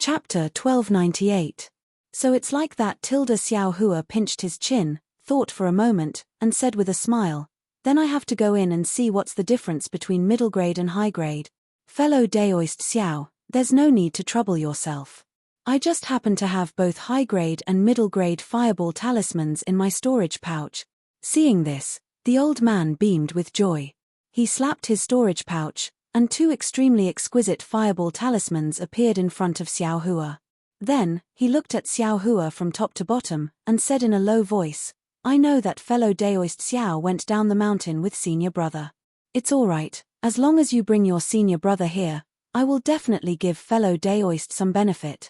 Chapter 1298. So it's like that. Xiao Hua pinched his chin, thought for a moment, and said with a smile, then I have to go in and see what's the difference between middle grade and high grade. Fellow Daoist Xiao, there's no need to trouble yourself. I just happen to have both high grade and middle grade fireball talismans in my storage pouch. Seeing this, the old man beamed with joy. He slapped his storage pouch, and two extremely exquisite fireball talismans appeared in front of Xiao Hua. Then, he looked at Xiao Hua from top to bottom, and said in a low voice, I know that fellow Daoist Xiao went down the mountain with senior brother. It's alright, as long as you bring your senior brother here, I will definitely give fellow Daoist some benefit.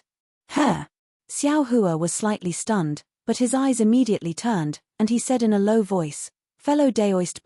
Huh. Xiao Hua was slightly stunned, but his eyes immediately turned, and he said in a low voice, fellow Daoist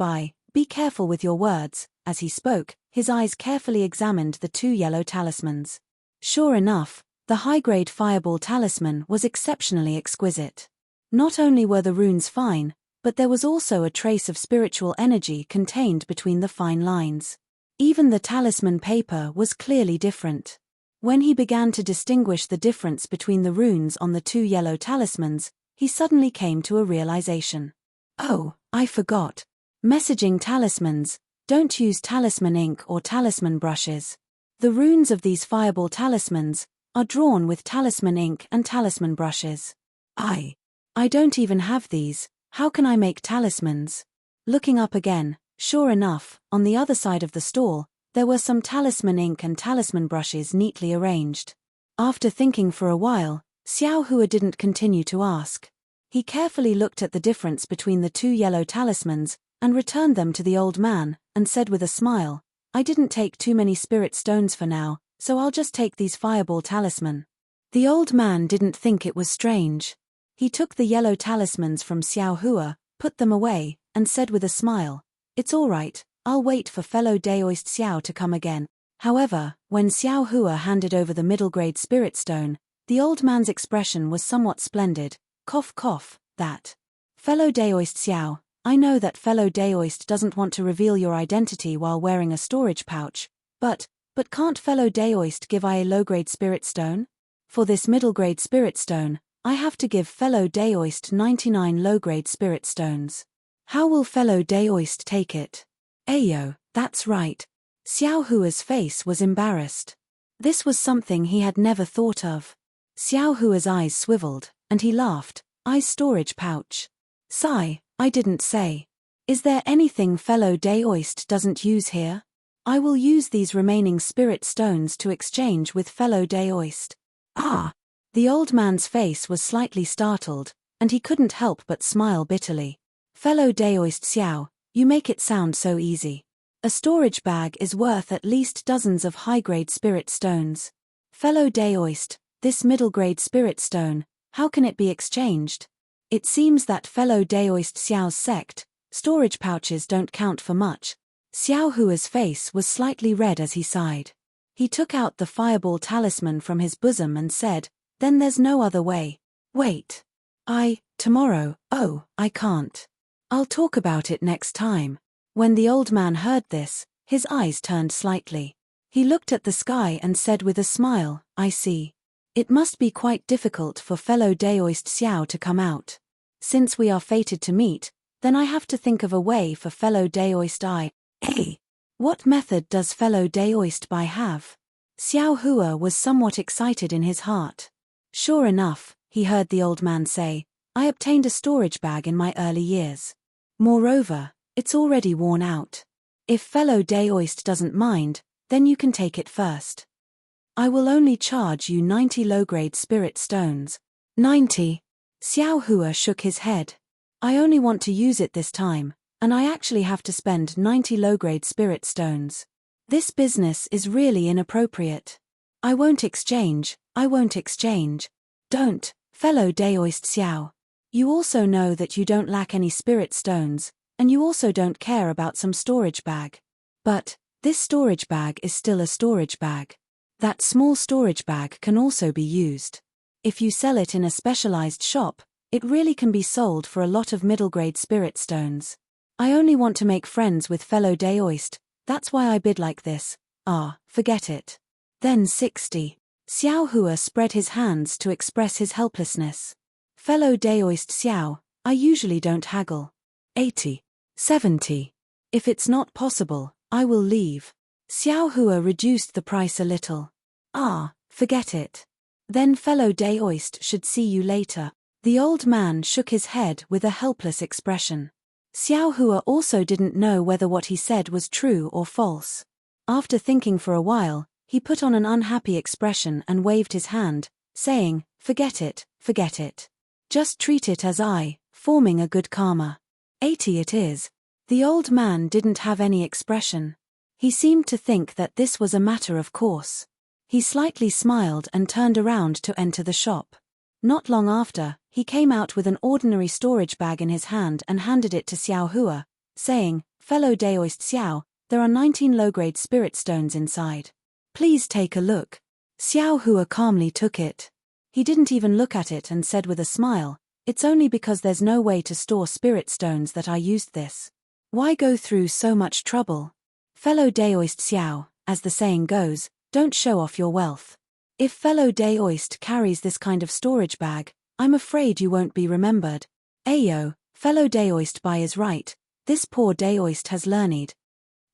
be careful with your words. As he spoke, his eyes carefully examined the two yellow talismans. Sure enough, the high-grade fireball talisman was exceptionally exquisite. Not only were the runes fine, but there was also a trace of spiritual energy contained between the fine lines. Even the talisman paper was clearly different. When he began to distinguish the difference between the runes on the two yellow talismans, he suddenly came to a realization. Oh, I forgot. Messaging talismans, don't use talisman ink or talisman brushes. The runes of these fireball talismans are drawn with talisman ink and talisman brushes. I don't even have these, how can I make talismans? Looking up again, sure enough, on the other side of the stall, there were some talisman ink and talisman brushes neatly arranged. After thinking for a while, Xiao Hua didn't continue to ask. He carefully looked at the difference between the two yellow talismans, and returned them to the old man, and said with a smile, I didn't take too many spirit stones for now, so I'll just take these fireball talisman. The old man didn't think it was strange. He took the yellow talismans from Xiao Hua, put them away, and said with a smile, it's alright, I'll wait for fellow Daoist Xiao to come again. However, when Xiao Hua handed over the middle grade spirit stone, the old man's expression was somewhat splendid. Cough cough, that. Fellow Daoist Xiao, I know that fellow Daoist doesn't want to reveal your identity while wearing a storage pouch, but can't fellow Daoist give I a low-grade spirit stone? For this middle-grade spirit stone, I have to give fellow Daoist 99 low-grade spirit stones. How will fellow Daoist take it? Ayo, that's right. Xiao Hua's face was embarrassed. This was something he had never thought of. Xiao Hua's eyes swiveled, and he laughed, storage pouch. Sigh. I didn't say. Is there anything fellow Daoist doesn't use here? I will use these remaining spirit stones to exchange with fellow Daoist. Ah! The old man's face was slightly startled, and he couldn't help but smile bitterly. Fellow Daoist Xiao, you make it sound so easy. A storage bag is worth at least dozens of high-grade spirit stones. Fellow Daoist, this middle-grade spirit stone, how can it be exchanged? It seems that fellow Daoist Xiao's sect, storage pouches don't count for much. Xiao Hua's face was slightly red as he sighed. He took out the fireball talisman from his bosom and said, then there's no other way. Wait. Tomorrow, I can't. I'll talk about it next time. When the old man heard this, his eyes turned slightly. He looked at the sky and said with a smile, I see. It must be quite difficult for fellow Daoist Xiao to come out. Since we are fated to meet, then I have to think of a way for fellow Daoist Hey! What method does fellow Daoist have? Xiao Hua was somewhat excited in his heart. Sure enough, he heard the old man say, I obtained a storage bag in my early years. Moreover, it's already worn out. If fellow Daoist doesn't mind, then you can take it first. I will only charge you 90 low-grade spirit stones. 90? Xiao Hua shook his head. I only want to use it this time, and I actually have to spend 90 low-grade spirit stones. This business is really inappropriate. I won't exchange. Don't, fellow Daoist Xiao. You also know that you don't lack any spirit stones, and you also don't care about some storage bag. But, this storage bag is still a storage bag. That small storage bag can also be used. If you sell it in a specialized shop, it really can be sold for a lot of middle-grade spirit stones. I only want to make friends with fellow Daoist, that's why I bid like this. Forget it. Then 60. Xiao Hua spread his hands to express his helplessness. Fellow Daoist Xiao, I usually don't haggle. 80. 70. If it's not possible, I will leave. Xiao Hua reduced the price a little. Ah, forget it. Then fellow Daoist should see you later. The old man shook his head with a helpless expression. Xiao Hua also didn't know whether what he said was true or false. After thinking for a while, he put on an unhappy expression and waved his hand, saying, forget it, forget it. Just treat it as forming a good karma. 80 it is. The old man didn't have any expression. He seemed to think that this was a matter of course. He slightly smiled and turned around to enter the shop. Not long after, he came out with an ordinary storage bag in his hand and handed it to Xiao Hua, saying, fellow Daoist Xiao, there are 19 low-grade spirit stones inside. Please take a look. Xiao Hua calmly took it. He didn't even look at it and said with a smile, it's only because there's no way to store spirit stones that I used this. Why go through so much trouble? Fellow Daoist Xiao, as the saying goes, don't show off your wealth. If fellow Daoist carries this kind of storage bag, I'm afraid you won't be remembered. Ayo, fellow Daoist Bai is right, this poor Daoist has learned.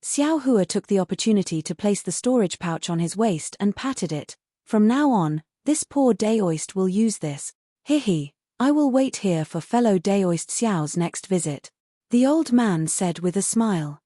Xiao Hua took the opportunity to place the storage pouch on his waist and patted it. From now on, this poor Daoist will use this. Hihi, I will wait here for fellow Daoist Xiao's next visit. The old man said with a smile.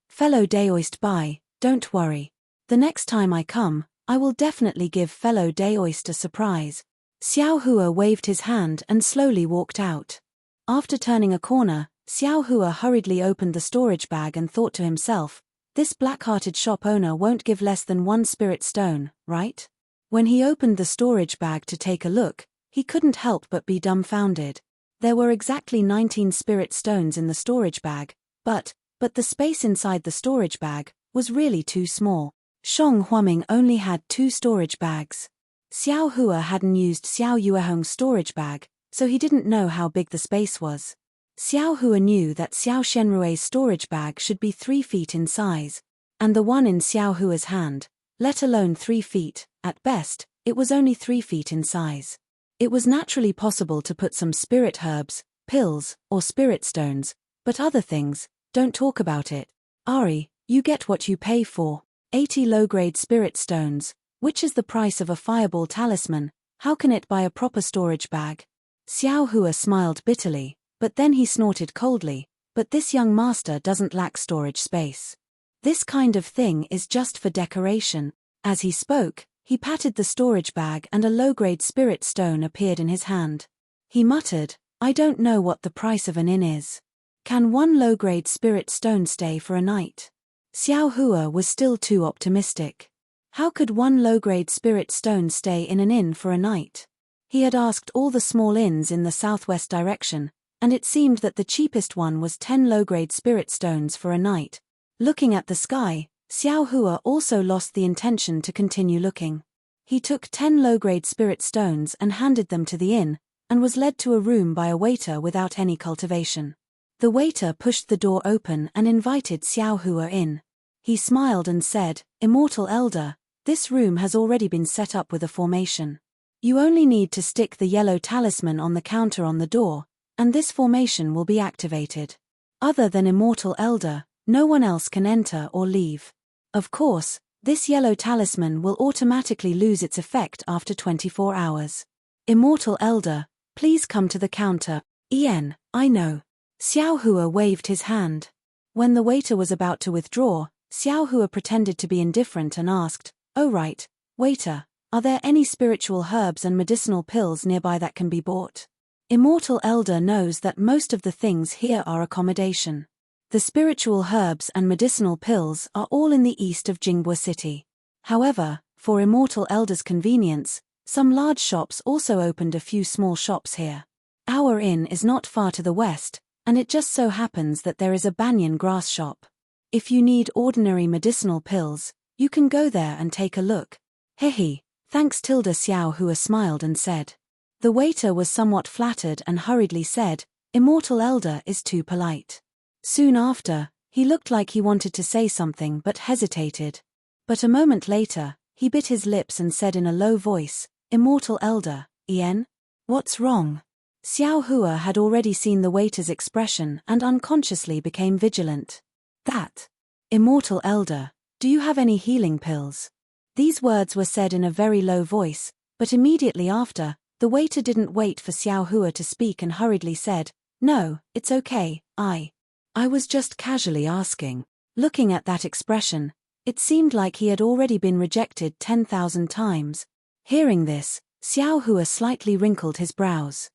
Fellow Daoist Bai, don't worry. The next time I come, I will definitely give fellow Daoist a surprise. Xiao Hua waved his hand and slowly walked out. After turning a corner, Xiao Hua hurriedly opened the storage bag and thought to himself, this black-hearted shop owner won't give less than 1 spirit stone, right? When he opened the storage bag to take a look, he couldn't help but be dumbfounded. There were exactly 19 spirit stones in the storage bag, but the space inside the storage bag was really too small. Shang Huaming only had 2 storage bags. Xiao Hua hadn't used Xiao Yuehong's storage bag, so he didn't know how big the space was. Xiao Hua knew that Xiao Shenrue's storage bag should be 3 feet in size, and the one in Xiao Hua's hand, let alone 3 feet, at best, it was only 3 feet in size. It was naturally possible to put some spirit herbs, pills, or spirit stones, but other things, don't talk about it. Ari, you get what you pay for. 80 low-grade spirit stones, which is the price of a fireball talisman, how can it buy a proper storage bag? Xiao Hua smiled bitterly, but then he snorted coldly, but this young master doesn't lack storage space. This kind of thing is just for decoration. As he spoke, he patted the storage bag and a low-grade spirit stone appeared in his hand. He muttered, I don't know what the price of an inn is. Can 1 low-grade spirit stone stay for a night? Xiao Hua was still too optimistic. How could 1 low-grade spirit stone stay in an inn for a night? He had asked all the small inns in the southwest direction, and it seemed that the cheapest one was 10 low-grade spirit stones for a night. Looking at the sky, Xiao Hua also lost the intention to continue looking. He took 10 low-grade spirit stones and handed them to the inn, and was led to a room by a waiter without any cultivation. The waiter pushed the door open and invited Xiao Hua in. He smiled and said, Immortal Elder, this room has already been set up with a formation. You only need to stick the yellow talisman on the counter on the door, and this formation will be activated. Other than Immortal Elder, no one else can enter or leave. Of course, this yellow talisman will automatically lose its effect after 24 hours. Immortal Elder, please come to the counter. I know. Xiao Hua waved his hand. When the waiter was about to withdraw, Xiao Hua pretended to be indifferent and asked, Oh right, waiter, are there any spiritual herbs and medicinal pills nearby that can be bought? Immortal Elder knows that most of the things here are accommodation. The spiritual herbs and medicinal pills are all in the east of Jinghua City. However, for Immortal Elder's convenience, some large shops also opened a few small shops here. Our inn is not far to the west, and it just so happens that there is a banyan grass shop. If you need ordinary medicinal pills, you can go there and take a look. Hehe, thanks. Xiao Hua smiled and said. The waiter was somewhat flattered and hurriedly said, Immortal Elder is too polite. Soon after, he looked like he wanted to say something but hesitated. But a moment later, He bit his lips and said in a low voice, "Immortal Elder, Ian? What's wrong?" Xiao Hua had already seen the waiter's expression and unconsciously became vigilant. "That. Immortal Elder, do you have any healing pills?" These words were said in a very low voice, but immediately after, the waiter didn't wait for Xiao Hua to speak and hurriedly said, "No, it's okay, I was just casually asking." Looking at that expression, it seemed like he had already been rejected 10,000 times. Hearing this, Xiao Hua slightly wrinkled his brows.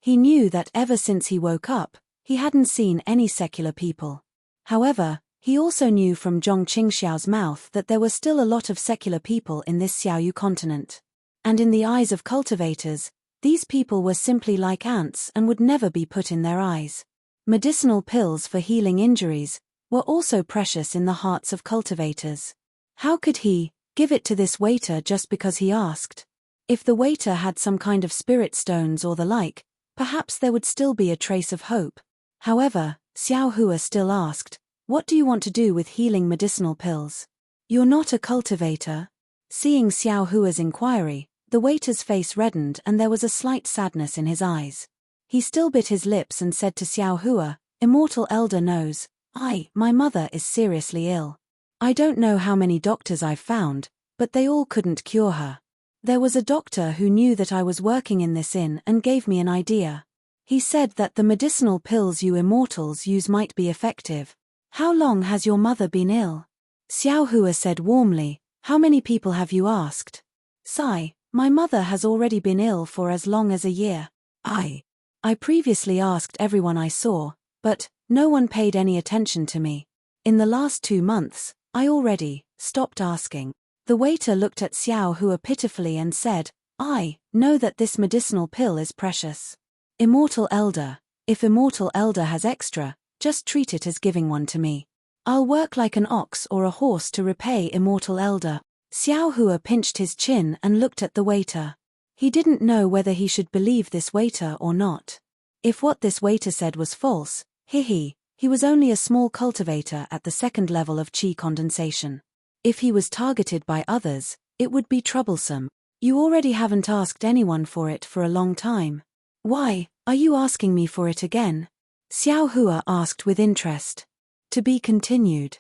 He knew that ever since he woke up, he hadn't seen any secular people. However, he also knew from Zhong Qingxiao's mouth that there were still a lot of secular people in this Xiaoyu continent. And in the eyes of cultivators, these people were simply like ants and would never be put in their eyes. Medicinal pills for healing injuries were also precious in the hearts of cultivators. How could he give it to this waiter just because he asked? If the waiter had some kind of spirit stones or the like, perhaps there would still be a trace of hope. However, Xiao Hua still asked, "What do you want to do with healing medicinal pills? You're not a cultivator?" Seeing Xiao Hua's inquiry, the waiter's face reddened and there was a slight sadness in his eyes. He still bit his lips and said to Xiao Hua, "Immortal Elder knows, my mother is seriously ill. I don't know how many doctors I've found, but they all couldn't cure her. There was a doctor who knew that I was working in this inn and gave me an idea. He said that the medicinal pills you immortals use might be effective. How long has your mother been ill?" Xiao Hua said warmly, "How many people have you asked?" "Sigh, my mother has already been ill for as long as a year. I previously asked everyone I saw, but no one paid any attention to me. In the last 2 months, I already stopped asking." The waiter looked at Xiao Hua pitifully and said, "I know that this medicinal pill is precious. Immortal Elder, if Immortal Elder has extra, just treat it as giving one to me. I'll work like an ox or a horse to repay Immortal Elder." Xiao Hua pinched his chin and looked at the waiter. He didn't know whether he should believe this waiter or not. If what this waiter said was false, he was only a small cultivator at the 2nd level of qi condensation. If he was targeted by others, it would be troublesome. "You already haven't asked anyone for it for a long time. Why are you asking me for it again?" Xiao Hua asked with interest. To be continued.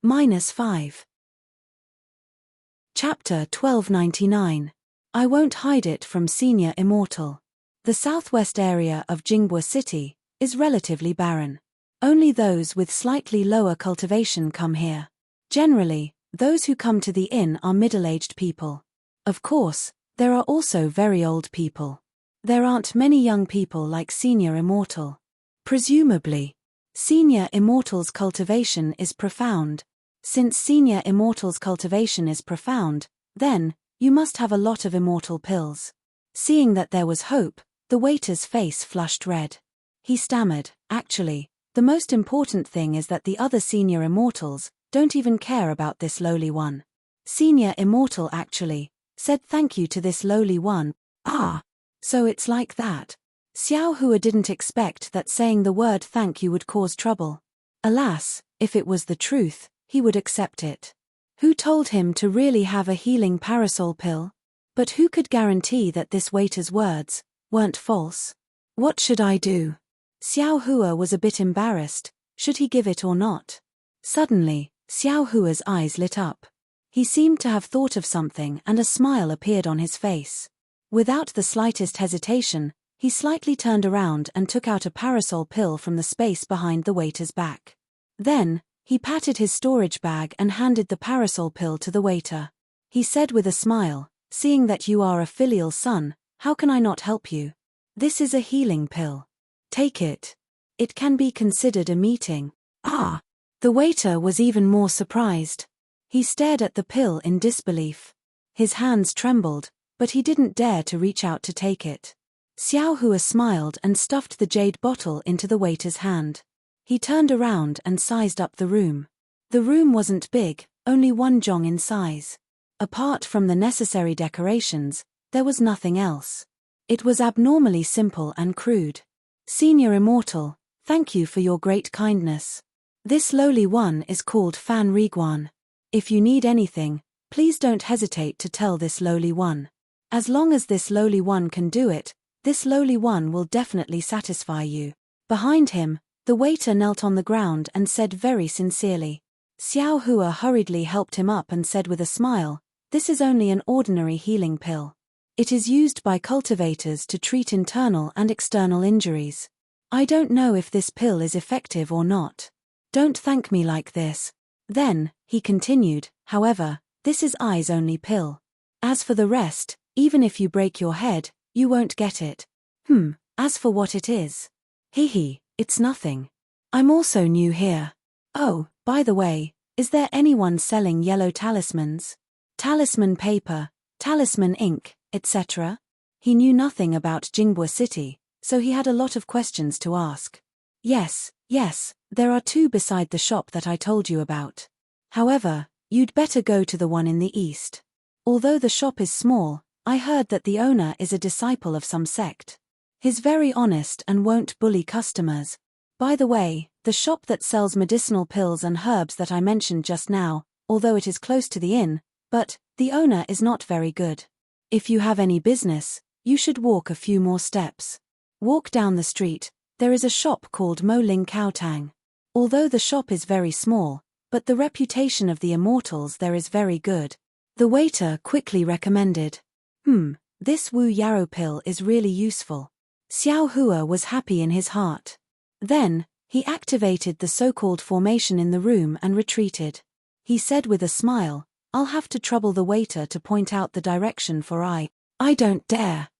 -5. Chapter 1299. I won't hide it from Senior Immortal. The southwest area of Jingbua City is relatively barren. Only those with slightly lower cultivation come here. Generally, those who come to the inn are middle-aged people. Of course, there are also very old people. There aren't many young people like Senior Immortal. Presumably, Senior Immortal's cultivation is profound. Since Senior Immortal's cultivation is profound, then, you must have a lot of immortal pills. Seeing that there was hope, the waiter's face flushed red. He stammered, "Actually, the most important thing is that the other Senior Immortals don't even care about this lowly one." Senior Immortal actually said thank you to this lowly one. So it's like that. Xiao Hua didn't expect that saying the word thank you would cause trouble. Alas, if it was the truth, he would accept it. Who told him to really have a healing parasol pill? But who could guarantee that this waiter's words weren't false? What should I do? Xiao Hua was a bit embarrassed. Should he give it or not? Suddenly, Xiao Hua's eyes lit up. He seemed to have thought of something and a smile appeared on his face. Without the slightest hesitation, he slightly turned around and took out a parasol pill from the space behind the waiter's back. Then, he patted his storage bag and handed the parasol pill to the waiter. He said with a smile, "Seeing that you are a filial son, how can I not help you? This is a healing pill. Take it. It can be considered a meeting." The waiter was even more surprised. He stared at the pill in disbelief. His hands trembled, but he didn't dare to reach out to take it. Xiao Hua smiled and stuffed the jade bottle into the waiter's hand. He turned around and sized up the room. The room wasn't big, only 1 zhong in size. Apart from the necessary decorations, there was nothing else. It was abnormally simple and crude. "Senior Immortal, thank you for your great kindness. This lowly one is called Fan Riguan. If you need anything, Please don't hesitate to tell this lowly one. As long as this lowly one can do it, this lowly one will definitely satisfy you." Behind him, the waiter knelt on the ground and said very sincerely. Xiao Hua hurriedly helped him up and said with a smile, "This is only an ordinary healing pill. It is used by cultivators to treat internal and external injuries. I don't know if this pill is effective or not. Don't thank me like this." Then, he continued, "However, this is I's only pill. As for the rest, even if you break your head, you won't get it." As for what it is? It's nothing. I'm also new here. Oh, by the way, is there anyone selling yellow talismans? Talisman paper, talisman ink, etc.? He knew nothing about Jingbua City, so he had a lot of questions to ask. Yes, there are 2 beside the shop that I told you about. However, you'd better go to the one in the east. Although the shop is small, I heard that the owner is a disciple of some sect. He's very honest and won't bully customers. By the way, the shop that sells medicinal pills and herbs that I mentioned just now, although it is close to the inn, but the owner is not very good. If you have any business, you should walk a few more steps. Walk down the street, there is a shop called Mo Ling Cao Tang. Although the shop is very small, but the reputation of the immortals there is very good. The waiter quickly recommended. This Wu Yarrow pill is really useful. Xiao Hua was happy in his heart. Then, he activated the so-called formation in the room and retreated. He said with a smile, "I'll have to trouble the waiter to point out the direction for I don't dare.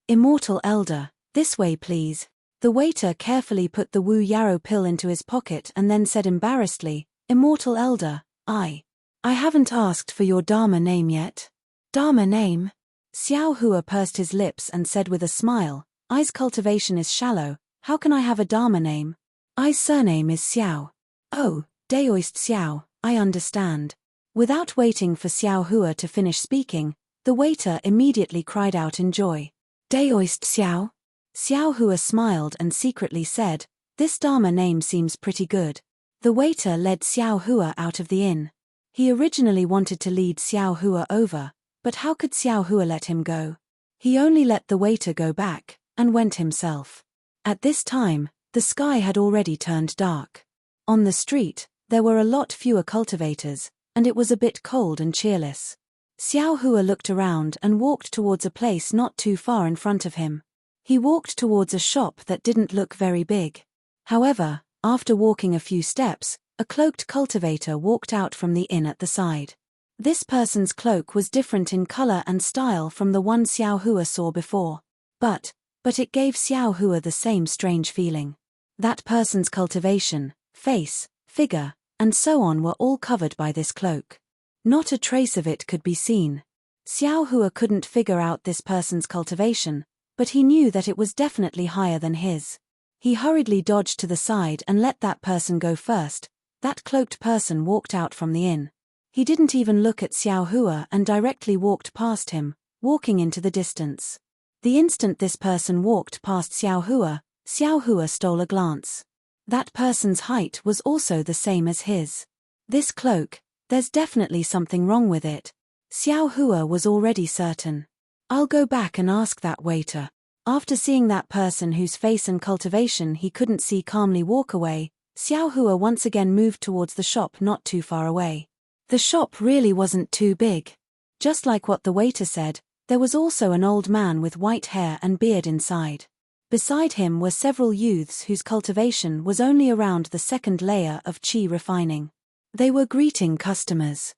Immortal Elder, this way please." The waiter carefully put the Wu Yarrow pill into his pocket and then said embarrassedly, "Immortal Elder, I haven't asked for your Dharma name yet." Dharma name? Xiao Hua pursed his lips and said with a smile, "I's cultivation is shallow, how can I have a Dharma name? I's surname is Xiao." "Oh, Daoist Xiao, I understand." Without waiting for Xiao Hua to finish speaking, the waiter immediately cried out in joy. "Daoist Xiao?" Xiao Hua smiled and secretly said, "This Dharma name seems pretty good." The waiter led Xiao Hua out of the inn. He originally wanted to lead Xiao Hua over, but how could Xiao Hua let him go? He only let the waiter go back, and went himself. At this time, the sky had already turned dark. On the street, there were a lot fewer cultivators, and it was a bit cold and cheerless. Xiao Hua looked around and walked towards a place not too far in front of him. He walked towards a shop that didn't look very big. However, after walking a few steps, a cloaked cultivator walked out from the inn at the side. This person's cloak was different in color and style from the one Xiao Hua saw before. But it gave Xiao Hua the same strange feeling. That person's cultivation, face, figure, and so on were all covered by this cloak. Not a trace of it could be seen. Xiao Hua couldn't figure out this person's cultivation, but he knew that it was definitely higher than his. He hurriedly dodged to the side and let that person go first. That cloaked person walked out from the inn. He didn't even look at Xiao Hua and directly walked past him, walking into the distance. The instant this person walked past Xiao Hua stole a glance. That person's height was also the same as his. This cloak, there's definitely something wrong with it. Xiao Hua was already certain. "I'll go back and ask that waiter." After seeing that person whose face and cultivation he couldn't see calmly walk away, Xiao Hua once again moved towards the shop not too far away. The shop really wasn't too big. Just like what the waiter said, there was also an old man with white hair and beard inside. Beside him were several youths whose cultivation was only around the second layer of qi refining. They were greeting customers.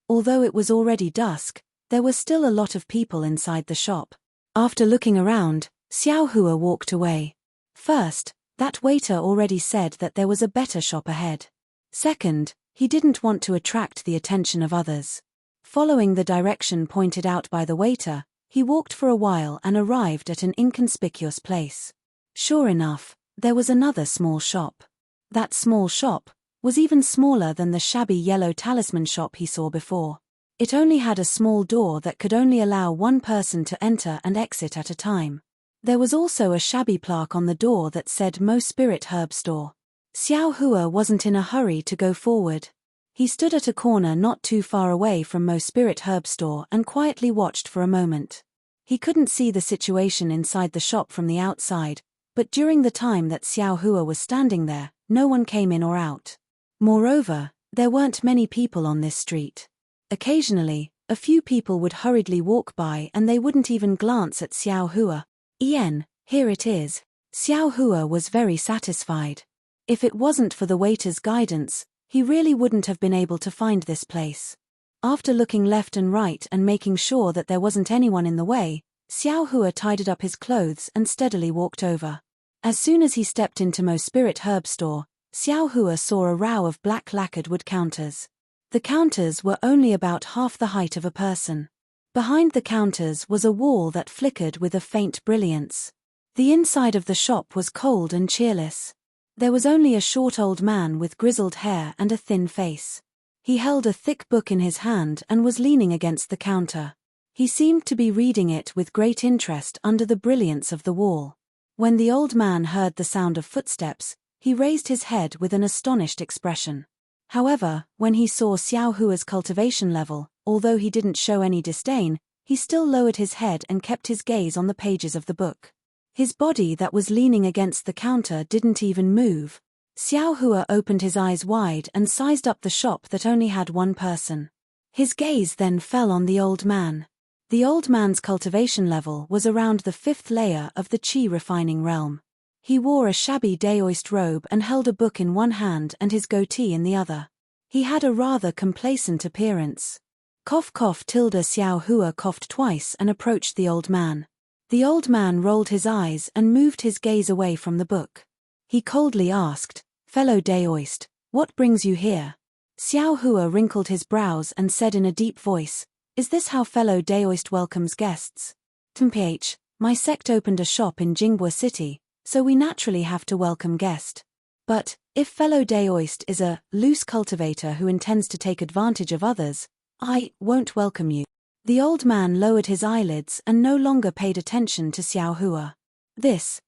Although it was already dusk, there were still a lot of people inside the shop. After looking around, Xiao Hua walked away. First, that waiter already said that there was a better shop ahead. Second, he didn't want to attract the attention of others. Following the direction pointed out by the waiter, he walked for a while and arrived at an inconspicuous place. Sure enough, there was another small shop. That small shop was even smaller than the shabby yellow talisman shop he saw before. It only had a small door that could only allow one person to enter and exit at a time. There was also a shabby plaque on the door that said Mo Spirit Herb Store. Xiao Hua wasn't in a hurry to go forward. He stood at a corner not too far away from Mo's spirit herb store and quietly watched for a moment. He couldn't see the situation inside the shop from the outside, but during the time that Xiao Hua was standing there, no one came in or out. Moreover, there weren't many people on this street. Occasionally, a few people would hurriedly walk by and they wouldn't even glance at Xiao Hua. Here it is. Xiao Hua was very satisfied. If it wasn't for the waiter's guidance, he really wouldn't have been able to find this place. After looking left and right and making sure that there wasn't anyone in the way, Xiao Hua tidied up his clothes and steadily walked over. As soon as he stepped into Mo's spirit herb store, Xiao Hua saw a row of black lacquered wood counters. The counters were only about half the height of a person. Behind the counters was a wall that flickered with a faint brilliance. The inside of the shop was cold and cheerless. There was only a short old man with grizzled hair and a thin face. He held a thick book in his hand and was leaning against the counter. He seemed to be reading it with great interest under the brilliance of the wall. When the old man heard the sound of footsteps, he raised his head with an astonished expression. However, when he saw Xiao Hua's cultivation level, although he didn't show any disdain, he still lowered his head and kept his gaze on the pages of the book. His body that was leaning against the counter didn't even move. Xiao Hua opened his eyes wide and sized up the shop that only had one person. His gaze then fell on the old man. The old man's cultivation level was around the 5th layer of the Qi refining realm. He wore a shabby daoist robe and held a book in one hand and his goatee in the other. He had a rather complacent appearance. Cough cough tilde Xiao Hua coughed twice and approached the old man. The old man rolled his eyes and moved his gaze away from the book. He coldly asked, "Fellow daoist, what brings you here?" Xiao Hua wrinkled his brows and said in a deep voice, "Is this how fellow daoist welcomes guests? My sect opened a shop in Jinghua City, so we naturally have to welcome guest. But, if fellow daoist is a loose cultivator who intends to take advantage of others, I won't welcome you." The old man lowered his eyelids and no longer paid attention to Xiao Hua. This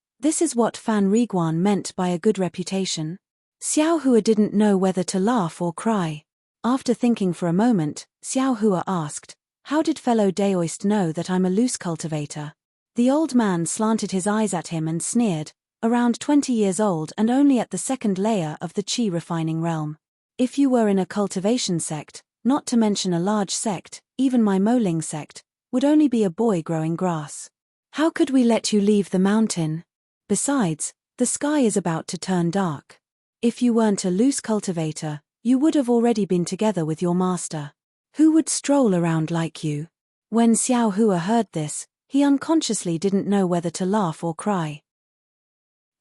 is what Fan Riguan meant by a good reputation. Xiao Hua didn't know whether to laugh or cry. After thinking for a moment, Xiao Hua asked, "How did fellow daoist know that I'm a loose cultivator?" The old man slanted his eyes at him and sneered, "Around 20 years old and only at the 2nd layer of the Qi refining realm. If you were in a cultivation sect, not to mention a large sect, even my Moling sect, would only be a boy growing grass. How could we let you leave the mountain? Besides, the sky is about to turn dark. If you weren't a loose cultivator, you would have already been together with your master. Who would stroll around like you?" When Xiao Hua heard this, he unconsciously didn't know whether to laugh or cry.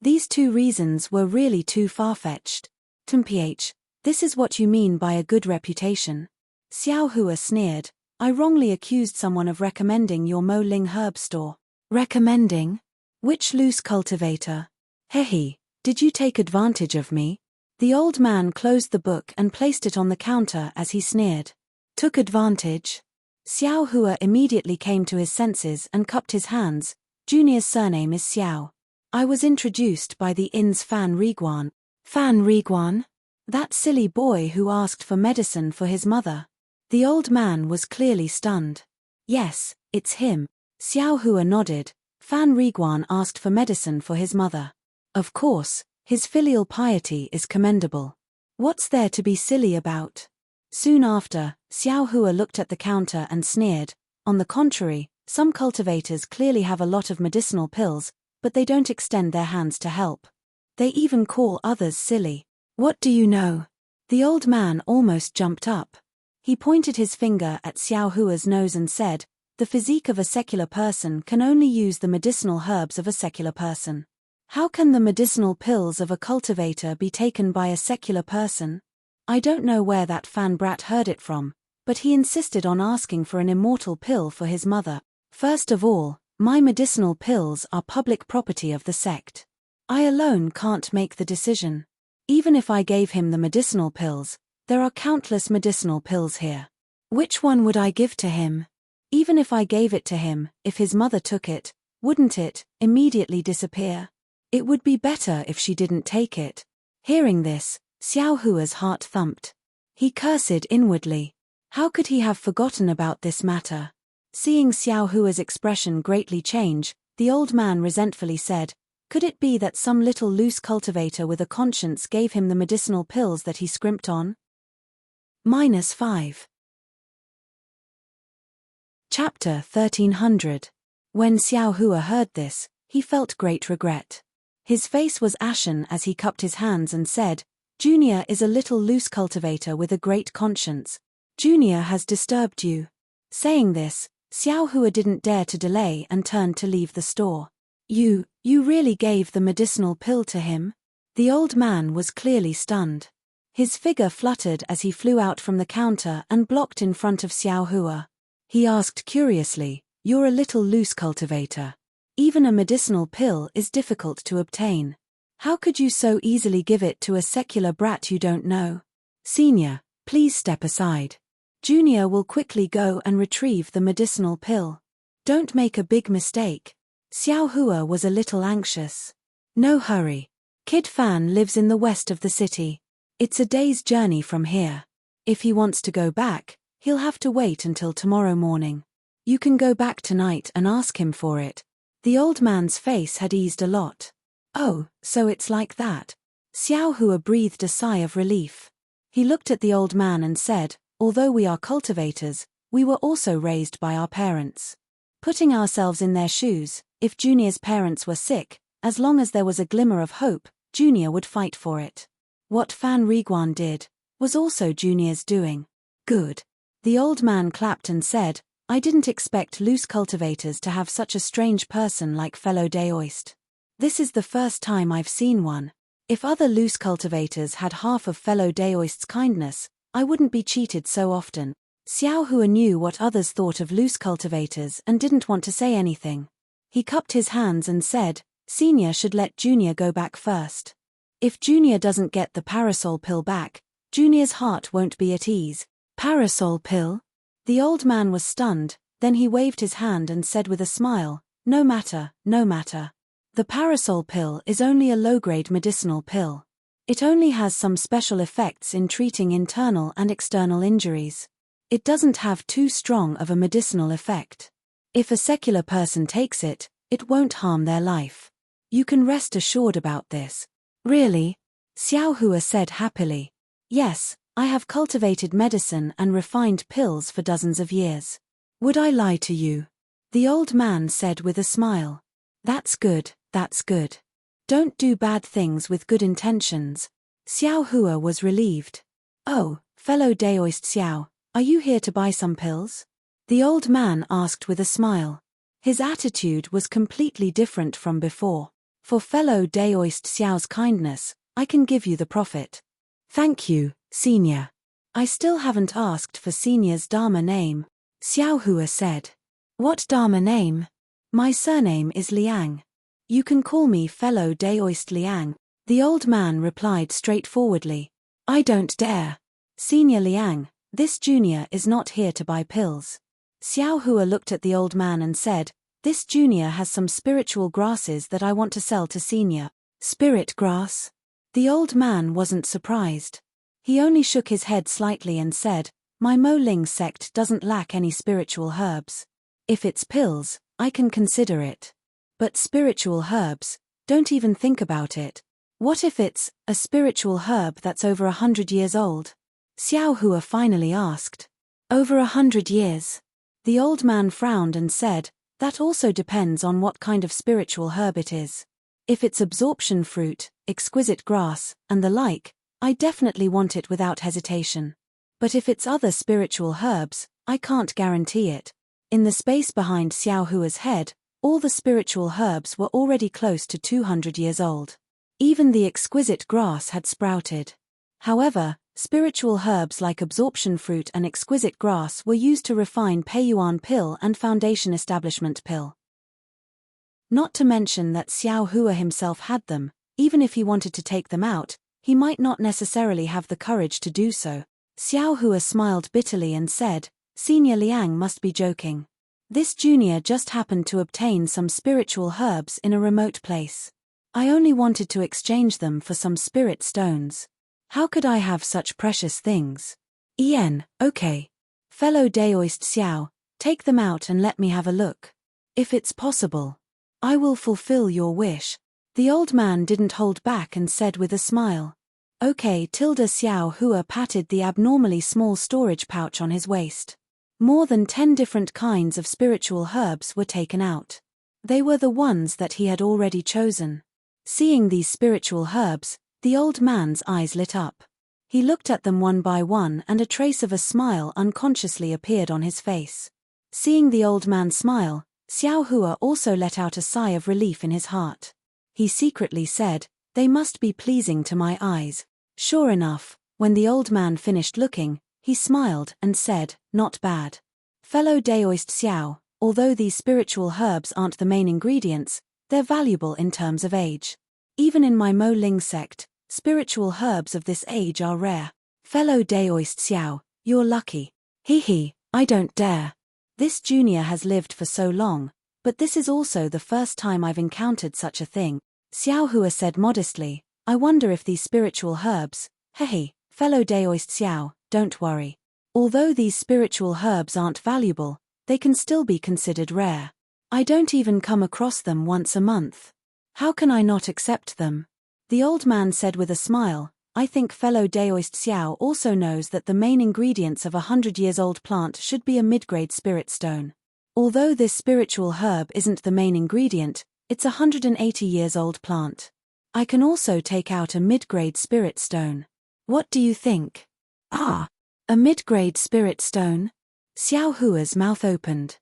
These two reasons were really too far-fetched. This is what you mean by a good reputation? Xiao Hua sneered, "I wrongly accused someone of recommending your Mo Ling herb store." "Recommending? Which loose cultivator? Hehe, did you take advantage of me?" The old man closed the book and placed it on the counter as he sneered. "Took advantage?" Xiao Hua immediately came to his senses and cupped his hands. "Junior's surname is Xiao. I was introduced by the inn's Fan Riguan." "Fan Riguan? That silly boy who asked for medicine for his mother." The old man was clearly stunned. "Yes, it's him." Xiao Hua nodded. "Fan Riguan asked for medicine for his mother. Of course, his filial piety is commendable. What's there to be silly about?" Soon after, Xiao Hua looked at the counter and sneered, "On the contrary, some cultivators clearly have a lot of medicinal pills, but they don't extend their hands to help. They even call others silly. What do you know?" The old man almost jumped up. He pointed his finger at Xiao Hua's nose and said, "The physique of a secular person can only use the medicinal herbs of a secular person. How can the medicinal pills of a cultivator be taken by a secular person? I don't know where that fan brat heard it from, but he insisted on asking for an immortal pill for his mother. First of all, my medicinal pills are public property of the sect. I alone can't make the decision. Even if I gave him the medicinal pills, there are countless medicinal pills here. Which one would I give to him? Even if I gave it to him, if his mother took it, wouldn't it immediately disappear? It would be better if she didn't take it." Hearing this, Xiao Hua's heart thumped. He cursed inwardly. How could he have forgotten about this matter? Seeing Xiao Hua's expression greatly change, the old man resentfully said, "Could it be that some little loose cultivator with a conscience gave him the medicinal pills that he scrimped on?" -5. Chapter 1300. When Xiao Hua heard this, he felt great regret. His face was ashen as he cupped his hands and said, "Junior is a little loose cultivator with a great conscience. Junior has disturbed you." Saying this, Xiao Hua didn't dare to delay and turned to leave the store. You really gave the medicinal pill to him?" The old man was clearly stunned. His figure fluttered as he flew out from the counter and blocked in front of Xiao Hua. He asked curiously, "You're a little loose cultivator. Even a medicinal pill is difficult to obtain. How could you so easily give it to a secular brat you don't know? Senior, please step aside. Junior will quickly go and retrieve the medicinal pill. Don't make a big mistake." Xiao Hua was a little anxious. "No hurry. Kid Fan lives in the west of the city. It's a day's journey from here. If he wants to go back, he'll have to wait until tomorrow morning. You can go back tonight and ask him for it." The old man's face had eased a lot. "Oh, so it's like that." Xiao Hua breathed a sigh of relief. He looked at the old man and said, "Although we are cultivators, we were also raised by our parents. Putting ourselves in their shoes, if Junior's parents were sick, as long as there was a glimmer of hope, Junior would fight for it. What Fan Riguan did was also Junior's doing." "Good." The old man clapped and said, "I didn't expect loose cultivators to have such a strange person like fellow Daoist. This is the first time I've seen one. If other loose cultivators had half of fellow Daoist's kindness, I wouldn't be cheated so often." Xiao Hua knew what others thought of loose cultivators and didn't want to say anything. He cupped his hands and said, "Senior should let Junior go back first. If Junior doesn't get the parasol pill back, Junior's heart won't be at ease." "Parasol pill?" The old man was stunned, then he waved his hand and said with a smile, "No matter, no matter. The parasol pill is only a low-grade medicinal pill. It only has some special effects in treating internal and external injuries. It doesn't have too strong of a medicinal effect. If a secular person takes it, it won't harm their life. You can rest assured about this." "Really?" Xiao Hua said happily. "Yes, I have cultivated medicine and refined pills for dozens of years. Would I lie to you?" The old man said with a smile. That's good, that's good. Don't do bad things with good intentions." Xiao Hua was relieved. "Oh, fellow Daoist Xiao, are you here to buy some pills?" The old man asked with a smile. His attitude was completely different from before. "For fellow Daoist Xiao's kindness, I can give you the profit." "Thank you, Senior. I still haven't asked for Senior's Dharma name." Xiao Hua said. "What Dharma name?" "My surname is Liang. You can call me fellow Daoist Liang." The old man replied straightforwardly. "I don't dare. Senior Liang, this junior is not here to buy pills." Xiao Hua looked at the old man and said, "This junior has some spiritual grasses that I want to sell to Senior." "Spirit grass?" The old man wasn't surprised. He only shook his head slightly and said, "My Mo Ling sect doesn't lack any spiritual herbs. If it's pills, I can consider it. But spiritual herbs, don't even think about it. What if it's a spiritual herb that's over 100 years old?" Xiao Hua finally asked. "Over 100 years?" The old man frowned and said, "That also depends on what kind of spiritual herb it is. If it's absorption fruit, exquisite grass, and the like, I definitely want it without hesitation. But if it's other spiritual herbs, I can't guarantee it." In the space behind Xiao Hua's head, all the spiritual herbs were already close to 200 years old. Even the exquisite grass had sprouted. However, spiritual herbs like absorption fruit and exquisite grass were used to refine Peiyuan pill and foundation establishment pill. Not to mention that Xiao Hua himself had them. Even if he wanted to take them out, he might not necessarily have the courage to do so. Xiao Hua smiled bitterly and said, "Senior Liang must be joking. This junior just happened to obtain some spiritual herbs in a remote place. I only wanted to exchange them for some spirit stones. How could I have such precious things?" Okay. Fellow Daoist Xiao, take them out and let me have a look. If it's possible. I will fulfill your wish. The old man didn't hold back and said with a smile. Okay. Xiao Hua patted the abnormally small storage pouch on his waist. More than 10 different kinds of spiritual herbs were taken out. They were the ones that he had already chosen. Seeing these spiritual herbs, the old man's eyes lit up. He looked at them one by one and a trace of a smile unconsciously appeared on his face. Seeing the old man smile, Xiao Hua also let out a sigh of relief in his heart. He secretly said, "They must be pleasing to my eyes." Sure enough, when the old man finished looking, he smiled and said, "Not bad." Fellow Daoist Xiao, although these spiritual herbs aren't the main ingredients, they're valuable in terms of age. Even in my Mo Ling sect, spiritual herbs of this age are rare. Fellow Daoist Xiao, you're lucky. I don't dare. This junior has lived for so long, but this is also the first time I've encountered such a thing. Xiao Hua said modestly, I wonder if these spiritual herbs, fellow Daoist Xiao, don't worry. Although these spiritual herbs aren't valuable, they can still be considered rare. I don't even come across them once a month. How can I not accept them? The old man said with a smile, I think fellow Daoist Xiao also knows that the main ingredients of a 100-years-old plant should be a mid-grade spirit stone. Although this spiritual herb isn't the main ingredient, it's a 180-years-old plant. I can also take out a mid-grade spirit stone. What do you think? A mid-grade spirit stone? Xiao Hua's mouth opened.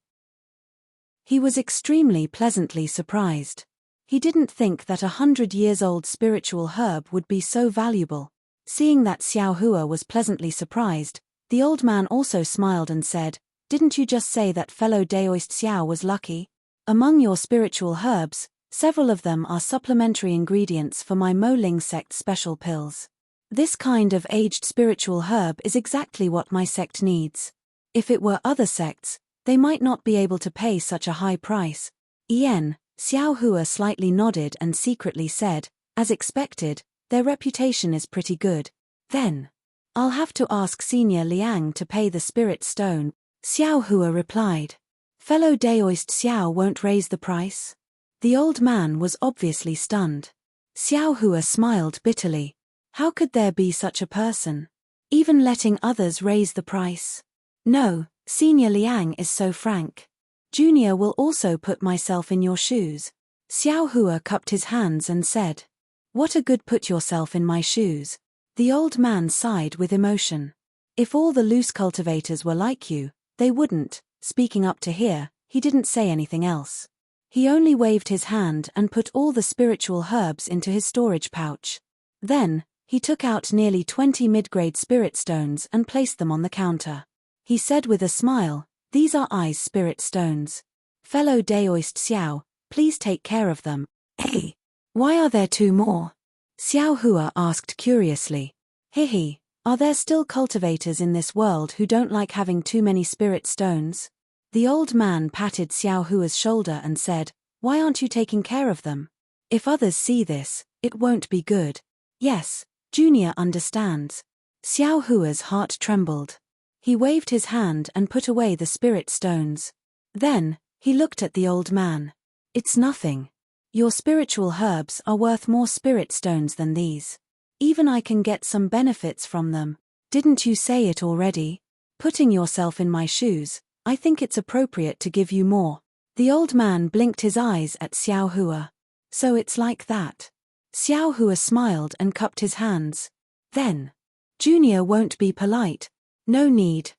He was extremely pleasantly surprised. He didn't think that a 100-years-old spiritual herb would be so valuable. Seeing that Xiao Hua was pleasantly surprised, the old man also smiled and said, Didn't you just say that fellow Daoist Xiao was lucky? Among your spiritual herbs, several of them are supplementary ingredients for my Mo Ling sect special pills. This kind of aged spiritual herb is exactly what my sect needs. If it were other sects, they might not be able to pay such a high price. Xiao Hua slightly nodded and secretly said, as expected, their reputation is pretty good. Then, I'll have to ask Senior Liang to pay the spirit stone. Xiao Hua replied. Fellow Daoist Xiao won't raise the price? The old man was obviously stunned. Xiao Hua smiled bitterly. How could there be such a person? Even letting others raise the price? No, Senior Liang is so frank. Junior will also put myself in your shoes. Xiao Hua cupped his hands and said, What a good put yourself in my shoes. The old man sighed with emotion. If all the loose cultivators were like you, they wouldn't. Speaking up to here, he didn't say anything else. He only waved his hand and put all the spiritual herbs into his storage pouch. Then, he took out nearly 20 mid-grade spirit stones and placed them on the counter. He said with a smile, These are I's spirit stones. Fellow Daoist Xiao, please take care of them. Why are there 2 more? Xiao Hua asked curiously. Are there still cultivators in this world who don't like having too many spirit stones? The old man patted Xiao Hua's shoulder and said, Why aren't you taking care of them? If others see this, it won't be good. Yes, Junior understands. Xiao Hua's heart trembled. He waved his hand and put away the spirit stones. Then, he looked at the old man. It's nothing. Your spiritual herbs are worth more spirit stones than these. Even I can get some benefits from them. Didn't you say it already? Putting yourself in my shoes, I think it's appropriate to give you more. The old man blinked his eyes at Xiao Hua. So it's like that. Xiao Hua smiled and cupped his hands. Then, Junior won't be polite. No need.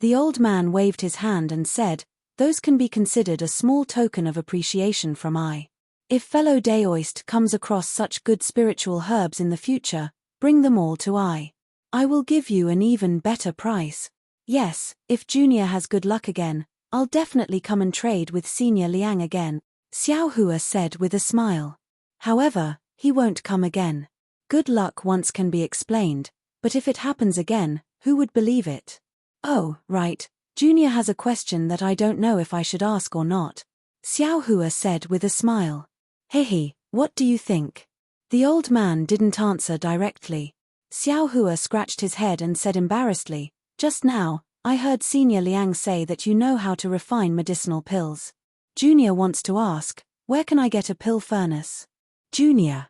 The old man waved his hand and said, Those can be considered a small token of appreciation from I. If fellow Daoist comes across such good spiritual herbs in the future, bring them all to I. I will give you an even better price. Yes, if Junior has good luck again, I'll definitely come and trade with Senior Liang again, Xiao Hua said with a smile. However, he won't come again. Good luck once can be explained, but if it happens again, who would believe it? Oh, right, Junior has a question that I don't know if I should ask or not. Xiao Hua said with a smile. What do you think? The old man didn't answer directly. Xiao Hua scratched his head and said embarrassedly, "Just now, I heard Senior Liang say that you know how to refine medicinal pills. Junior wants to ask, where can I get a pill furnace?" Junior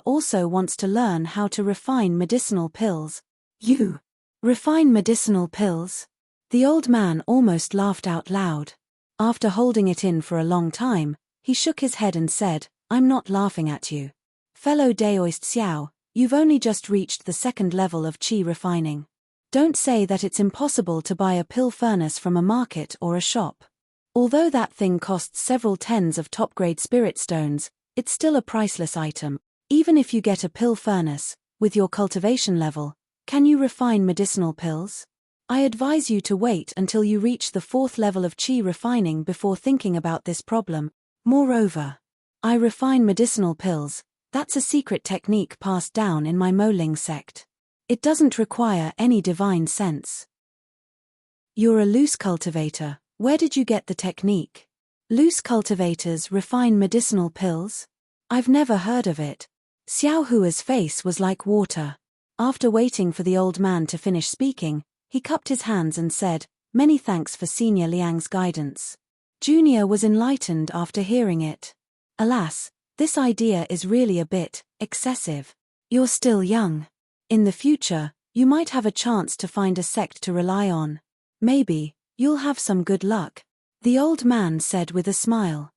also wants to learn how to refine medicinal pills. You refine medicinal pills? The old man almost laughed out loud. After holding it in for a long time, he shook his head and said, "I'm not laughing at you. Fellow Daoist Xiao, you've only just reached the second level of qi refining. Don't say that it's impossible to buy a pill furnace from a market or a shop. Although that thing costs several tens of top-grade spirit stones, it's still a priceless item. Even if you get a pill furnace, with your cultivation level, can you refine medicinal pills? I advise you to wait until you reach the fourth level of qi refining before thinking about this problem. Moreover, I refine medicinal pills. That's a secret technique passed down in my Moling sect. It doesn't require any divine sense." "You're a loose cultivator. Where did you get the technique? Loose cultivators refine medicinal pills? I've never heard of it." Xiao Hua's face was like water. After waiting for the old man to finish speaking, he cupped his hands and said, "Many thanks for Senior Liang's guidance." Junior was enlightened after hearing it. "Alas, this idea is really a bit excessive. You're still young. In the future, you might have a chance to find a sect to rely on. Maybe, you'll have some good luck," the old man said with a smile.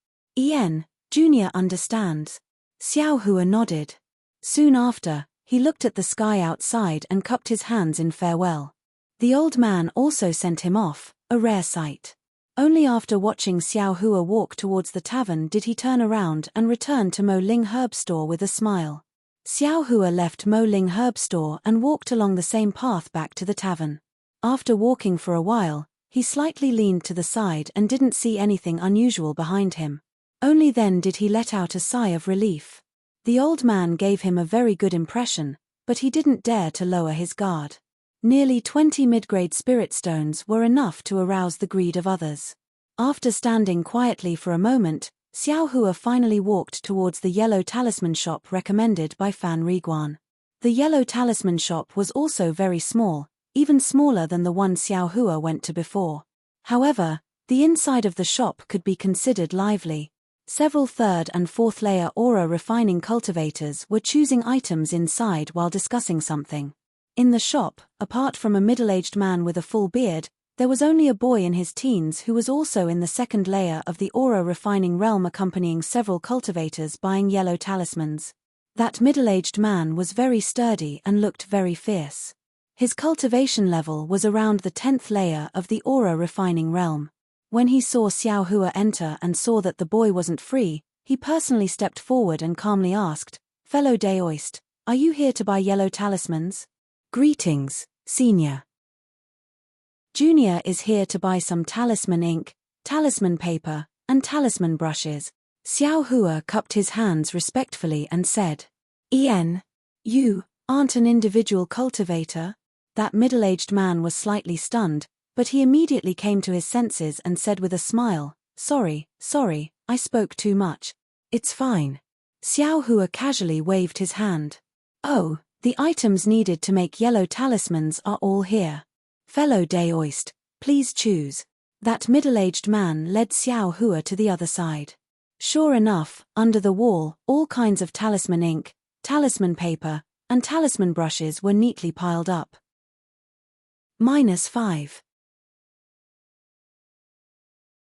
Junior understands." Xiao Hua nodded. Soon after, he looked at the sky outside and cupped his hands in farewell. The old man also sent him off, a rare sight. Only after watching Xiao Hua walk towards the tavern did he turn around and return to Mo Ling Herb Store with a smile. Xiao Hua left Mo Ling Herb Store and walked along the same path back to the tavern. After walking for a while, he slightly leaned to the side and didn't see anything unusual behind him. Only then did he let out a sigh of relief. The old man gave him a very good impression, but he didn't dare to lower his guard. Nearly 20 mid-grade spirit stones were enough to arouse the greed of others. After standing quietly for a moment, Xiao Hua finally walked towards the yellow talisman shop recommended by Fan Riguan. The yellow talisman shop was also very small, even smaller than the one Xiao Hua went to before. However, the inside of the shop could be considered lively. Several third and fourth layer aura refining cultivators were choosing items inside while discussing something. In the shop, apart from a middle-aged man with a full beard, there was only a boy in his teens who was also in the second layer of the aura refining realm accompanying several cultivators buying yellow talismans. That middle-aged man was very sturdy and looked very fierce. His cultivation level was around the 10th layer of the aura refining realm. When he saw Xiao Hua enter and saw that the boy wasn't free, he personally stepped forward and calmly asked, "Fellow Daoist, are you here to buy yellow talismans?" "Greetings, Senior. Junior is here to buy some talisman ink, talisman paper, and talisman brushes." Xiao Hua cupped his hands respectfully and said, "You aren't an individual cultivator?" That middle-aged man was slightly stunned, but he immediately came to his senses and said with a smile, Sorry, I spoke too much. It's fine." Xiao Hua casually waved his hand. "Oh, the items needed to make yellow talismans are all here. Fellow Daoist, please choose." That middle-aged man led Xiao Hua to the other side. Sure enough, under the wall, all kinds of talisman ink, talisman paper, and talisman brushes were neatly piled up. -5.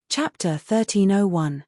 Chapter 1301.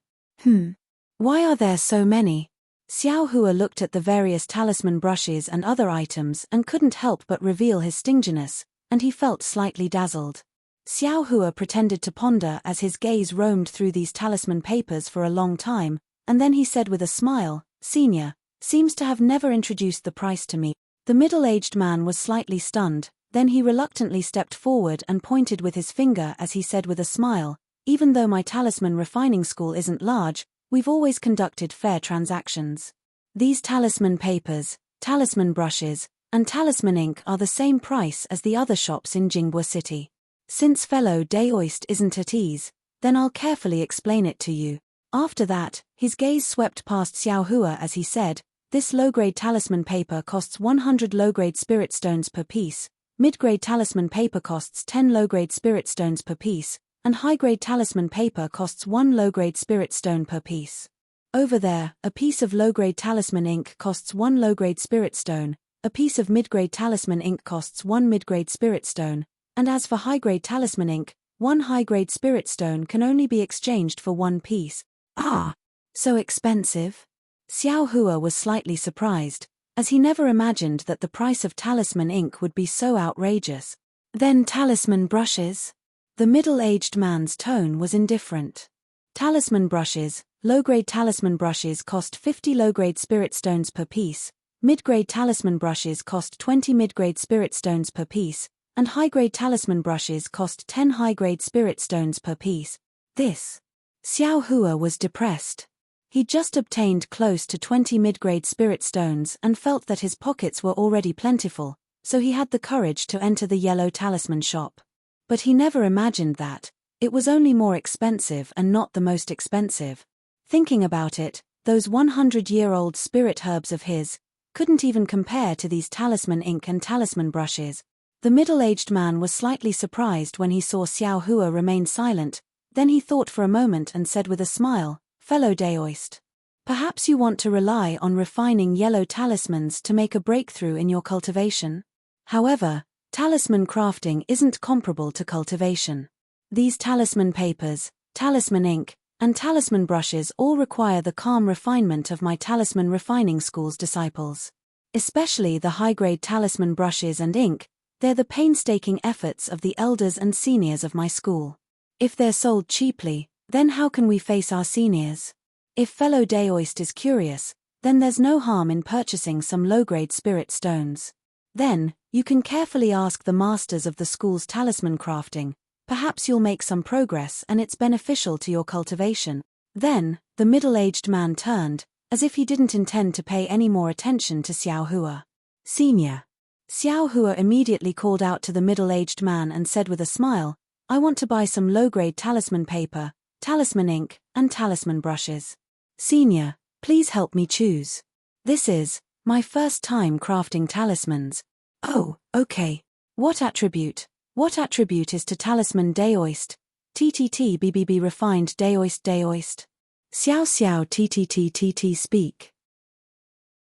Why are there so many? Xiao Hua looked at the various talisman brushes and other items and couldn't help but reveal his stinginess, and he felt slightly dazzled. Xiao Hua pretended to ponder as his gaze roamed through these talisman papers for a long time, and then he said with a smile, "Senior, seems to have never introduced the price to me." The middle-aged man was slightly stunned, then he reluctantly stepped forward and pointed with his finger as he said with a smile, "Even though my talisman refining school isn't large, we've always conducted fair transactions. These talisman papers, talisman brushes, and talisman ink are the same price as the other shops in Jinghua City. Since fellow Daoist isn't at ease, then I'll carefully explain it to you." After that, his gaze swept past Xiao Hua as he said, This low-grade talisman paper costs 100 low-grade spirit stones per piece, mid-grade talisman paper costs 10 low-grade spirit stones per piece, and high-grade talisman paper costs 1 low-grade spirit stone per piece. Over there, a piece of low-grade talisman ink costs 1 low-grade spirit stone, a piece of mid-grade talisman ink costs 1 mid-grade spirit stone, and as for high-grade talisman ink, 1 high-grade spirit stone can only be exchanged for 1 piece. Ah! So expensive? Xiao Hua was slightly surprised, as he never imagined that the price of talisman ink would be so outrageous. Then talisman brushes? The middle-aged man's tone was indifferent. Talisman brushes, low-grade talisman brushes cost 50 low-grade spirit stones per piece, mid-grade talisman brushes cost 20 mid-grade spirit stones per piece, and high-grade talisman brushes cost 10 high-grade spirit stones per piece. This. Xiao Hua was depressed. He'd just obtained close to 20 mid-grade spirit stones and felt that his pockets were already plentiful, so he had the courage to enter the yellow talisman shop. But he never imagined that it was only more expensive and not the most expensive. Thinking about it, those 100-year-old spirit herbs of his couldn't even compare to these talisman ink and talisman brushes. The middle-aged man was slightly surprised when he saw Xiao Hua remain silent, then he thought for a moment and said with a smile, "Fellow Daoist, perhaps you want to rely on refining yellow talismans to make a breakthrough in your cultivation? However, talisman crafting isn't comparable to cultivation. These talisman papers, talisman ink, and talisman brushes all require the calm refinement of my talisman refining school's disciples. Especially the high-grade talisman brushes and ink, they're the painstaking efforts of the elders and seniors of my school. If they're sold cheaply, then how can we face our seniors? If fellow Daoist is curious, then there's no harm in purchasing some low-grade spirit stones. Then, you can carefully ask the masters of the school's talisman crafting. Perhaps you'll make some progress and it's beneficial to your cultivation." Then, the middle-aged man turned, as if he didn't intend to pay any more attention to Xiao Hua. "Senior." Xiao Hua immediately called out to the middle-aged man and said with a smile, "I want to buy some low-grade talisman paper, talisman ink, and talisman brushes. Senior, please help me choose. This is my first time crafting talismans." "Oh, okay. What attribute is to talisman Daoist? TTT refined Daoist. Xiao TTT speak.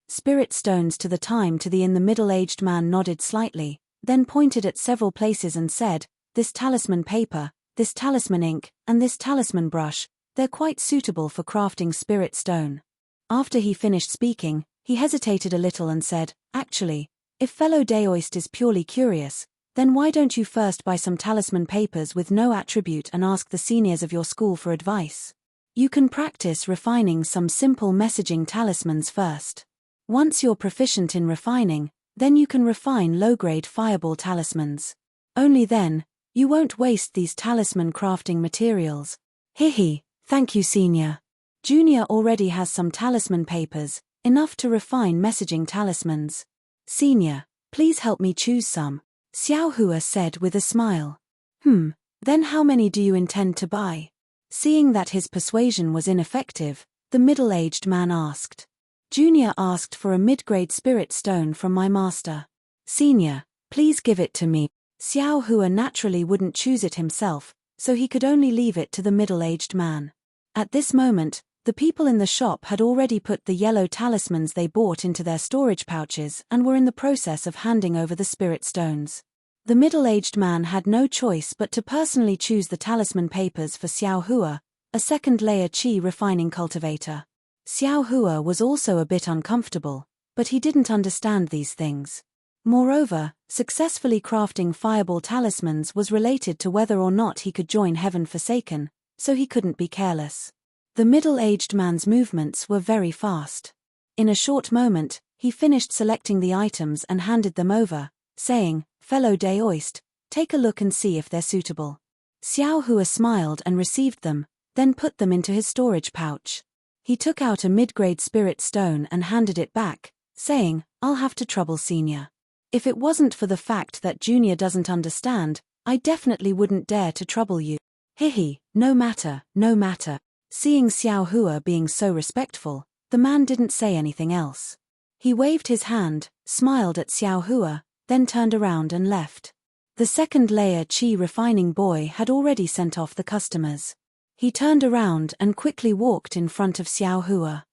Spirit stones to the in the middle-aged man nodded slightly, then pointed at several places and said, "This talisman paper, this talisman ink, and this talisman brush, they're quite suitable for crafting spirit stone." After he finished speaking, he hesitated a little and said, "Actually, if fellow Daoist is purely curious, then why don't you first buy some talisman papers with no attribute and ask the seniors of your school for advice? You can practice refining some simple messaging talismans first. Once you're proficient in refining, then you can refine low-grade fireball talismans. Only then, you won't waste these talisman crafting materials." "Hihi, thank you senior. Junior already has some talisman papers, enough to refine messaging talismans. Senior, please help me choose some," Xiao Hua said with a smile. Then how many do you intend to buy?" Seeing that his persuasion was ineffective, the middle-aged man asked. "Junior asked for a mid-grade spirit stone from my master. Senior, please give it to me." Xiao Hua naturally wouldn't choose it himself, so he could only leave it to the middle-aged man. At this moment, the people in the shop had already put the yellow talismans they bought into their storage pouches and were in the process of handing over the spirit stones. The middle-aged man had no choice but to personally choose the talisman papers for Xiao Hua, a second-layer qi refining cultivator. Xiao Hua was also a bit uncomfortable, but he didn't understand these things. Moreover, successfully crafting fireball talismans was related to whether or not he could join Heaven Forsaken, so he couldn't be careless. The middle-aged man's movements were very fast. In a short moment, he finished selecting the items and handed them over, saying, "Fellow Daoist, take a look and see if they're suitable." Xiao Hua smiled and received them, then put them into his storage pouch. He took out a mid-grade spirit stone and handed it back, saying, "I'll have to trouble Senior. If it wasn't for the fact that Junior doesn't understand, I definitely wouldn't dare to trouble you." "Hihi, no matter. Seeing Xiao Hua being so respectful, the man didn't say anything else. He waved his hand, smiled at Xiao Hua, then turned around and left. The second layer Qi refining boy had already sent off the customers. He turned around and quickly walked in front of Xiao Hua.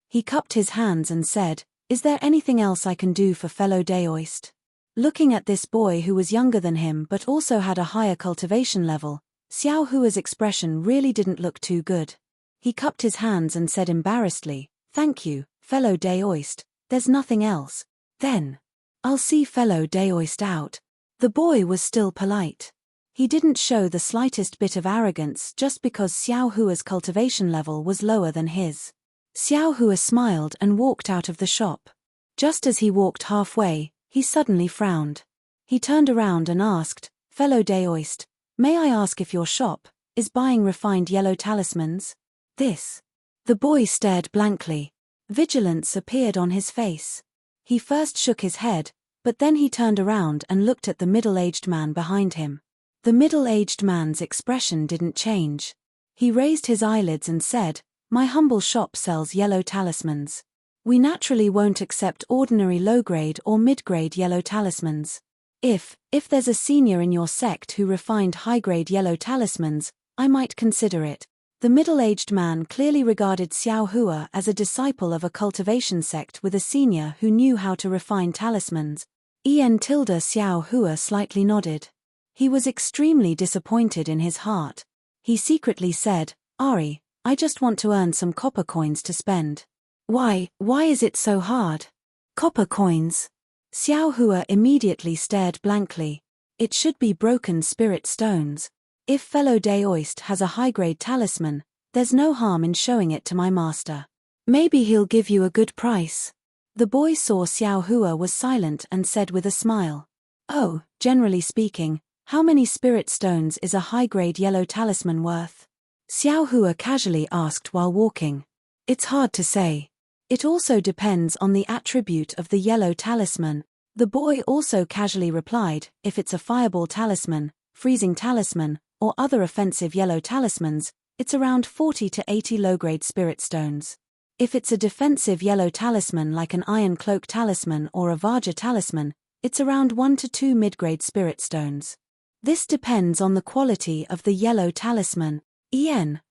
He cupped his hands and said, "Is there anything else I can do for fellow Daoist?" Looking at this boy who was younger than him but also had a higher cultivation level, Xiao Hua's expression really didn't look too good. He cupped his hands and said embarrassedly, "Thank you, fellow Daoist, there's nothing else. Then I'll see fellow Daoist out." The boy was still polite. He didn't show the slightest bit of arrogance just because Xiao Hua's cultivation level was lower than his. Xiao Hua smiled and walked out of the shop. Just as he walked halfway, he suddenly frowned. He turned around and asked, "Fellow Daoist, may I ask if your shop is buying refined yellow talismans?" This. The boy stared blankly. Vigilance appeared on his face. He first shook his head, but then he turned around and looked at the middle-aged man behind him. The middle-aged man's expression didn't change. He raised his eyelids and said, "My humble shop sells yellow talismans. We naturally won't accept ordinary low-grade or mid-grade yellow talismans. If there's a senior in your sect who refined high-grade yellow talismans, I might consider it." The middle-aged man clearly regarded Xiao Hua as a disciple of a cultivation sect with a senior who knew how to refine talismans. Xiao Hua slightly nodded. He was extremely disappointed in his heart. He secretly said, "Ari, I just want to earn some copper coins to spend." Why is it so hard? Copper coins? Xiao Hua immediately stared blankly. It should be broken spirit stones. If fellow Daoist has a high-grade talisman, there's no harm in showing it to my master. Maybe he'll give you a good price. The boy saw Xiao Hua was silent and said with a smile, "Oh, generally speaking, how many spirit stones is a high-grade yellow talisman worth?" Xiao Hua casually asked while walking. "It's hard to say. It also depends on the attribute of the yellow talisman." The boy also casually replied, "If it's a fireball talisman, freezing talisman, or other offensive yellow talismans, it's around 40 to 80 low-grade spirit stones. If it's a defensive yellow talisman like an iron cloak talisman or a Vajra talisman, it's around 1 to 2 mid-grade spirit stones. This depends on the quality of the yellow talisman."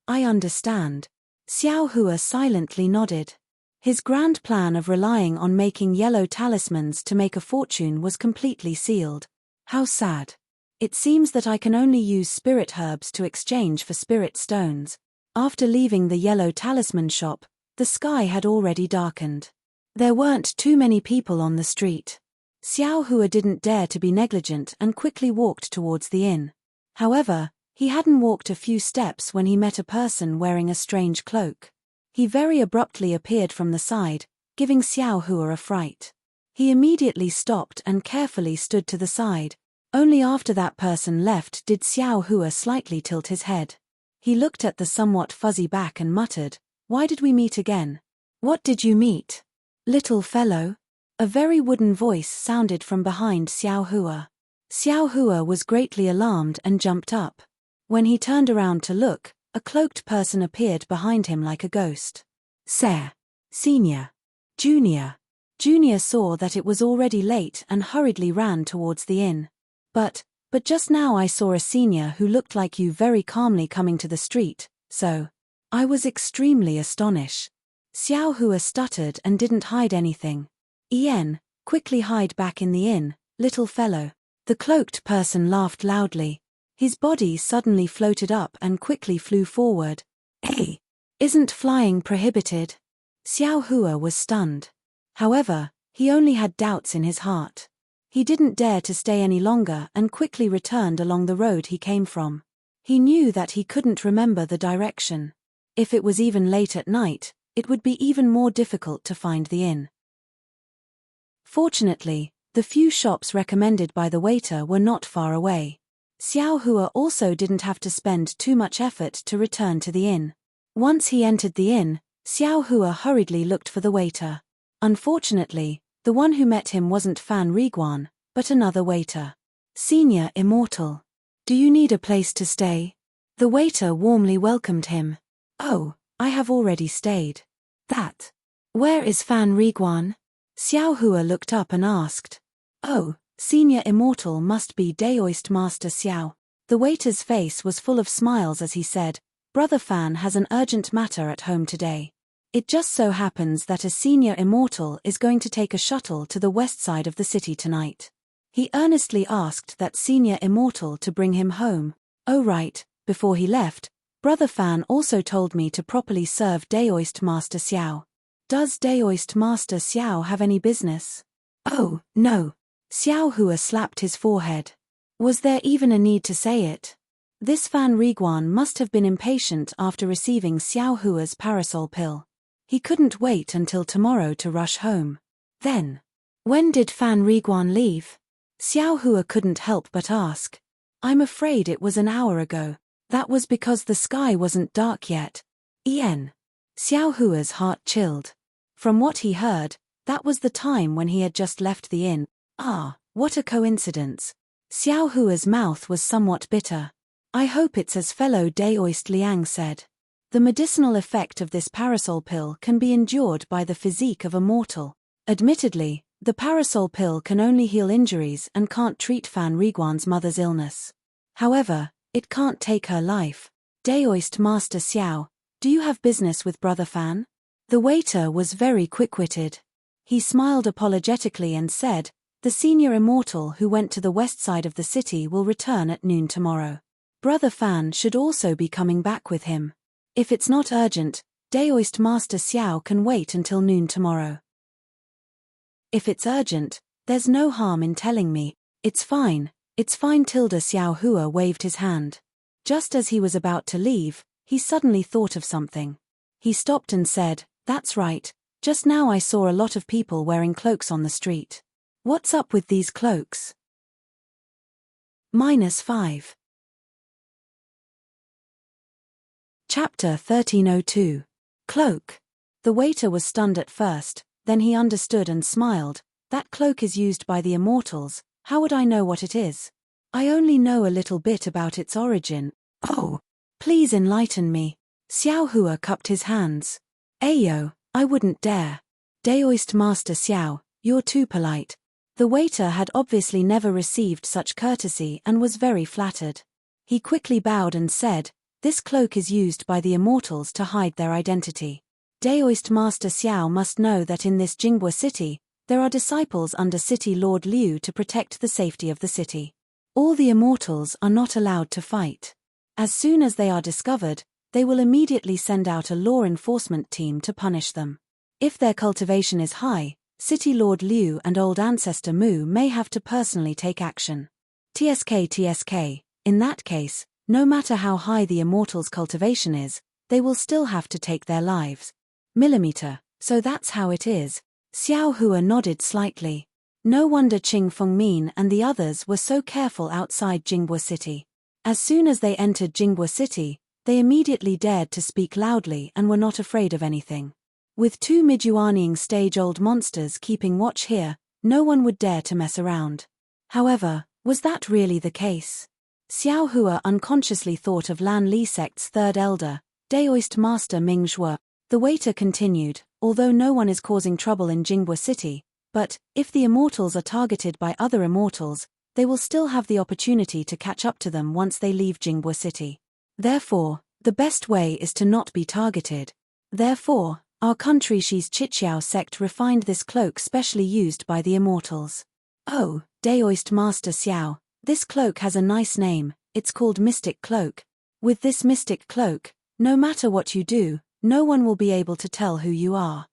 I understand. Xiao Hua silently nodded. His grand plan of relying on making yellow talismans to make a fortune was completely sealed. How sad. It seems that I can only use spirit herbs to exchange for spirit stones. After leaving the yellow talisman shop, the sky had already darkened. There weren't too many people on the street. Xiao Hua didn't dare to be negligent and quickly walked towards the inn. However, he hadn't walked a few steps when he met a person wearing a strange cloak. He very abruptly appeared from the side, giving Xiao Hua a fright. He immediately stopped and carefully stood to the side. Only after that person left did Xiao Hua slightly tilt his head. He looked at the somewhat fuzzy back and muttered, "Why did we meet again?" "What did you meet, little fellow?" A very wooden voice sounded from behind Xiao Hua. Xiao Hua was greatly alarmed and jumped up. When he turned around to look, a cloaked person appeared behind him like a ghost. "Sir, Senior, Junior." Junior saw that it was already late and hurriedly ran towards the inn. But just now I saw a senior who looked like you very calmly coming to the street, so I was extremely astonished." Xiao Hua stuttered and didn't hide anything. Quickly hide back in the inn, little fellow." The cloaked person laughed loudly. His body suddenly floated up and quickly flew forward. "Hey, isn't flying prohibited?" Xiao Hua was stunned. However, he only had doubts in his heart. He didn't dare to stay any longer and quickly returned along the road he came from. He knew that he couldn't remember the direction. If it was even late at night, it would be even more difficult to find the inn. Fortunately, the few shops recommended by the waiter were not far away. Xiao Hua also didn't have to spend too much effort to return to the inn. Once he entered the inn, Xiao Hua hurriedly looked for the waiter. Unfortunately, the one who met him wasn't Fan Riguan, but another waiter. "Senior Immortal. Do you need a place to stay?" The waiter warmly welcomed him. "Oh, I have already stayed." "That Where is Fan Riguan? Xiao Hua looked up and asked. Oh, Senior Immortal must be Daoist Master Xiao. The waiter's face was full of smiles as he said, Brother Fan has an urgent matter at home today. It just so happens that a Senior Immortal is going to take a shuttle to the west side of the city tonight. He earnestly asked that Senior Immortal to bring him home. Oh right, before he left, Brother Fan also told me to properly serve Daoist Master Xiao. Does Daoist Master Xiao have any business? Oh, no. Xiao Hua slapped his forehead. Was there even a need to say it? This Fan Riguan must have been impatient after receiving Xiao Hua's parasol pill. He couldn't wait until tomorrow to rush home. Then, when did Fan Riguan leave? Xiao Hua couldn't help but ask. I'm afraid it was an hour ago. That was because the sky wasn't dark yet. Xiao Hua's heart chilled. From what he heard, that was the time when he had just left the inn. Ah, what a coincidence. Xiao Hua's mouth was somewhat bitter. I hope it's as fellow Daoist Liang said. The medicinal effect of this parasol pill can be endured by the physique of a mortal. Admittedly, the parasol pill can only heal injuries and can't treat Fan Riguan's mother's illness. However, it can't take her life. Daoist Master Xiao, do you have business with Brother Fan? The waiter was very quick-witted. He smiled apologetically and said, the Senior Immortal who went to the west side of the city will return at noon tomorrow. Brother Fan should also be coming back with him. If it's not urgent, Daoist Master Xiao can wait until noon tomorrow. If it's urgent, there's no harm in telling me. It's fine. Xiao Hua waved his hand. Just as he was about to leave, he suddenly thought of something. He stopped and said, that's right, just now I saw a lot of people wearing cloaks on the street. What's up with these cloaks? -5. Chapter 1302. Cloak. The waiter was stunned at first, then he understood and smiled. That cloak is used by the immortals. How would I know what it is? I only know a little bit about its origin. Oh, please enlighten me. Xiao Hua cupped his hands. Ayo, I wouldn't dare. Daoist Master Xiao, you're too polite. The waiter had obviously never received such courtesy and was very flattered. He quickly bowed and said, this cloak is used by the immortals to hide their identity. Daoist Master Xiao must know that in this Jinghua city, there are disciples under City Lord Liu to protect the safety of the city. All the immortals are not allowed to fight. As soon as they are discovered, they will immediately send out a law enforcement team to punish them. If their cultivation is high, City Lord Liu and Old Ancestor Mu may have to personally take action. TSK. In that case, no matter how high the immortals' cultivation is, they will still have to take their lives. So that's how it is. Xiao Hua nodded slightly. No wonder Qing Fengmin and the others were so careful outside Jinghua City. As soon as they entered Jinghua City, they immediately dared to speak loudly and were not afraid of anything. With 2 Mijuaniing stage-old monsters keeping watch here, no one would dare to mess around. However, was that really the case? Xiao Hua unconsciously thought of Lan Li sect's third elder, Daoist Master Ming Zhuo. The waiter continued, although no one is causing trouble in Jinghua City, but, if the immortals are targeted by other immortals, they will still have the opportunity to catch up to them once they leave Jinghua City. Therefore, the best way is to not be targeted. Therefore, our country Shi's Chichiao sect refined this cloak specially used by the immortals. Oh, Daoist Master Xiao, this cloak has a nice name, it's called Mystic Cloak. With this Mystic Cloak, no matter what you do, no one will be able to tell who you are.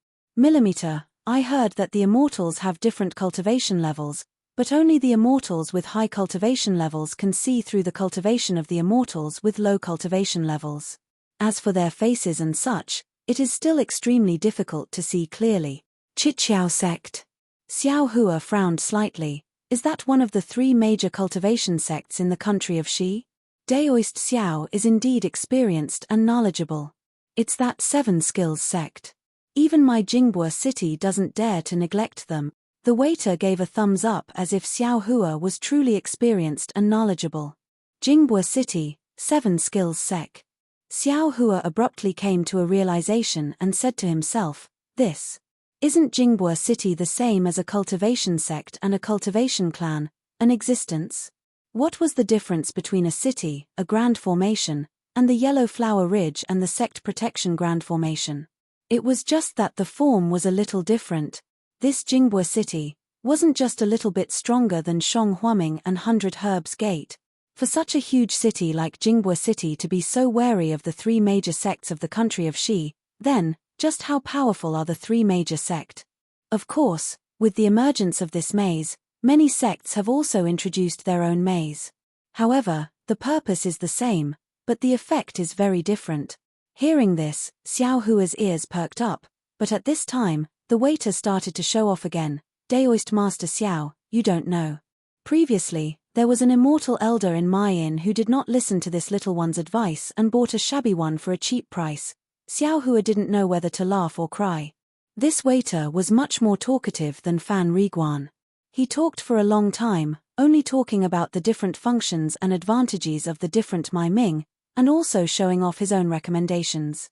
I heard that the immortals have different cultivation levels, but only the immortals with high cultivation levels can see through the cultivation of the immortals with low cultivation levels. As for their faces and such, it is still extremely difficult to see clearly. Chichiao sect. Xiao Hua frowned slightly. Is that one of the 3 major cultivation sects in the country of Shi? Daoist Xiao is indeed experienced and knowledgeable. It's that 7 skills sect. Even my Jinghua city doesn't dare to neglect them. The waiter gave a thumbs up as if Xiao Hua was truly experienced and knowledgeable. Jinghua city, 7 skills sec. Xiao Hua abruptly came to a realization and said to himself, this Isn't Jingbua City the same as a cultivation sect and a cultivation clan, an existence? What was the difference between a city, a grand formation, and the Yellow Flower Ridge and the sect protection grand formation? It was just that the form was a little different. This Jingbua City wasn't just a little bit stronger than Shong Huaming and 100 Herbs Gate. For such a huge city like Jingbua City to be so wary of the three major sects of the country of Xi, then, just how powerful are the three major sects? Of course, with the emergence of this maze, many sects have also introduced their own maze. However, the purpose is the same, but the effect is very different. Hearing this, Xiao Hua's ears perked up, but at this time, the waiter started to show off again. Daoist Master Xiao, you don't know. Previously, there was an immortal elder in my inn who did not listen to this little one's advice and bought a shabby one for a cheap price. Xiao Hua didn't know whether to laugh or cry. This waiter was much more talkative than Fan Riguan. He talked for a long time, only talking about the different functions and advantages of the different Mai Ming, and also showing off his own recommendations.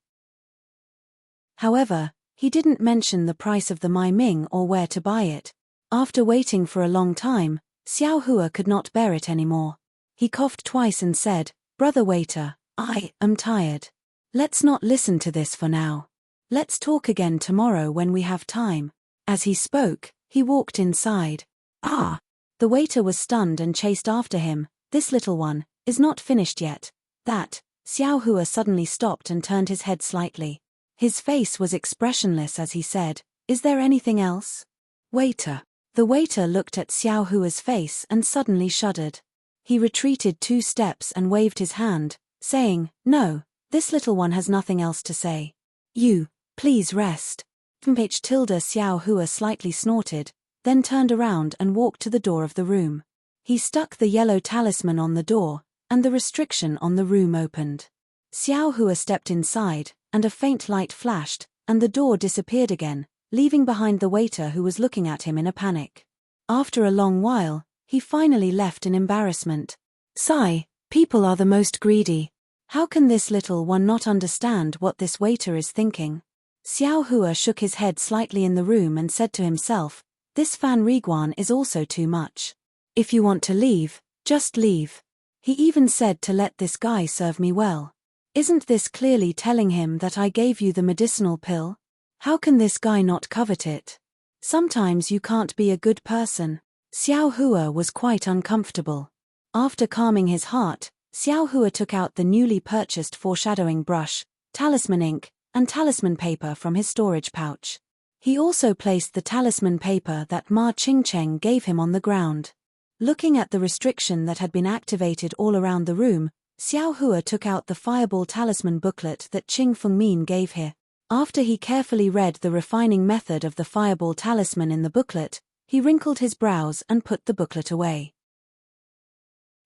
However, he didn't mention the price of the Mai Ming or where to buy it. After waiting for a long time, Xiao Hua could not bear it anymore. He coughed twice and said, "Brother waiter, I am tired. Let's not listen to this for now. Let's talk again tomorrow when we have time." As he spoke, he walked inside. "Ah!" The waiter was stunned and chased after him. "This little one is not finished yet." That, Xiao Hua suddenly stopped and turned his head slightly. His face was expressionless as he said, "Is there anything else?" "Waiter." The waiter looked at Xiao Hua's face and suddenly shuddered. He retreated 2 steps and waved his hand, saying, "No, this little one has nothing else to say. You, please rest." Xiao Hua slightly snorted, then turned around and walked to the door of the room. He stuck the yellow talisman on the door, and the restriction on the room opened. Xiao Hua stepped inside, and a faint light flashed, and the door disappeared again, leaving behind the waiter who was looking at him in a panic. After a long while, he finally left in embarrassment. Sigh, people are the most greedy. How can this little one not understand what this waiter is thinking? Xiao Hua shook his head slightly in the room and said to himself, "This Fan Riguan is also too much. If you want to leave, just leave." He even said to let this guy serve me well. Isn't this clearly telling him that I gave you the medicinal pill? How can this guy not covet it? Sometimes you can't be a good person. Xiao Hua was quite uncomfortable. After calming his heart, Xiao Hua took out the newly purchased foreshadowing brush, talisman ink, and talisman paper from his storage pouch. He also placed the talisman paper that Ma Qingcheng gave him on the ground. Looking at the restriction that had been activated all around the room, Xiao Hua took out the fireball talisman booklet that Qing Fengmin gave her. After he carefully read the refining method of the fireball talisman in the booklet, he wrinkled his brows and put the booklet away.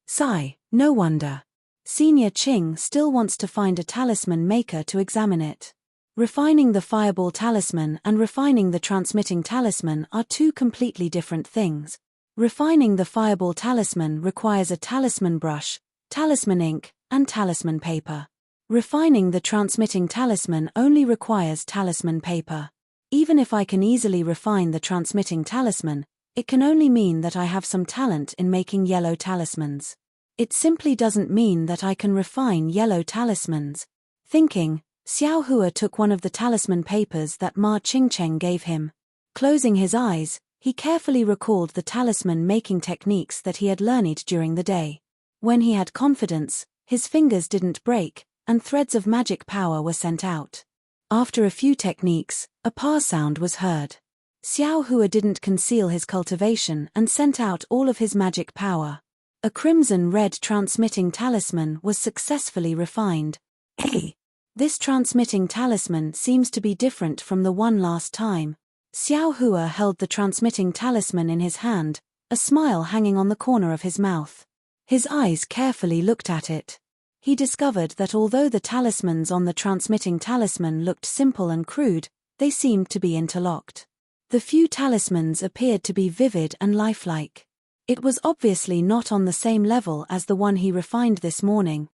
Sigh, no wonder. Senior Qing still wants to find a talisman maker to examine it. Refining the fireball talisman and refining the transmitting talisman are 2 completely different things. Refining the fireball talisman requires a talisman brush, talisman ink, and talisman paper. Refining the transmitting talisman only requires talisman paper. Even if I can easily refine the transmitting talisman, it can only mean that I have some talent in making yellow talismans. It simply doesn't mean that I can refine yellow talismans. Thinking, Xiao Hua took one of the talisman papers that Ma Qingcheng gave him. Closing his eyes, he carefully recalled the talisman making techniques that he had learned during the day. When he had confidence, his fingers didn't break, and threads of magic power were sent out. After a few techniques, a pa sound was heard. Xiao Hua didn't conceal his cultivation and sent out all of his magic power. A crimson-red transmitting talisman was successfully refined. Hey! This transmitting talisman seems to be different from the one last time. Xiao Hua held the transmitting talisman in his hand, a smile hanging on the corner of his mouth. His eyes carefully looked at it. He discovered that although the talismans on the transmitting talisman looked simple and crude, they seemed to be interlocked. The few talismans appeared to be vivid and lifelike. It was obviously not on the same level as the one he refined this morning.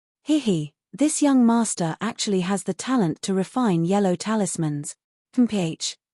This young master actually has the talent to refine yellow talismans.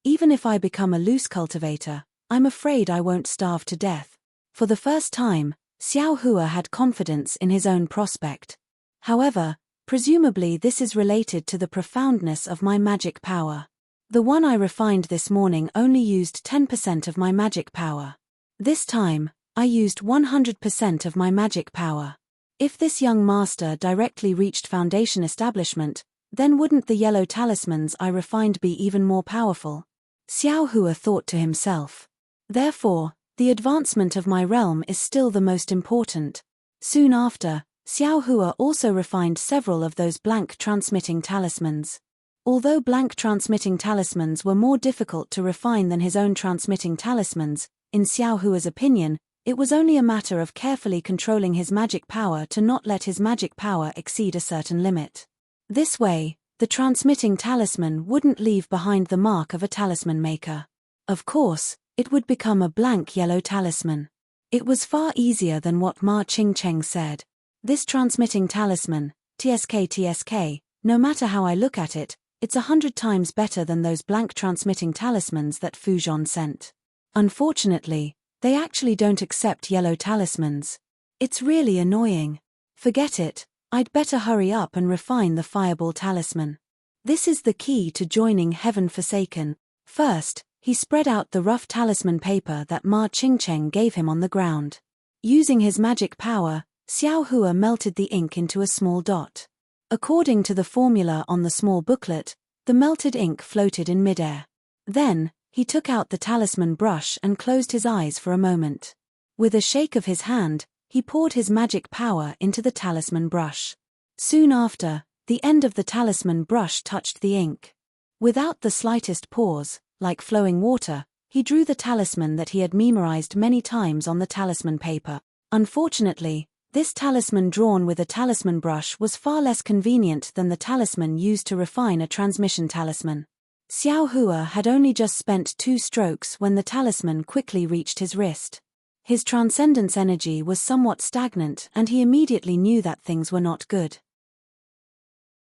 Even if I become a loose cultivator, I'm afraid I won't starve to death. For the first time, Xiao Hua had confidence in his own prospect. However, presumably this is related to the profoundness of my magic power. The one I refined this morning only used 10% of my magic power. This time, I used 100% of my magic power. If this young master directly reached foundation establishment, then wouldn't the yellow talismans I refined be even more powerful? Xiao Hua thought to himself. Therefore, the advancement of my realm is still the most important. Soon after, Xiao Hua also refined several of those blank transmitting talismans. Although blank transmitting talismans were more difficult to refine than his own transmitting talismans, in Xiao Hua's opinion, it was only a matter of carefully controlling his magic power to not let his magic power exceed a certain limit. This way, the transmitting talisman wouldn't leave behind the mark of a talisman maker. Of course, it would become a blank yellow talisman. It was far easier than what Ma Qingcheng said. This transmitting talisman, TSK, no matter how I look at it, it's 100 times better than those blank transmitting talismans that Fu Zhong sent. Unfortunately, they actually don't accept yellow talismans. It's really annoying. Forget it, I'd better hurry up and refine the fireball talisman. This is the key to joining Heaven Forsaken. First, he spread out the rough talisman paper that Ma Qingcheng gave him on the ground. Using his magic power, Xiao Hua melted the ink into a small dot. According to the formula on the small booklet, the melted ink floated in midair. Then, he took out the talisman brush and closed his eyes for a moment. With a shake of his hand, he poured his magic power into the talisman brush. Soon after, the end of the talisman brush touched the ink. Without the slightest pause, like flowing water, he drew the talisman that he had memorized many times on the talisman paper. Unfortunately, this talisman drawn with a talisman brush was far less convenient than the talisman used to refine a transmission talisman. Xiao Hua had only just spent 2 strokes when the talisman quickly reached his wrist. His transcendence energy was somewhat stagnant and he immediately knew that things were not good.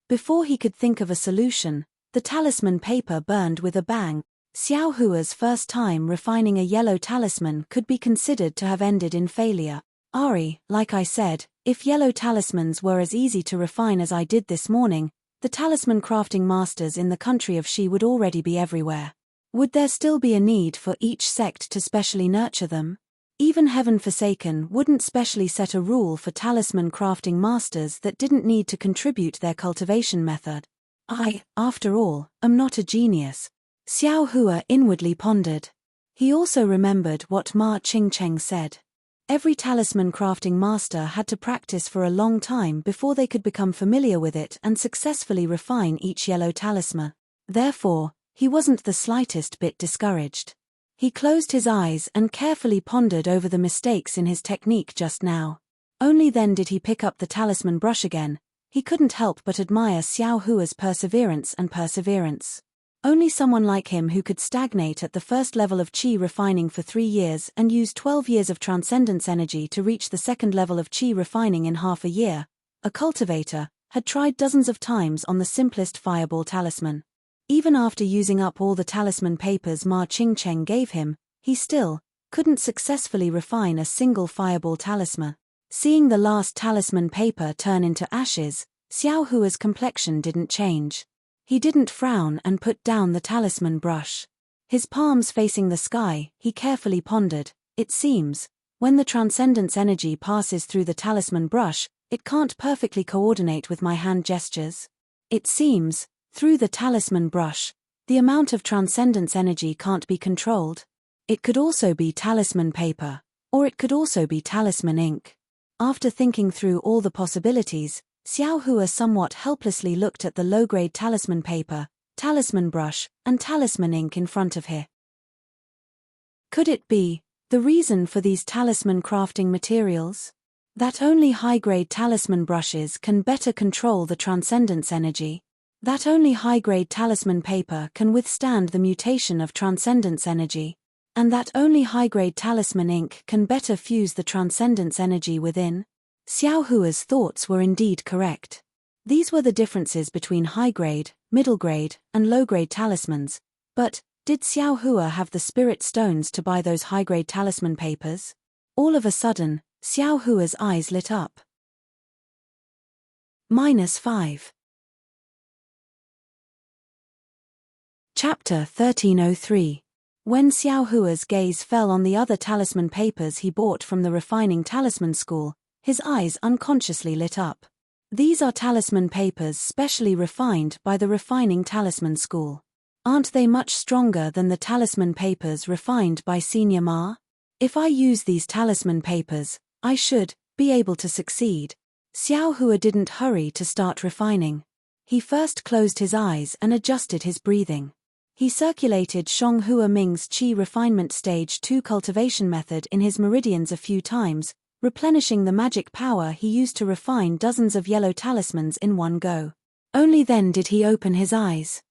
Before he could think of a solution, the talisman paper burned with a bang. Xiao Hua's first time refining a yellow talisman could be considered to have ended in failure. Ari, like I said, if yellow talismans were as easy to refine as I did this morning, the talisman crafting masters in the country of Shi would already be everywhere. Would there still be a need for each sect to specially nurture them? Even Heaven Forsaken wouldn't specially set a rule for talisman crafting masters that didn't need to contribute their cultivation method. I, after all, am not a genius. Xiao Hua inwardly pondered. He also remembered what Ma Qingcheng said. Every talisman crafting master had to practice for a long time before they could become familiar with it and successfully refine each yellow talisman. Therefore, he wasn't the slightest bit discouraged. He closed his eyes and carefully pondered over the mistakes in his technique just now. Only then did he pick up the talisman brush again. He couldn't help but admire Xiao Hua's perseverance. Only someone like him who could stagnate at the first level of qi refining for 3 years and use 12 years of transcendence energy to reach the second level of qi refining in half a year, a cultivator, had tried dozens of times on the simplest fireball talisman. Even after using up all the talisman papers Ma Qingcheng gave him, he still couldn't successfully refine a single fireball talisman. Seeing the last talisman paper turn into ashes, Xiao Hua's complexion didn't change. He didn't frown and put down the talisman brush. His palms facing the sky, he carefully pondered. It seems, when the transcendence energy passes through the talisman brush, it can't perfectly coordinate with my hand gestures. It seems, through the talisman brush, the amount of transcendence energy can't be controlled. It could also be talisman paper, or it could also be talisman ink. After thinking through all the possibilities, Xiao Hua somewhat helplessly looked at the low-grade talisman paper, talisman brush, and talisman ink in front of him. Could it be the reason for these talisman crafting materials? That only high-grade talisman brushes can better control the transcendence energy? That only high-grade talisman paper can withstand the mutation of transcendence energy? And that only high-grade talisman ink can better fuse the transcendence energy within? Xiao Hua's thoughts were indeed correct. These were the differences between high-grade, middle-grade, and low-grade talismans, but Did Xiao Hua have the spirit stones to buy those high-grade talisman papers? All of a sudden, Xiao Hua's eyes lit up. -5. Chapter 1303. When Xiao Hua's gaze fell on the other talisman papers he bought from the refining talisman school, his eyes unconsciously lit up. These are talisman papers specially refined by the refining talisman school. Aren't they much stronger than the talisman papers refined by Senior Ma? If I use these talisman papers, I should be able to succeed. Xiao Hua didn't hurry to start refining. He first closed his eyes and adjusted his breathing. He circulated Shong Hua Ming's Qi refinement stage 2 cultivation method in his meridians a few times, replenishing the magic power he used to refine dozens of yellow talismans in one go. Only then did he open his eyes.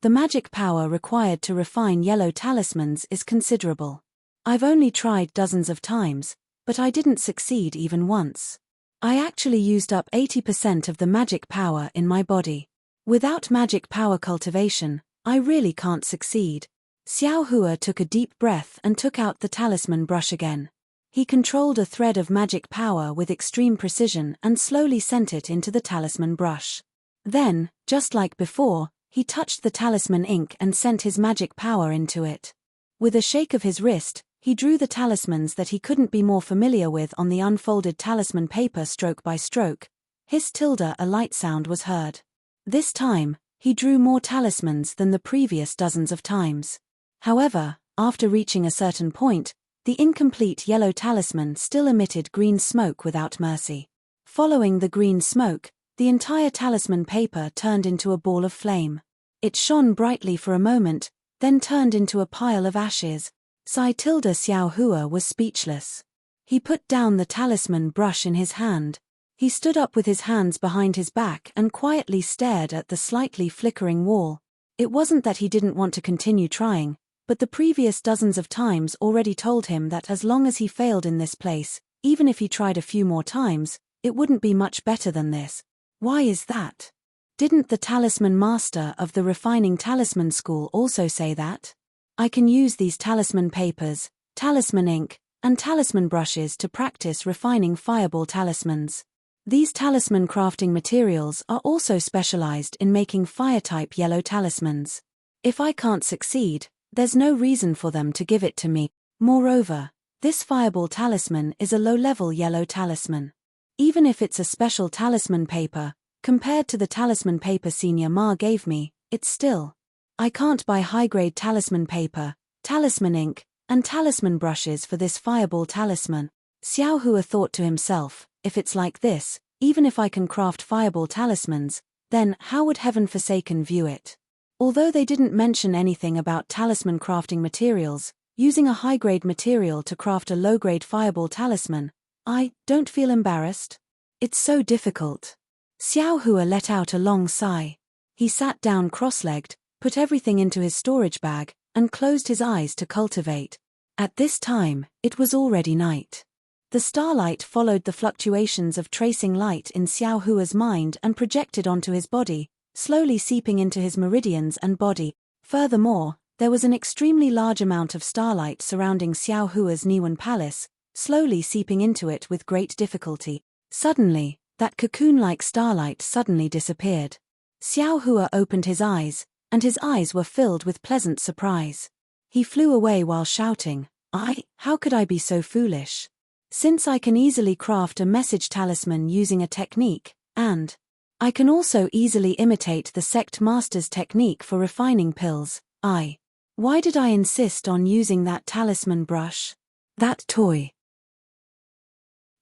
The magic power required to refine yellow talismans is considerable. I've only tried dozens of times, but I didn't succeed even once. I actually used up 80% of the magic power in my body. Without magic power cultivation, I really can't succeed. Xiao Hua took a deep breath and took out the talisman brush again. He controlled a thread of magic power with extreme precision and slowly sent it into the talisman brush. Then, just like before, he touched the talisman ink and sent his magic power into it. With a shake of his wrist, he drew the talismans that he couldn't be more familiar with on the unfolded talisman paper stroke by stroke. A light sound was heard. This time, he drew more talismans than the previous dozens of times. However, after reaching a certain point, the incomplete yellow talisman still emitted green smoke without mercy. Following the green smoke, the entire talisman paper turned into a ball of flame. It shone brightly for a moment, then turned into a pile of ashes. Xiao Hua was speechless. He put down the talisman brush in his hand. He stood up with his hands behind his back and quietly stared at the slightly flickering wall. It wasn't that he didn't want to continue trying, but the previous dozens of times already told him that as long as he failed in this place, even if he tried a few more times, it wouldn't be much better than this. Why is that? Didn't the talisman master of the refining talisman school also say that? I can use these talisman papers, talisman ink, and talisman brushes to practice refining fireball talismans. These talisman crafting materials are also specialized in making fire-type yellow talismans. If I can't succeed, there's no reason for them to give it to me. Moreover, this fireball talisman is a low-level yellow talisman. Even if it's a special talisman paper, compared to the talisman paper Senior Ma gave me, it's still. I can't buy high-grade talisman paper, talisman ink, and talisman brushes for this fireball talisman. Xiao Hua thought to himself, if it's like this, even if I can craft fireball talismans, then how would Heaven Forsaken view it? Although they didn't mention anything about talisman crafting materials, using a high-grade material to craft a low-grade fireball talisman, I don't feel embarrassed. It's so difficult. Xiao Hua let out a long sigh. He sat down cross-legged, put everything into his storage bag, and closed his eyes to cultivate. At this time, it was already night. The starlight followed the fluctuations of tracing light in Xiao Hua's mind and projected onto his body, slowly seeping into his meridians and body. Furthermore, there was an extremely large amount of starlight surrounding Xiao Hua's Niwen Palace, slowly seeping into it with great difficulty. Suddenly, that cocoon-like starlight suddenly disappeared. Xiao Hua opened his eyes, and his eyes were filled with pleasant surprise. He flew away while shouting, how could I be so foolish? Since I can easily craft a message talisman using a technique, and I can also easily imitate the sect master's technique for refining pills, why did I insist on using that talisman brush? That toy.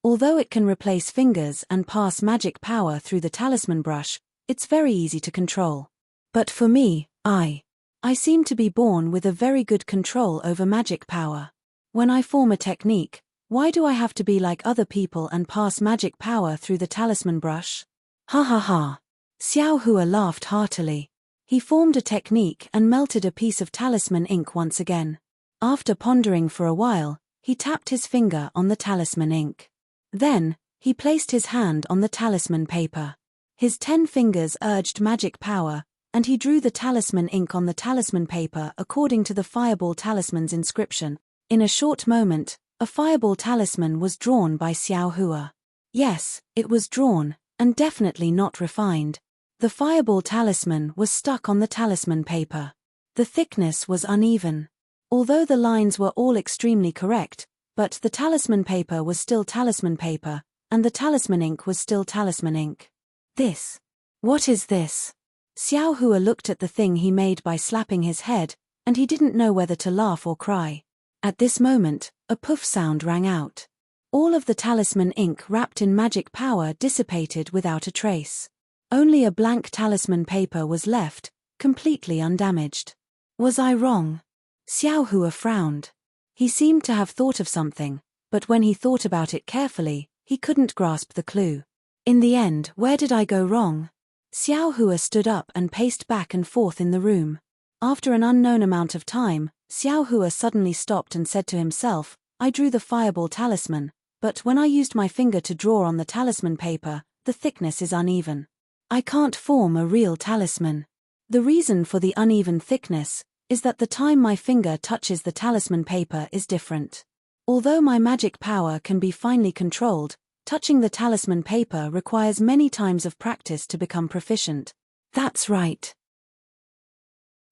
Although it can replace fingers and pass magic power through the talisman brush, it's very easy to control. But for me, I seem to be born with a very good control over magic power. When I form a technique, why do I have to be like other people and pass magic power through the talisman brush? Ha ha ha. Xiao Hua laughed heartily. He formed a technique and melted a piece of talisman ink once again. After pondering for a while, he tapped his finger on the talisman ink. Then, he placed his hand on the talisman paper. His 10 fingers urged magic power, and he drew the talisman ink on the talisman paper according to the fireball talisman's inscription. In a short moment, a fireball talisman was drawn by Xiao Hua. Yes, it was drawn, and definitely not refined. The fireball talisman was stuck on the talisman paper. The thickness was uneven. Although the lines were all extremely correct, but the talisman paper was still talisman paper, and the talisman ink was still talisman ink. What is this? Xiao Hua looked at the thing he made by slapping his head, and he didn't know whether to laugh or cry. At this moment, a poof sound rang out. All of the talisman ink wrapped in magic power dissipated without a trace. Only a blank talisman paper was left, completely undamaged. Was I wrong? Xiao Hua frowned. He seemed to have thought of something, but when he thought about it carefully, he couldn't grasp the clue. In the end, where did I go wrong? Xiao Hua stood up and paced back and forth in the room. After an unknown amount of time, Xiao Hua suddenly stopped and said to himself, I drew the fireball talisman, but when I used my finger to draw on the talisman paper, the thickness is uneven. I can't form a real talisman. The reason for the uneven thickness is that the time my finger touches the talisman paper is different. Although my magic power can be finely controlled, touching the talisman paper requires many times of practice to become proficient. That's right.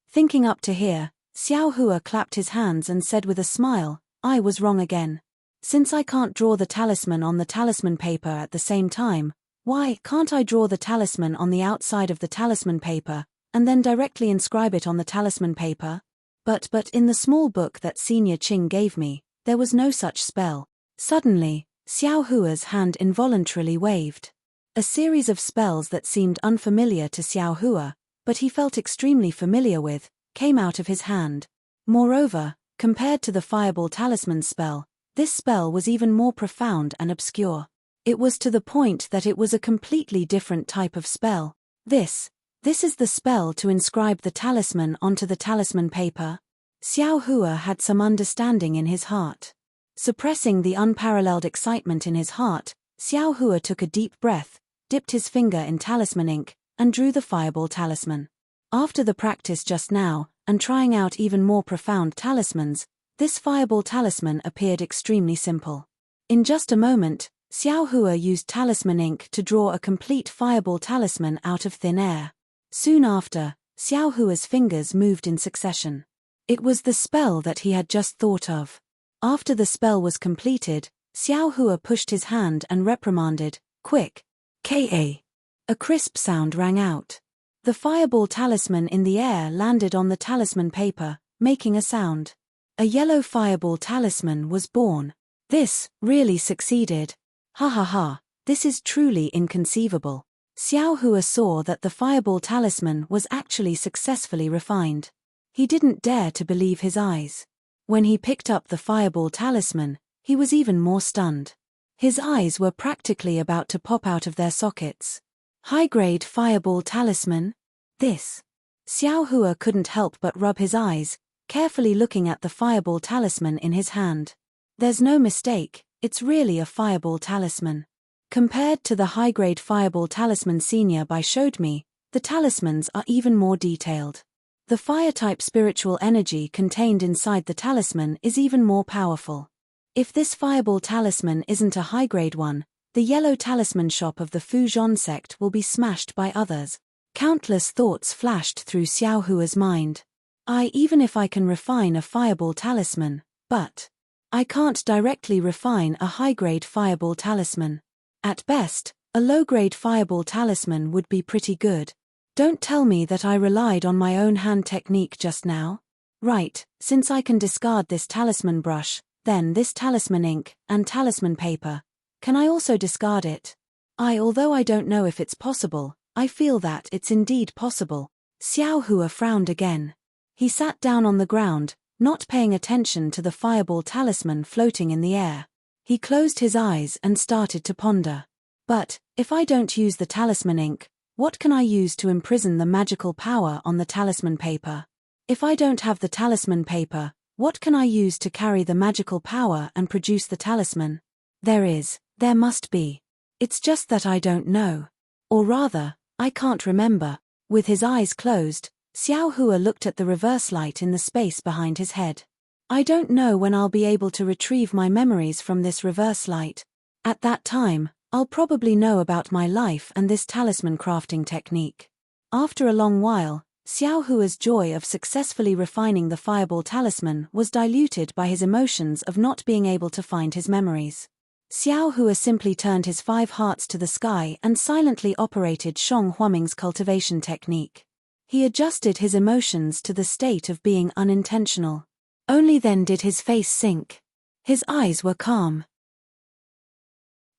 Thinking up to here, Xiao Hua clapped his hands and said with a smile, I was wrong again. Since I can't draw the talisman on the talisman paper at the same time, why can't I draw the talisman on the outside of the talisman paper, and then directly inscribe it on the talisman paper? But in the small book that Senior Qing gave me, there was no such spell. Suddenly, Xiao Hua's hand involuntarily waved. A series of spells that seemed unfamiliar to Xiao Hua, but he felt extremely familiar with, came out of his hand. Moreover, compared to the fireball talisman spell, this spell was even more profound and obscure. It was to the point that it was a completely different type of spell. This is the spell to inscribe the talisman onto the talisman paper. Xiao Hua had some understanding in his heart. Suppressing the unparalleled excitement in his heart, Xiao Hua took a deep breath, dipped his finger in talisman ink, and drew the fireball talisman. After the practice just now, and trying out even more profound talismans, this fireball talisman appeared extremely simple. In just a moment, Xiao Hua used talisman ink to draw a complete fireball talisman out of thin air. Soon after, Xiao Hua's fingers moved in succession. It was the spell that he had just thought of. After the spell was completed, Xiao Hua pushed his hand and reprimanded, Quick! Ka! A crisp sound rang out. The fireball talisman in the air landed on the talisman paper, making a sound. A yellow fireball talisman was born. This really succeeded. Ha ha ha, this is truly inconceivable. Xiao Hua saw that the fireball talisman was actually successfully refined. He didn't dare to believe his eyes. When he picked up the fireball talisman, he was even more stunned. His eyes were practically about to pop out of their sockets. High-grade fireball talisman? This. Xiao Hua couldn't help but rub his eyes, carefully looking at the fireball talisman in his hand. There's no mistake, it's really a fireball talisman. Compared to the high-grade fireball talisman Senior Bai showed me, the talismans are even more detailed. The fire-type spiritual energy contained inside the talisman is even more powerful. If this fireball talisman isn't a high-grade one, the yellow talisman shop of the Fuzhong sect will be smashed by others. Countless thoughts flashed through Xiao Hua's mind. Even if I can refine a fireball talisman, but I can't directly refine a high-grade fireball talisman. At best, a low-grade fireball talisman would be pretty good. Don't tell me that I relied on my own hand technique just now. Right, since I can discard this talisman brush, then this talisman ink, and talisman paper. Can I also discard it? Although I don't know if it's possible, I feel that it's indeed possible. Xiao Hua frowned again. He sat down on the ground, not paying attention to the fireball talisman floating in the air. He closed his eyes and started to ponder. But, if I don't use the talisman ink, what can I use to imprison the magical power on the talisman paper? If I don't have the talisman paper, what can I use to carry the magical power and produce the talisman? There must be. It's just that I don't know. Or rather, I can't remember. With his eyes closed, Xiao Hua looked at the reverse light in the space behind his head. I don't know when I'll be able to retrieve my memories from this reverse light. At that time, I'll probably know about my life and this talisman crafting technique. After a long while, Xiao Hua's joy of successfully refining the fireball talisman was diluted by his emotions of not being able to find his memories. Xiao Hua simply turned his 5 hearts to the sky and silently operated Shang Huaming's cultivation technique. He adjusted his emotions to the state of being unintentional. Only then did his face sink. His eyes were calm.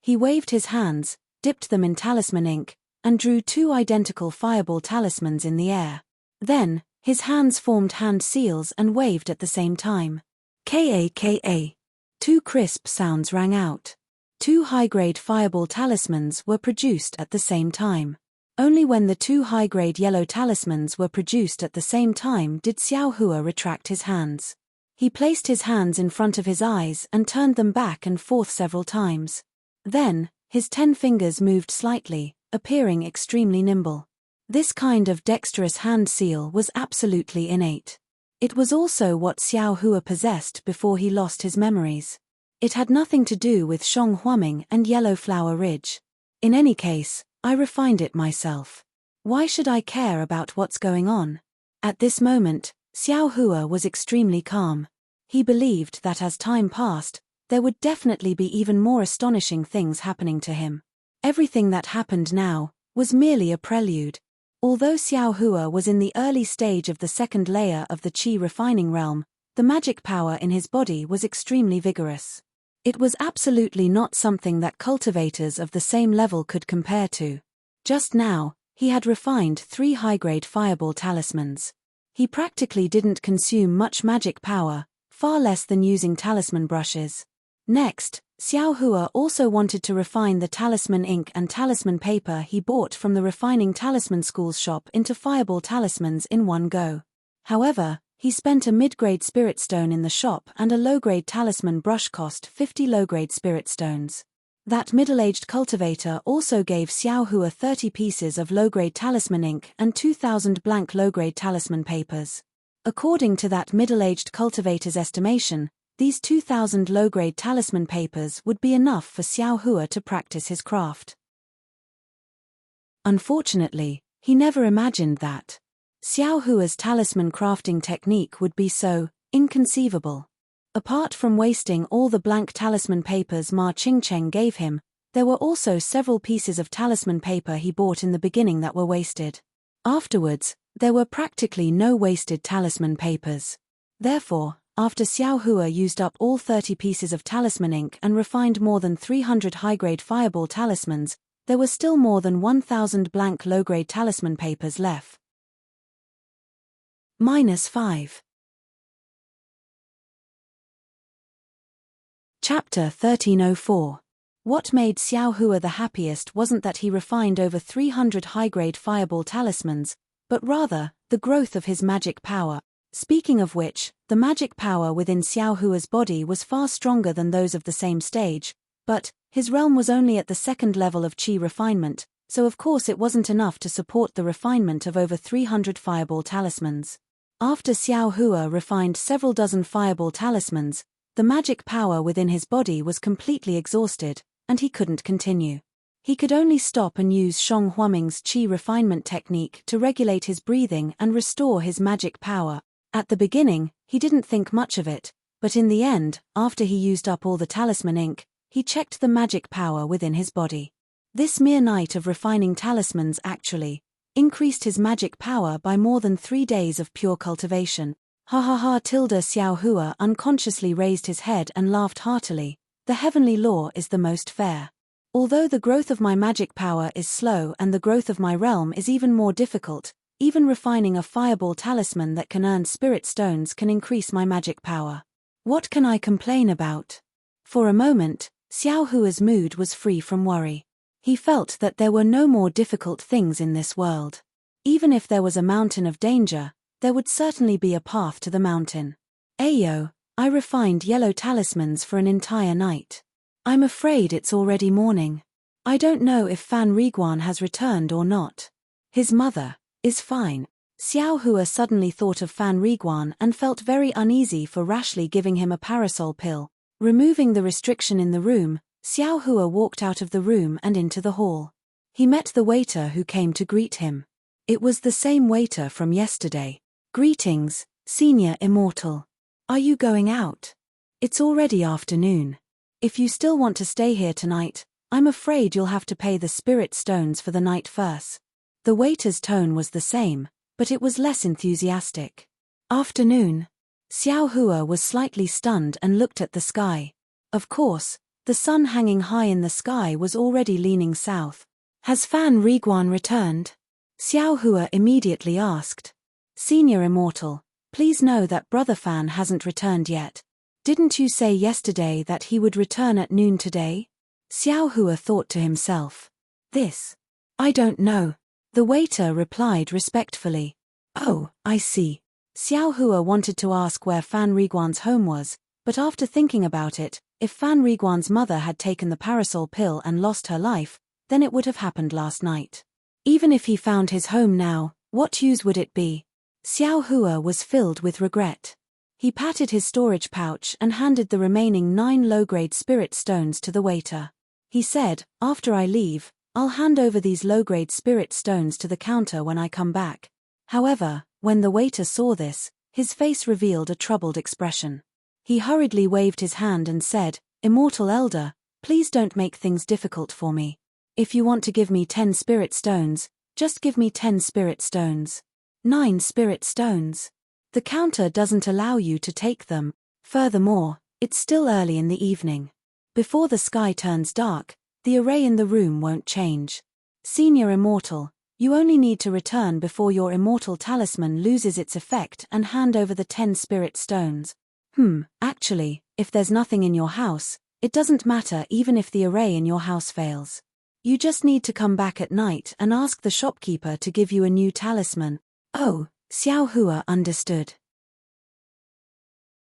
He waved his hands, dipped them in talisman ink, and drew 2 identical fireball talismans in the air. Then, his hands formed hand seals and waved at the same time. Ka. 2 crisp sounds rang out. 2 high-grade fireball talismans were produced at the same time. Only when the 2 high-grade yellow talismans were produced at the same time did Xiao Hua retract his hands. He placed his hands in front of his eyes and turned them back and forth several times. Then, his 10 fingers moved slightly, appearing extremely nimble. This kind of dexterous hand seal was absolutely innate. It was also what Xiao Hua possessed before he lost his memories. It had nothing to do with Shang Huaming and Yellow Flower Ridge. In any case, I refined it myself. Why should I care about what's going on? At this moment, Xiao Hua was extremely calm. He believed that as time passed, there would definitely be even more astonishing things happening to him. Everything that happened now was merely a prelude. Although Xiao Hua was in the early stage of the second layer of the Qi refining realm, the magic power in his body was extremely vigorous. It was absolutely not something that cultivators of the same level could compare to. Just now, he had refined 3 high-grade fireball talismans. He practically didn't consume much magic power, far less than using talisman brushes. Next, Xiao Hua also wanted to refine the talisman ink and talisman paper he bought from the refining talisman school's shop into fireball talismans in one go. However, he spent a mid-grade spirit stone in the shop and a low-grade talisman brush cost 50 low-grade spirit stones. That middle-aged cultivator also gave Xiao Hua 30 pieces of low-grade talisman ink and 2,000 blank low-grade talisman papers. According to that middle-aged cultivator's estimation, these 2,000 low-grade talisman papers would be enough for Xiao Hua to practice his craft. Unfortunately, he never imagined that Xiao Hua's talisman crafting technique would be so inconceivable. Apart from wasting all the blank talisman papers Ma Qingcheng gave him, there were also several pieces of talisman paper he bought in the beginning that were wasted. Afterwards, there were practically no wasted talisman papers. Therefore, after Xiao Hua used up all 30 pieces of talisman ink and refined more than 300 high-grade fireball talismans, there were still more than 1,000 blank low-grade talisman papers left. -5. Chapter 1304. What made Xiao Hua the happiest wasn't that he refined over 300 high-grade fireball talismans, but rather, the growth of his magic power. Speaking of which, the magic power within Xiao Hua's body was far stronger than those of the same stage, but his realm was only at the 2nd level of Qi refinement, so of course it wasn't enough to support the refinement of over 300 fireball talismans. After Xiao Hua refined several dozen fireball talismans, the magic power within his body was completely exhausted, and he couldn't continue. He could only stop and use Shang Huaming's Qi refinement technique to regulate his breathing and restore his magic power. At the beginning, he didn't think much of it, but in the end, after he used up all the talisman ink, he checked the magic power within his body. This mere night of refining talismans actually increased his magic power by more than 3 days of pure cultivation. Ha ha ha! Xiao Hua unconsciously raised his head and laughed heartily. The heavenly law is the most fair. Although the growth of my magic power is slow and the growth of my realm is even more difficult, even refining a fireball talisman that can earn spirit stones can increase my magic power. What can I complain about? For a moment, Xiao Hua's mood was free from worry. He felt that there were no more difficult things in this world. Even if there was a mountain of danger, there would certainly be a path to the mountain. Ayo, I refined yellow talismans for an entire night. I'm afraid it's already morning. I don't know if Fan Riguan has returned or not. His mother, Is fine. Xiao Hua suddenly thought of Fan Riguan and felt very uneasy for rashly giving him a parasol pill. Removing the restriction in the room, Xiao Hua walked out of the room and into the hall. He met the waiter who came to greet him. It was the same waiter from yesterday. Greetings, Senior Immortal. Are you going out? It's already afternoon. If you still want to stay here tonight, I'm afraid you'll have to pay the spirit stones for the night first. The waiter's tone was the same, but it was less enthusiastic. Afternoon. Xiao Hua was slightly stunned and looked at the sky. Of course, the sun hanging high in the sky was already leaning south. Has Fan Riguan returned? Xiao Hua immediately asked. Senior Immortal, please know that Brother Fan hasn't returned yet. Didn't you say yesterday that he would return at noon today? Xiao Hua thought to himself. This. I don't know. The waiter replied respectfully. Oh, I see. Xiao Hua wanted to ask where Fan Riguan's home was, but after thinking about it, if Fan Riguan's mother had taken the parasol pill and lost her life, then it would have happened last night. Even if he found his home now, what use would it be? Xiao Hua was filled with regret. He patted his storage pouch and handed the remaining 9 low-grade spirit stones to the waiter. He said, after I leave, I'll hand over these low-grade spirit stones to the counter when I come back. However, when the waiter saw this, his face revealed a troubled expression. He hurriedly waved his hand and said, Immortal Elder, please don't make things difficult for me. If you want to give me 10 spirit stones, just give me 10 spirit stones. 9 spirit stones. The counter doesn't allow you to take them. Furthermore, it's still early in the evening. Before the sky turns dark, the array in the room won't change. Senior Immortal, you only need to return before your immortal talisman loses its effect and hand over the 10 spirit stones. Actually, if there's nothing in your house, it doesn't matter even if the array in your house fails. You just need to come back at night and ask the shopkeeper to give you a new talisman. Oh, Xiao Hua understood.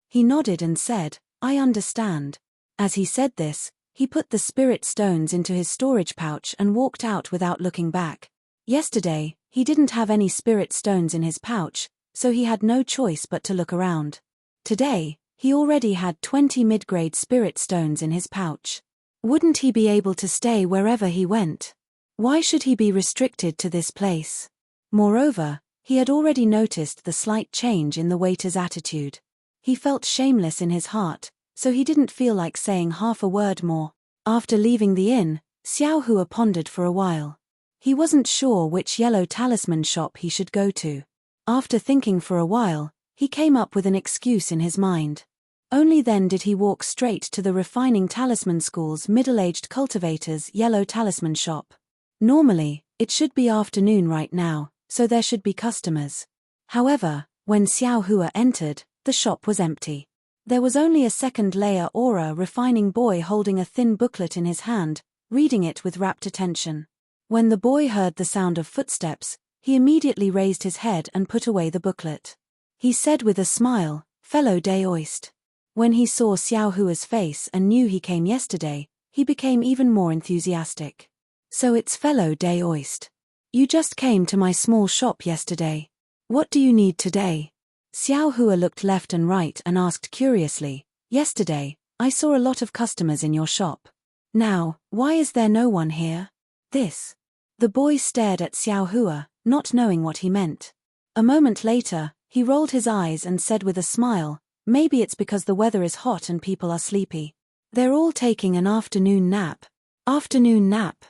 He nodded and said, I understand. As he said this, he put the spirit stones into his storage pouch and walked out without looking back. Yesterday, he didn't have any spirit stones in his pouch, so he had no choice but to look around. Today, he already had 20 mid-grade spirit stones in his pouch. Wouldn't he be able to stay wherever he went? Why should he be restricted to this place? Moreover, he had already noticed the slight change in the waiter's attitude. He felt shameless in his heart, so he didn't feel like saying half a word more. After leaving the inn, Xiao Hua pondered for a while. He wasn't sure which yellow talisman shop he should go to. After thinking for a while, he came up with an excuse in his mind. Only then did he walk straight to the Refining Talisman School's middle-aged cultivator's yellow talisman shop. Normally, it should be afternoon right now, so there should be customers. However, when Xiao Hua entered, the shop was empty. There was only a second-layer aura refining boy holding a thin booklet in his hand, reading it with rapt attention. When the boy heard the sound of footsteps, he immediately raised his head and put away the booklet. He said with a smile, Fellow Daoist. When he saw Xiao Hua's face and knew he came yesterday, he became even more enthusiastic. So it's Fellow Daoist. You just came to my small shop yesterday. What do you need today? Xiao Hua looked left and right and asked curiously, Yesterday, I saw a lot of customers in your shop. Now, why is there no one here? This. The boy stared at Xiao Hua, not knowing what he meant. A moment later, he rolled his eyes and said with a smile, Maybe it's because the weather is hot and people are sleepy. They're all taking an afternoon nap. Afternoon nap.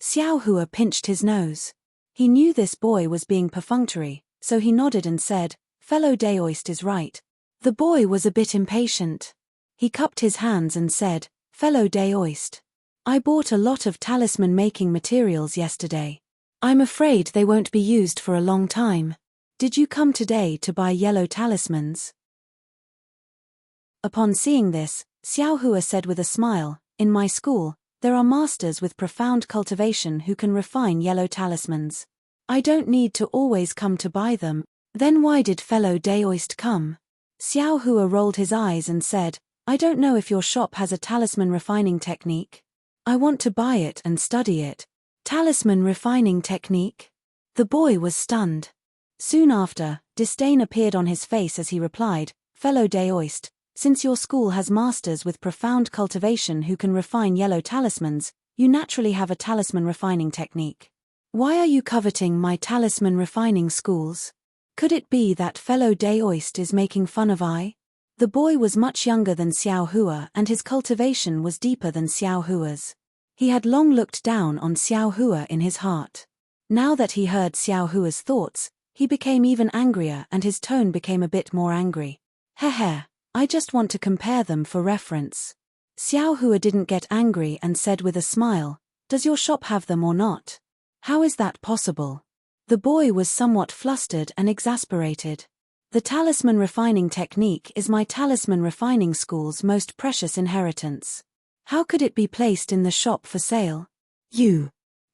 Xiao Hua pinched his nose. He knew this boy was being perfunctory, so he nodded and said, Fellow Daoist is right. The boy was a bit impatient. He cupped his hands and said, Fellow Daoist. I bought a lot of talisman-making materials yesterday. I'm afraid they won't be used for a long time. Did you come today to buy yellow talismans? Upon seeing this, Xiao Hua said with a smile, In my school, there are masters with profound cultivation who can refine yellow talismans. I don't need to always come to buy them. Then why did Fellow Daoist come? Xiao Hua rolled his eyes and said, I don't know if your shop has a talisman refining technique. I want to buy it and study it. Talisman refining technique? The boy was stunned. Soon after, disdain appeared on his face as he replied, "Fellow Daoist, since your school has masters with profound cultivation who can refine yellow talismans, you naturally have a talisman refining technique. Why are you coveting my talisman refining schools? Could it be that fellow Daoist is making fun of I?" The boy was much younger than Xiao Hua and his cultivation was deeper than Xiao Hua's. He had long looked down on Xiao Hua in his heart. Now that he heard Xiao Hua's thoughts, he became even angrier and his tone became a bit more angry. "Heh, I just want to compare them for reference." Xiao Hua didn't get angry and said with a smile, "Does your shop have them or not? How is that possible?" The boy was somewhat flustered and exasperated. "The talisman refining technique is my talisman refining school's most precious inheritance. How could it be placed in the shop for sale?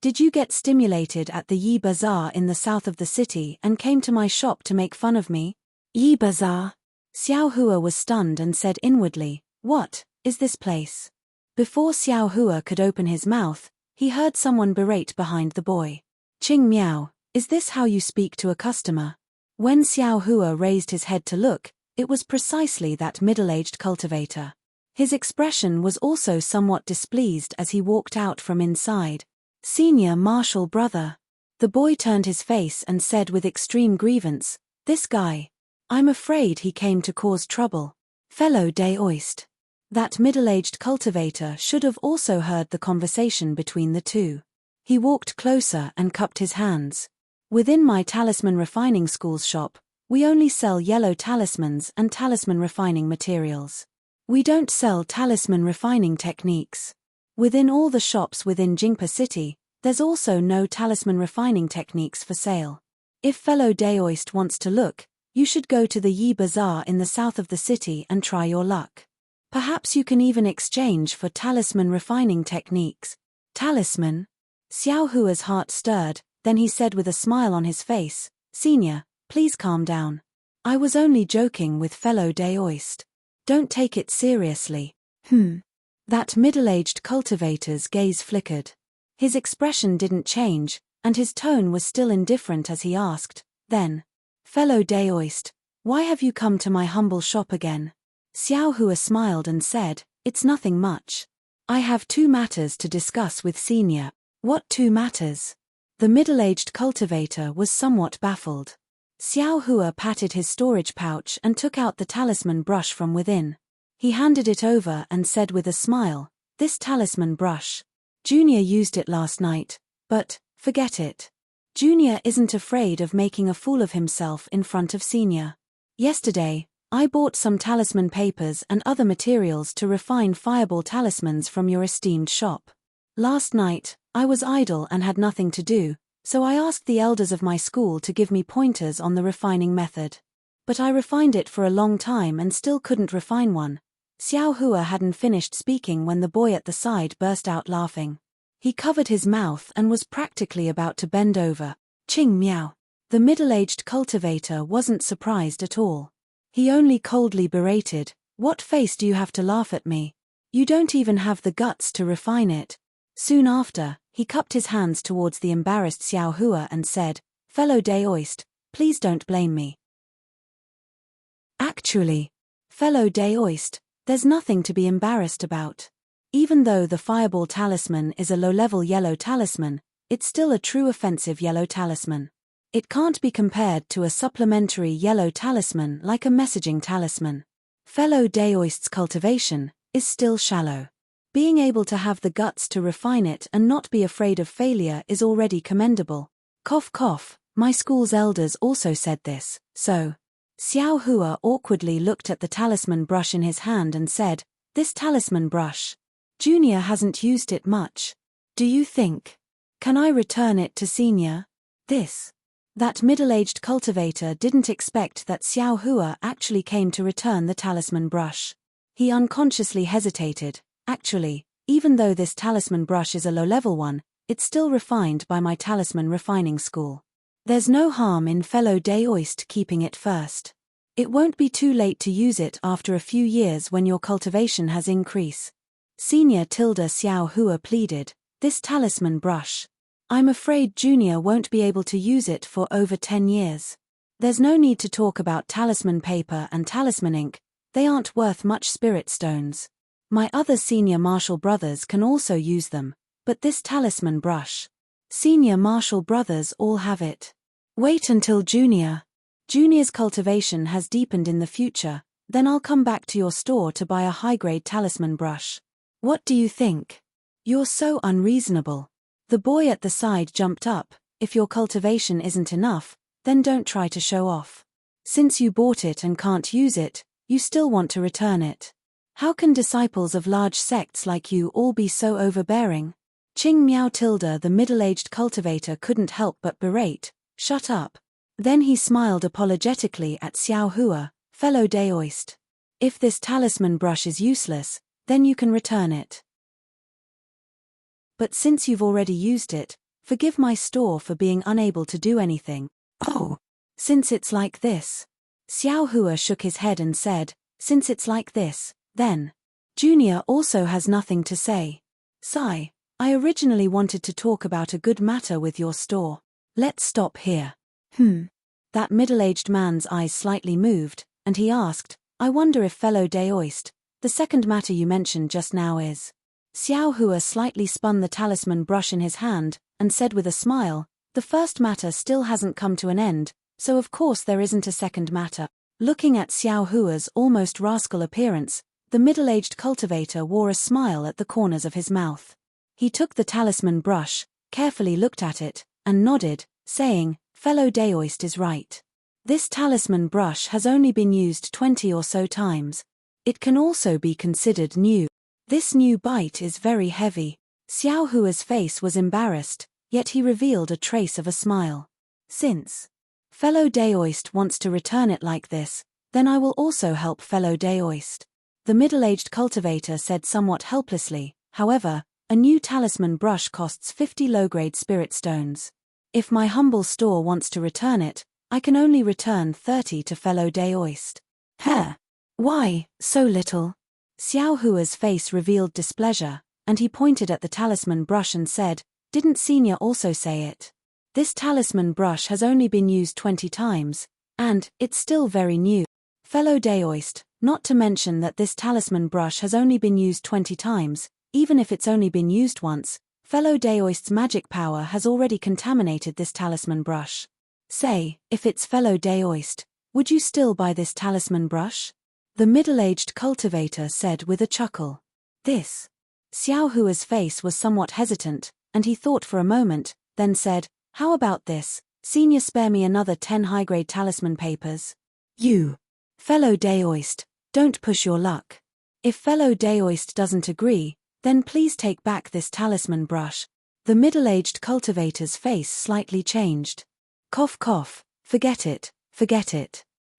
Did you get stimulated at the Yi Bazaar in the south of the city and came to my shop to make fun of me?" "Yi Bazaar?" Xiao Hua was stunned and said inwardly, "What is this place?" Before Xiao Hua could open his mouth, he heard someone berate behind the boy. "Ching Miao, is this how you speak to a customer?" When Xiao Hua raised his head to look, it was precisely that middle-aged cultivator. His expression was also somewhat displeased as he walked out from inside. "Senior Marshal brother." The boy turned his face and said with extreme grievance, "This guy. I'm afraid he came to cause trouble." "Fellow Daoist." That middle-aged cultivator should have also heard the conversation between the two. He walked closer and cupped his hands. "Within my talisman refining school's shop, we only sell yellow talismans and talisman refining materials. We don't sell talisman refining techniques. Within all the shops within Jingpa City, there's also no talisman refining techniques for sale. If fellow Daoist wants to look, you should go to the Yi Bazaar in the south of the city and try your luck. Perhaps you can even exchange for talisman refining techniques." "Talisman?" Xiao Hua's heart stirred, then he said with a smile on his face, "Senior, please calm down. I was only joking with fellow Daoist. Don't take it seriously." That middle-aged cultivator's gaze flickered. His expression didn't change, and his tone was still indifferent as he asked, "Then, fellow Daoist, why have you come to my humble shop again?" Xiao Hua smiled and said, "It's nothing much. I have 2 matters to discuss with Senior." "What 2 matters?" The middle-aged cultivator was somewhat baffled. Xiao Hua patted his storage pouch and took out the talisman brush from within. He handed it over and said with a smile, "This talisman brush. Junior used it last night, but, forget it. Junior isn't afraid of making a fool of himself in front of Senior. Yesterday, I bought some talisman papers and other materials to refine fireball talismans from your esteemed shop. Last night, I was idle and had nothing to do, so I asked the elders of my school to give me pointers on the refining method. But I refined it for a long time and still couldn't refine one." Xiao Hua hadn't finished speaking when the boy at the side burst out laughing. He covered his mouth and was practically about to bend over. "Ching Miao." The middle-aged cultivator wasn't surprised at all. He only coldly berated, "What face do you have to laugh at me? You don't even have the guts to refine it." Soon after, he cupped his hands towards the embarrassed Xiao Hua and said, "Fellow Daoist, please don't blame me. Actually, fellow Daoist, there's nothing to be embarrassed about. Even though the fireball talisman is a low-level yellow talisman, it's still a true offensive yellow talisman. It can't be compared to a supplementary yellow talisman like a messaging talisman. Fellow Daoist's cultivation is still shallow. Being able to have the guts to refine it and not be afraid of failure is already commendable. Cough cough, my school's elders also said this, so." Xiao Hua awkwardly looked at the talisman brush in his hand and said, "This talisman brush. Junior hasn't used it much. Do you think? Can I return it to Senior?" That middle-aged cultivator didn't expect that Xiao Hua actually came to return the talisman brush. He unconsciously hesitated. "Actually, even though this talisman brush is a low-level one, it's still refined by my talisman refining school. There's no harm in fellow Daoist keeping it first. It won't be too late to use it after a few years when your cultivation has increased." Senior Xiao Hua pleaded, "This talisman brush. I'm afraid Junior won't be able to use it for over 10 years. There's no need to talk about talisman paper and talisman ink, they aren't worth much spirit stones. My other senior martial brothers can also use them, but this talisman brush. Senior martial brothers all have it. Wait until Junior's cultivation has deepened in the future, then I'll come back to your store to buy a high-grade talisman brush. What do you think? You're so unreasonable. The boy at the side jumped up. If your cultivation isn't enough, then don't try to show off. Since you bought it and can't use it, you still want to return it. How can disciples of large sects like you all be so overbearing? Ching Miao Tilda, the middle-aged cultivator, couldn't help but berate, shut up. Then he smiled apologetically at Xiao Hua, fellow Daoist. If this talisman brush is useless, then you can return it. But since you've already used it, forgive my store for being unable to do anything. Oh, since it's like this. Xiao Hua shook his head and said, since it's like this, then. Junior also has nothing to say. Sigh, I originally wanted to talk about a good matter with your store. Let's stop here. That middle-aged man's eyes slightly moved, and he asked, I wonder if fellow Daoist, the second matter you mentioned just now is. Xiao Hua slightly spun the talisman brush in his hand, and said with a smile, the first matter still hasn't come to an end, so of course there isn't a second matter. Looking at Xiao Hua's almost rascal appearance, the middle-aged cultivator wore a smile at the corners of his mouth. He took the talisman brush, carefully looked at it, and nodded, saying, fellow Daoist is right. This talisman brush has only been used 20 or so times. It can also be considered new. This new bite is very heavy. Xiao Hua's face was embarrassed, yet he revealed a trace of a smile. Since fellow Daoist wants to return it like this, then I will also help fellow Daoist. The middle-aged cultivator said somewhat helplessly, however, a new talisman brush costs 50 low-grade spirit stones. If my humble store wants to return it, I can only return 30 to fellow Daoist. Why, so little? Xiao Hua's face revealed displeasure, and he pointed at the talisman brush and said, didn't Senior also say it? This talisman brush has only been used 20 times, and it's still very new. Fellow Daoist, not to mention that this talisman brush has only been used 20 times, even if it's only been used once, fellow Daoist's magic power has already contaminated this talisman brush. Say, if it's fellow Daoist, would you still buy this talisman brush? The middle-aged cultivator said with a chuckle. This. Xiao Hua's face was somewhat hesitant, and he thought for a moment, then said, how about this, Senior, spare me another 10 high-grade talisman papers. You. Fellow Daoist, don't push your luck. If fellow Daoist doesn't agree, then please take back this talisman brush. The middle-aged cultivator's face slightly changed. Cough cough, forget it.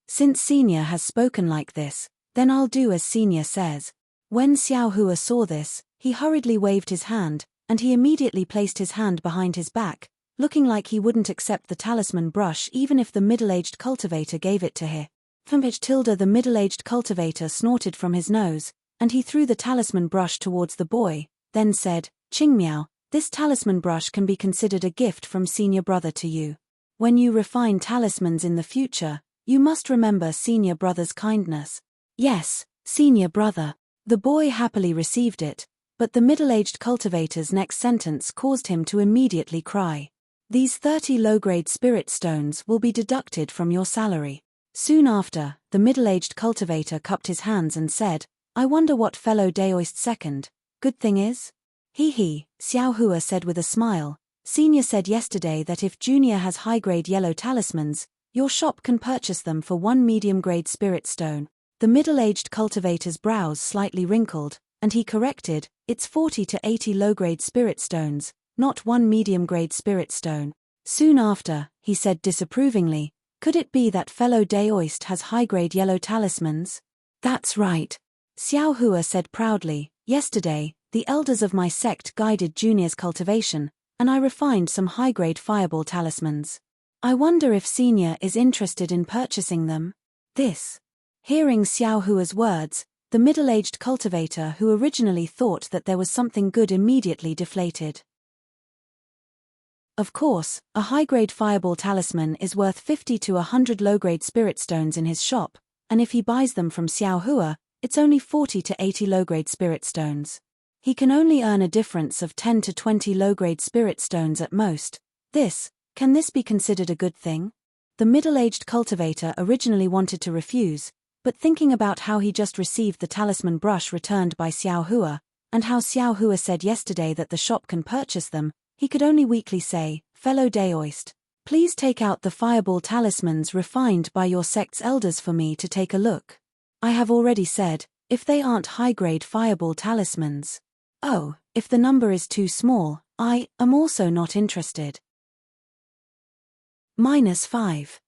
Since Senior has spoken like this, then I'll do as Senior says. When Xiao Hua saw this, he hurriedly waved his hand, and he immediately placed his hand behind his back, looking like he wouldn't accept the talisman brush even if the middle-aged cultivator gave it to him. The middle-aged cultivator snorted from his nose, and he threw the talisman brush towards the boy, then said, Ching Miao, this talisman brush can be considered a gift from Senior Brother to you. When you refine talismans in the future, you must remember Senior Brother's kindness. Yes, Senior Brother. The boy happily received it, but the middle-aged cultivator's next sentence caused him to immediately cry. These 30 low-grade spirit stones will be deducted from your salary. Soon after, the middle-aged cultivator cupped his hands and said, I wonder what fellow Daoist second good thing is? He, Xiao Hua said with a smile. Senior said yesterday that if Junior has high-grade yellow talismans, your shop can purchase them for 1 medium-grade spirit stone. The middle-aged cultivator's brows slightly wrinkled, and he corrected, it's 40 to 80 low-grade spirit stones, not 1 medium-grade spirit stone. Soon after, he said disapprovingly, could it be that fellow Daoist has high-grade yellow talismans? That's right. Xiao Hua said proudly, yesterday, the elders of my sect guided Junior's cultivation, and I refined some high-grade fireball talismans. I wonder if Senior is interested in purchasing them. This. Hearing Xiao Hua's words, the middle-aged cultivator who originally thought that there was something good immediately deflated. Of course, a high-grade fireball talisman is worth 50 to 100 low-grade spirit stones in his shop, and if he buys them from Xiao Hua, it's only 40 to 80 low-grade spirit stones. He can only earn a difference of 10 to 20 low-grade spirit stones at most. Can this be considered a good thing? The middle-aged cultivator originally wanted to refuse, but thinking about how he just received the talisman brush returned by Xiao Hua, and how Xiao Hua said yesterday that the shop can purchase them, he could only weakly say, "Fellow Daoist, please take out the fireball talismans refined by your sect's elders for me to take a look. I have already said, if they aren't high-grade fireball talismans. Oh, if the number is too small, I am also not interested." -5.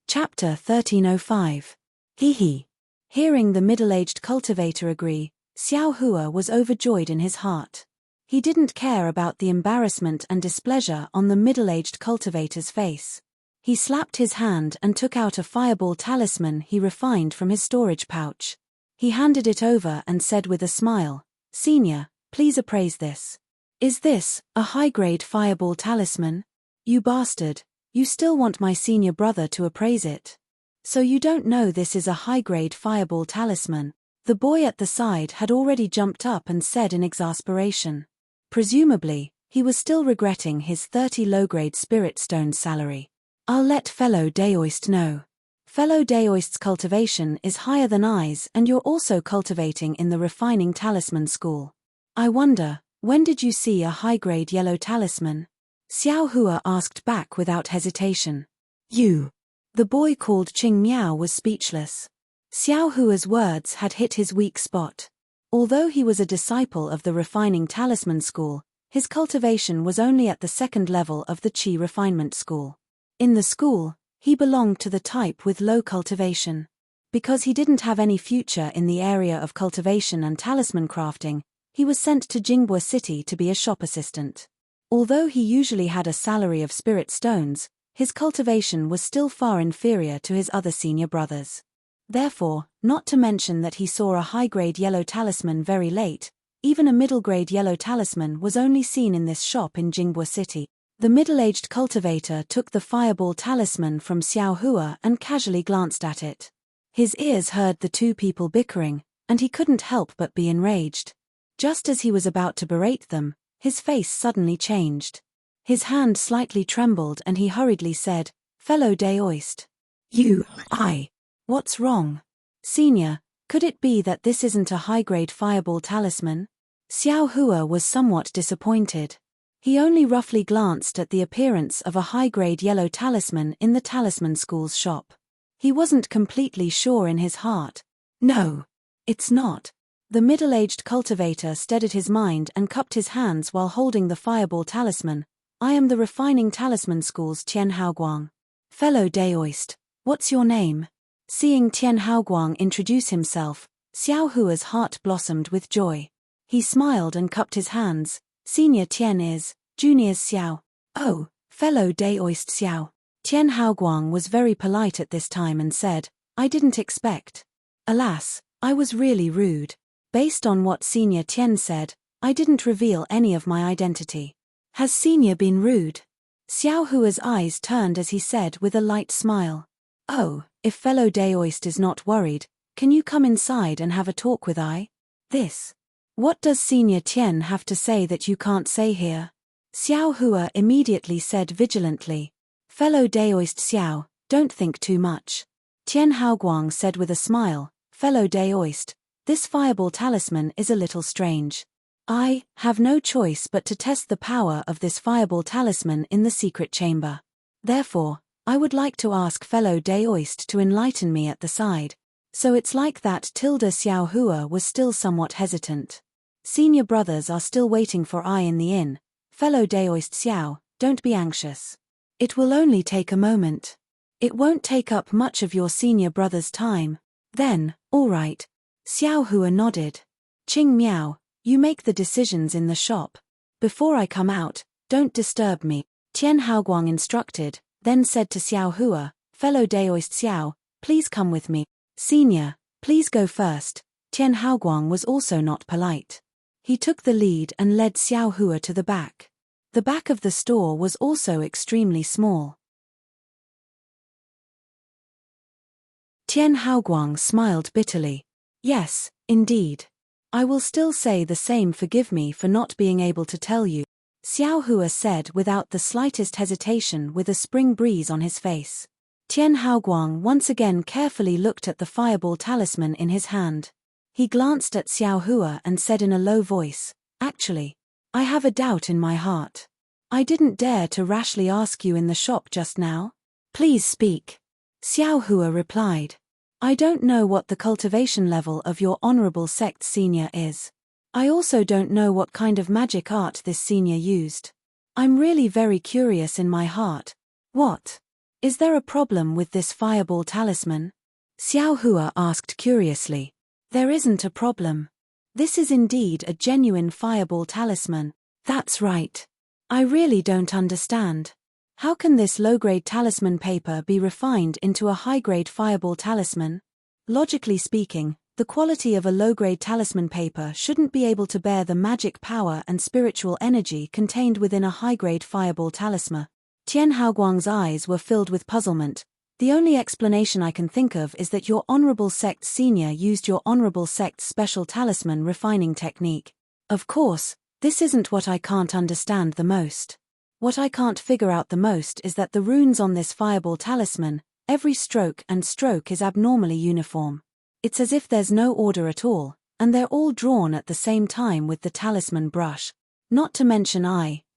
Chapter 1305. Hee. Hearing the middle-aged cultivator agree, Xiao Hua was overjoyed in his heart. He didn't care about the embarrassment and displeasure on the middle-aged cultivator's face. He slapped his hand and took out a fireball talisman he refined from his storage pouch. He handed it over and said with a smile, "Senior, please appraise this. Is this a high-grade fireball talisman? You bastard, you still want my senior brother to appraise it. So you don't know this is a high-grade fireball talisman?" The boy at the side had already jumped up and said in exasperation. Presumably, he was still regretting his 30 low-grade spirit stones salary. "I'll let fellow Daoist know. Fellow Daoist's cultivation is higher than I's, and you're also cultivating in the refining talisman school. I wonder, when did you see a high-grade yellow talisman?" Xiao Hua asked back without hesitation. "You." The boy called Qing Miao was speechless. Xiao Hua's words had hit his weak spot. Although he was a disciple of the refining talisman school, his cultivation was only at the second level of the Qi refinement school. In the school, he belonged to the type with low cultivation. Because he didn't have any future in the area of cultivation and talisman crafting, he was sent to Jingbua City to be a shop assistant. Although he usually had a salary of spirit stones, his cultivation was still far inferior to his other senior brothers. Therefore, not to mention that he saw a high-grade yellow talisman very late, even a middle-grade yellow talisman was only seen in this shop in Jingbua City. The middle-aged cultivator took the fireball talisman from Xiao Hua and casually glanced at it. His ears heard the two people bickering, and he couldn't help but be enraged. Just as he was about to berate them, his face suddenly changed. His hand slightly trembled and he hurriedly said, "Fellow Daoist. What's wrong? Senior, could it be that this isn't a high-grade fireball talisman?" Xiao Hua was somewhat disappointed. He only roughly glanced at the appearance of a high-grade yellow talisman in the talisman school's shop. He wasn't completely sure in his heart. "No, it's not." The middle-aged cultivator steadied his mind and cupped his hands while holding the fireball talisman. "I am the refining talisman school's Tian Haoguang. Fellow Daoist, what's your name?" Seeing Tian Haoguang introduce himself, Xiao Hua's heart blossomed with joy. He smiled and cupped his hands. "Senior Tian is, junior's Xiao." "Oh, fellow Daoist Xiao." Tian Haoguang was very polite at this time and said, "I didn't expect. Alas, I was really rude. Based on what Senior Tian said, I didn't reveal any of my identity." "Has Senior been rude?" Xiao Hua's eyes turned as he said with a light smile. "Oh, if fellow Daoist is not worried, can you come inside and have a talk with I? What does Senior Tian have to say that you can't say here?" Xiao Hua immediately said vigilantly, "Fellow Daoist Xiao, don't think too much." Tian Haoguang said with a smile, "Fellow Daoist, this fireball talisman is a little strange. I have no choice but to test the power of this fireball talisman in the secret chamber. Therefore, I would like to ask fellow Daoist to enlighten me at the side." So it's like that. Xiao Hua was still somewhat hesitant. "Senior brothers are still waiting for I in the inn. Fellow Daoist Xiao, don't be anxious. It will only take a moment. It won't take up much of your senior brother's time." "Then, all right." Xiao Hua nodded. "Qing Miao, you make the decisions in the shop. Before I come out, don't disturb me," Tian Haoguang instructed, then said to Xiao Hua, "Fellow Daoist Xiao, please come with me." "Senior, please go first." Tian Haoguang was also not polite. He took the lead and led Xiao Hua to the back. The back of the store was also extremely small. Tian Haoguang smiled bitterly. Yes, indeed. I will still say the same. Forgive me for not being able to tell you, Xiao Hua said without the slightest hesitation, with a spring breeze on his face. Tian Haoguang once again carefully looked at the fireball talisman in his hand. He glanced at Xiao Hua and said in a low voice, "Actually, I have a doubt in my heart. I didn't dare to rashly ask you in the shop just now. Please speak." Xiao Hua replied, "I don't know what the cultivation level of your honorable sect senior is. I also don't know what kind of magic art this senior used. I'm really very curious in my heart. What? Is there a problem with this fireball talisman?" Xiao Hua asked curiously. "There isn't a problem. This is indeed a genuine fireball talisman." "That's right. I really don't understand. How can this low-grade talisman paper be refined into a high-grade fireball talisman? Logically speaking, the quality of a low-grade talisman paper shouldn't be able to bear the magic power and spiritual energy contained within a high-grade fireball talisman." Tian Haoguang's eyes were filled with puzzlement. "The only explanation I can think of is that your honorable sect senior used your honorable sect's special talisman refining technique. Of course, this isn't what I can't understand the most. What I can't figure out the most is that the runes on this fireball talisman, every stroke is abnormally uniform. It's as if there's no order at all, and they're all drawn at the same time with the talisman brush. Not to mention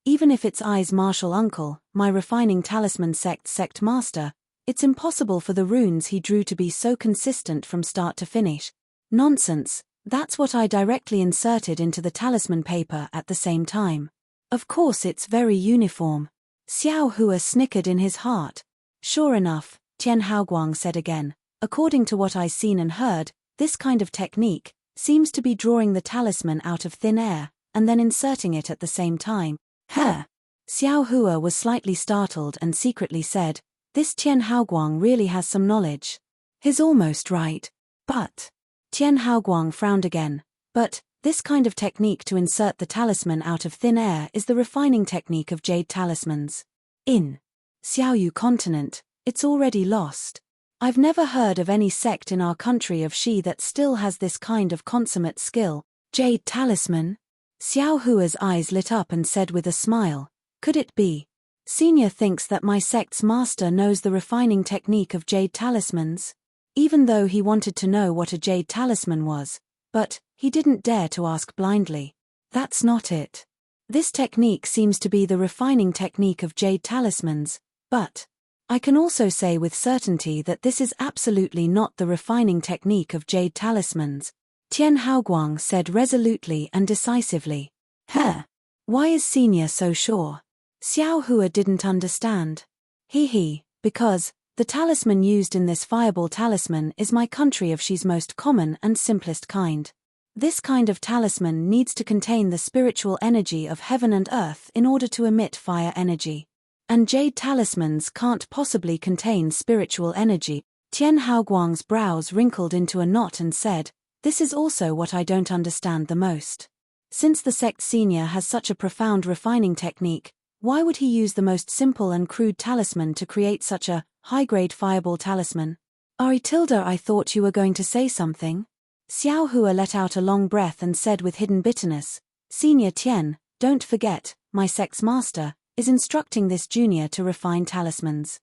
even if it's I's martial uncle, my refining talisman sect master, it's impossible for the runes he drew to be so consistent from start to finish. Nonsense, that's what I directly inserted into the talisman paper at the same time. Of course it's very uniform." Xiao Hua snickered in his heart. "Sure enough," Tian Haoguang said again, "according to what I've seen and heard, this kind of technique seems to be drawing the talisman out of thin air, and then inserting it at the same time." "Huh?" Xiao Hua was slightly startled and secretly said, "This Tian Haoguang really has some knowledge. He's almost right." "But..." Tian Haoguang frowned again. "But, this kind of technique to insert the talisman out of thin air is the refining technique of jade talismans. In Xiaoyu continent, it's already lost. I've never heard of any sect in our country of Shi that still has this kind of consummate skill." "Jade talisman?" Xiao Hua's eyes lit up and said with a smile, "Could it be? Senior thinks that my sect's master knows the refining technique of jade talismans?" Even though he wanted to know what a jade talisman was, but he didn't dare to ask blindly. "That's not it. This technique seems to be the refining technique of jade talismans, but I can also say with certainty that this is absolutely not the refining technique of jade talismans," Tian Haoguang said resolutely and decisively. "Huh? Why is Senior so sure?" Xiao Hua didn't understand. Because the talisman used in this fireball talisman is my country of Shi's most common and simplest kind. This kind of talisman needs to contain the spiritual energy of heaven and earth in order to emit fire energy. And jade talismans can't possibly contain spiritual energy." Tian Haoguang's brows wrinkled into a knot and said, "This is also what I don't understand the most. Since the sect senior has such a profound refining technique, why would he use the most simple and crude talisman to create such a high-grade fireball talisman?" I thought you were going to say something." Xiao Hua let out a long breath and said with hidden bitterness, "Senior Tian, don't forget, my sect's master is instructing this junior to refine talismans.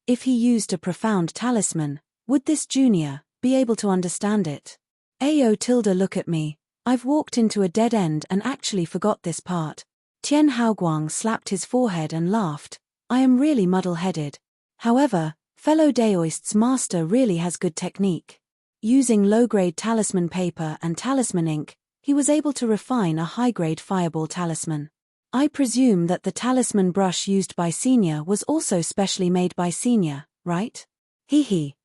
If he used a profound talisman, would this junior be able to understand it? Look at me. I've walked into a dead end and actually forgot this part." Tian Haoguang slapped his forehead and laughed. "I am really muddle-headed. However, fellow Daoist's master really has good technique. Using low-grade talisman paper and talisman ink, he was able to refine a high-grade fireball talisman. I presume that the talisman brush used by Senior was also specially made by Senior, right?"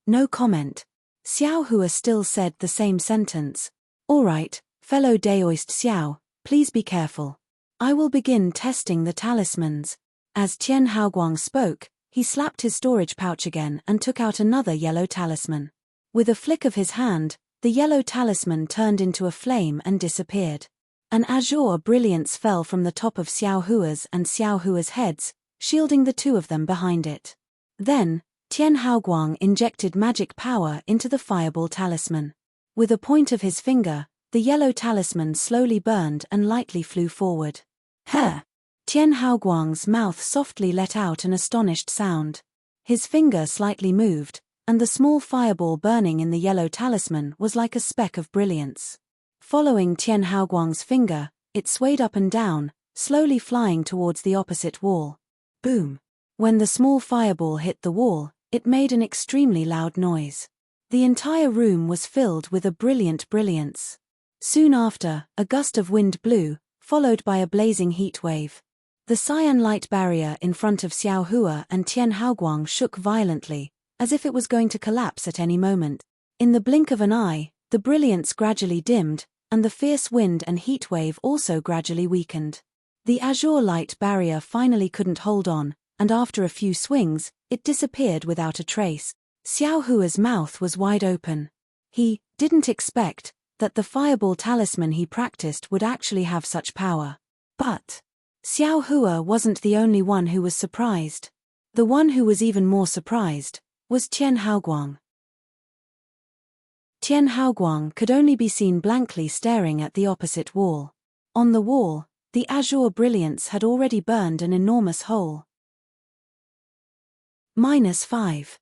No comment. Xiao Hua still said the same sentence. "All right, fellow Daoist Xiao, please be careful. I will begin testing the talismans." As Tian Haoguang spoke, he slapped his storage pouch again and took out another yellow talisman. With a flick of his hand, the yellow talisman turned into a flame and disappeared. An azure brilliance fell from the top of Xiao Hua's and Xiao Hua's heads, shielding the two of them behind it. Then, Tian Haoguang injected magic power into the fireball talisman. With a point of his finger, the yellow talisman slowly burned and lightly flew forward. Huh! Tian Haoguang's mouth softly let out an astonished sound. His finger slightly moved, and the small fireball burning in the yellow talisman was like a speck of brilliance. Following Tian Haoguang's finger, it swayed up and down, slowly flying towards the opposite wall. Boom! When the small fireball hit the wall, it made an extremely loud noise. The entire room was filled with a brilliant brilliance. Soon after, a gust of wind blew, followed by a blazing heat wave. The cyan light barrier in front of Xiao Hua and Tian Haoguang shook violently, as if it was going to collapse at any moment. In the blink of an eye, the brilliance gradually dimmed, and the fierce wind and heat wave also gradually weakened. The azure light barrier finally couldn't hold on, and after a few swings, it disappeared without a trace. Xiao Hua's mouth was wide open. He didn't expect that the fireball talisman he practiced would actually have such power. But Xiao Hua wasn't the only one who was surprised. The one who was even more surprised was Tian Haoguang. Tian Haoguang could only be seen blankly staring at the opposite wall. On the wall, the azure brilliance had already burned an enormous hole. -5.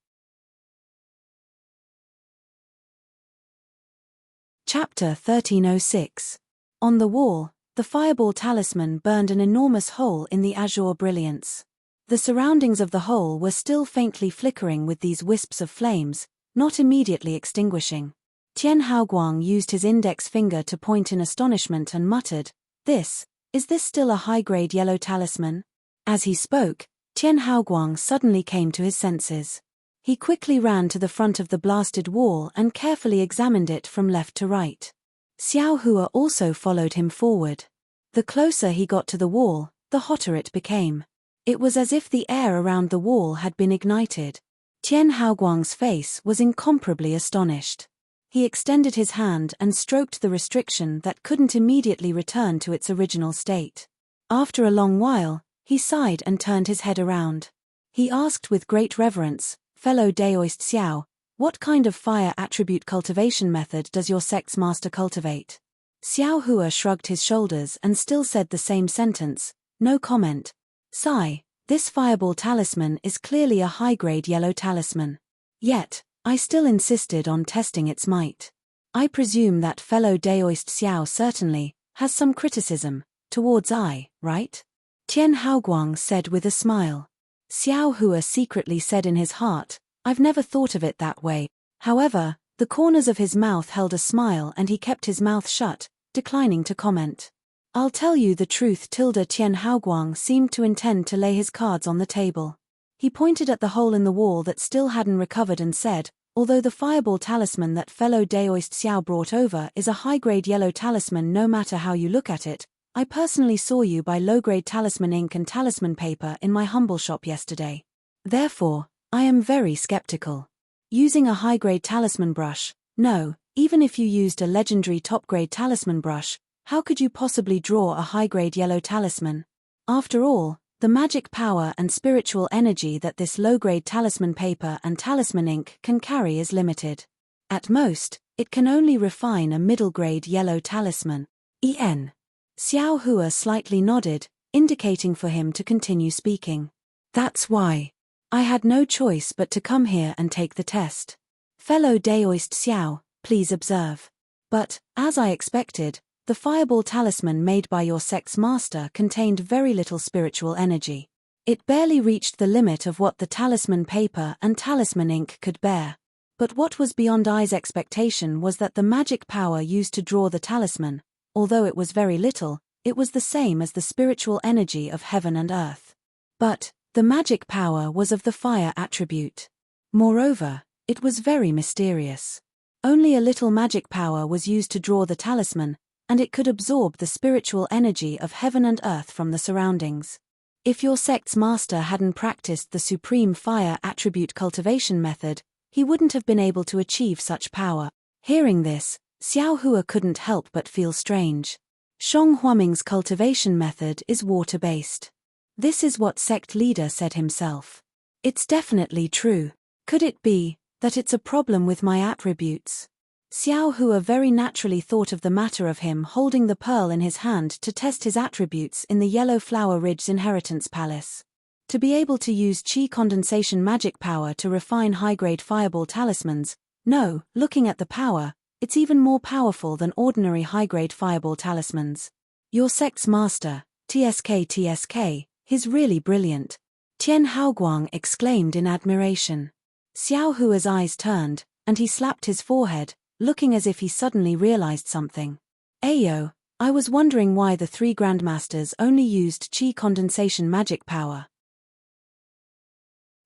Chapter 1306. On the wall, the fireball talisman burned an enormous hole in the azure brilliance. The surroundings of the hole were still faintly flickering with these wisps of flames, not immediately extinguishing. Tian Haoguang used his index finger to point in astonishment and muttered, Is this still a high-grade yellow talisman?" As he spoke, Tian Haoguang suddenly came to his senses. He quickly ran to the front of the blasted wall and carefully examined it from left to right. Xiao Hua also followed him forward. The closer he got to the wall, the hotter it became. It was as if the air around the wall had been ignited. Tian Haoguang's face was incomparably astonished. He extended his hand and stroked the restriction that couldn't immediately return to its original state. After a long while, he sighed and turned his head around. He asked with great reverence, "Fellow Daoist Xiao, what kind of fire attribute cultivation method does your sect's master cultivate?" Xiao Hua shrugged his shoulders and still said the same sentence, "No comment." "Sigh, this fireball talisman is clearly a high-grade yellow talisman. Yet, I still insisted on testing its might. I presume that fellow Daoist Xiao certainly has some criticism towards I, right?" Tian Haoguang said with a smile. Xiao Hua secretly said in his heart, "I've never thought of it that way." However, the corners of his mouth held a smile and he kept his mouth shut, declining to comment. "I'll tell you the truth." Tian Haoguang seemed to intend to lay his cards on the table. He pointed at the hole in the wall that still hadn't recovered and said, "Although the fireball talisman that fellow Daoist Xiao brought over is a high-grade yellow talisman no matter how you look at it, I personally saw you buy low-grade talisman ink and talisman paper in my humble shop yesterday. Therefore, I am very skeptical. Using a high-grade talisman brush, no, even if you used a legendary top-grade talisman brush, how could you possibly draw a high-grade yellow talisman? After all, the magic power and spiritual energy that this low-grade talisman paper and talisman ink can carry is limited. At most, it can only refine a middle-grade yellow talisman. En. Xiao Hua slightly nodded, indicating for him to continue speaking. "That's why I had no choice but to come here and take the test. Fellow Daoist Xiao, please observe. But, as I expected, the fireball talisman made by your sect's master contained very little spiritual energy. It barely reached the limit of what the talisman paper and talisman ink could bear. But what was beyond I's expectation was that the magic power used to draw the talisman, although it was very little, it was the same as the spiritual energy of heaven and earth. But the magic power was of the fire attribute. Moreover, it was very mysterious. Only a little magic power was used to draw the talisman, and it could absorb the spiritual energy of heaven and earth from the surroundings. If your sect's master hadn't practiced the supreme fire attribute cultivation method, he wouldn't have been able to achieve such power. Hearing this, Xiao Hua couldn't help but feel strange. Shang Huaming's cultivation method is water-based. This is what sect leader said himself. It's definitely true. Could it be that it's a problem with my attributes? Xiao Hua very naturally thought of the matter of him holding the pearl in his hand to test his attributes in the Yellow Flower Ridge's inheritance palace. To be able to use qi condensation magic power to refine high-grade fireball talismans, no, looking at the power, it's even more powerful than ordinary high-grade fireball talismans. Your sect's master, TSK, he's really brilliant. Tian Haoguang exclaimed in admiration. Xiao Hua's eyes turned, and he slapped his forehead, looking as if he suddenly realized something. Ayo, I was wondering why the three grandmasters only used qi condensation magic power.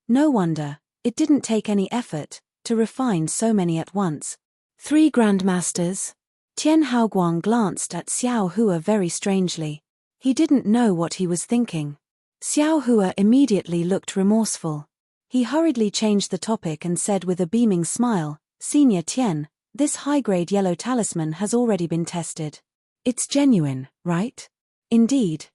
No wonder, it didn't take any effort to refine so many at once. Three grandmasters? Tian Haoguang glanced at Xiao Hua very strangely. He didn't know what he was thinking. Xiao Hua immediately looked remorseful. He hurriedly changed the topic and said with a beaming smile, Senior Tian, this high-grade yellow talisman has already been tested. It's genuine, right? Indeed,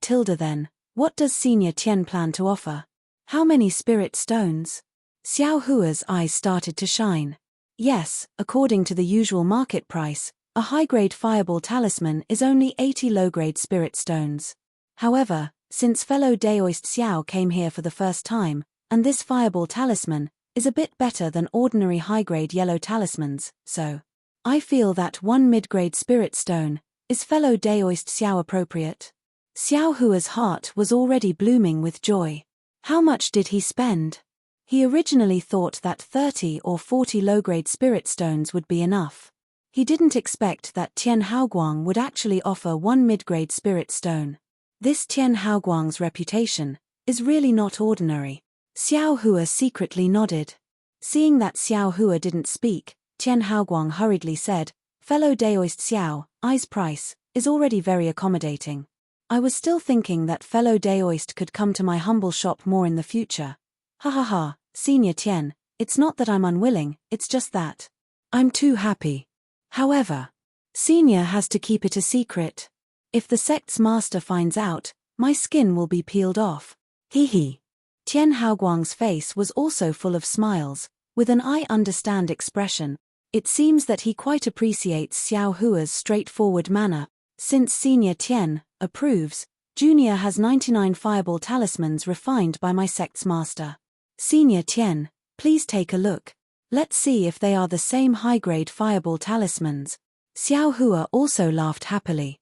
Tilda then, what does Senior Tian plan to offer? How many spirit stones? Xiao Hua's eyes started to shine. Yes, according to the usual market price, a high-grade fireball talisman is only 80 low-grade spirit stones. However, since fellow Daoist Xiao came here for the first time, and this fireball talisman is a bit better than ordinary high-grade yellow talismans, so I feel that one mid-grade spirit stone is fellow Daoist Xiao appropriate. Xiao Hua's heart was already blooming with joy. How much did he spend? He originally thought that 30 or 40 low-grade spirit stones would be enough. He didn't expect that Tian Haoguang would actually offer one mid-grade spirit stone. This Tian Haoguang's reputation is really not ordinary. Xiao Hua secretly nodded. Seeing that Xiao Hua didn't speak, Tian Haoguang hurriedly said, Fellow Daoist Xiao, I's price is already very accommodating. I was still thinking that fellow Daoist could come to my humble shop more in the future. Ha ha ha, Senior Tian, it's not that I'm unwilling, it's just that I'm too happy. However, Senior has to keep it a secret. If the sect's master finds out, my skin will be peeled off. Hee hee. Tian Haoguang's face was also full of smiles, with an I understand expression. It seems that he quite appreciates Xiao Hua's straightforward manner. Since Senior Tian approves, Junior has 99 fireball talismans refined by my sect's master. Senior Tian, please take a look. Let's see if they are the same high-grade fireball talismans. Xiao Hua also laughed happily.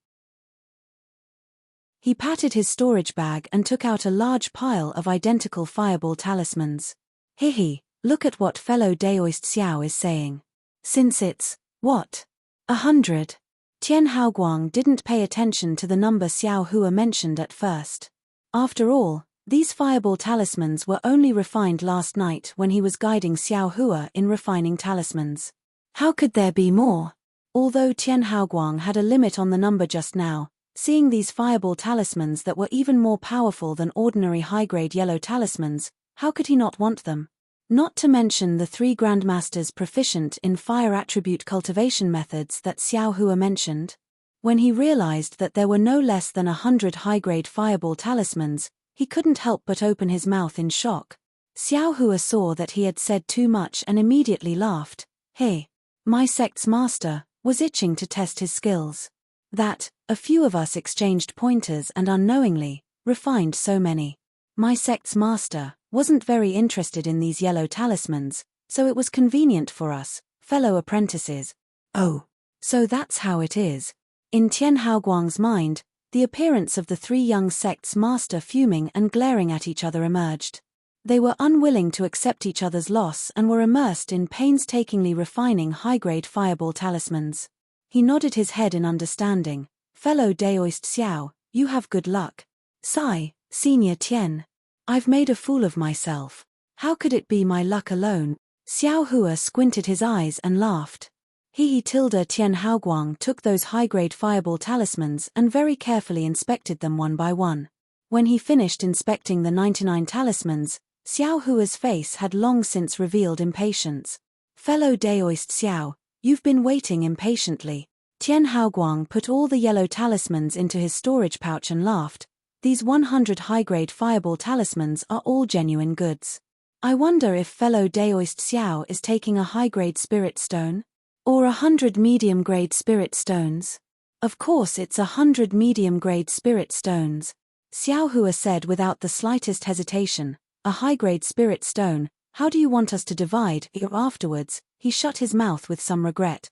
He patted his storage bag and took out a large pile of identical fireball talismans. Hehe, look at what fellow Daoist Xiao is saying. Since it's, what? 100. Tian Haoguang didn't pay attention to the number Xiao Hua mentioned at first. After all, these fireball talismans were only refined last night when he was guiding Xiao Hua in refining talismans. How could there be more? Although Tian Haoguang had a limit on the number just now, seeing these fireball talismans that were even more powerful than ordinary high-grade yellow talismans, how could he not want them? Not to mention the three grandmasters proficient in fire attribute cultivation methods that Xiao Hua mentioned. When he realized that there were no less than 100 high-grade fireball talismans, he couldn't help but open his mouth in shock. Xiao Hua saw that he had said too much and immediately laughed. Hey, my sect's master was itching to test his skills. That, a few of us exchanged pointers and unknowingly refined so many. My sect's master wasn't very interested in these yellow talismans, so it was convenient for us, fellow apprentices. Oh, so that's how it is. In Tian Haoguang's mind, the appearance of the three young sect's master fuming and glaring at each other emerged. They were unwilling to accept each other's loss and were immersed in painstakingly refining high-grade fireball talismans. He nodded his head in understanding. Fellow Daoist Xiao, you have good luck. Sigh, Senior Tian. I've made a fool of myself. How could it be my luck alone? Xiao Hua squinted his eyes and laughed. Tian Haoguang took those high-grade fireball talismans and very carefully inspected them one by one. When he finished inspecting the 99 talismans, Xiao Hua's face had long since revealed impatience. Fellow Daoist Xiao, You've been waiting impatiently. Tian Haoguang put all the yellow talismans into his storage pouch and laughed. These 100 high-grade fireball talismans are all genuine goods. I wonder if fellow Daoist Xiao is taking a high-grade spirit stone? Or 100 medium-grade spirit stones? Of course it's 100 medium-grade spirit stones. Xiao Hua said without the slightest hesitation. A high-grade spirit stone, how do you want us to divide it afterwards? He shut his mouth with some regret.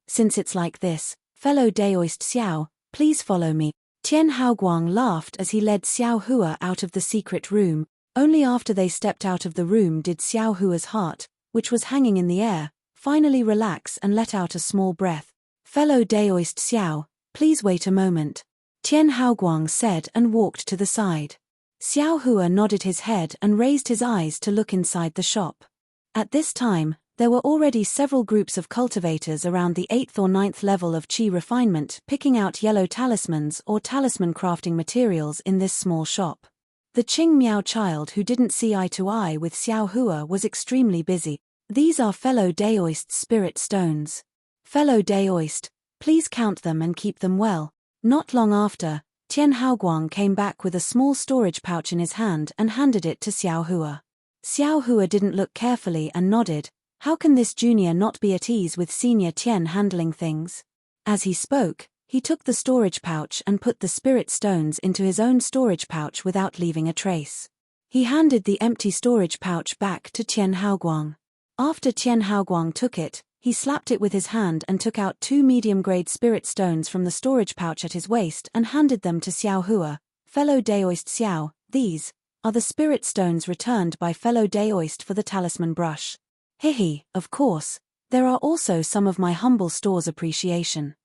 Since it's like this, fellow Daoist Xiao, please follow me. Tian Haoguang laughed as he led Xiao Hua out of the secret room. Only after they stepped out of the room did Xiao Hua's heart, which was hanging in the air, finally relax and let out a small breath. Fellow Daoist Xiao, please wait a moment. Tian Haoguang said and walked to the side. Xiao Hua nodded his head and raised his eyes to look inside the shop. At this time, there were already several groups of cultivators around the 8th or 9th level of Qi refinement picking out yellow talismans or talisman crafting materials in this small shop. The Qing Miao child who didn't see eye to eye with Xiao Hua was extremely busy. These are fellow Daoist spirit stones. Fellow Daoist, please count them and keep them well. Not long after, Tian Haoguang came back with a small storage pouch in his hand and handed it to Xiao Hua. Xiao Hua didn't look carefully and nodded. How can this junior not be at ease with senior Tian handling things? As he spoke, he took the storage pouch and put the spirit stones into his own storage pouch without leaving a trace. He handed the empty storage pouch back to Tian Haoguang. After Tian Haoguang took it, he slapped it with his hand and took out 2 medium-grade spirit stones from the storage pouch at his waist and handed them to Xiao Hua. Fellow Daoist Xiao, these are the spirit stones returned by fellow Daoist for the talisman brush. Hihi, of course, there are also some of my humble store's appreciation.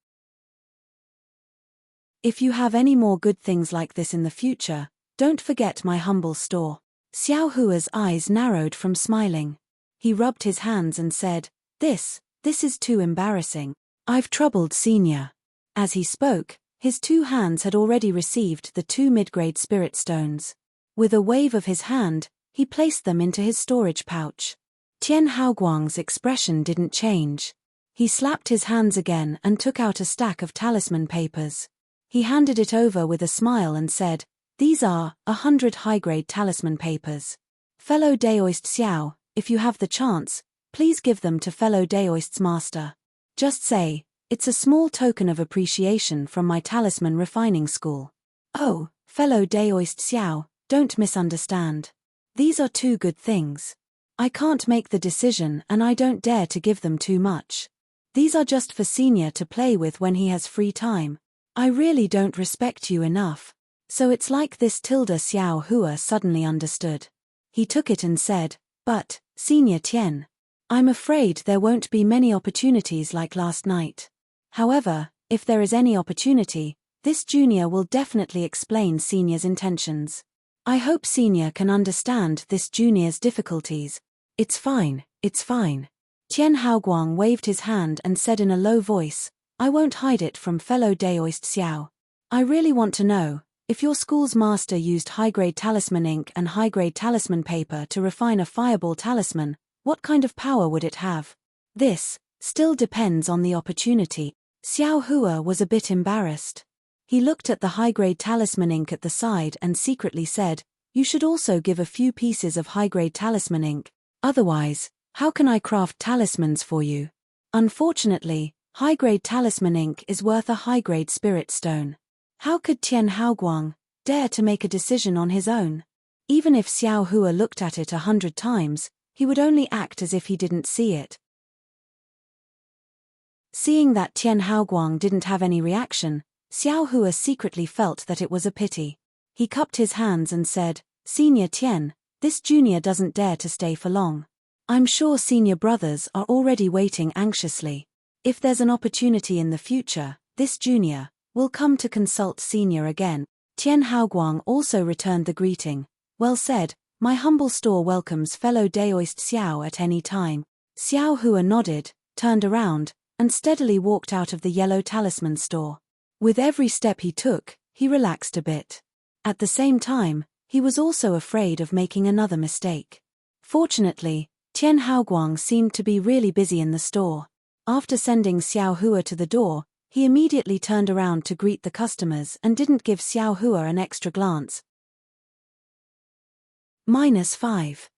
If you have any more good things like this in the future, don't forget my humble store. Xiao Hua's eyes narrowed from smiling. He rubbed his hands and said, This is too embarrassing. I've troubled senior. As he spoke, his 2 hands had already received the 2 mid-grade spirit stones. With a wave of his hand, he placed them into his storage pouch. Tian Haoguang's expression didn't change. He slapped his hands again and took out a stack of talisman papers. He handed it over with a smile and said, These are 100 high-grade talisman papers. Fellow Daoist Xiao, if you have the chance, please give them to fellow Daoist's master. Just say, it's a small token of appreciation from my talisman refining school. Oh, fellow Daoist Xiao, don't misunderstand. These are 2 good things. I can't make the decision and I don't dare to give them too much. These are just for senior to play with when he has free time. I really don't respect you enough. So it's like this. Xiao Hua suddenly understood. He took it and said, But, senior Tian, I'm afraid there won't be many opportunities like last night. However, if there is any opportunity, this junior will definitely explain senior's intentions. I hope senior can understand this junior's difficulties. It's fine, it's fine. Tian Haoguang waved his hand and said in a low voice, I won't hide it from fellow Daoist Xiao. I really want to know, if your school's master used high-grade talisman ink and high-grade talisman paper to refine a fireball talisman, what kind of power would it have? This still depends on the opportunity. Xiao Hua was a bit embarrassed. He looked at the high-grade talisman ink at the side and secretly said, You should also give a few pieces of high-grade talisman ink. Otherwise, how can I craft talismans for you? Unfortunately, high-grade talisman ink is worth a high-grade spirit stone. How could Tian Haoguang dare to make a decision on his own? Even if Xiao Hua looked at it 100 times, he would only act as if he didn't see it. Seeing that Tian Haoguang didn't have any reaction, Xiao Hua secretly felt that it was a pity. He cupped his hands and said, Senior Tian, this junior doesn't dare to stay for long. I'm sure senior brothers are already waiting anxiously. If there's an opportunity in the future, this junior will come to consult senior again. Tian Haoguang also returned the greeting. Well said, my humble store welcomes fellow Daoist Xiao at any time. Xiao Hua nodded, turned around, and steadily walked out of the yellow talisman store. With every step he took, he relaxed a bit. At the same time, he was also afraid of making another mistake. Fortunately, Tian Haoguang seemed to be really busy in the store. After sending Xiao Hua to the door, he immediately turned around to greet the customers and didn't give Xiao Hua an extra glance. -5.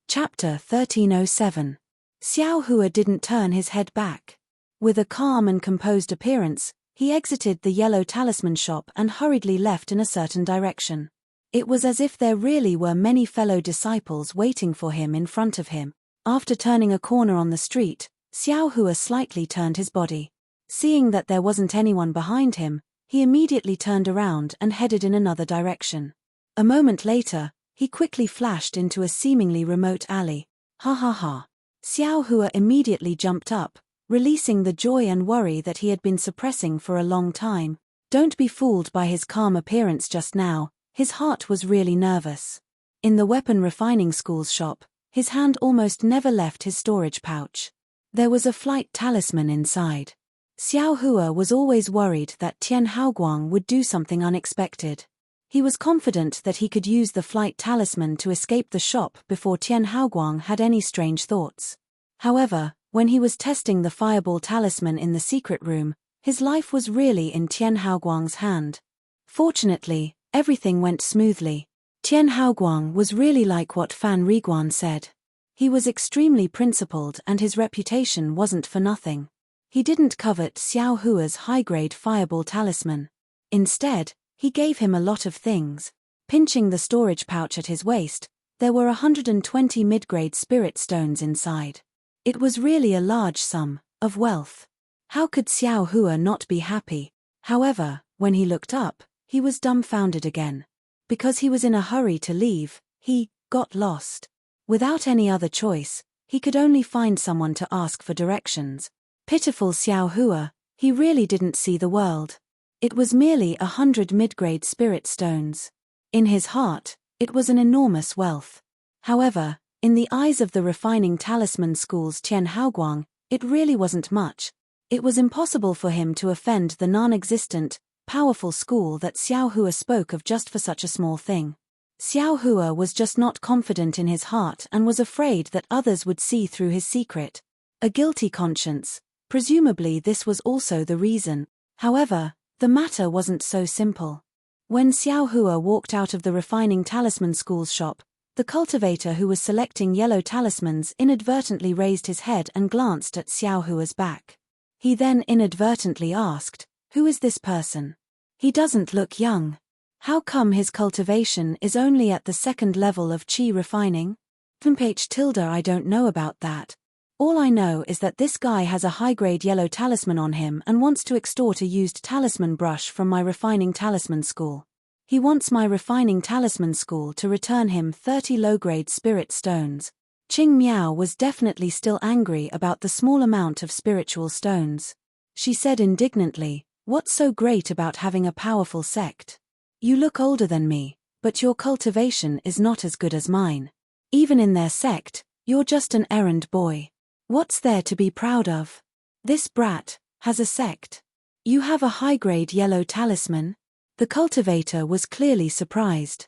Chapter 1307. Xiao Hua didn't turn his head back. With a calm and composed appearance, he exited the yellow talisman shop and hurriedly left in a certain direction. It was as if there really were many fellow disciples waiting for him in front of him. After turning a corner on the street, Xiao Hua slightly turned his body. Seeing that there wasn't anyone behind him, he immediately turned around and headed in another direction. A moment later, he quickly flashed into a seemingly remote alley. Ha ha ha. Xiao Hua immediately jumped up, releasing the joy and worry that he had been suppressing for a long time. Don't be fooled by his calm appearance just now, his heart was really nervous. In the weapon refining school's shop, his hand almost never left his storage pouch. There was a flight talisman inside. Xiao Hua was always worried that Tian Haoguang would do something unexpected. He was confident that he could use the flight talisman to escape the shop before Tian Haoguang had any strange thoughts. However, when he was testing the fireball talisman in the secret room, his life was really in Tian Haoguang's hand. Fortunately, everything went smoothly. Tian Haoguang was really like what Fan Riguan said. He was extremely principled and his reputation wasn't for nothing. He didn't covet Xiao Hua's high-grade fireball talisman. Instead, he gave him a lot of things. Pinching the storage pouch at his waist, there were 120 mid-grade spirit stones inside. It was really a large sum of wealth. How could Xiao Hua not be happy? However, when he looked up, he was dumbfounded again. Because he was in a hurry to leave, he got lost. Without any other choice, he could only find someone to ask for directions. Pitiful Xiao Hua, he really didn't see the world. It was merely 100 mid-grade spirit stones. In his heart, it was an enormous wealth. However, in the eyes of the refining talisman school's Tian Haoguang, it really wasn't much. It was impossible for him to offend the non-existent, powerful school that Xiao Hua spoke of just for such a small thing. Xiao Hua was just not confident in his heart and was afraid that others would see through his secret. A guilty conscience. Presumably this was also the reason. However, the matter wasn't so simple. When Xiao Hua walked out of the refining talisman school's shop, the cultivator who was selecting yellow talismans inadvertently raised his head and glanced at Xiao Hua's back. He then inadvertently asked, "Who is this person? He doesn't look young. How come his cultivation is only at the second level of qi refining?" I don't know about that. All I know is that this guy has a high-grade yellow talisman on him and wants to extort a used talisman brush from my refining talisman school. He wants my refining talisman school to return him 30 low-grade spirit stones. Qing Miao was definitely still angry about the small amount of spiritual stones. She said indignantly, "What's so great about having a powerful sect? You look older than me, but your cultivation is not as good as mine. Even in their sect, you're just an errand boy. What's there to be proud of? This brat has a sect. You have a high-grade yellow talisman?" The cultivator was clearly surprised.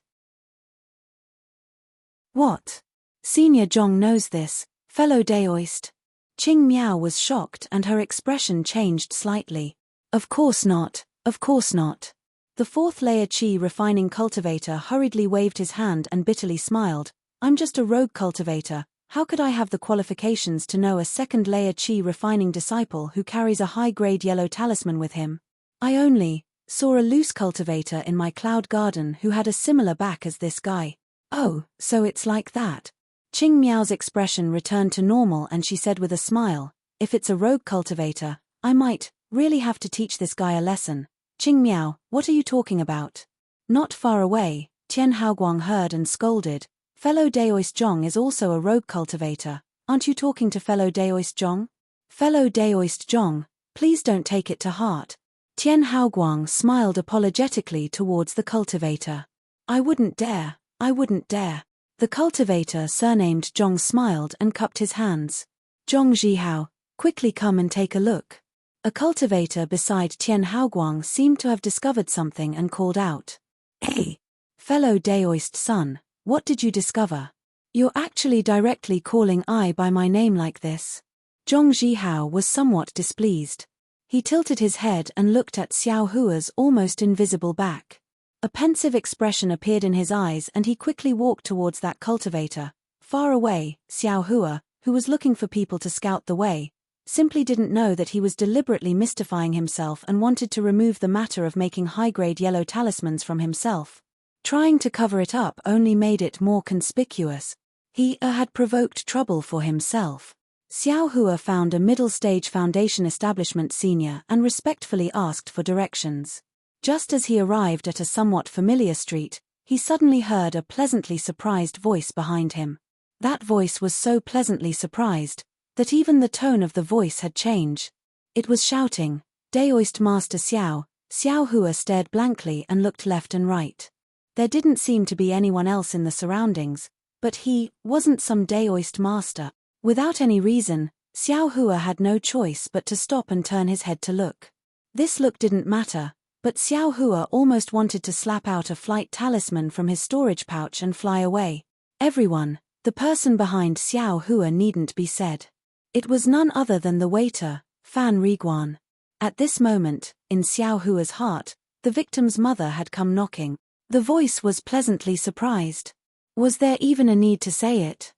"What? Senior Zhong knows this, fellow Daoist." Qing Miao was shocked and her expression changed slightly. "Of course not, of course not." The fourth-layer qi refining cultivator hurriedly waved his hand and bitterly smiled. "I'm just a rogue cultivator. How could I have the qualifications to know a second-layer qi refining disciple who carries a high-grade yellow talisman with him? I only saw a loose cultivator in my cloud garden who had a similar back as this guy." "Oh, so it's like that." Qing Miao's expression returned to normal and she said with a smile, "If it's a rogue cultivator, I might really have to teach this guy a lesson." "Qing Miao, what are you talking about?" Not far away, Tian Haoguang heard and scolded, "Fellow Daoist Zhong is also a rogue cultivator. Aren't you talking to fellow Daoist Zhong?" "Fellow Daoist Zhong, please don't take it to heart." Tian Haoguang smiled apologetically towards the cultivator. I wouldn't dare. The cultivator surnamed Zhong smiled and cupped his hands. "Zhong Zhihao, quickly come and take a look." A cultivator beside Tian Haoguang seemed to have discovered something and called out, "Hey, fellow Daoist son, what did you discover?" You're actually directly calling I by my name like this. Zhong Zhihao was somewhat displeased. He tilted his head and looked at Xiao Hua's almost invisible back. A pensive expression appeared in his eyes and he quickly walked towards that cultivator. Far away, Xiao Hua, who was looking for people to scout the way, simply didn't know that he was deliberately mystifying himself and wanted to remove the matter of making high-grade yellow talismans from himself. Trying to cover it up only made it more conspicuous. He had provoked trouble for himself. Xiao Hua found a middle-stage foundation establishment senior and respectfully asked for directions. Just as he arrived at a somewhat familiar street, he suddenly heard a pleasantly surprised voice behind him. That voice was so pleasantly surprised that even the tone of the voice had changed. It was shouting, "Daoist Master Xiao." Xiao Hua stared blankly and looked left and right. There didn't seem to be anyone else in the surroundings, but he wasn't some Daoist master. Without any reason, Xiao Hua had no choice but to stop and turn his head to look. This look didn't matter, but Xiao Hua almost wanted to slap out a flight talisman from his storage pouch and fly away. Everyone, the person behind Xiao Hua needn't be said. It was none other than the waiter, Fan Riguan. At this moment, in Xiao Hua's heart, the victim's mother had come knocking. The voice was pleasantly surprised. Was there even a need to say it?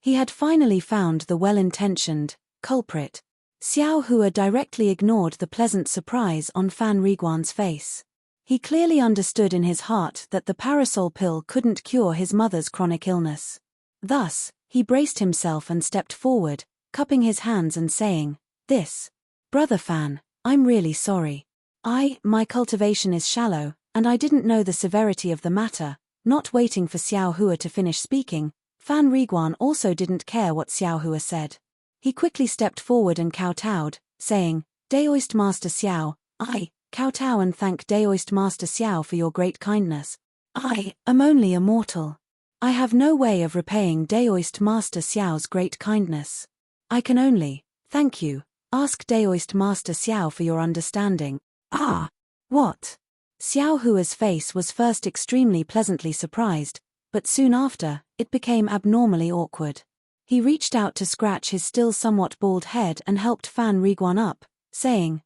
He had finally found the well-intentioned culprit. Xiao Hua directly ignored the pleasant surprise on Fan Riguan's face. He clearly understood in his heart that the parasol pill couldn't cure his mother's chronic illness. Thus, he braced himself and stepped forward, cupping his hands and saying, Brother Fan, I'm really sorry. My cultivation is shallow, and I didn't know the severity of the matter." Not waiting for Xiao Hua to finish speaking, Fan Riguan also didn't care what Xiao Hua said. He quickly stepped forward and kowtowed, saying, "Daoist Master Xiao, I kowtow and thank Daoist Master Xiao for your great kindness. I am only a mortal. I have no way of repaying Daoist Master Xiao's great kindness. I can only, thank you, ask Daoist Master Xiao for your understanding." "Ah! What?" Xiao Hua's face was first extremely pleasantly surprised, but soon after, it became abnormally awkward. He reached out to scratch his still somewhat bald head and helped Fan Riguan up, saying,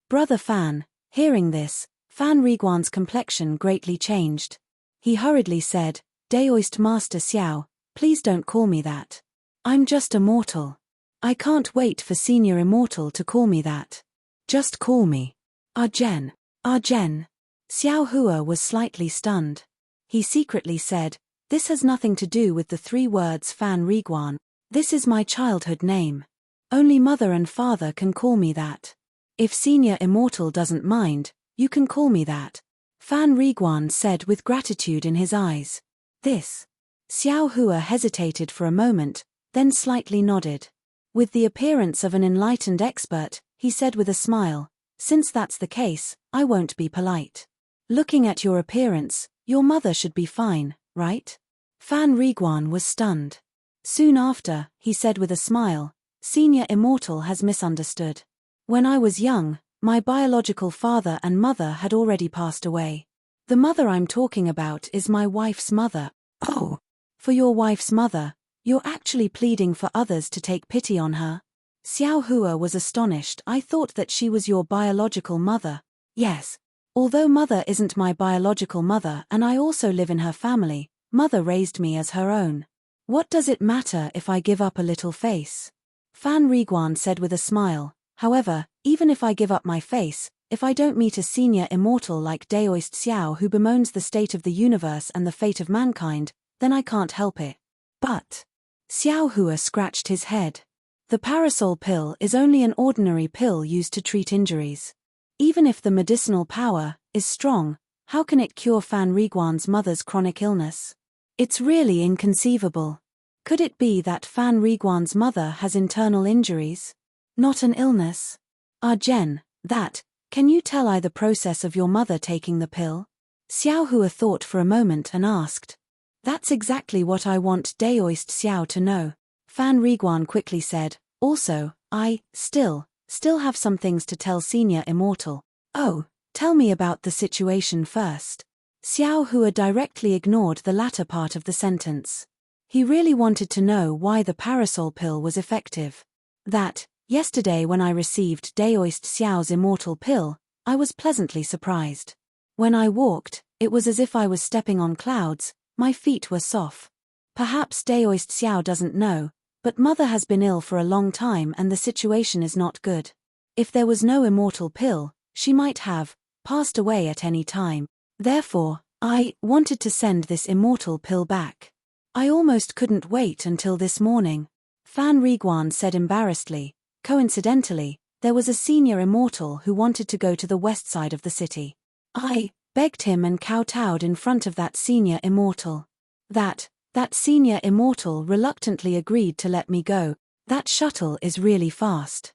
Brother Fan." Hearing this, Fan Riguan's complexion greatly changed. He hurriedly said, "Daoist Master Xiao, please don't call me that. I'm just a mortal. I can't wait for Senior Immortal to call me that. Just call me Arjen." Arjen. Xiao Hua was slightly stunned. He secretly said, "This has nothing to do with the 3 words Fan Riguan. This is my childhood name. Only mother and father can call me that. If Senior Immortal doesn't mind, you can call me that," Fan Riguan said with gratitude in his eyes. Xiao Hua hesitated for a moment, then slightly nodded. With the appearance of an enlightened expert, he said with a smile, "Since that's the case, I won't be polite. Looking at your appearance, your mother should be fine, right?" Fan Riguan was stunned. Soon after, he said with a smile, "Senior Immortal has misunderstood. When I was young, my biological father and mother had already passed away. The mother I'm talking about is my wife's mother." "Oh, for your wife's mother, you're actually pleading for others to take pity on her?" Xiao Hua was astonished. "I thought that she was your biological mother." "Yes. Although mother isn't my biological mother and I also live in her family, mother raised me as her own. What does it matter if I give up a little face?" Fan Riguan said with a smile, "However, even if I give up my face, if I don't meet a Senior Immortal like Daoist Xiao who bemoans the state of the universe and the fate of mankind, then I can't help it." "But..." Xiao Hua scratched his head. "The parasol pill is only an ordinary pill used to treat injuries. Even if the medicinal power is strong, how can it cure Fan Riguan's mother's chronic illness? It's really inconceivable. Could it be that Fan Riguan's mother has internal injuries? Not an illness? Arjen, can you tell I the process of your mother taking the pill?" Xiao Hua thought for a moment and asked. "That's exactly what I want Daoist Xiao to know," Fan Riguan quickly said. "Also, I still have some things to tell Senior Immortal." "Oh, tell me about the situation first." Xiao Hua directly ignored the latter part of the sentence. He really wanted to know why the parasol pill was effective. Yesterday when I received Daoist Xiao's immortal pill, I was pleasantly surprised. When I walked, it was as if I was stepping on clouds, my feet were soft. Perhaps Daoist Xiao doesn't know, but mother has been ill for a long time and the situation is not good. If there was no immortal pill, she might have passed away at any time. Therefore, I wanted to send this immortal pill back. I almost couldn't wait until this morning. Fan Riguan said embarrassedly. Coincidentally, there was a senior immortal who wanted to go to the west side of the city. I begged him and kowtowed in front of that senior immortal. That senior immortal reluctantly agreed to let me go. That shuttle is really fast.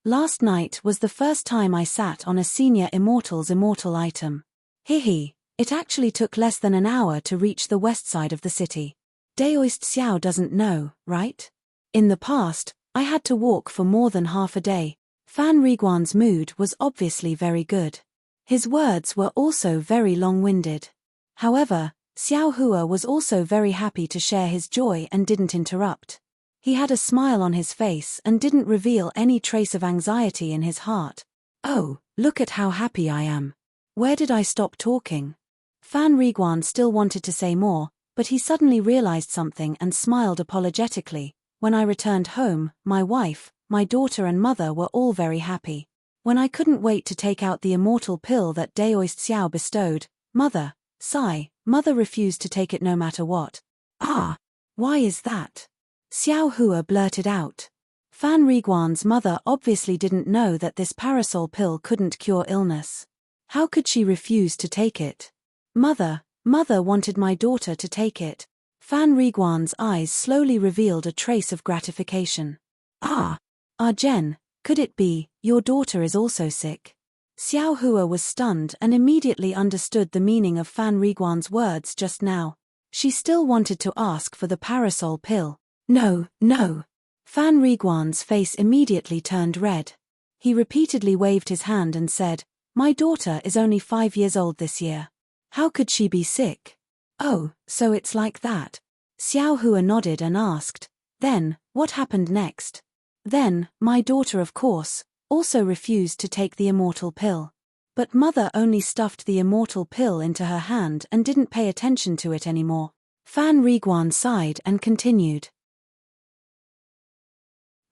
Last night was the first time I sat on a senior immortal's immortal item. Hihi, it actually took less than an hour to reach the west side of the city. Daoist Xiao doesn't know, right? In the past, I had to walk for more than half a day. Fan Riguan's mood was obviously very good. His words were also very long-winded. However, Xiao Hua was also very happy to share his joy and didn't interrupt. He had a smile on his face and didn't reveal any trace of anxiety in his heart. Oh, look at how happy I am. Where did I stop talking? Fan Riguan still wanted to say more, but he suddenly realized something and smiled apologetically. When I returned home, my wife, my daughter and mother were all very happy. When I couldn't wait to take out the immortal pill that Daoist Xiao bestowed, mother refused to take it no matter what. Ah, why is that? Xiao Hua blurted out. Fan Riguan's mother obviously didn't know that this parasol pill couldn't cure illness. How could she refuse to take it? Mother wanted my daughter to take it. Fan Riguan's eyes slowly revealed a trace of gratification. Jen, could it be, your daughter is also sick? Xiao Hua was stunned and immediately understood the meaning of Fan Riguan's words just now. She still wanted to ask for the parasol pill. No. Fan Riguan's face immediately turned red. He repeatedly waved his hand and said, my daughter is only 5 years old this year. How could she be sick? Oh, so it's like that. Xiao Hua nodded and asked, then, what happened next? Then, my daughter of course, also refused to take the immortal pill. But mother only stuffed the immortal pill into her hand and didn't pay attention to it anymore. Fan Riguan sighed and continued.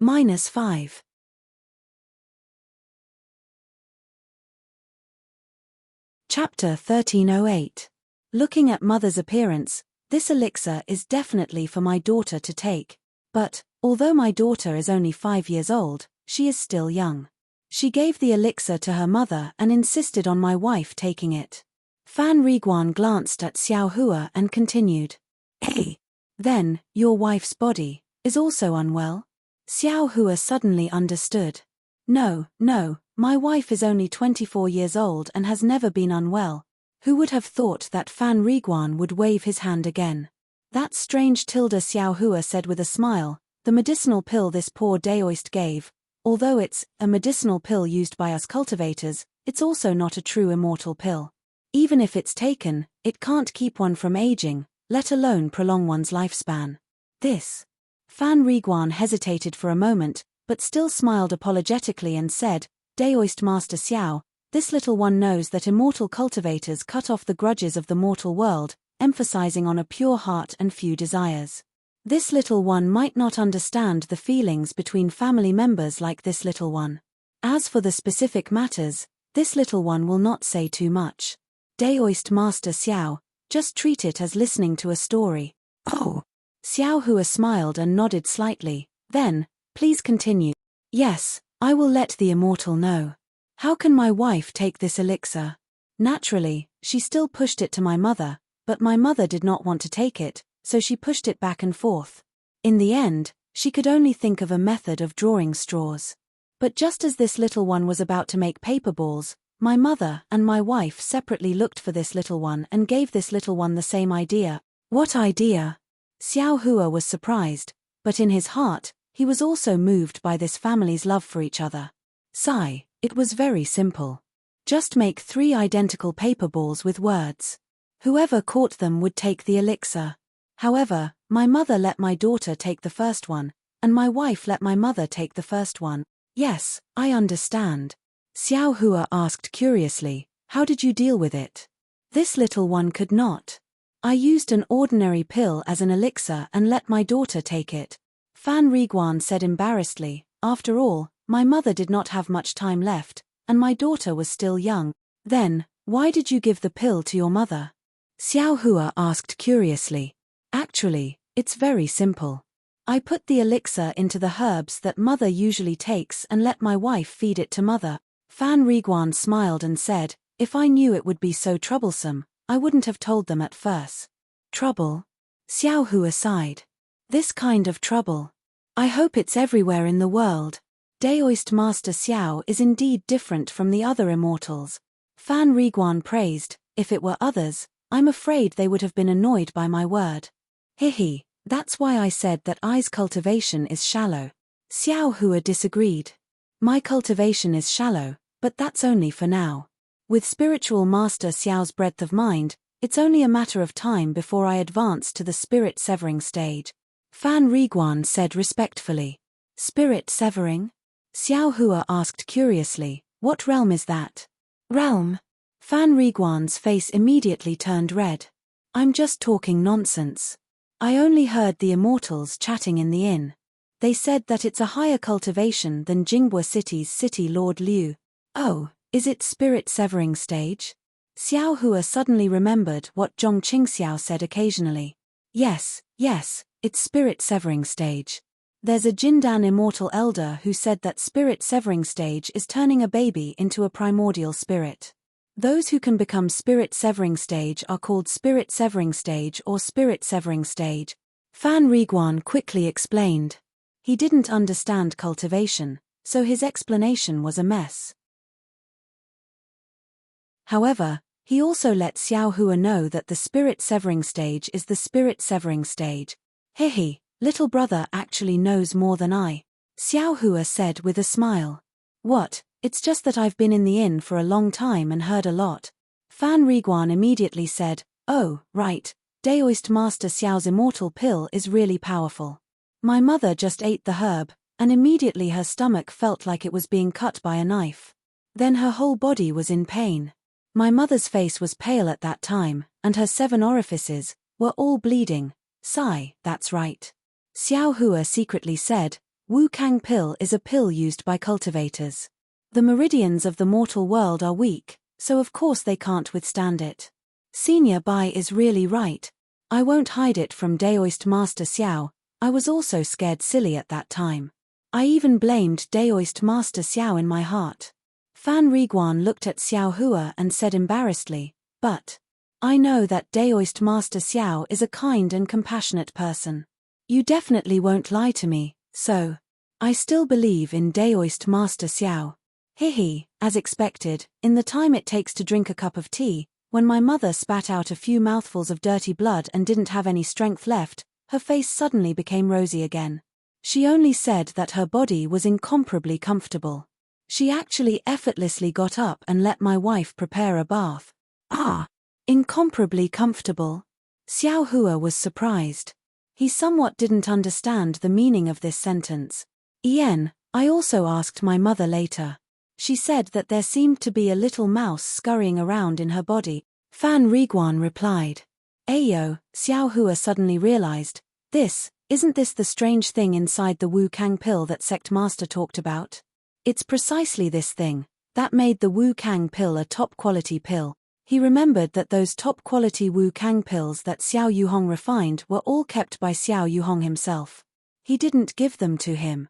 -5. Chapter 1308. Looking at mother's appearance, this elixir is definitely for my daughter to take. But, although my daughter is only 5 years old, she is still young. She gave the elixir to her mother and insisted on my wife taking it. Fan Riguan glanced at Xiao Hua and continued. Hey! Then, your wife's body is also unwell? Xiao Hua suddenly understood. No, my wife is only 24 years old and has never been unwell. Who would have thought that Fan Riguan would wave his hand again? That's strange, Xiao Hua said with a smile. The medicinal pill this poor Daoist gave, although it's a medicinal pill used by us cultivators, it's also not a true immortal pill. Even if it's taken, it can't keep one from aging, let alone prolong one's lifespan. This. Fan Riguan hesitated for a moment, but still smiled apologetically and said, Daoist Master Xiao, this little one knows that immortal cultivators cut off the grudges of the mortal world, emphasizing on a pure heart and few desires. This little one might not understand the feelings between family members like this little one. As for the specific matters, this little one will not say too much. Daoist Master Xiao, just treat it as listening to a story. Oh! Xiao Hua smiled and nodded slightly. Then, please continue. Yes, I will let the immortal know. How can my wife take this elixir? Naturally, she still pushed it to my mother, but my mother did not want to take it, so she pushed it back and forth. In the end, she could only think of a method of drawing straws. But just as this little one was about to make paper balls, my mother and my wife separately looked for this little one and gave this little one the same idea. What idea? Xiao Hua was surprised, but in his heart, he was also moved by this family's love for each other. Sigh, it was very simple. Just make 3 identical paper balls with words. Whoever caught them would take the elixir. However, my mother let my daughter take the first one, and my wife let my mother take the first one. Yes, I understand. Xiao Hua asked curiously, how did you deal with it? This little one could not. I used an ordinary pill as an elixir and let my daughter take it. Fan Riguan said embarrassedly, after all, my mother did not have much time left, and my daughter was still young. Then, why did you give the pill to your mother? Xiao Hua asked curiously. Actually, it's very simple. I put the elixir into the herbs that mother usually takes and let my wife feed it to mother. Fan Riguan smiled and said, if I knew it would be so troublesome, I wouldn't have told them at first. Trouble? Xiao Hua sighed. This kind of trouble. I hope it's everywhere in the world. Daoist Master Xiao is indeed different from the other immortals. Fan Riguan praised, if it were others, I'm afraid they would have been annoyed by my word. Hihi, that's why I said that I's cultivation is shallow. Xiao Hua disagreed. My cultivation is shallow, but that's only for now. With spiritual master Xiao's breadth of mind, it's only a matter of time before I advance to the spirit severing stage. Fan Riguan said respectfully. Spirit severing? Xiao Hua asked curiously, what realm is that? Realm? Fan Riguan's face immediately turned red. I'm just talking nonsense. I only heard the immortals chatting in the inn. They said that it's a higher cultivation than Jinghua City's city lord Liu. Oh, is it spirit severing stage? Xiao Hua suddenly remembered what Zhong Qingxiao said occasionally. Yes, it's spirit severing stage. There's a Jindan immortal elder who said that spirit severing stage is turning a baby into a primordial spirit. Those who can become spirit severing stage are called spirit severing stage or spirit severing stage. Fan Riguan quickly explained. He didn't understand cultivation, so his explanation was a mess. However, he also let Xiao Hua know that the spirit severing stage is the spirit severing stage. Hihi, little brother actually knows more than I. Xiao Hua said with a smile. What, it's just that I've been in the inn for a long time and heard a lot. Fan Riguan immediately said, oh, right, Daoist Master Xiao's immortal pill is really powerful. My mother just ate the herb, and immediately her stomach felt like it was being cut by a knife. Then her whole body was in pain. My mother's face was pale at that time, and her 7 orifices were all bleeding. Sigh, that's right. Xiao Hua secretly said, Wu Kang pill is a pill used by cultivators. The meridians of the mortal world are weak, so of course they can't withstand it. Senior Bai is really right. I won't hide it from Daoist Master Xiao, I was also scared silly at that time. I even blamed Daoist Master Xiao in my heart. Fan Riguan looked at Xiao Hua and said embarrassedly, but I know that Daoist Master Xiao is a kind and compassionate person. You definitely won't lie to me, so I still believe in Daoist Master Xiao. Hihi, as expected, in the time it takes to drink a cup of tea, when my mother spat out a few mouthfuls of dirty blood and didn't have any strength left, her face suddenly became rosy again. She only said that her body was incomparably comfortable. She actually effortlessly got up and let my wife prepare a bath. Ah, incomparably comfortable. Xiao Hua was surprised. He somewhat didn't understand the meaning of this sentence. I also asked my mother later. She said that there seemed to be a little mouse scurrying around in her body. Fan Riguan replied. Ayo, Xiao Hua suddenly realized. Isn't this the strange thing inside the Wu Kang pill that Sect Master talked about? It's precisely this thing that made the Wu Kang pill a top-quality pill. He remembered that those top-quality Wu Kang pills that Xiao Yuhong refined were all kept by Xiao Yuhong himself. He didn't give them to him.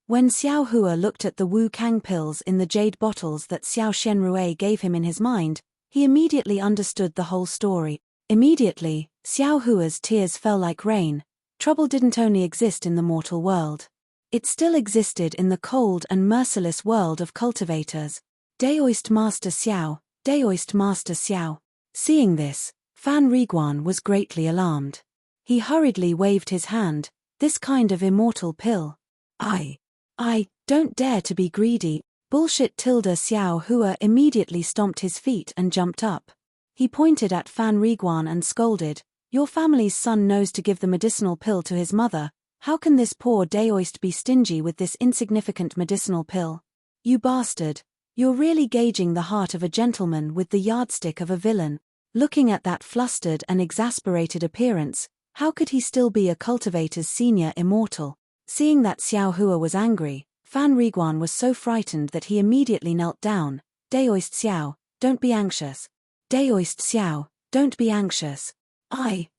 When Xiao Hua looked at the Wu Kang pills in the jade bottles that Xiao Shenrue gave him in his mind, he immediately understood the whole story. Immediately, Xiao Hua's tears fell like rain. Trouble didn't only exist in the mortal world. It still existed in the cold and merciless world of cultivators. Daoist Master Xiao, Daoist Master Xiao. Seeing this, Fan Riguan was greatly alarmed. He hurriedly waved his hand. This kind of immortal pill. I don't dare to be greedy. Bullshit. Xiao Hua immediately stomped his feet and jumped up. He pointed at Fan Riguan and scolded, "Your family's son knows to give the medicinal pill to his mother. How can this poor Daoist be stingy with this insignificant medicinal pill? You bastard. You're really gauging the heart of a gentleman with the yardstick of a villain." Looking at that flustered and exasperated appearance, how could he still be a cultivator's senior immortal? Seeing that Xiao Hua was angry, Fan Riguan was so frightened that he immediately knelt down. "Daoist Xiao, don't be anxious. Daoist Xiao, don't be anxious."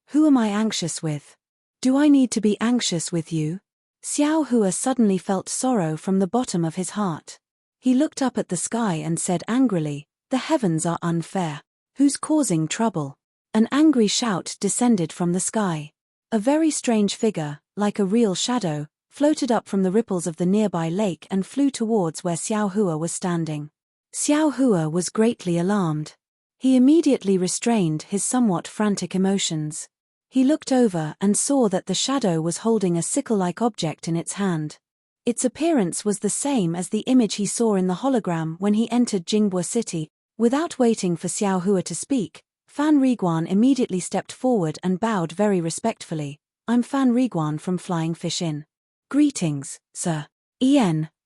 Who am I anxious with? Do I need to be anxious with you? Xiao Hua suddenly felt sorrow from the bottom of his heart. He looked up at the sky and said angrily, "The heavens are unfair. Who's causing trouble?" An angry shout descended from the sky. A very strange figure, like a real shadow, floated up from the ripples of the nearby lake and flew towards where Xiao Hua was standing. Xiao Hua was greatly alarmed. He immediately restrained his somewhat frantic emotions. He looked over and saw that the shadow was holding a sickle-like object in its hand. Its appearance was the same as the image he saw in the hologram when he entered Jingbua City. Without waiting for Xiao Hua to speak, Fan Riguan immediately stepped forward and bowed very respectfully. "I'm Fan Riguan from Flying Fish Inn. Greetings, sir."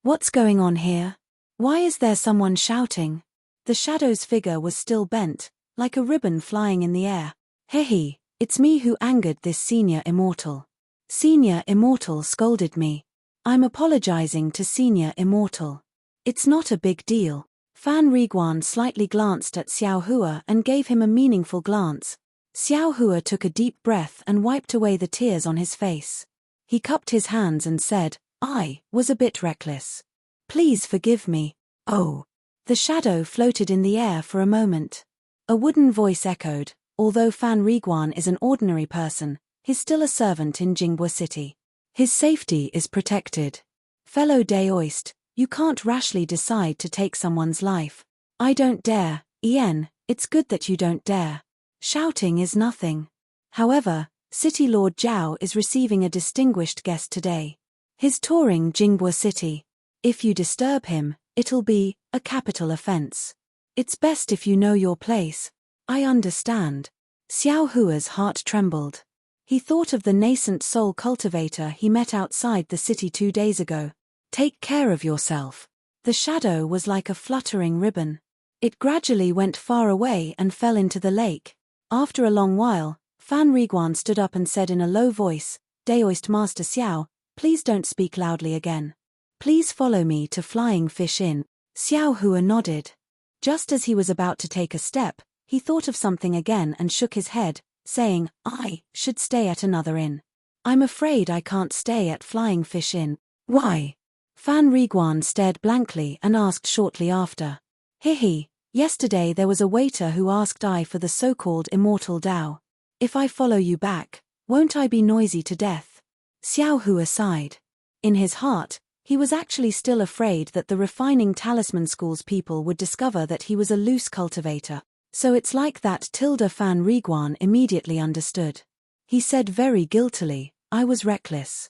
What's going on here? Why is there someone shouting?" The shadow's figure was still bent, like a ribbon flying in the air. "Hehe, it's me who angered this senior immortal." Senior immortal scolded me. "I'm apologizing to senior immortal." "It's not a big deal." Fan Riguan slightly glanced at Xiao Hua and gave him a meaningful glance. Xiao Hua took a deep breath and wiped away the tears on his face. He cupped his hands and said, "I was a bit reckless. Please forgive me." "Oh." The shadow floated in the air for a moment. A wooden voice echoed, "Although Fan Riguan is an ordinary person, he's still a servant in Jingbua City. His safety is protected. Fellow Daoist, you can't rashly decide to take someone's life." "I don't dare, it's good that you don't dare. Shouting is nothing. However, City Lord Zhao is receiving a distinguished guest today. He's touring Jingbua City. If you disturb him, it'll be a capital offense. It's best if you know your place." "I understand." Xiao Hua's heart trembled. He thought of the nascent soul cultivator he met outside the city 2 days ago. "Take care of yourself." The shadow was like a fluttering ribbon. It gradually went far away and fell into the lake. After a long while, Fan Riguan stood up and said in a low voice, "Daoist Master Xiao, please don't speak loudly again. Please follow me to Flying Fish Inn." Xiao Hua nodded. Just as he was about to take a step, he thought of something again and shook his head, saying, "I should stay at another inn. I'm afraid I can't stay at Flying Fish Inn." "Why?" Fan Riguan stared blankly and asked shortly after. Yesterday there was a waiter who asked I for the so-called immortal Dao. If I follow you back, won't I be noisy to death?" Xiao Hua sighed. In his heart, he was actually still afraid that the refining talisman school's people would discover that he was a loose cultivator. "So it's like that." Fan Riguan immediately understood. He said very guiltily, "I was reckless.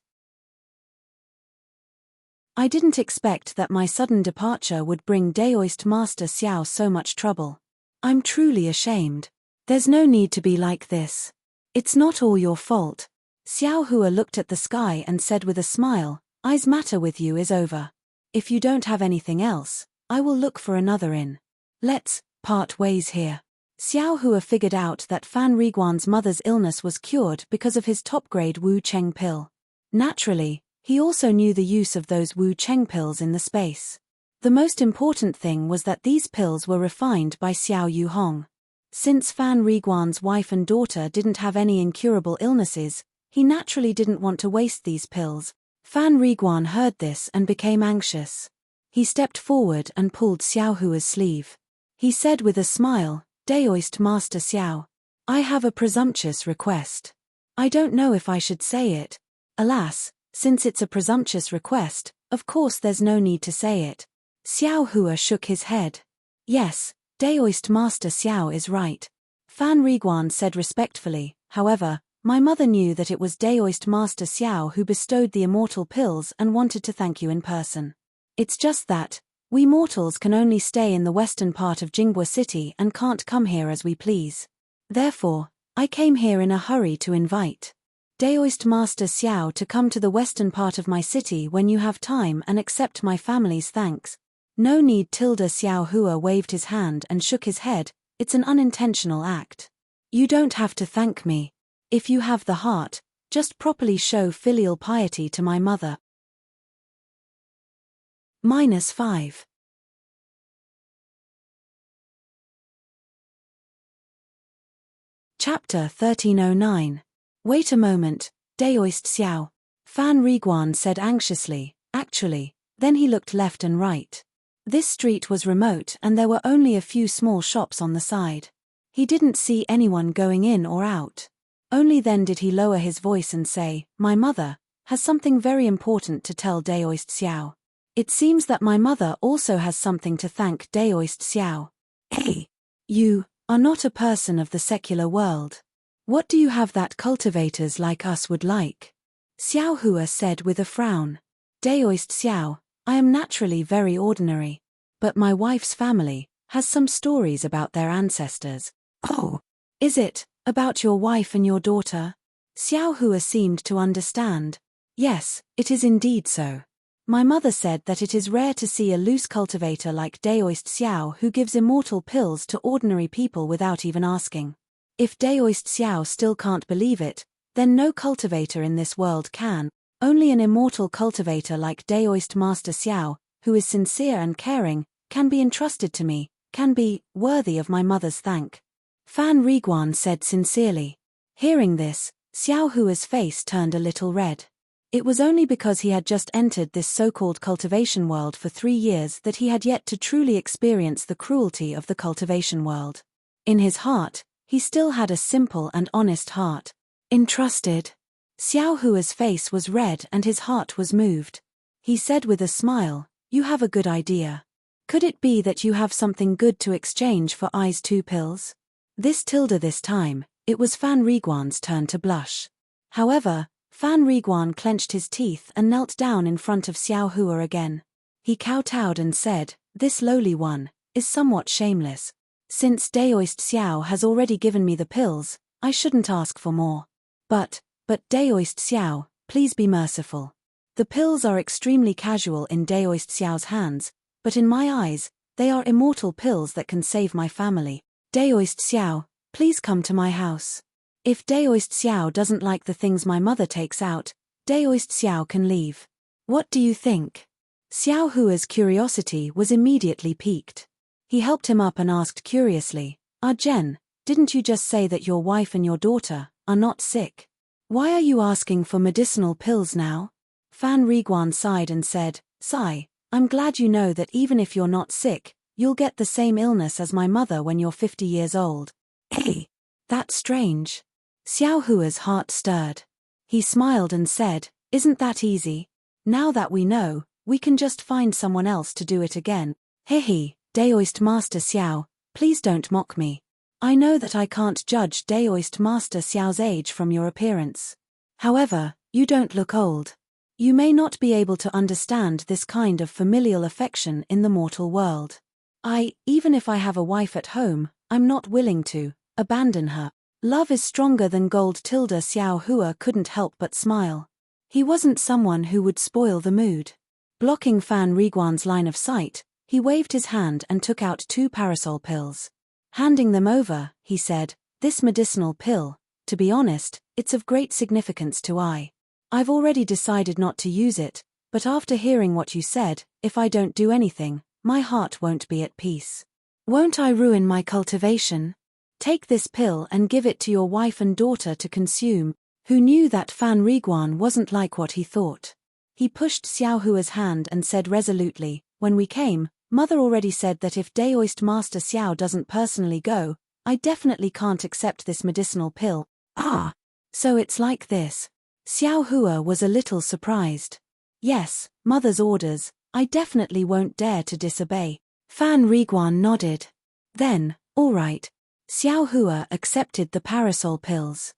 I didn't expect that my sudden departure would bring Daoist Master Xiao so much trouble. I'm truly ashamed. There's no need to be like this. It's not all your fault." Xiao Hua looked at the sky and said with a smile, "I's matter with you is over. If you don't have anything else, I will look for another inn. Let's part ways here." Xiao Hua figured out that Fan Riguan's mother's illness was cured because of his top-grade Wu Cheng pill. Naturally, he also knew the use of those Wu Cheng pills in the space. The most important thing was that these pills were refined by Xiao Yuhong. Since Fan Riguan's wife and daughter didn't have any incurable illnesses, he naturally didn't want to waste these pills. Fan Riguan heard this and became anxious. He stepped forward and pulled Xiao Hua's sleeve. He said with a smile, "Daoist Master Xiao, I have a presumptuous request. I don't know if I should say it. Alas, since it's a presumptuous request, of course there's no need to say it." Xiao Hua shook his head. "Yes, Daoist Master Xiao is right." Fan Riguan said respectfully, "However, my mother knew that it was Daoist Master Xiao who bestowed the immortal pills and wanted to thank you in person. It's just that, We mortals can only stay in the western part of Jinghua City and can't come here as we please. Therefore, I came here in a hurry to invite Daoist Master Xiao to come to the western part of my city when you have time and accept my family's thanks. No need. Xiao Hua waved his hand and shook his head. It's an unintentional act. You don't have to thank me. If you have the heart, just properly show filial piety to my mother. -5. Chapter 1309. Wait a moment, Daoist Xiao. Fan Riguan said anxiously, actually. Then he looked left and right. This street was remote and there were only a few small shops on the side. He didn't see anyone going in or out. Only then did he lower his voice and say, my mother has something very important to tell Daoist Xiao. It seems that my mother also has something to thank Daoist Xiao. Hey, you are not a person of the secular world. What do you have that cultivators like us would like? Xiao Hua said with a frown. Daoist Xiao, I am naturally very ordinary. But my wife's family has some stories about their ancestors. Oh, is it about your wife and your daughter? Xiao Hua seemed to understand. Yes, it is indeed so. My mother said that it is rare to see a loose cultivator like Daoist Xiao who gives immortal pills to ordinary people without even asking. If Daoist Xiao still can't believe it, then no cultivator in this world can. Only an immortal cultivator like Daoist Master Xiao, who is sincere and caring, can be entrusted to me, can be worthy of my mother's thank. Fan Riguan said sincerely. Hearing this, Xiao Hua's face turned a little red. It was only because he had just entered this so-called cultivation world for 3 years that he had yet to truly experience the cruelty of the cultivation world. In his heart, he still had a simple and honest heart. Entrusted. Xiao Hua's face was red and his heart was moved. He said with a smile, you have a good idea. Could it be that you have something good to exchange for I's 2 pills? This time, it was Fan Riguan's turn to blush. However, Fan Riguan clenched his teeth and knelt down in front of Xiao Hua again. He kowtowed and said, this lowly one is somewhat shameless. Since Daoist Xiao has already given me the pills, I shouldn't ask for more. But Daoist Xiao, please be merciful. The pills are extremely casual in Daoist Xiao's hands, but in my eyes, they are immortal pills that can save my family. Daoist Xiao, please come to my house. If Daoist Xiao doesn't like the things my mother takes out, Daoist Xiao can leave. What do you think? Xiao Hua's curiosity was immediately piqued. He helped him up and asked curiously, Jen, didn't you just say that your wife and your daughter are not sick? Why are you asking for medicinal pills now? Fan Riguan sighed and said, Sigh, I'm glad you know that even if you're not sick, you'll get the same illness as my mother when you're 50 years old. Hey, that's strange. Xiao Hua's heart stirred. He smiled and said, isn't that easy? Now that we know, we can just find someone else to do it again. Hehe, Daoist Master Xiao, please don't mock me. I know that I can't judge Daoist Master Xiao's age from your appearance. However, you don't look old. You may not be able to understand this kind of familial affection in the mortal world. Even if I have a wife at home, I'm not willing to abandon her. Love is stronger than gold. Xiao Hua couldn't help but smile. He wasn't someone who would spoil the mood. Blocking Fan Riguan's line of sight, he waved his hand and took out 2 parasol pills. Handing them over, he said, this medicinal pill, to be honest, it's of great significance to I've already decided not to use it, but after hearing what you said, if I don't do anything, my heart won't be at peace. Won't I ruin my cultivation? Take this pill and give it to your wife and daughter to consume. Who knew that Fan Riguan wasn't like what he thought? He pushed Xiao Hua's hand and said resolutely, when we came, Mother already said that if Daoist Master Xiao doesn't personally go, I definitely can't accept this medicinal pill. Ah, so it's like this. Xiao Hua was a little surprised. Yes, Mother's orders, I definitely won't dare to disobey. Fan Riguan nodded. Then, all right. Xiao Hua accepted the parasol pills.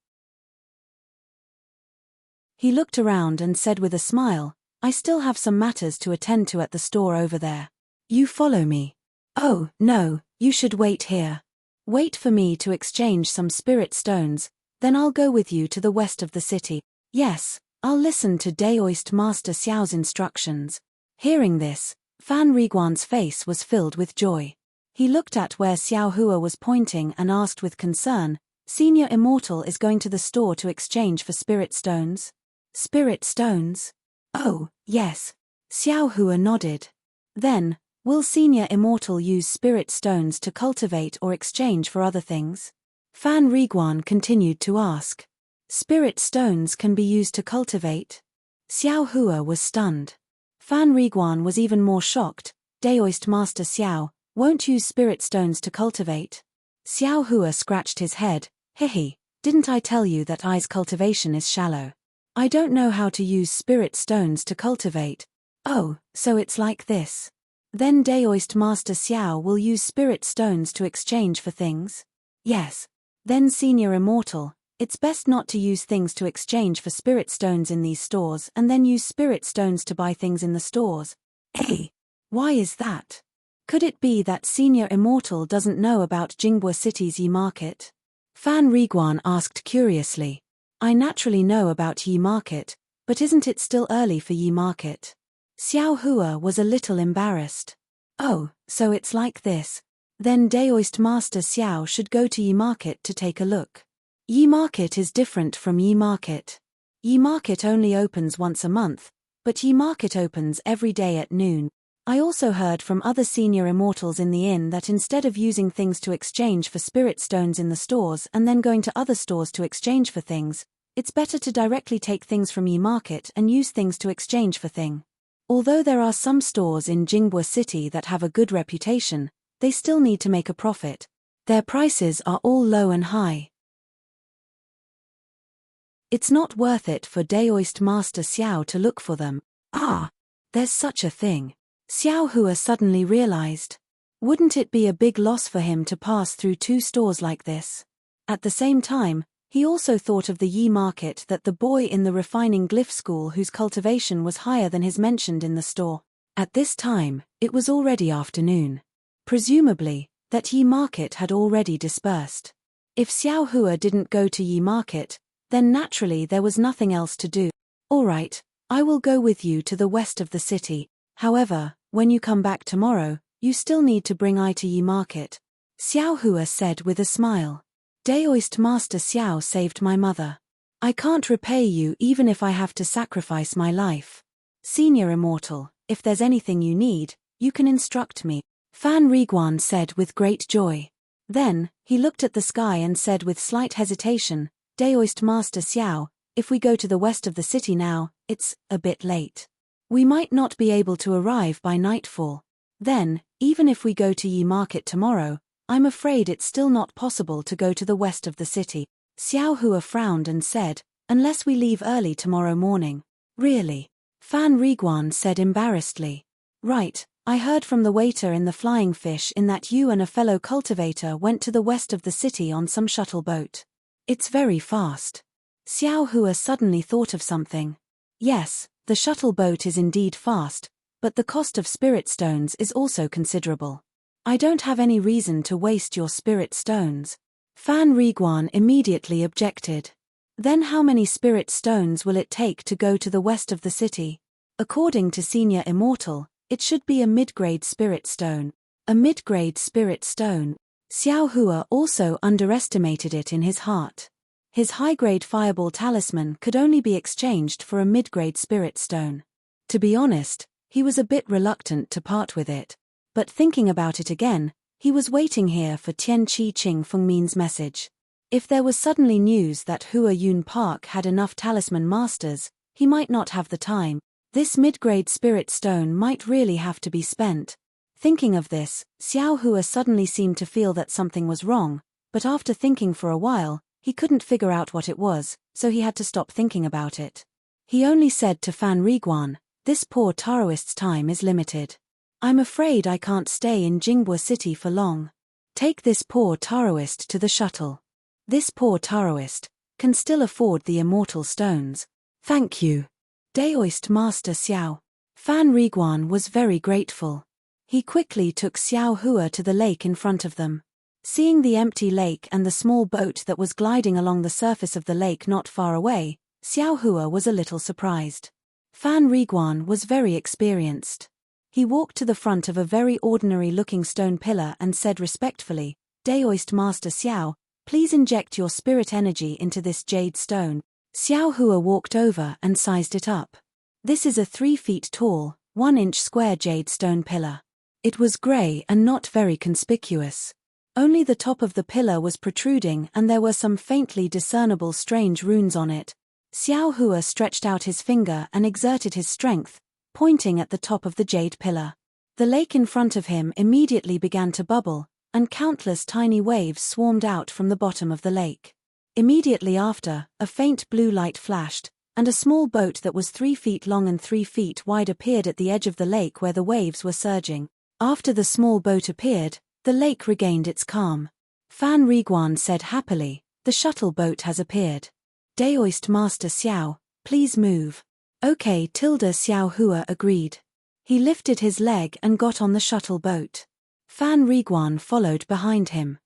He looked around and said with a smile, I still have some matters to attend to at the store over there. You follow me. Oh, no, you should wait here. Wait for me to exchange some spirit stones, then I'll go with you to the west of the city. Yes, I'll listen to Daoist Master Xiao's instructions. Hearing this, Fan Riguan's face was filled with joy. He looked at where Xiao Hua was pointing and asked with concern, Senior Immortal is going to the store to exchange for spirit stones? Spirit stones? Oh, yes. Xiao Hua nodded. Then, will Senior Immortal use spirit stones to cultivate or exchange for other things? Fan Riguan continued to ask. Spirit stones can be used to cultivate? Xiao Hua was stunned. Fan Riguan was even more shocked. Daoist Master Xiao won't use spirit stones to cultivate. Xiao Hua scratched his head. Hihi, didn't I tell you that I's cultivation is shallow? I don't know how to use spirit stones to cultivate. Oh, so it's like this. Then Daoist Master Xiao will use spirit stones to exchange for things? Yes. Then Senior Immortal, it's best not to use things to exchange for spirit stones in these stores and then use spirit stones to buy things in the stores. Hey, why is that? Could it be that Senior Immortal doesn't know about Jinghua City's Yi Market? Fan Riguan asked curiously. I naturally know about Yi Market, but isn't it still early for Yi Market? Xiao Hua was a little embarrassed. Oh, so it's like this. Then Daoist Master Xiao should go to Yi Market to take a look. Yi Market is different from Yi Market. Yi Market only opens once a month, but Yi Market opens every day at noon. I also heard from other senior immortals in the inn that instead of using things to exchange for spirit stones in the stores and then going to other stores to exchange for things, it's better to directly take things from Yi Market and use things to exchange for thing. Although there are some stores in Jinghua City that have a good reputation, they still need to make a profit. Their prices are all low and high. It's not worth it for Daoist Master Xiao to look for them. Ah, there's such a thing. Xiao Hua suddenly realized. Wouldn't it be a big loss for him to pass through two stores like this? At the same time, he also thought of the Yi Market that the boy in the refining glyph school whose cultivation was higher than his mentioned in the store. At this time, it was already afternoon. Presumably, that Yi Market had already dispersed. If Xiao Hua didn't go to Yi Market, then naturally there was nothing else to do. All right, I will go with you to the west of the city. However, when you come back tomorrow, you still need to bring I to Yi Market. Xiao Hua said with a smile. Daoist Master Xiao saved my mother. I can't repay you even if I have to sacrifice my life. Senior Immortal, if there's anything you need, you can instruct me. Fan Riguan said with great joy. Then, he looked at the sky and said with slight hesitation, Daoist Master Xiao, if we go to the west of the city now, it's a bit late. We might not be able to arrive by nightfall. Then, even if we go to Yi Market tomorrow, I'm afraid it's still not possible to go to the west of the city. Xiao Hua frowned and said, unless we leave early tomorrow morning. Really? Fan Riguan said embarrassedly. Right, I heard from the waiter in the Flying Fish Inn that you and a fellow cultivator went to the west of the city on some shuttle boat. It's very fast. Xiao Hua suddenly thought of something. Yes, the shuttle boat is indeed fast, but the cost of spirit stones is also considerable. I don't have any reason to waste your spirit stones. Fan Riguan immediately objected. Then how many spirit stones will it take to go to the west of the city? According to Senior Immortal, it should be a mid-grade spirit stone. A mid-grade spirit stone. Xiao Hua also underestimated it in his heart. His high-grade fireball talisman could only be exchanged for a mid-grade spirit stone. To be honest, he was a bit reluctant to part with it. But thinking about it again, he was waiting here for Tian Chi Ching Feng Min's message. If there was suddenly news that Hua Yun Park had enough talisman masters, he might not have the time. This mid-grade spirit stone might really have to be spent. Thinking of this, Xiao Hua suddenly seemed to feel that something was wrong, but after thinking for a while, he couldn't figure out what it was, so he had to stop thinking about it. He only said to Fan Riguan, this poor Taoist's time is limited. I'm afraid I can't stay in Jinghua City for long. Take this poor Taoist to the shuttle. This poor Taoist can still afford the immortal stones. Thank you. Daoist Master Xiao. Fan Riguan was very grateful. He quickly took Xiao Hua to the lake in front of them. Seeing the empty lake and the small boat that was gliding along the surface of the lake not far away, Xiao Hua was a little surprised. Fan Riguan was very experienced. He walked to the front of a very ordinary-looking stone pillar and said respectfully, "Daoist Master Xiao, please inject your spirit energy into this jade stone." Xiao Hua walked over and sized it up. This is a 3 feet tall, 1 inch square jade stone pillar. It was grey and not very conspicuous. Only the top of the pillar was protruding and there were some faintly discernible strange runes on it. Xiao Hua stretched out his finger and exerted his strength, pointing at the top of the jade pillar. The lake in front of him immediately began to bubble, and countless tiny waves swarmed out from the bottom of the lake. Immediately after, a faint blue light flashed, and a small boat that was 3 feet long and 3 feet wide appeared at the edge of the lake where the waves were surging. After the small boat appeared, the lake regained its calm. Fan Riguan said happily, "The shuttle boat has appeared. Daoist Master Xiao, please move." "Okay." Xiao Hua agreed. He lifted his leg and got on the shuttle boat. Fan Riguan followed behind him.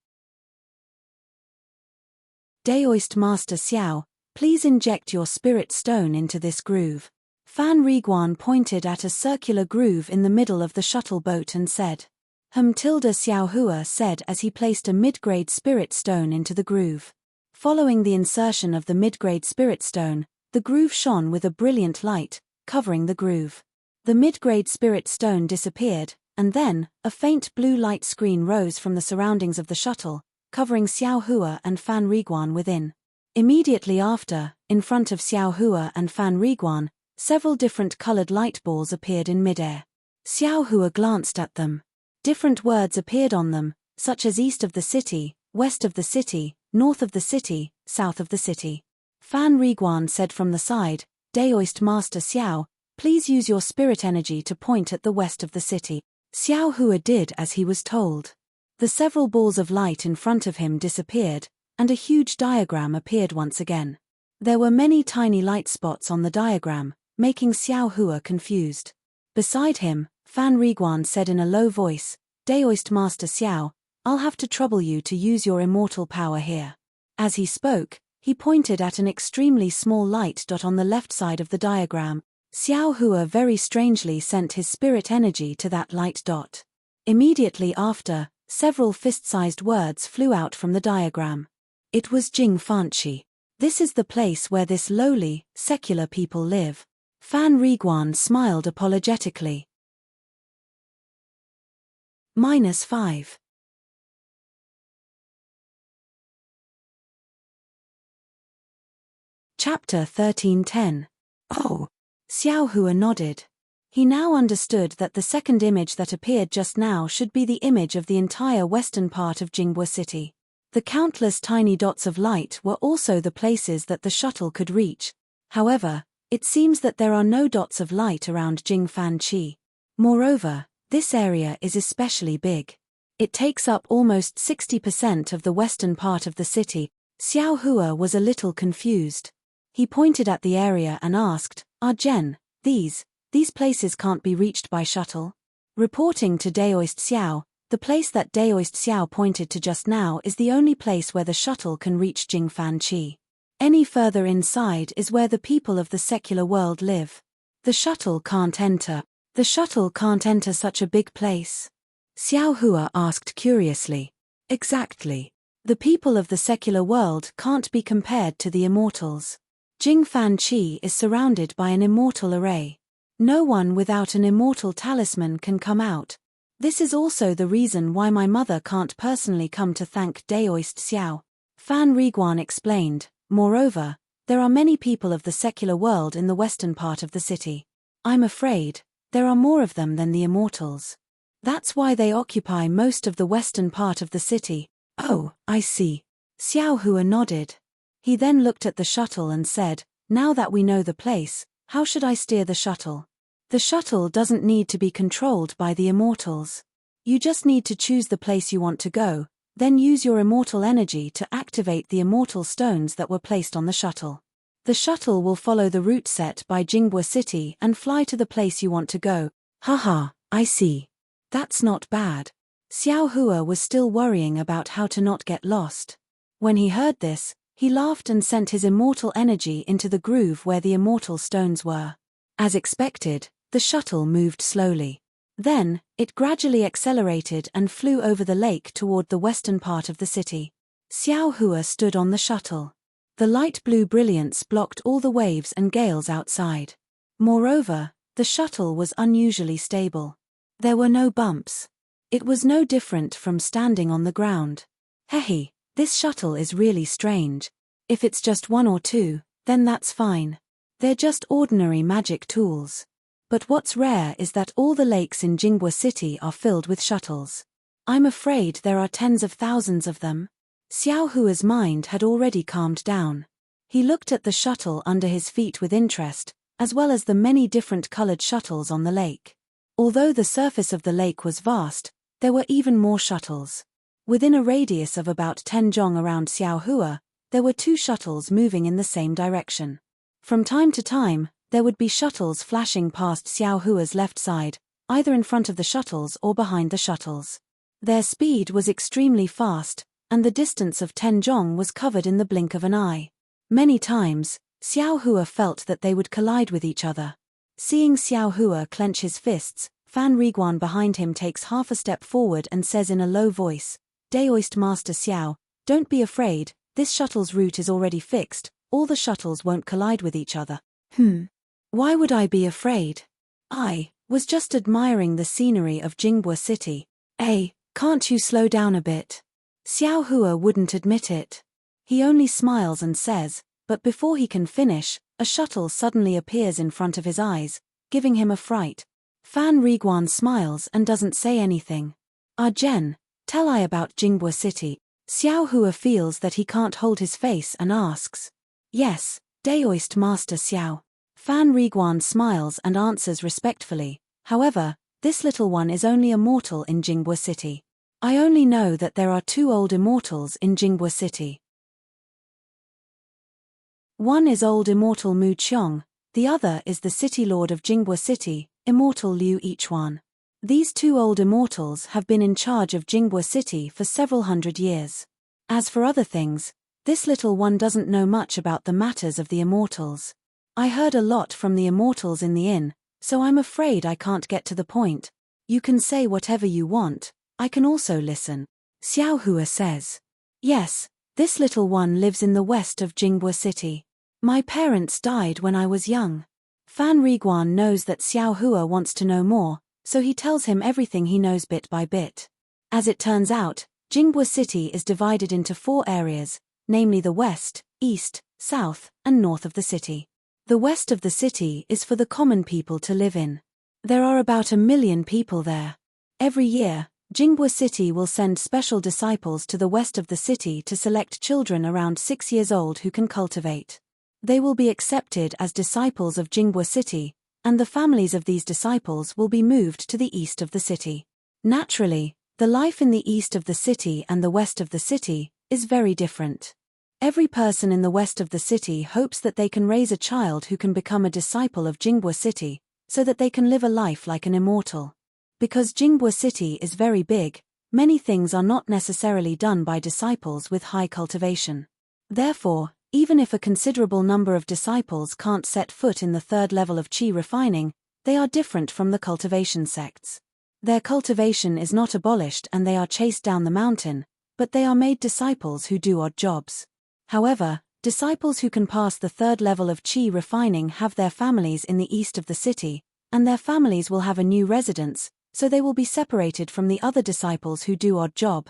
"Daoist Master Xiao, please inject your spirit stone into this groove." Fan Riguan pointed at a circular groove in the middle of the shuttle boat and said. Xiao Hua said as he placed a mid-grade spirit stone into the groove. Following the insertion of the mid-grade spirit stone, the groove shone with a brilliant light, covering the groove. The mid-grade spirit stone disappeared, and then, a faint blue light screen rose from the surroundings of the shuttle, covering Xiao Hua and Fan Riguan within. Immediately after, in front of Xiao Hua and Fan Riguan, several different colored light balls appeared in midair. Xiao Hua glanced at them. Different words appeared on them, such as east of the city, west of the city, north of the city, south of the city. Fan Riguan said from the side, "Daoist Master Xiao, please use your spirit energy to point at the west of the city." Xiao Hua did as he was told. The several balls of light in front of him disappeared, and a huge diagram appeared once again. There were many tiny light spots on the diagram, making Xiao Hua confused. Beside him, Fan Riguan said in a low voice, "Daoist Master Xiao, I'll have to trouble you to use your immortal power here." As he spoke, he pointed at an extremely small light dot on the left side of the diagram. Xiao Hua very strangely sent his spirit energy to that light dot. Immediately after, several fist-sized words flew out from the diagram. It was Jing Fanchi. This is the place where this lowly, secular people live. Fan Riguan smiled apologetically. -5. Chapter 13:10. Oh! Xiao Hua nodded. He now understood that the second image that appeared just now should be the image of the entire western part of Jingbua City. The countless tiny dots of light were also the places that the shuttle could reach. However, it seems that there are no dots of light around Jingfanchi. Moreover, this area is especially big. It takes up almost 60% of the western part of the city. Xiao Hua was a little confused. He pointed at the area and asked, "Jen, these places can't be reached by shuttle?" Reporting to Daoist Xiao, the place that Daoist Xiao pointed to just now is the only place where the shuttle can reach Jingfanchi. Any further inside is where the people of the secular world live. The shuttle can't enter. The shuttle can't enter such a big place? Xiao Hua asked curiously. Exactly. The people of the secular world can't be compared to the immortals. Jingfanchi is surrounded by an immortal array. No one without an immortal talisman can come out. This is also the reason why my mother can't personally come to thank Daoist Xiao. Fan Riguan explained. Moreover, there are many people of the secular world in the western part of the city. I'm afraid, there are more of them than the immortals. That's why they occupy most of the western part of the city. Oh, I see. Xiao Hua nodded. He then looked at the shuttle and said, "Now that we know the place, how should I steer the shuttle?" The shuttle doesn't need to be controlled by the immortals. You just need to choose the place you want to go, then use your immortal energy to activate the immortal stones that were placed on the shuttle. The shuttle will follow the route set by Jingbua City and fly to the place you want to go. Haha, I see. That's not bad. Xiao Hua was still worrying about how to not get lost. When he heard this, he laughed and sent his immortal energy into the groove where the immortal stones were. As expected, the shuttle moved slowly. Then, it gradually accelerated and flew over the lake toward the western part of the city. Xiao Hua stood on the shuttle. The light blue brilliance blocked all the waves and gales outside. Moreover, the shuttle was unusually stable. There were no bumps. It was no different from standing on the ground. Hehe, this shuttle is really strange. If it's just one or two, then that's fine. They're just ordinary magic tools. But what's rare is that all the lakes in Jinghua City are filled with shuttles. I'm afraid there are tens of thousands of them. Xiao Hua's mind had already calmed down. He looked at the shuttle under his feet with interest, as well as the many different colored shuttles on the lake. Although the surface of the lake was vast, there were even more shuttles. Within a radius of about 10 zhong around Xiao Hua, there were 2 shuttles moving in the same direction. From time to time, there would be shuttles flashing past Xiao Hua's left side, either in front of the shuttles or behind the shuttles. Their speed was extremely fast, and the distance of 10 zhong was covered in the blink of an eye. Many times, Xiao Hua felt that they would collide with each other. Seeing Xiao Hua clench his fists, Fan Riguan behind him takes half a step forward and says in a low voice, "Daoist Master Xiao, don't be afraid, this shuttle's route is already fixed, all the shuttles won't collide with each other." Why would I be afraid? I was just admiring the scenery of Jinghua City. Can't you slow down a bit? Xiao Hua wouldn't admit it. He only smiles and says, but before he can finish, a shuttle suddenly appears in front of his eyes, giving him a fright. Fan Riguan smiles and doesn't say anything. Jen, tell I about Jinghua City. Xiao Hua feels that he can't hold his face and asks. Yes, Daoist Master Xiao. Fan Riguan smiles and answers respectfully. However, this little one is only a mortal in Jinghua City. I only know that there are 2 old immortals in Jinghua City. One is old immortal Mu Qiong, the other is the city lord of Jinghua City, immortal Liu Yichuan. These 2 old immortals have been in charge of Jinghua City for several hundred years. As for other things, this little one doesn't know much about the matters of the immortals. I heard a lot from the immortals in the inn, so I'm afraid I can't get to the point. You can say whatever you want, I can also listen. Xiao Hua says. Yes, this little one lives in the west of Jinghua City. My parents died when I was young. Fan Riguan knows that Xiao Hua wants to know more, so he tells him everything he knows bit by bit. As it turns out, Jinghua City is divided into 4 areas, namely the west, east, south, and north of the city. The west of the city is for the common people to live in. There are about 1 million people there. Every year, Jinghua City will send special disciples to the west of the city to select children around 6 years old who can cultivate. They will be accepted as disciples of Jinghua City, and the families of these disciples will be moved to the east of the city. Naturally, the life in the east of the city and the west of the city is very different. Every person in the west of the city hopes that they can raise a child who can become a disciple of Jinghua City, so that they can live a life like an immortal. Because Jinghua City is very big, many things are not necessarily done by disciples with high cultivation. Therefore, even if a considerable number of disciples can't set foot in the 3rd level of qi refining, they are different from the cultivation sects. Their cultivation is not abolished and they are chased down the mountain, but they are made disciples who do odd jobs. However, disciples who can pass the 3rd level of qi refining have their families in the east of the city, and their families will have a new residence, so they will be separated from the other disciples who do odd job.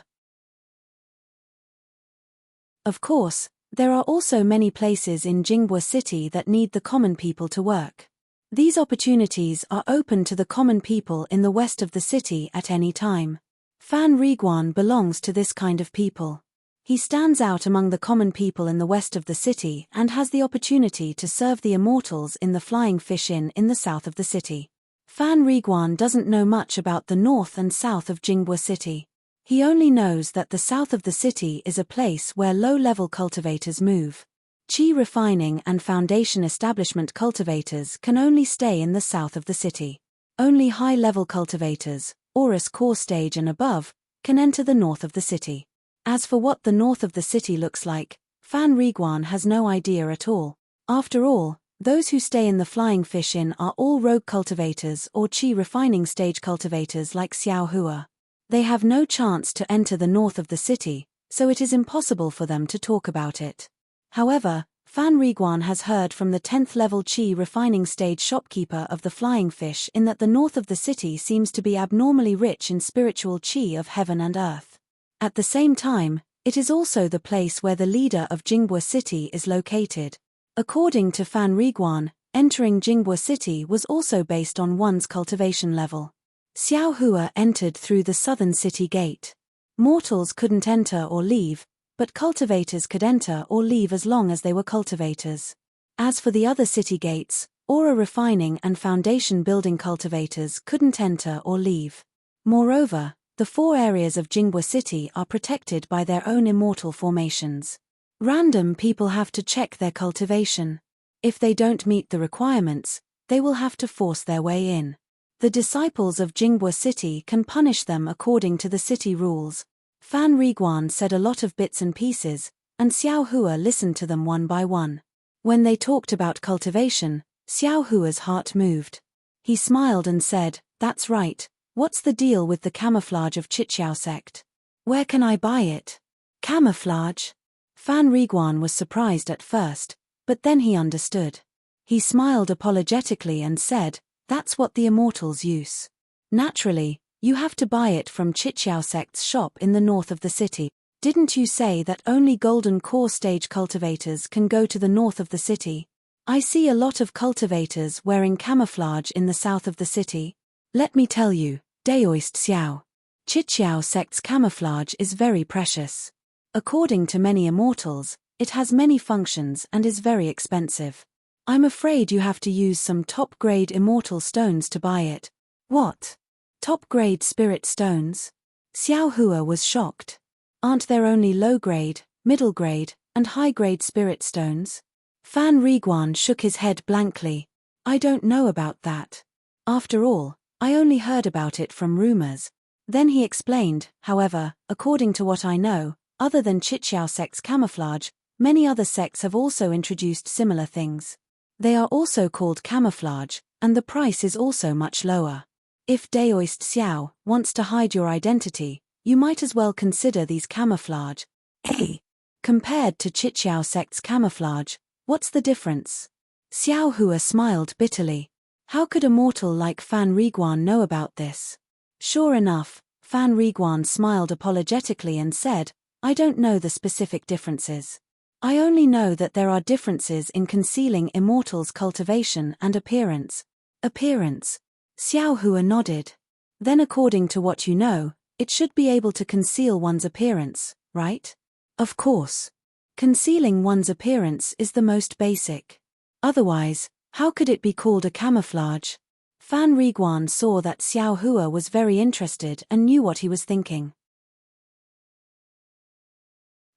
Of course, there are also many places in Jinghua City that need the common people to work. These opportunities are open to the common people in the west of the city at any time. Fan Riguan belongs to this kind of people. He stands out among the common people in the west of the city and has the opportunity to serve the immortals in the Flying Fish Inn in the south of the city. Fan Riguan doesn't know much about the north and south of Jinghua City. He only knows that the south of the city is a place where low-level cultivators move. Qi refining and foundation establishment cultivators can only stay in the south of the city. Only high-level cultivators, Aurus core stage and above, can enter the north of the city. As for what the north of the city looks like, Fan Riguan has no idea at all. After all, those who stay in the Flying Fish Inn are all rogue cultivators or chi refining stage cultivators like Xiao Hua. They have no chance to enter the north of the city, so it is impossible for them to talk about it. However, Fan Riguan has heard from the 10th level chi refining stage shopkeeper of the Flying Fish Inn that the north of the city seems to be abnormally rich in spiritual chi of heaven and earth. At the same time, it is also the place where the leader of Jingbua City is located. According to Fan Riguan, entering Jingbua City was also based on one's cultivation level. Xiao Hua entered through the southern city gate. Mortals couldn't enter or leave, but cultivators could enter or leave as long as they were cultivators. As for the other city gates, aura refining and foundation building cultivators couldn't enter or leave. Moreover, the 4 areas of Jingbua City are protected by their own immortal formations. Random people have to check their cultivation. If they don't meet the requirements, they will have to force their way in. The disciples of Jingbua City can punish them according to the city rules. Fan Riguan said a lot of bits and pieces, and Xiao Hua listened to them one by one. When they talked about cultivation, Xiao Hua's heart moved. He smiled and said, "That's right, what's the deal with the camouflage of Chichiao sect? Where can I buy it?" Camouflage? Fan Riguan was surprised at first, but then he understood. He smiled apologetically and said, "That's what the immortals use. Naturally, you have to buy it from Chichiao sect's shop in the north of the city. Didn't you say that only golden core stage cultivators can go to the north of the city? I see a lot of cultivators wearing camouflage in the south of the city. Let me tell you, Daoist Xiao. Chichiao sect's camouflage is very precious. According to many immortals, it has many functions and is very expensive. I'm afraid you have to use some top-grade immortal stones to buy it." "What? Top-grade spirit stones?" Xiao Hua was shocked. "Aren't there only low-grade, middle-grade, and high-grade spirit stones?" Fan Riguan shook his head blankly. "I don't know about that. After all, I only heard about it from rumors." Then he explained, "However, according to what I know, other than Chichiao sect's camouflage, many other sects have also introduced similar things. They are also called camouflage, and the price is also much lower. If Daoist Xiao wants to hide your identity, you might as well consider these camouflage. Hey! Compared to Chichiao sect's camouflage, what's the difference?" Xiao Hua smiled bitterly. How could a mortal like Fan Riguan know about this? Sure enough, Fan Riguan smiled apologetically and said, "I don't know the specific differences. I only know that there are differences in concealing immortals' cultivation and appearance." "Appearance?" Xiao Hua nodded. "Then according to what you know, it should be able to conceal one's appearance, right?" "Of course. Concealing one's appearance is the most basic. Otherwise, how could it be called a camouflage?" Fan Riguan saw that Xiao Hua was very interested and knew what he was thinking.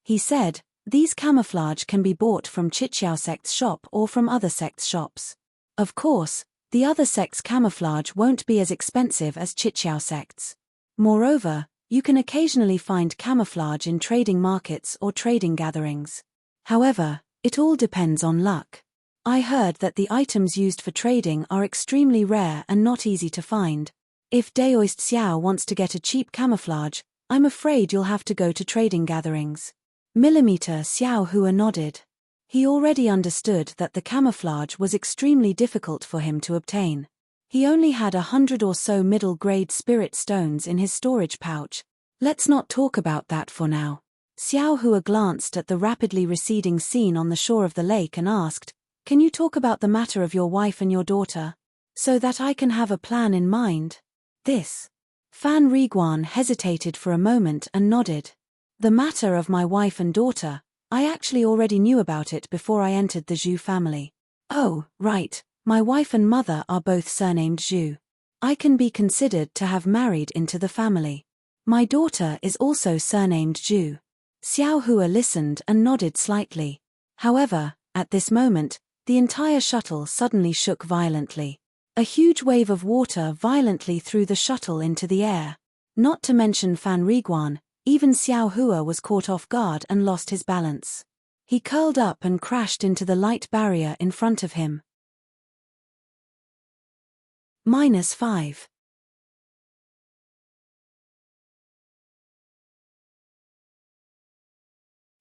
He said, "These camouflage can be bought from Chichiao sect's shop or from other sects' shops. Of course, the other sect's camouflage won't be as expensive as Chichiao sect's. Moreover, you can occasionally find camouflage in trading markets or trading gatherings. However, it all depends on luck. I heard that the items used for trading are extremely rare and not easy to find. If Daoist Xiao wants to get a cheap camouflage, I'm afraid you'll have to go to trading gatherings." Millimeter Xiao Hua nodded. He already understood that the camouflage was extremely difficult for him to obtain. He only had 100 or so middle-grade spirit stones in his storage pouch. Let's not talk about that for now. Xiao Hua glanced at the rapidly receding scene on the shore of the lake and asked, "Can you talk about the matter of your wife and your daughter? So that I can have a plan in mind?" "This?" Fan Riguan hesitated for a moment and nodded. "The matter of my wife and daughter, I actually already knew about it before I entered the Zhu family." "Oh, right, my wife and mother are both surnamed Zhu. I can be considered to have married into the family. My daughter is also surnamed Zhu." Xiao Hua listened and nodded slightly. However, at this moment, the entire shuttle suddenly shook violently. A huge wave of water violently threw the shuttle into the air. Not to mention Fan Riguan, even Xiao Hua was caught off guard and lost his balance. He curled up and crashed into the light barrier in front of him. -5.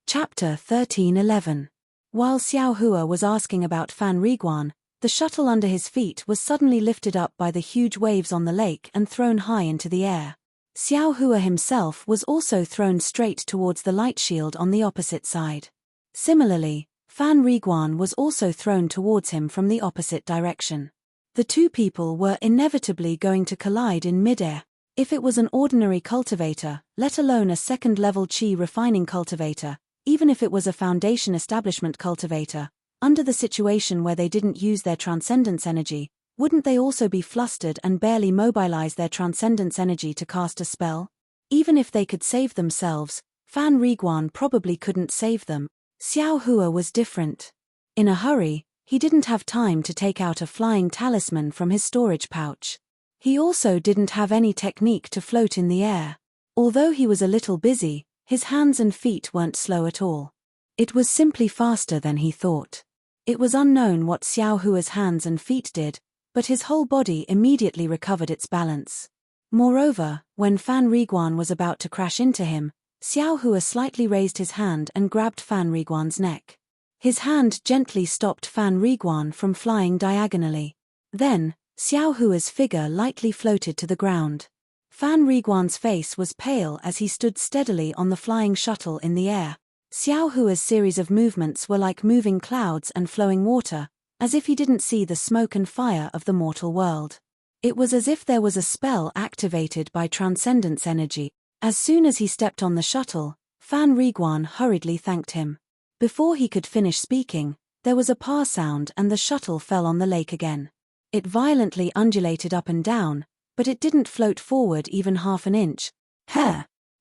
Chapter 13:11. While Xiao Hua was asking about Fan Riguan, the shuttle under his feet was suddenly lifted up by the huge waves on the lake and thrown high into the air. Xiao Hua himself was also thrown straight towards the light shield on the opposite side. Similarly, Fan Riguan was also thrown towards him from the opposite direction. The two people were inevitably going to collide in midair. If it was an ordinary cultivator, let alone a second-level qi refining cultivator, even if it was a foundation establishment cultivator, under the situation where they didn't use their transcendence energy, wouldn't they also be flustered and barely mobilize their transcendence energy to cast a spell? Even if they could save themselves, Fan Riguan probably couldn't save them. Xiao Hua was different. In a hurry, he didn't have time to take out a flying talisman from his storage pouch. He also didn't have any technique to float in the air. Although he was a little busy, his hands and feet weren't slow at all. It was simply faster than he thought. It was unknown what Xiao Hua's hands and feet did, but his whole body immediately recovered its balance. Moreover, when Fan Riguan was about to crash into him, Xiao Hua slightly raised his hand and grabbed Fan Riguan's neck. His hand gently stopped Fan Riguan from flying diagonally. Then, Xiao Hua's figure lightly floated to the ground. Fan Riguan's face was pale as he stood steadily on the flying shuttle in the air. Xiao Hua's series of movements were like moving clouds and flowing water, as if he didn't see the smoke and fire of the mortal world. It was as if there was a spell activated by transcendence energy. As soon as he stepped on the shuttle, Fan Riguan hurriedly thanked him. Before he could finish speaking, there was a pa sound and the shuttle fell on the lake again. It violently undulated up and down, but it didn't float forward even half an inch.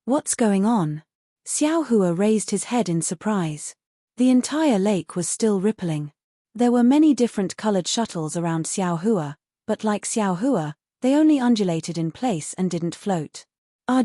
What's going on? Xiao Hua raised his head in surprise. The entire lake was still rippling. There were many different colored shuttles around Xiao Hua, but like Xiao Hua, they only undulated in place and didn't float.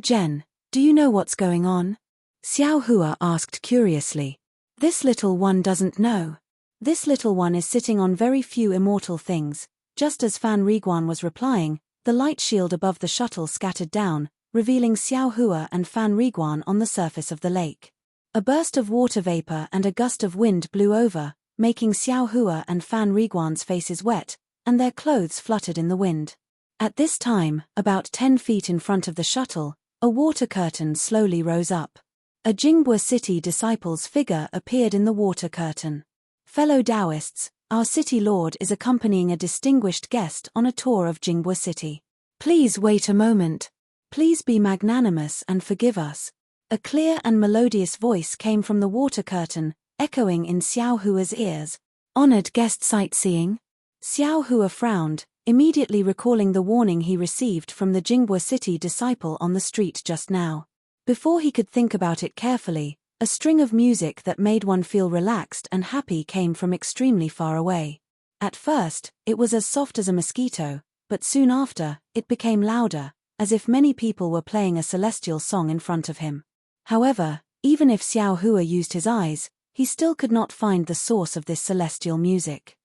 Jen, do you know what's going on? Xiao Hua asked curiously. This little one doesn't know. This little one is sitting on very few immortal things. Just as Fan Riguan was replying, the light shield above the shuttle scattered down, revealing Xiao Hua and Fan Riguan on the surface of the lake. A burst of water vapor and a gust of wind blew over, making Xiao Hua and Fan Riguan's faces wet, and their clothes fluttered in the wind. At this time, about 10 feet in front of the shuttle, a water curtain slowly rose up. A Jingbua City disciple's figure appeared in the water curtain. Fellow Taoists, our city lord is accompanying a distinguished guest on a tour of Jingbua City. Please wait a moment. Please be magnanimous and forgive us. A clear and melodious voice came from the water curtain, echoing in Xiao Hua's ears. Honored guest sightseeing? Xiao Hua frowned, immediately recalling the warning he received from the Jingbua City disciple on the street just now. Before he could think about it carefully, a string of music that made one feel relaxed and happy came from extremely far away. At first, it was as soft as a mosquito, but soon after, it became louder, as if many people were playing a celestial song in front of him. However, even if Xiao Hua used his eyes, he still could not find the source of this celestial music.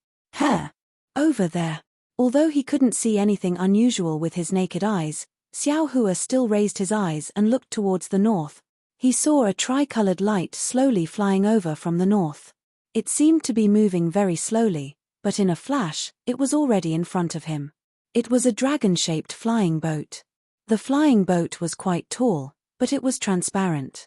Over there. Although he couldn't see anything unusual with his naked eyes, Xiao Hua still raised his eyes and looked towards the north. He saw a tricolored light slowly flying over from the north. It seemed to be moving very slowly, but in a flash, it was already in front of him. It was a dragon-shaped flying boat. The flying boat was quite tall, but it was transparent.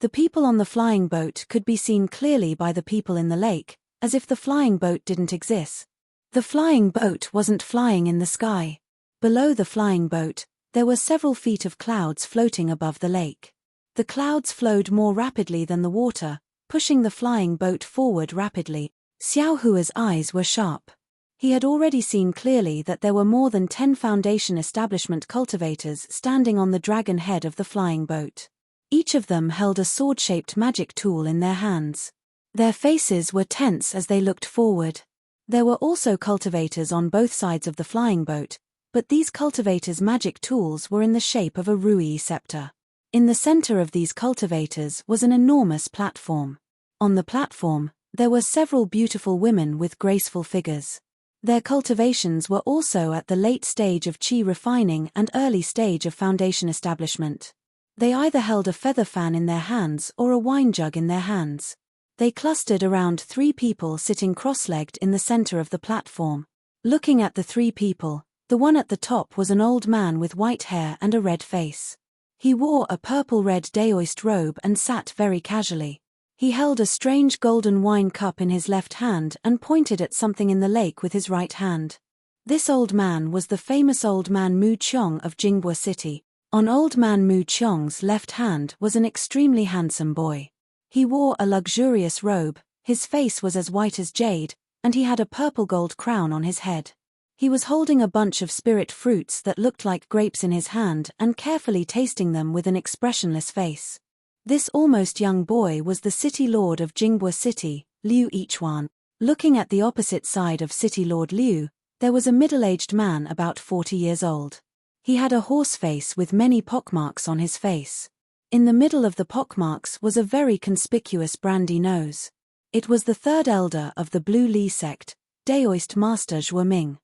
The people on the flying boat could be seen clearly by the people in the lake, as if the flying boat didn't exist. The flying boat wasn't flying in the sky. Below the flying boat, there were several feet of clouds floating above the lake. The clouds flowed more rapidly than the water, pushing the flying boat forward rapidly. Xiao Hua's eyes were sharp. He had already seen clearly that there were more than 10 foundation establishment cultivators standing on the dragon head of the flying boat. Each of them held a sword-shaped magic tool in their hands. Their faces were tense as they looked forward. There were also cultivators on both sides of the flying boat, but these cultivators' magic tools were in the shape of a rui scepter. In the center of these cultivators was an enormous platform. On the platform, there were several beautiful women with graceful figures. Their cultivations were also at the late stage of chi refining and early stage of foundation establishment. They either held a feather fan in their hands or a wine jug in their hands. They clustered around 3 people sitting cross-legged in the center of the platform. Looking at the 3 people, the one at the top was an old man with white hair and a red face. He wore a purple-red daoist robe and sat very casually. He held a strange golden wine cup in his left hand and pointed at something in the lake with his right hand. This old man was the famous Old Man Mu Qiong of Jingbua City. On Old Man Mu Qiong's left hand was an extremely handsome boy. He wore a luxurious robe, his face was as white as jade, and he had a purple gold crown on his head. He was holding a bunch of spirit fruits that looked like grapes in his hand and carefully tasting them with an expressionless face. This almost young boy was the city lord of Jingbua City, Liu Yichuan. Looking at the opposite side of City Lord Liu, there was a middle-aged man about 40 years old. He had a horse face with many pockmarks on his face. In the middle of the pockmarks was a very conspicuous brandy nose. It was the 3rd elder of the Blue Li sect, Daoist Master Zhuoming.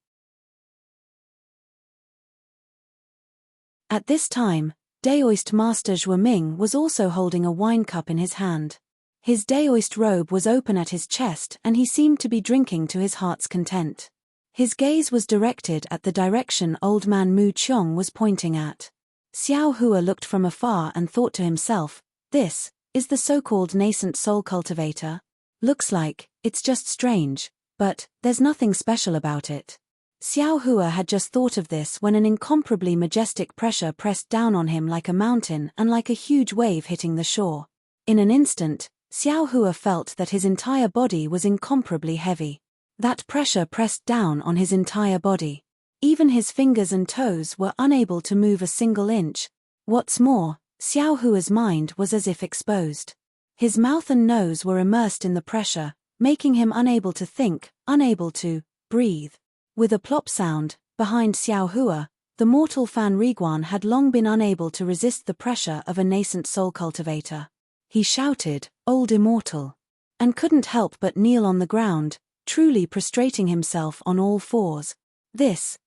At this time, Daoist Master Zhuoming was also holding a wine cup in his hand. His Daoist robe was open at his chest and he seemed to be drinking to his heart's content. His gaze was directed at the direction Old Man Mu Qiong was pointing at. Xiao Hua looked from afar and thought to himself, this is the so-called nascent soul cultivator? Looks like it's just strange, but there's nothing special about it. Xiao Hua had just thought of this when an incomparably majestic pressure pressed down on him like a mountain and like a huge wave hitting the shore. In an instant, Xiao Hua felt that his entire body was incomparably heavy. That pressure pressed down on his entire body. Even his fingers and toes were unable to move a single inch. What's more, Xiao Hua's mind was as if exposed. His mouth and nose were immersed in the pressure, making him unable to think, unable to breathe. With a plop sound, behind Xiao Hua, the mortal Fan Riguan had long been unable to resist the pressure of a nascent soul cultivator. He shouted, "Old Immortal!" and couldn't help but kneel on the ground, truly prostrating himself on all fours. This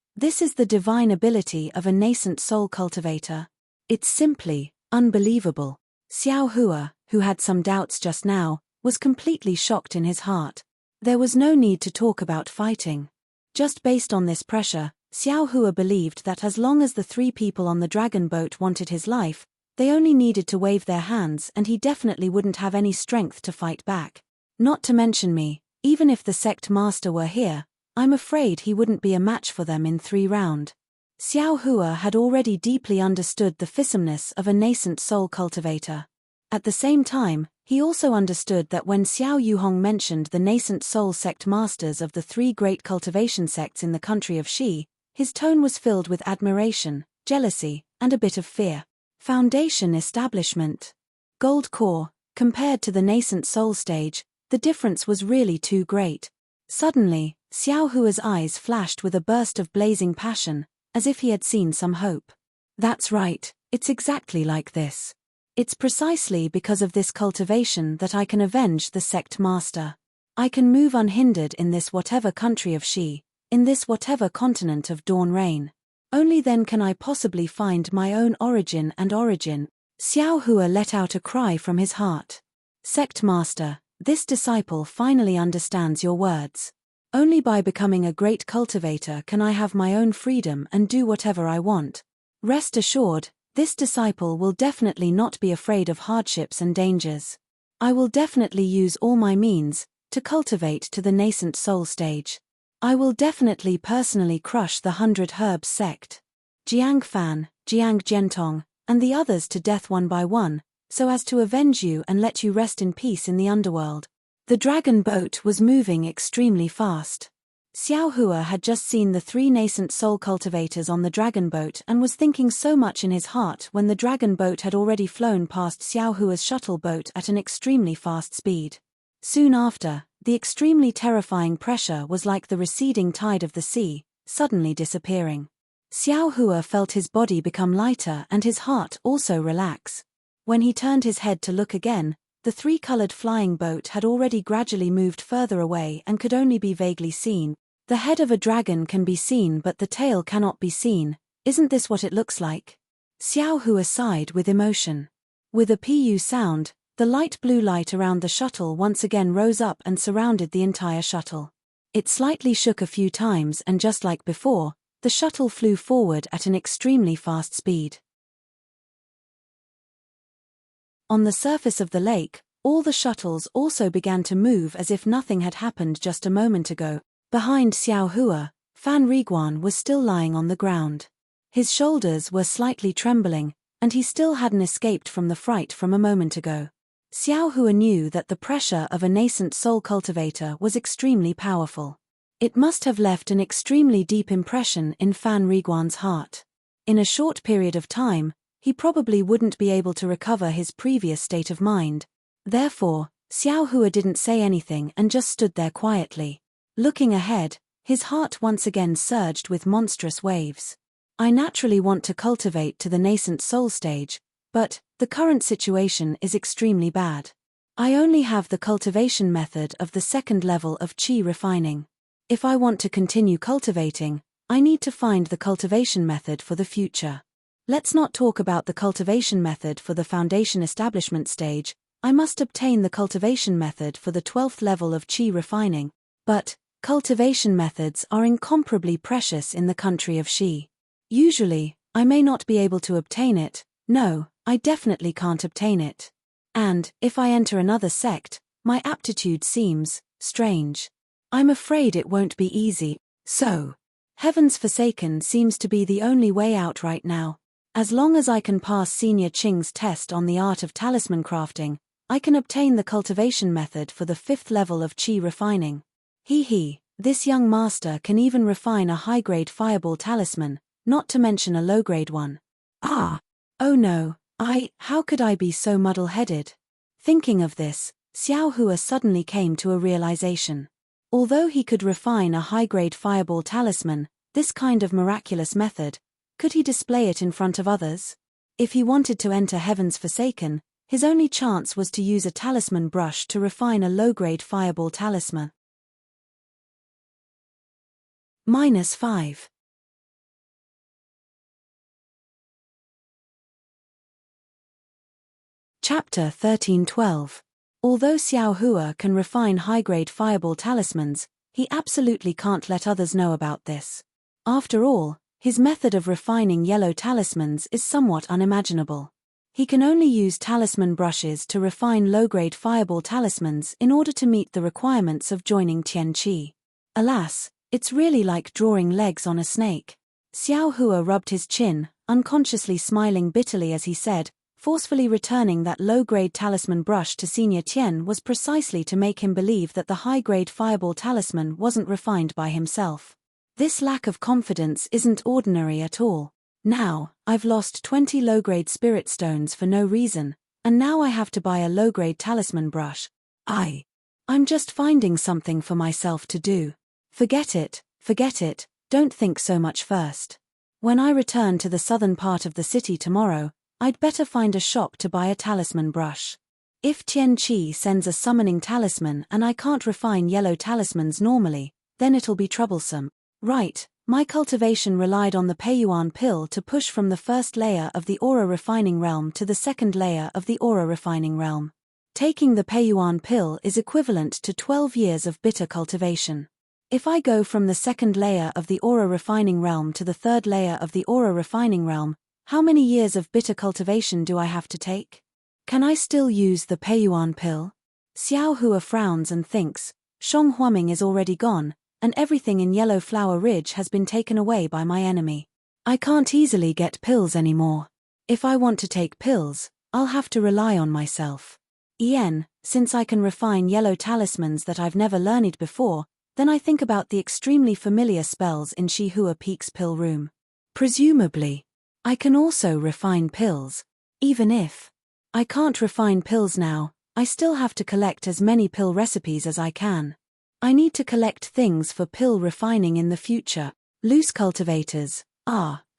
is the divine ability of a nascent soul cultivator. It's simply unbelievable. Xiao Hua, who had some doubts just now, was completely shocked in his heart. There was no need to talk about fighting. Just based on this pressure, Xiao Hua believed that as long as the 3 people on the dragon boat wanted his life, they only needed to wave their hands and he definitely wouldn't have any strength to fight back. Not to mention me, even if the sect master were here, I'm afraid he wouldn't be a match for them in 3 rounds. Xiao Hua had already deeply understood the fissumeness of a nascent soul cultivator. At the same time, he also understood that when Xiao Yuhong mentioned the nascent soul sect masters of the 3 great cultivation sects in the country of Xi, his tone was filled with admiration, jealousy, and a bit of fear. Foundation establishment. Gold core, compared to the nascent soul stage, the difference was really too great. Suddenly, Xiao Hua's eyes flashed with a burst of blazing passion, as if he had seen some hope. That's right, it's exactly like this. It's precisely because of this cultivation that I can avenge the sect master. I can move unhindered in this whatever country of Xi, in this whatever continent of dawn reign. Only then can I possibly find my own origin and origin. Xiao Hua let out a cry from his heart. Sect master, this disciple finally understands your words. Only by becoming a great cultivator can I have my own freedom and do whatever I want. Rest assured, this disciple will definitely not be afraid of hardships and dangers. I will definitely use all my means to cultivate to the nascent soul stage. I will definitely personally crush the 100 Herbs sect. Jiang Fan, Jiang Jiantong, and the others to death one by one, so as to avenge you and let you rest in peace in the underworld. The dragon boat was moving extremely fast. Xiao Hua had just seen the 3 nascent soul cultivators on the dragon boat and was thinking so much in his heart when the dragon boat had already flown past Xiao Hua's shuttle boat at an extremely fast speed. Soon after, the extremely terrifying pressure was like the receding tide of the sea, suddenly disappearing. Xiao Hua felt his body become lighter and his heart also relax. When he turned his head to look again, the three-colored flying boat had already gradually moved further away and could only be vaguely seen. The head of a dragon can be seen but the tail cannot be seen. Isn't this what it looks like? Xiao Hua sighed with emotion. With a pu sound, the light blue light around the shuttle once again rose up and surrounded the entire shuttle. It slightly shook a few times and just like before, the shuttle flew forward at an extremely fast speed. On the surface of the lake, all the shuttles also began to move as if nothing had happened just a moment ago. Behind Xiao Hua, Fan Riguan was still lying on the ground. His shoulders were slightly trembling, and he still hadn't escaped from the fright from a moment ago. Xiao Hua knew that the pressure of a nascent soul cultivator was extremely powerful. It must have left an extremely deep impression in Fan Riguan's heart. In a short period of time, he probably wouldn't be able to recover his previous state of mind. Therefore, Xiao Hua didn't say anything and just stood there quietly. Looking ahead, his heart once again surged with monstrous waves. I naturally want to cultivate to the nascent soul stage, but the current situation is extremely bad. I only have the cultivation method of the second level of qi refining. If I want to continue cultivating, I need to find the cultivation method for the future. Let's not talk about the cultivation method for the foundation establishment stage. I must obtain the cultivation method for the 12th level of qi refining. But cultivation methods are incomparably precious in the country of Xi. Usually, I may not be able to obtain it. No, I definitely can't obtain it. And, if I enter another sect, my aptitude seems strange. I'm afraid it won't be easy. So, Heaven's Forsaken seems to be the only way out right now. As long as I can pass Senior Qing's test on the art of talisman crafting, I can obtain the cultivation method for the 5th level of qi refining. This young master can even refine a high-grade fireball talisman, not to mention a low-grade one. Oh no, how could I be so muddle-headed? Thinking of this, Xiao Hua suddenly came to a realization. Although he could refine a high-grade fireball talisman, this kind of miraculous method, could he display it in front of others? If he wanted to enter Heaven's Forsaken, his only chance was to use a talisman brush to refine a low-grade fireball talisman. -5. Chapter 13:12. Although Xiao Hua can refine high-grade fireball talismans, he absolutely can't let others know about this. After all, his method of refining yellow talismans is somewhat unimaginable. He can only use talisman brushes to refine low-grade fireball talismans in order to meet the requirements of joining Tian Qi. Alas, it's really like drawing legs on a snake. Xiao Hua rubbed his chin, unconsciously smiling bitterly as he said, forcefully returning that low-grade talisman brush to Senior Tian was precisely to make him believe that the high-grade fireball talisman wasn't refined by himself. This lack of confidence isn't ordinary at all. Now, I've lost 20 low-grade spirit stones for no reason, and now I have to buy a low-grade talisman brush. I'm just finding something for myself to do. Forget it, don't think so much first. When I return to the southern part of the city tomorrow, I'd better find a shop to buy a talisman brush. If Tian Qi sends a summoning talisman and I can't refine yellow talismans normally, then it'll be troublesome. Right, my cultivation relied on the Peiyuan pill to push from the first layer of the aura refining realm to the second layer of the aura refining realm. Taking the Peiyuan pill is equivalent to 12 years of bitter cultivation. If I go from the second layer of the aura refining realm to the third layer of the aura refining realm, how many years of bitter cultivation do I have to take? Can I still use the Peiyuan pill? Xiao Hua frowns and thinks, Shong Huaming is already gone, and everything in Yellow Flower Ridge has been taken away by my enemy. I can't easily get pills anymore. If I want to take pills, I'll have to rely on myself. Since I can refine yellow talismans that I've never learned before, then I think about the extremely familiar spells in Shihua Peak's pill room. Presumably, I can also refine pills. Even if I can't refine pills now, I still have to collect as many pill recipes as I can. I need to collect things for pill refining in the future. Loose cultivators.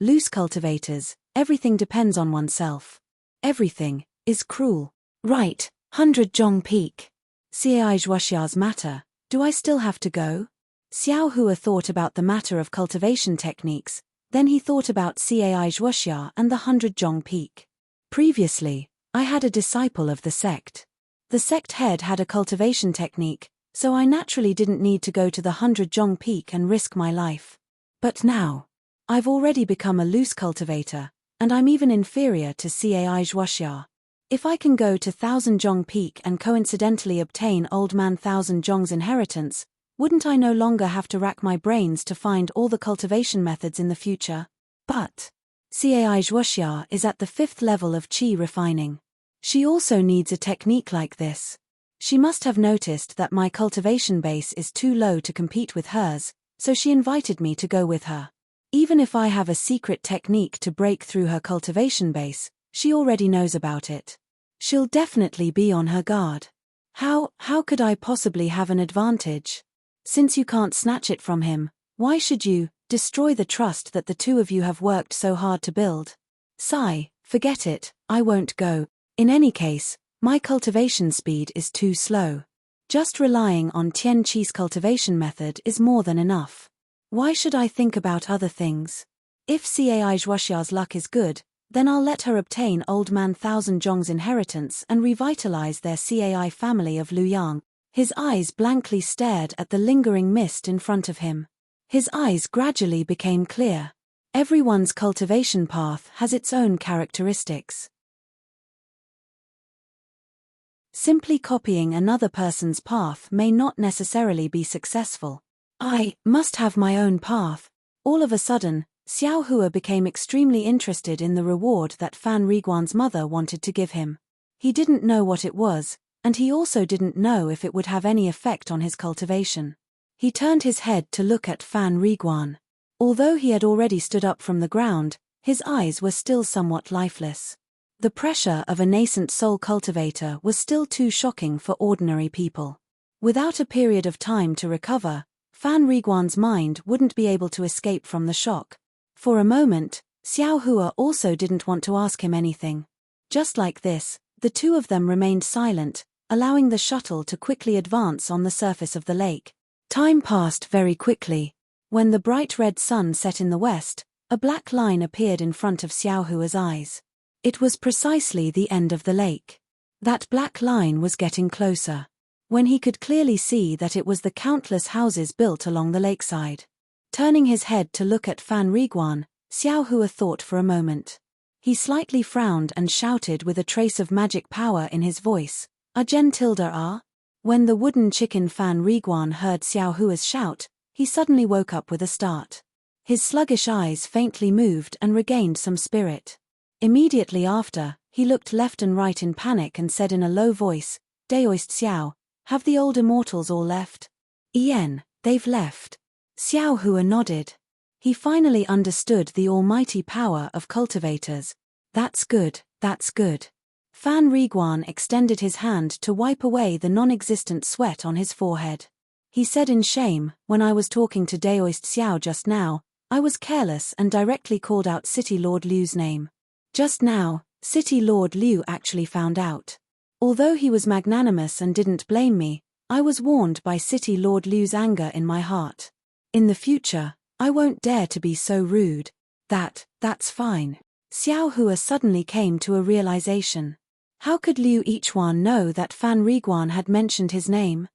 Loose cultivators. Everything depends on oneself. Everything is cruel. Right, 100 Zhong Peak. Cai Zhuoxia's matter. Do I still have to go? Xiao Hua thought about the matter of cultivation techniques, then he thought about Cai Zhuoxia and the 100 Zhong Peak. Previously, I had a disciple of the sect. The sect head had a cultivation technique, so I naturally didn't need to go to the 100 Zhong Peak and risk my life. But now, I've already become a loose cultivator, and I'm even inferior to Cai Zhuoxia. If I can go to 1000 Zhong Peak and coincidentally obtain Old Man 1000 Zhong's inheritance, wouldn't I no longer have to rack my brains to find all the cultivation methods in the future? But Cai Zhuoxia is at the 5th level of qi refining. She also needs a technique like this. She must have noticed that my cultivation base is too low to compete with hers, so she invited me to go with her. Even if I have a secret technique to break through her cultivation base, she already knows about it. She'll definitely be on her guard. How could I possibly have an advantage? Since you can't snatch it from him, why should you destroy the trust that the two of you have worked so hard to build? Sigh, forget it, I won't go. In any case, my cultivation speed is too slow. Just relying on Tian Qi's cultivation method is more than enough. Why should I think about other things? If Cai Zhuoxia's luck is good, then I'll let her obtain Old Man 1000 Zhong's inheritance and revitalize their Cai family of Luyang. His eyes blankly stared at the lingering mist in front of him. His eyes gradually became clear. Everyone's cultivation path has its own characteristics. Simply copying another person's path may not necessarily be successful. I must have my own path. All of a sudden, Xiao Hua became extremely interested in the reward that Fan Riguan's mother wanted to give him. He didn't know what it was, and he also didn't know if it would have any effect on his cultivation. He turned his head to look at Fan Riguan. Although he had already stood up from the ground, his eyes were still somewhat lifeless. The pressure of a nascent soul cultivator was still too shocking for ordinary people. Without a period of time to recover, Fan Riguan's mind wouldn't be able to escape from the shock. For a moment, Xiao Hua also didn't want to ask him anything. Just like this, the two of them remained silent, allowing the shuttle to quickly advance on the surface of the lake. Time passed very quickly. When the bright red sun set in the west, a black line appeared in front of Xiao Hua's eyes. It was precisely the end of the lake. That black line was getting closer. When he could clearly see that it was the countless houses built along the lakeside. Turning his head to look at Fan Riguan, Xiao Hua thought for a moment. He slightly frowned and shouted with a trace of magic power in his voice, "Agen tilde ah?" When the wooden chicken Fan Riguan heard Xiao Hua's shout, he suddenly woke up with a start. His sluggish eyes faintly moved and regained some spirit. Immediately after, he looked left and right in panic and said in a low voice, "Daoist Xiao, have the old immortals all left?" "Yen, they've left." Xiao Hua nodded. He finally understood the almighty power of cultivators. That's good, that's good. Fan Riguan extended his hand to wipe away the non-existent sweat on his forehead. He said in shame, "When I was talking to Daoist Xiao just now, I was careless and directly called out City Lord Liu's name. Just now, City Lord Liu actually found out. Although he was magnanimous and didn't blame me, I was warned by City Lord Liu's anger in my heart. In the future, I won't dare to be so rude." That's fine. Xiao Hua suddenly came to a realization. How could Liu Yichuan know that Fan Riguan had mentioned his name?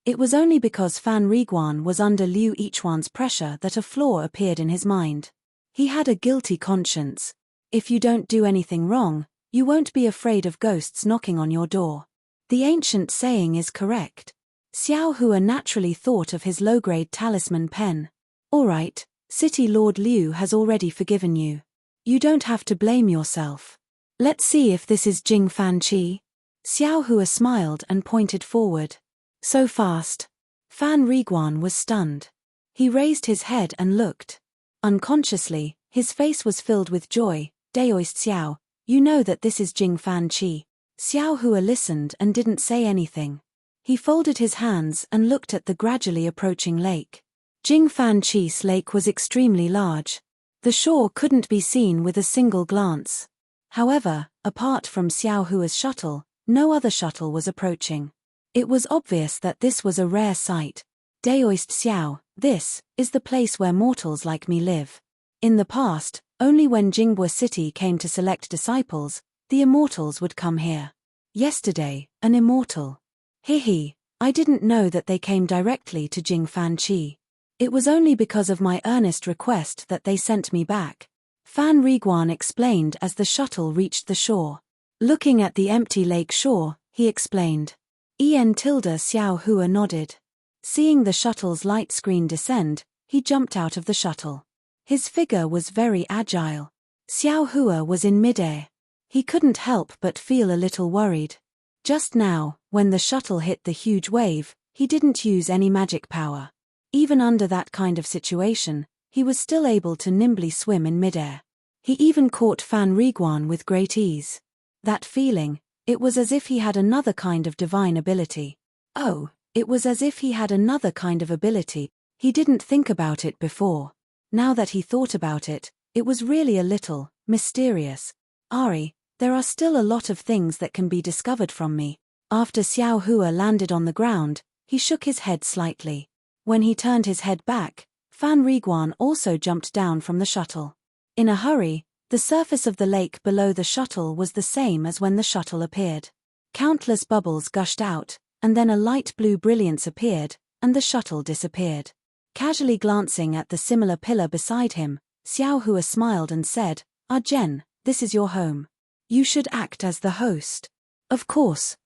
It was only because Fan Riguan was under Liu Yichuan's pressure that a flaw appeared in his mind. He had a guilty conscience. If you don't do anything wrong, you won't be afraid of ghosts knocking on your door. The ancient saying is correct. Xiao Hua naturally thought of his low-grade talisman pen. "All right, City Lord Liu has already forgiven you. You don't have to blame yourself. Let's see if this is Jing Fan Qi." Xiao Hua smiled and pointed forward. "So fast." Fan Riguan was stunned. He raised his head and looked. Unconsciously, his face was filled with joy. "Daoist Xiao, You know that this is Jing Fan Chi. Xiao Hua listened and didn't say anything. He folded his hands and looked at the gradually approaching lake. Jing Fan Chi's lake was extremely large. The shore couldn't be seen with a single glance. However, apart from Xiao Hua's shuttle, no other shuttle was approaching. It was obvious that this was a rare sight. Daoist Xiao, this is the place where mortals like me live. In the past, only when Jingbua City came to select disciples, the immortals would come here. Yesterday, an immortal. I didn't know that they came directly to Jing Fan Chi. It was only because of my earnest request that they sent me back. Fan Riguan explained as the shuttle reached the shore. Looking at the empty lake shore, he explained. Xiao Hua nodded. Seeing the shuttle's light screen descend, he jumped out of the shuttle. His figure was very agile. Xiao Hua was in midair. He couldn't help but feel a little worried. Just now, when the shuttle hit the huge wave, he didn't use any magic power. Even under that kind of situation, he was still able to nimbly swim in midair. He even caught Fan Riguan with great ease. That feeling, it was as if he had another kind of divine ability. Oh, it was as if he had another kind of ability. He didn't think about it before. Now that he thought about it, it was really a little mysterious. Ari, there are still a lot of things that can be discovered from me. After Xiao Hua landed on the ground, he shook his head slightly. When he turned his head back, Fan Riguan also jumped down from the shuttle. In a hurry, the surface of the lake below the shuttle was the same as when the shuttle appeared. Countless bubbles gushed out, and then a light blue brilliance appeared, and the shuttle disappeared. Casually glancing at the similar pillar beside him, Xiao Hua smiled and said, "Ah Jen, this is your home. You should act as the host." Of course.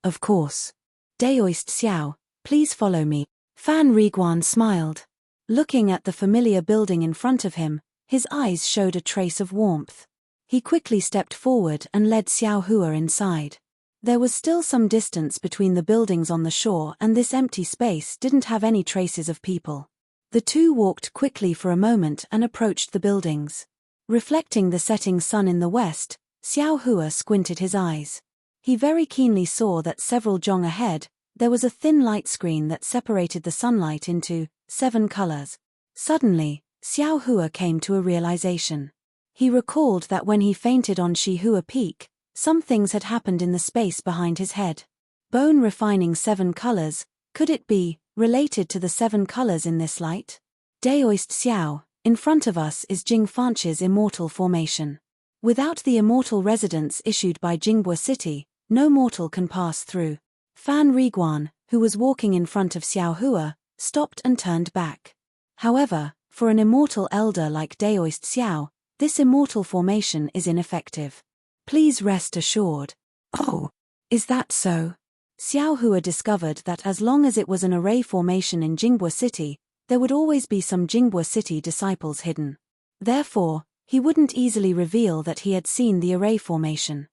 Daoist Xiao, please follow me." Fan Riguan smiled. Looking at the familiar building in front of him, his eyes showed a trace of warmth. He quickly stepped forward and led Xiao Hua inside. There was still some distance between the buildings on the shore, and this empty space didn't have any traces of people. The two walked quickly for a moment and approached the buildings. Reflecting the setting sun in the west, Xiao Hua squinted his eyes. He very keenly saw that several zhong ahead, there was a thin light screen that separated the sunlight into 7 colors. Suddenly, Xiao Hua came to a realization. He recalled that when he fainted on Shi Hua Peak, some things had happened in the space behind his head. Bone refining 7 colors, could it be related to the 7 colors in this light? Daoist Xiao, in front of us is Jing Fanchi's immortal formation. Without the immortal residence issued by Jingbua City, no mortal can pass through. Fan Riguan, who was walking in front of Xiao Hua, stopped and turned back. However, for an immortal elder like Daoist Xiao, this immortal formation is ineffective. Please rest assured. Oh, is that so? Xiao Hua discovered that as long as it was an array formation in Jingbua City, there would always be some Jingbua City disciples hidden. Therefore, he wouldn't easily reveal that he had seen the array formation.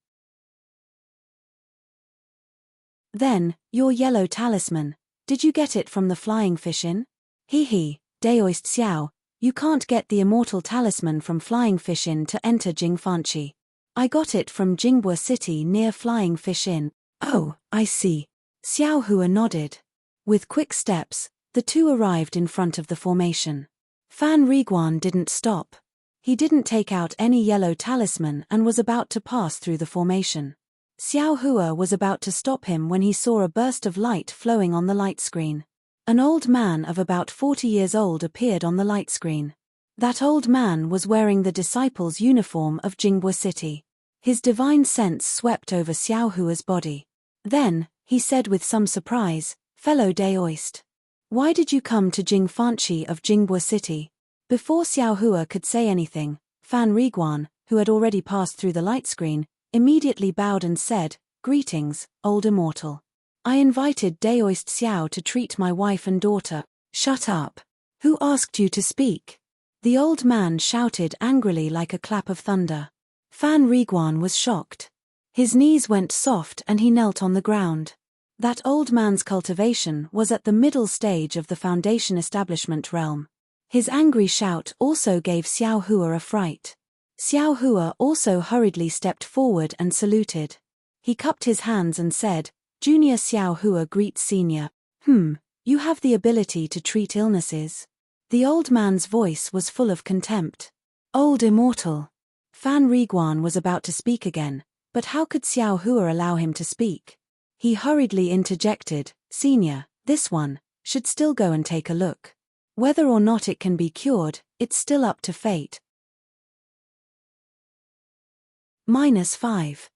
Then, your yellow talisman, did you get it from the flying fish inn? Daoist Xiao, you can't get the immortal talisman from flying fish inn to enter Jing Fanchi. I got it from Jingbua City near flying fish inn. Oh, I see. Xiao Hua nodded. With quick steps, the two arrived in front of the formation. Fan Riguan didn't stop. He didn't take out any yellow talisman and was about to pass through the formation. Xiao Hua was about to stop him when he saw a burst of light flowing on the light screen. An old man of about 40 years old appeared on the light screen. That old man was wearing the disciple's uniform of Jingbua City. His divine sense swept over Xiao Hua's body. Then, he said with some surprise, "Fellow Daoist, why did you come to Jing Fanchi of Jingbua City?" Before Xiao Hua could say anything, Fan Riguan, who had already passed through the light screen, immediately bowed and said, "Greetings, old immortal. I invited Daoist Xiao to treat my wife and daughter." "Shut up. Who asked you to speak?" The old man shouted angrily like a clap of thunder. Fan Riguan was shocked. His knees went soft and he knelt on the ground. That old man's cultivation was at the middle stage of the Foundation establishment realm. His angry shout also gave Xiao Hua a fright. Xiao Hua also hurriedly stepped forward and saluted. He cupped his hands and said, "Junior Xiao Hua greets senior. You have the ability to treat illnesses." The old man's voice was full of contempt. Old immortal. Fan Riguan was about to speak again, but how could Xiao Hua allow him to speak? He hurriedly interjected, "Senior, this one should still go and take a look. Whether or not it can be cured, it's still up to fate." -5.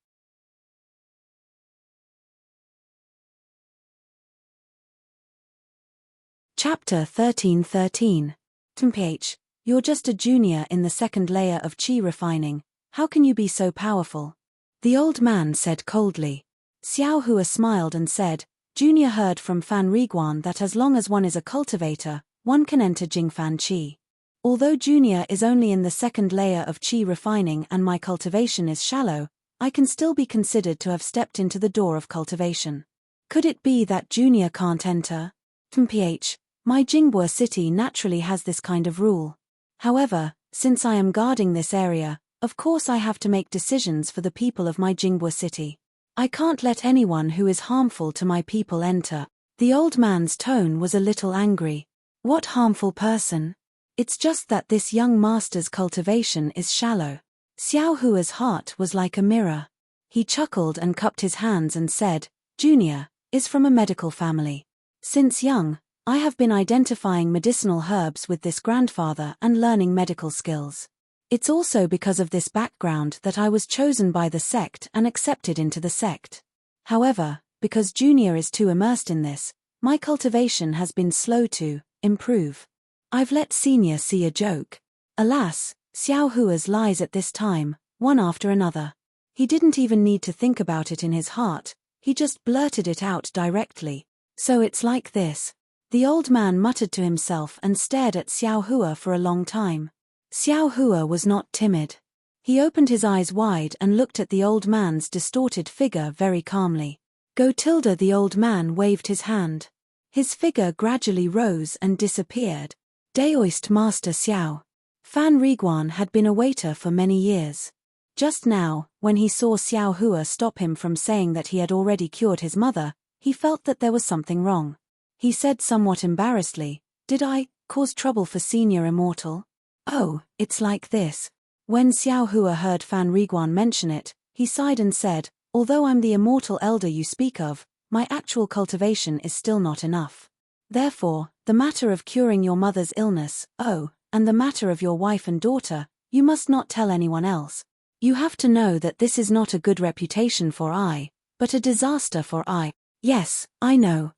Chapter 13:13. Temph, you're just a junior in the second layer of qi refining. How can you be so powerful? The old man said coldly. Xiao Hua smiled and said, "Junior heard from Fan Riguan that as long as one is a cultivator, one can enter Jingfan Qi. Although Junior is only in the second layer of qi refining and my cultivation is shallow, I can still be considered to have stepped into the door of cultivation. Could it be that Junior can't enter? Temph, my Jingbua city naturally has this kind of rule. However, since I am guarding this area, of course I have to make decisions for the people of my Jingbua city. I can't let anyone who is harmful to my people enter." The old man's tone was a little angry. What harmful person? It's just that this young master's cultivation is shallow. Xiao Hua's heart was like a mirror. He chuckled and cupped his hands and said, "Junior is from a medical family. Since young, I have been identifying medicinal herbs with this grandfather and learning medical skills. It's also because of this background that I was chosen by the sect and accepted into the sect. However, because Junior is too immersed in this, my cultivation has been slow to improve. I've let Senior see a joke." Alas, Xiao Hua's lies at this time, one after another. He didn't even need to think about it in his heart, he just blurted it out directly. "So it's like this." The old man muttered to himself and stared at Xiao Hua for a long time. Xiao Hua was not timid. He opened his eyes wide and looked at the old man's distorted figure very calmly. "Go tilde." The old man waved his hand. His figure gradually rose and disappeared. Daoist Master Xiao. Fan Riguan had been a waiter for many years. Just now, when he saw Xiao Hua stop him from saying that he had already cured his mother, he felt that there was something wrong. He said somewhat embarrassedly, "Did I cause trouble for Senior Immortal?" "Oh, it's like this." When Xiao Hua heard Fan Riguan mention it, he sighed and said, "Although I'm the immortal elder you speak of, my actual cultivation is still not enough. Therefore, the matter of curing your mother's illness, and the matter of your wife and daughter, you must not tell anyone else. You have to know that this is not a good reputation for I, but a disaster for I." "Yes, I know.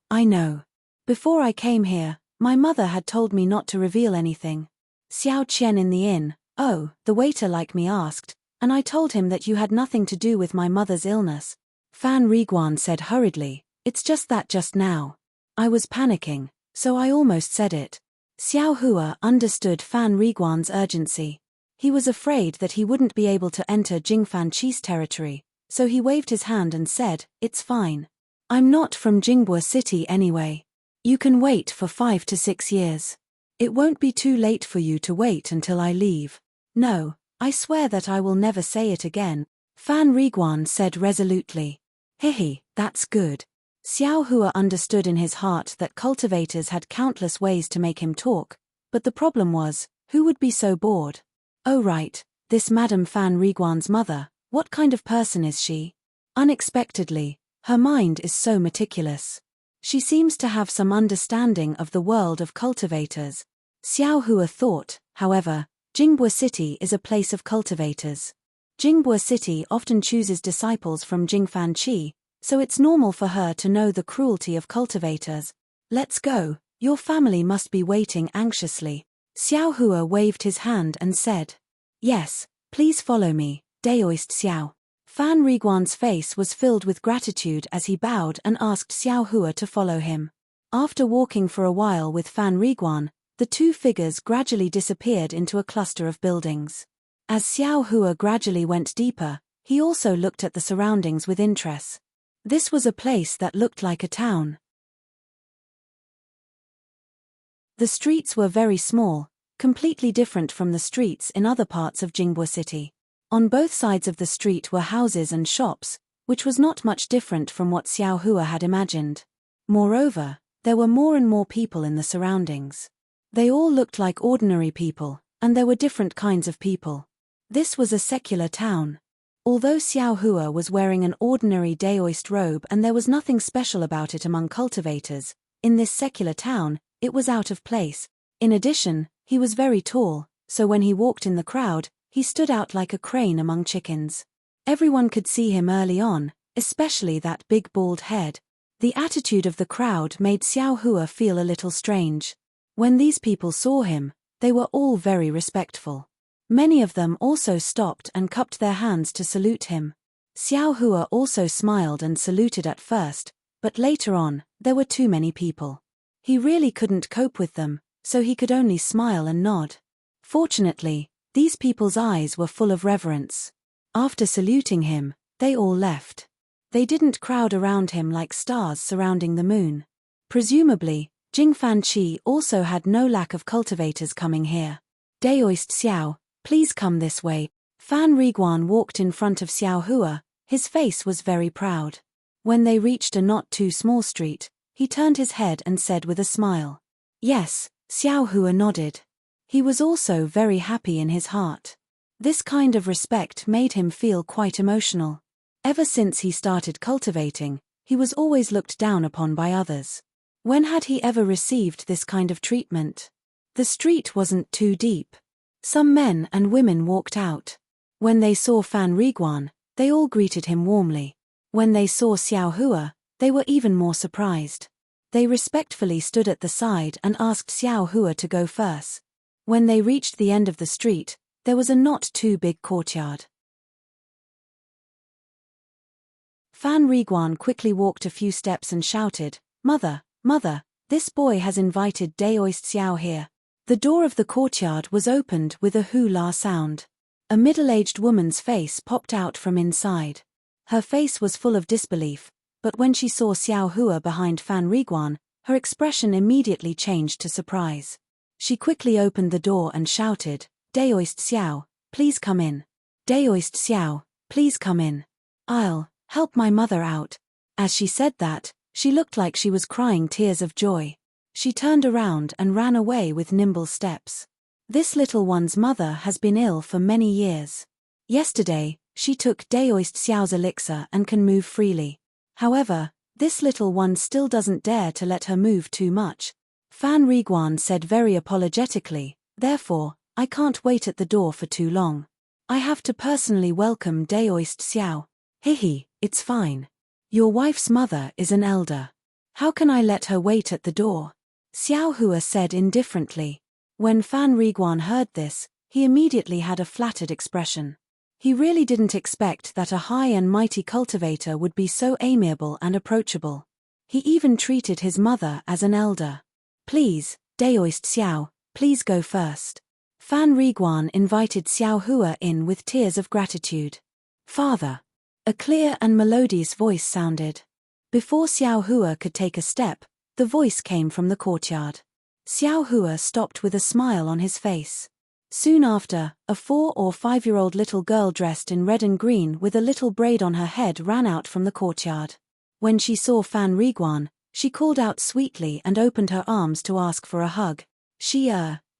Before I came here, my mother had told me not to reveal anything. Xiao Qian in the inn, the waiter like me asked, and I told him that you had nothing to do with my mother's illness." Fan Riguan said hurriedly, "It's just that just now. I was panicking, so I almost said it." Xiao Hua understood Fan Riguan's urgency. He was afraid that he wouldn't be able to enter Jingfan Qi's territory, so he waved his hand and said, "It's fine. I'm not from Jingbua City anyway. You can wait for 5 to 6 years. It won't be too late for you to wait until I leave." "No, I swear that I will never say it again," Fan Riguan said resolutely. That's good." Xiao Hua understood in his heart that cultivators had countless ways to make him talk, but the problem was, who would be so bored? "Oh right, this Madame Fan Riguan's mother, what kind of person is she?" Unexpectedly, her mind is so meticulous. She seems to have some understanding of the world of cultivators. Xiao Hua thought, however, Jingbua City is a place of cultivators. Jingbua City often chooses disciples from Jingfan Qi, so it's normal for her to know the cruelty of cultivators. "Let's go, your family must be waiting anxiously." Xiao Hua waved his hand and said, "Yes, please follow me, Daoist Xiao." Fan Riguan's face was filled with gratitude as he bowed and asked Xiao Hua to follow him. After walking for a while with Fan Riguan, the two figures gradually disappeared into a cluster of buildings. As Xiao Hua gradually went deeper, he also looked at the surroundings with interest. This was a place that looked like a town. The streets were very small, completely different from the streets in other parts of Jingbo City. On both sides of the street were houses and shops, which was not much different from what Xiao Hua had imagined. Moreover, there were more and more people in the surroundings. They all looked like ordinary people, and there were different kinds of people. This was a secular town. Although Xiao Hua was wearing an ordinary Daoist robe and there was nothing special about it among cultivators, in this secular town, it was out of place. In addition, he was very tall, so when he walked in the crowd, he stood out like a crane among chickens. Everyone could see him early on, especially that big bald head. The attitude of the crowd made Xiao Hua feel a little strange. When these people saw him, they were all very respectful. Many of them also stopped and cupped their hands to salute him. Xiao Hua also smiled and saluted at first, but later on, there were too many people. He really couldn't cope with them, so he could only smile and nod. Fortunately, these people's eyes were full of reverence. After saluting him, they all left. They didn't crowd around him like stars surrounding the moon. Presumably, Jingfan Qi also had no lack of cultivators coming here. Daoist Xiao, please come this way. Fan Riguan walked in front of Xiao Hua, his face was very proud. When they reached a not too small street, he turned his head and said with a smile. Yes, Xiao Hua nodded. He was also very happy in his heart. This kind of respect made him feel quite emotional. Ever since he started cultivating, he was always looked down upon by others. When had he ever received this kind of treatment? The street wasn't too deep. Some men and women walked out. When they saw Fan Riguan, they all greeted him warmly. When they saw Xiao Hua, they were even more surprised. They respectfully stood at the side and asked Xiao Hua to go first. When they reached the end of the street, there was a not too big courtyard. Fan Riguan quickly walked a few steps and shouted, Mother, Mother, this boy has invited Daoist Xiao here. The door of the courtyard was opened with a hula sound. A middle-aged woman's face popped out from inside. Her face was full of disbelief, but when she saw Xiao Hua behind Fan Riguan, her expression immediately changed to surprise. She quickly opened the door and shouted, Daoist Xiao, please come in. Daoist Xiao, please come in. I'll help my mother out. As she said that, she looked like she was crying tears of joy. She turned around and ran away with nimble steps. This little one's mother has been ill for many years. Yesterday, she took Daoist Xiao's elixir and can move freely. However, this little one still doesn't dare to let her move too much. Fan Riguan said very apologetically, therefore, I can't wait at the door for too long. I have to personally welcome Daoist Xiao. Hihi, it's fine. Your wife's mother is an elder. How can I let her wait at the door? Xiao Hua said indifferently. When Fan Riguan heard this, he immediately had a flattered expression. He really didn't expect that a high and mighty cultivator would be so amiable and approachable. He even treated his mother as an elder. Please, Daoist Xiao, please go first. Fan Riguan invited Xiao Hua in with tears of gratitude. Father. A clear and melodious voice sounded. Before Xiao Hua could take a step, the voice came from the courtyard. Xiao Hua stopped with a smile on his face. Soon after, a 4 or 5-year-old little girl dressed in red and green with a little braid on her head ran out from the courtyard. When she saw Fan Riguan, she called out sweetly and opened her arms to ask for a hug.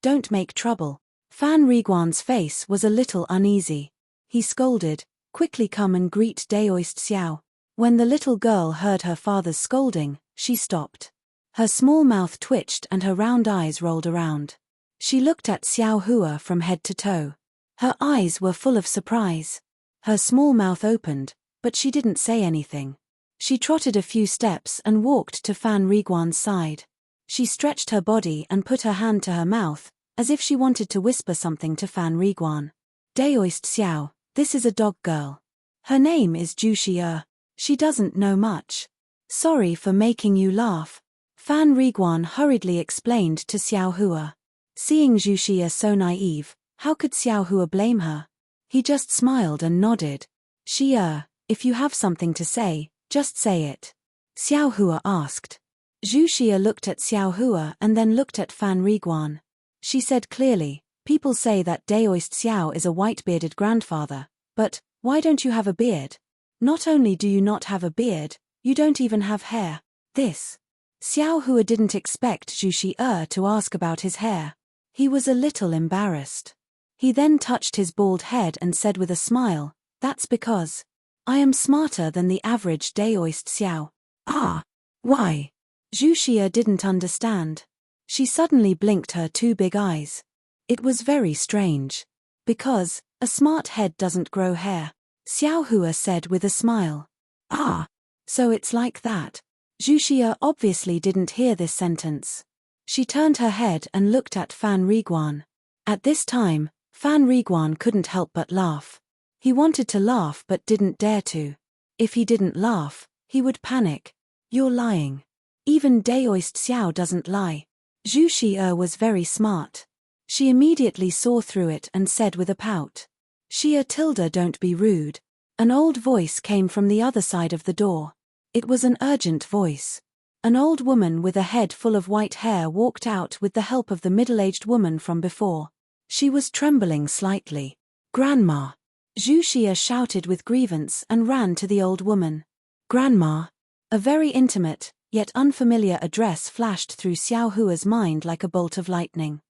Don't make trouble. Fan Riguan's face was a little uneasy. He scolded, quickly come and greet Daoist Xiao. When the little girl heard her father's scolding, she stopped. Her small mouth twitched and her round eyes rolled around. She looked at Xiao Hua from head to toe. Her eyes were full of surprise. Her small mouth opened, but she didn't say anything. She trotted a few steps and walked to Fan Riguan's side. She stretched her body and put her hand to her mouth, as if she wanted to whisper something to Fan Riguan. Daoist Xiao, this is a dog girl. Her name is Juxia. She doesn't know much. Sorry for making you laugh. Fan Riguan hurriedly explained to Xiao Hua. Seeing Juxia so naive, how could Xiao Hua blame her? He just smiled and nodded. Xia, if you have something to say, just say it. Xiao Hua asked. Juxia looked at Xiao Hua and then looked at Fan Riguan. She said clearly, people say that Daoist Xiao is a white-bearded grandfather, but why don't you have a beard? Not only do you not have a beard, you don't even have hair. This. Xiao Hua didn't expect Zhu Shi to ask about his hair. He was a little embarrassed. He then touched his bald head and said with a smile, that's because I am smarter than the average Daoist Xiao. Ah, why? Zhu Shi didn't understand. She suddenly blinked her two big eyes. It was very strange. Because a smart head doesn't grow hair. Xiao Hua said with a smile. Ah, so it's like that. Zhu Shi obviously didn't hear this sentence. She turned her head and looked at Fan Riguan. At this time, Fan Riguan couldn't help but laugh. He wanted to laugh but didn't dare to. If he didn't laugh, he would panic. You're lying. Even Daoist Xiao doesn't lie. Zhu Shi was very smart. She immediately saw through it and said with a pout. Shia Tilda, don't be rude. An old voice came from the other side of the door. It was an urgent voice. An old woman with a head full of white hair walked out with the help of the middle-aged woman from before. She was trembling slightly. Grandma! Zhu Xia shouted with grievance and ran to the old woman. Grandma! A very intimate, yet unfamiliar address flashed through Xiao Hua's mind like a bolt of lightning.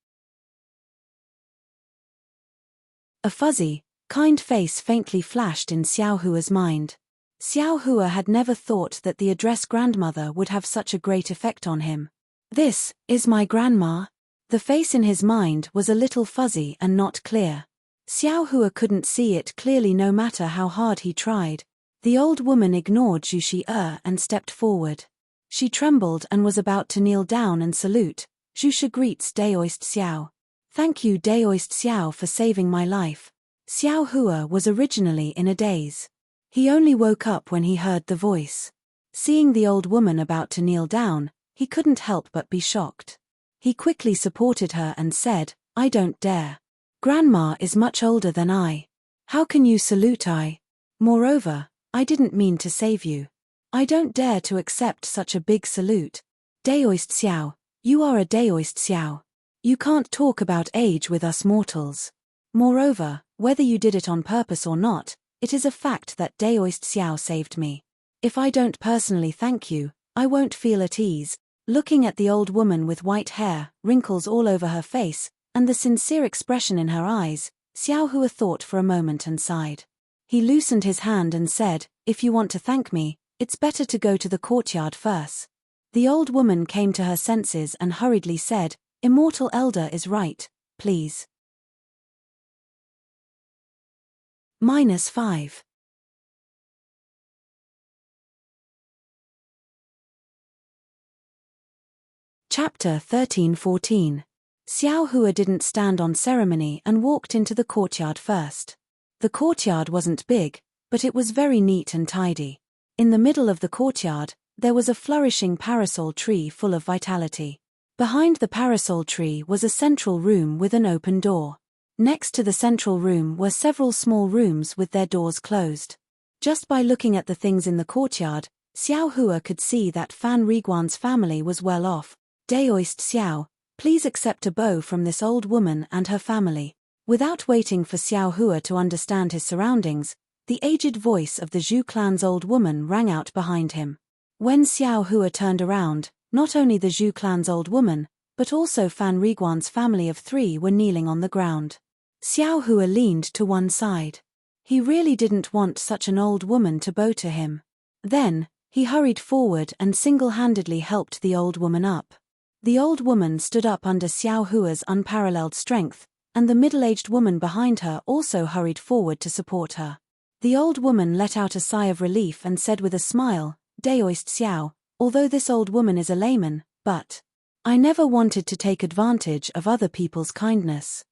A fuzzy, kind face faintly flashed in Xiao Hua's mind. Xiao Hua had never thought that the address grandmother would have such a great effect on him. This is my grandma. The face in his mind was a little fuzzy and not clear. Xiao Hua couldn't see it clearly no matter how hard he tried. The old woman ignored Zhu Shi and stepped forward. She trembled and was about to kneel down and salute. Zhu Shi greets Daoist Xiao. Thank you Daoist Xiao for saving my life. Xiao Hua was originally in a daze. He only woke up when he heard the voice. Seeing the old woman about to kneel down, he couldn't help but be shocked. He quickly supported her and said, I don't dare. Grandma is much older than I. How can you salute I? Moreover, I didn't mean to save you. I don't dare to accept such a big salute. Daoist Xiao, you are a Daoist Xiao. You can't talk about age with us mortals. Moreover, whether you did it on purpose or not, it is a fact that Daoist Xiao saved me. If I don't personally thank you, I won't feel at ease. Looking at the old woman with white hair, wrinkles all over her face, and the sincere expression in her eyes, Xiao Hua thought for a moment and sighed. He loosened his hand and said, if you want to thank me, it's better to go to the courtyard first. The old woman came to her senses and hurriedly said, Immortal Elder is right, please. -5. Chapter 13-14. Xiao Hua didn't stand on ceremony and walked into the courtyard first. The courtyard wasn't big, but it was very neat and tidy. In the middle of the courtyard, there was a flourishing parasol tree full of vitality. Behind the parasol tree was a central room with an open door. Next to the central room were several small rooms with their doors closed. Just by looking at the things in the courtyard, Xiao Hua could see that Fan Riguan's family was well off. Daoist Xiao, please accept a bow from this old woman and her family. Without waiting for Xiao Hua to understand his surroundings, the aged voice of the Zhu clan's old woman rang out behind him. When Xiao Hua turned around, not only the Zhu clan's old woman, but also Fan Riguan's family of 3 were kneeling on the ground. Xiao Hua leaned to one side. He really didn't want such an old woman to bow to him. Then, he hurried forward and single-handedly helped the old woman up. The old woman stood up under Xiao Hua's unparalleled strength, and the middle-aged woman behind her also hurried forward to support her. The old woman let out a sigh of relief and said with a smile, Daoist Xiao, although this old woman is a layman, but I never wanted to take advantage of other people's kindness.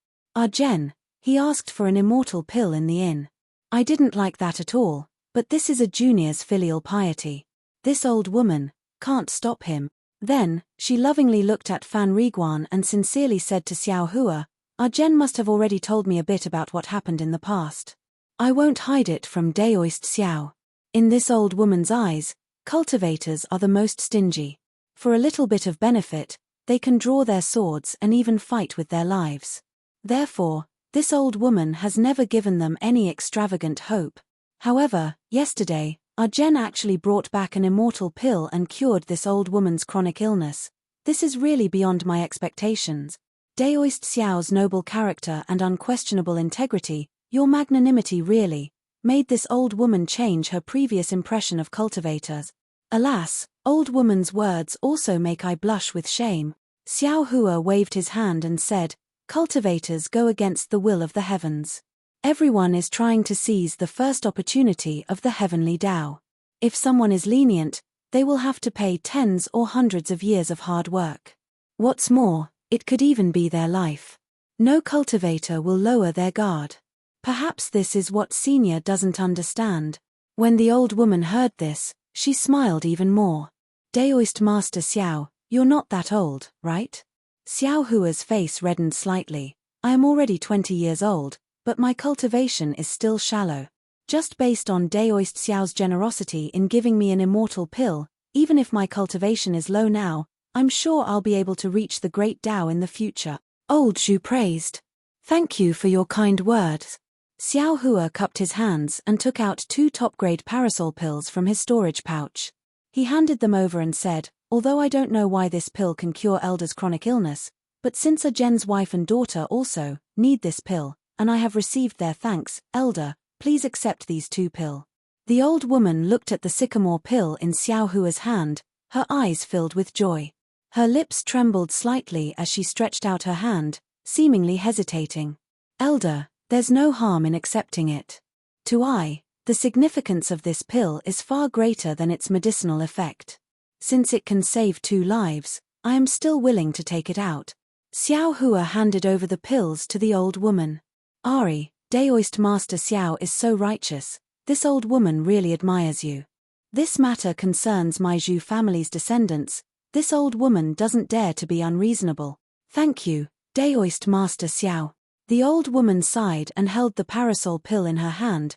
Jen, he asked for an immortal pill in the inn. I didn't like that at all, but this is a junior's filial piety. This old woman can't stop him. Then, she lovingly looked at Fan Riguan and sincerely said to Xiao Hua, Jen must have already told me a bit about what happened in the past. I won't hide it from Daoist Xiao. In this old woman's eyes, cultivators are the most stingy. For a little bit of benefit, They can draw their swords and even fight with their lives. Therefore, this old woman has never given them any extravagant hope. However, yesterday, our Jen actually brought back an immortal pill and cured this old woman's chronic illness. This is really beyond my expectations. Daoist Xiao's noble character and unquestionable integrity, your magnanimity really, made this old woman change her previous impression of cultivators. Alas, old woman's words also make I blush with shame. Xiao Hua waved his hand and said, cultivators go against the will of the heavens. Everyone is trying to seize the first opportunity of the heavenly Tao. If someone is lenient, they will have to pay tens or hundreds of years of hard work. What's more, it could even be their life. No cultivator will lower their guard. Perhaps this is what Senior doesn't understand. When the old woman heard this, she smiled even more. Daoist Master Xiao, you're not that old, right? Xiao Hua's face reddened slightly. I am already 20 years old, but my cultivation is still shallow. Just based on Daoist Xiao's generosity in giving me an immortal pill, even if my cultivation is low now, I'm sure I'll be able to reach the great Tao in the future. Old Zhu praised. Thank you for your kind words. Xiao Hua cupped his hands and took out 2 top-grade parasol pills from his storage pouch. He handed them over and said, although I don't know why this pill can cure Elder's chronic illness, but since Jen's wife and daughter also need this pill, and I have received their thanks, Elder, please accept these 2 pill. The old woman looked at the sycamore pill in Xiao Hua's hand, her eyes filled with joy. Her lips trembled slightly as she stretched out her hand, seemingly hesitating. Elder, there's no harm in accepting it. To I, the significance of this pill is far greater than its medicinal effect. Since it can save 2 lives, I am still willing to take it out. Xiao Hua handed over the pills to the old woman. Ari, Daoist Master Xiao is so righteous, this old woman really admires you. This matter concerns my Zhu family's descendants, this old woman doesn't dare to be unreasonable. Thank you, Daoist Master Xiao. The old woman sighed and held the parasol pill in her hand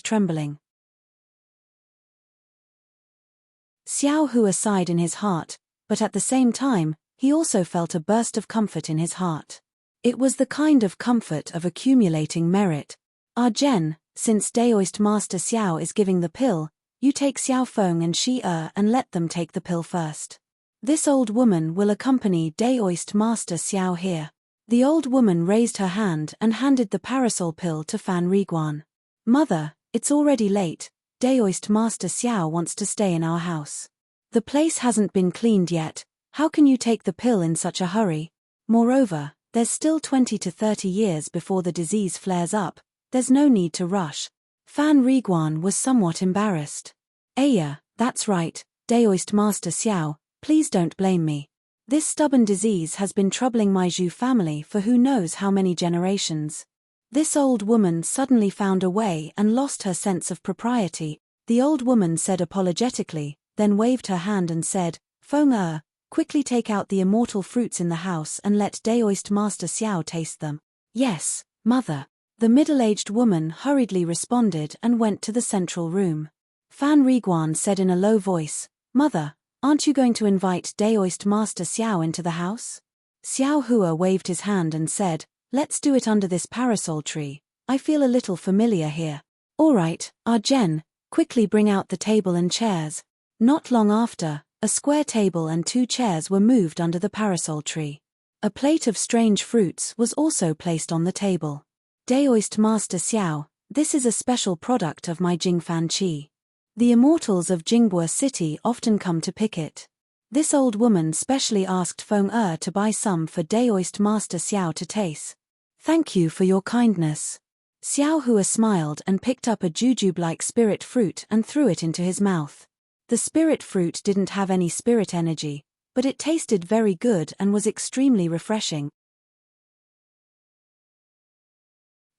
trembling. Xiao Hua sighed in his heart, but at the same time, he also felt a burst of comfort in his heart. It was the kind of comfort of accumulating merit. Jen, since Daoist Master Xiao is giving the pill, you take Xiao Feng and Shi and let them take the pill first. This old woman will accompany Daoist Master Xiao here. The old woman raised her hand and handed the parasol pill to Fan Riguan. Mother, it's already late, Daoist Master Xiao wants to stay in our house. The place hasn't been cleaned yet, how can you take the pill in such a hurry? Moreover, there's still 20 to 30 years before the disease flares up, there's no need to rush. Fan Riguan was somewhat embarrassed. Aya, that's right, Daoist Master Xiao, please don't blame me. This stubborn disease has been troubling my Zhu family for who knows how many generations. This old woman suddenly found a way and lost her sense of propriety. The old woman said apologetically, then waved her hand and said, Feng quickly take out the immortal fruits in the house and let Daoist Master Xiao taste them. Yes, mother. The middle-aged woman hurriedly responded and went to the central room. Fan Riguan said in a low voice, Mother, aren't you going to invite Daoist Master Xiao into the house? Xiao Hua waved his hand and said, let's do it under this parasol tree, I feel a little familiar here. All right, Jen, quickly bring out the table and chairs. Not long after, a square table and 2 chairs were moved under the parasol tree. A plate of strange fruits was also placed on the table. Daoist Master Xiao, this is a special product of my Jingfan Qi. The immortals of Jingbua City often come to pick it. This old woman specially asked Feng to buy some for Daoist Master Xiao to taste. Thank you for your kindness. Xiao Hua smiled and picked up a jujube-like spirit fruit and threw it into his mouth. The spirit fruit didn't have any spirit energy, but it tasted very good and was extremely refreshing.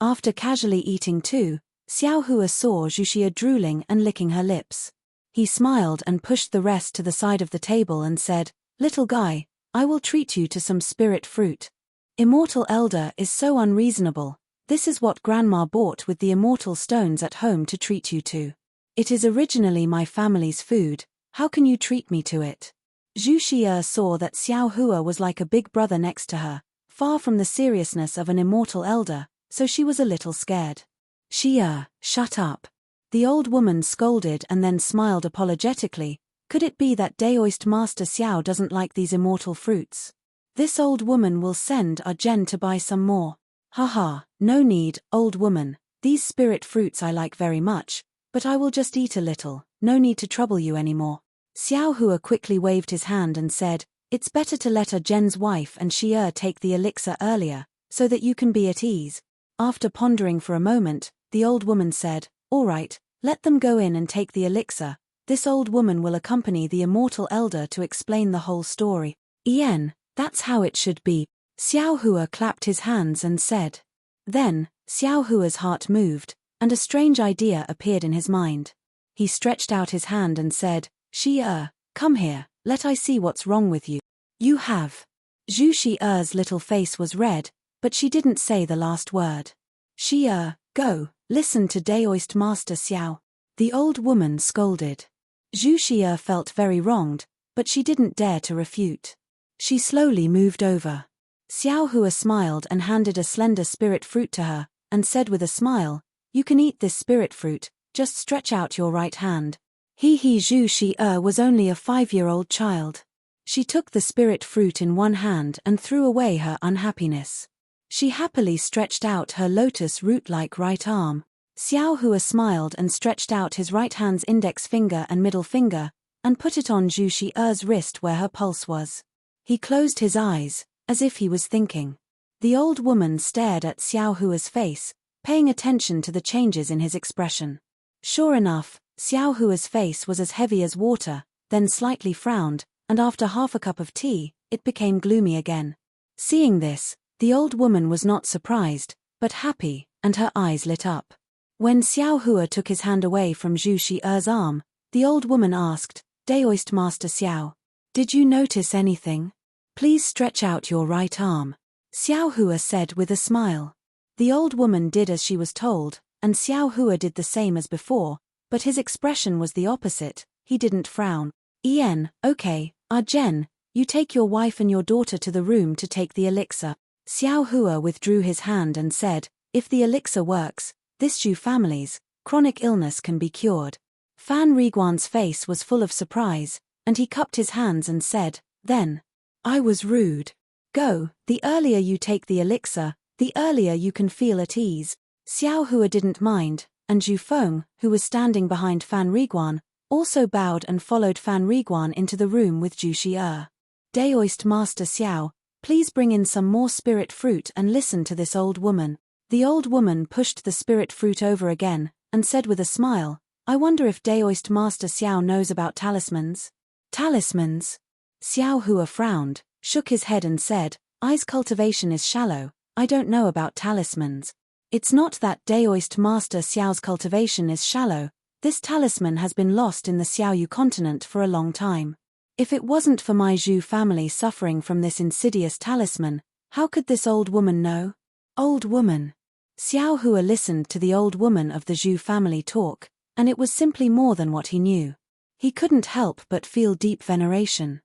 After casually eating too, Xiao Hua saw Zhuxia drooling and licking her lips. He smiled and pushed the rest to the side of the table and said, Little guy, I will treat you to some spirit fruit. Immortal Elder is so unreasonable, this is what Grandma bought with the immortal stones at home to treat you to. It is originally my family's food, how can you treat me to it? Zhu Xie saw that Xiao Hua was like a big brother next to her, far from the seriousness of an immortal elder, so she was a little scared. Xie, shut up. The old woman scolded and then smiled apologetically. Could it be that Daoist Master Xiao doesn't like these immortal fruits? This old woman will send our Jen to buy some more. Haha, no need, old woman, these spirit fruits I like very much, but I will just eat a little, no need to trouble you anymore. Xiao Hua quickly waved his hand and said, it's better to let our Jen's wife and Xie take the elixir earlier, so that you can be at ease. After pondering for a moment, the old woman said, all right, let them go in and take the elixir. This old woman will accompany the immortal elder to explain the whole story. Yen, that's how it should be. Xiao Hua clapped his hands and said. Then, Xiao Hua's heart moved, and a strange idea appeared in his mind. He stretched out his hand and said, Xie, come here, let I see what's wrong with you. You have. Zhu Xie's little face was red, but she didn't say the last word. Xie, go, listen to Daoist Master Xiao. The old woman scolded. Zhu Xie felt very wronged, but she didn't dare to refute. She slowly moved over. Xiao Hua smiled and handed a slender spirit fruit to her, and said with a smile, you can eat this spirit fruit, just stretch out your right hand. Zhu Xie was only a 5-year-old child. She took the spirit fruit in one hand and threw away her unhappiness. She happily stretched out her lotus root-like right arm. Xiao Hua smiled and stretched out his right hand's index finger and middle finger, and put it on Zhu Xie's wrist where her pulse was. He closed his eyes, as if he was thinking. The old woman stared at Xiao Hua's face, paying attention to the changes in his expression. Sure enough, Xiao Hua's face was as heavy as water, then slightly frowned, and after half a cup of tea, it became gloomy again. Seeing this, the old woman was not surprised, but happy, and her eyes lit up. When Xiao Hua took his hand away from Zhu Xie's arm, the old woman asked, Daoist Master Xiao, did you notice anything? Please stretch out your right arm. Xiao Hua said with a smile. The old woman did as she was told, and Xiao Hua did the same as before, but his expression was the opposite. He didn't frown. Okay, Jen, you take your wife and your daughter to the room to take the elixir. Xiao Hua withdrew his hand and said, if the elixir works, this Zhu family's chronic illness can be cured. Fan Riguan's face was full of surprise, and he cupped his hands and said, then, I was rude. Go, the earlier you take the elixir, the earlier you can feel at ease. Xiao Hua didn't mind, and Zhu Feng, who was standing behind Fan Riguan, also bowed and followed Fan Riguan into the room with Zhu Xie. Daoist Master Xiao, please bring in some more spirit fruit and listen to this old woman. The old woman pushed the spirit fruit over again, and said with a smile, I wonder if Daoist Master Xiao knows about talismans. Talismans? Xiao Hua frowned, shook his head and said, I's cultivation is shallow, I don't know about talismans. It's not that Daoist Master Xiao's cultivation is shallow, this talisman has been lost in the Xiaoyu continent for a long time. If it wasn't for my Zhu family suffering from this insidious talisman, how could this old woman know? Old woman. Xiao Hua listened to the old woman of the Zhu family talk, and it was simply more than what he knew. He couldn't help but feel deep veneration.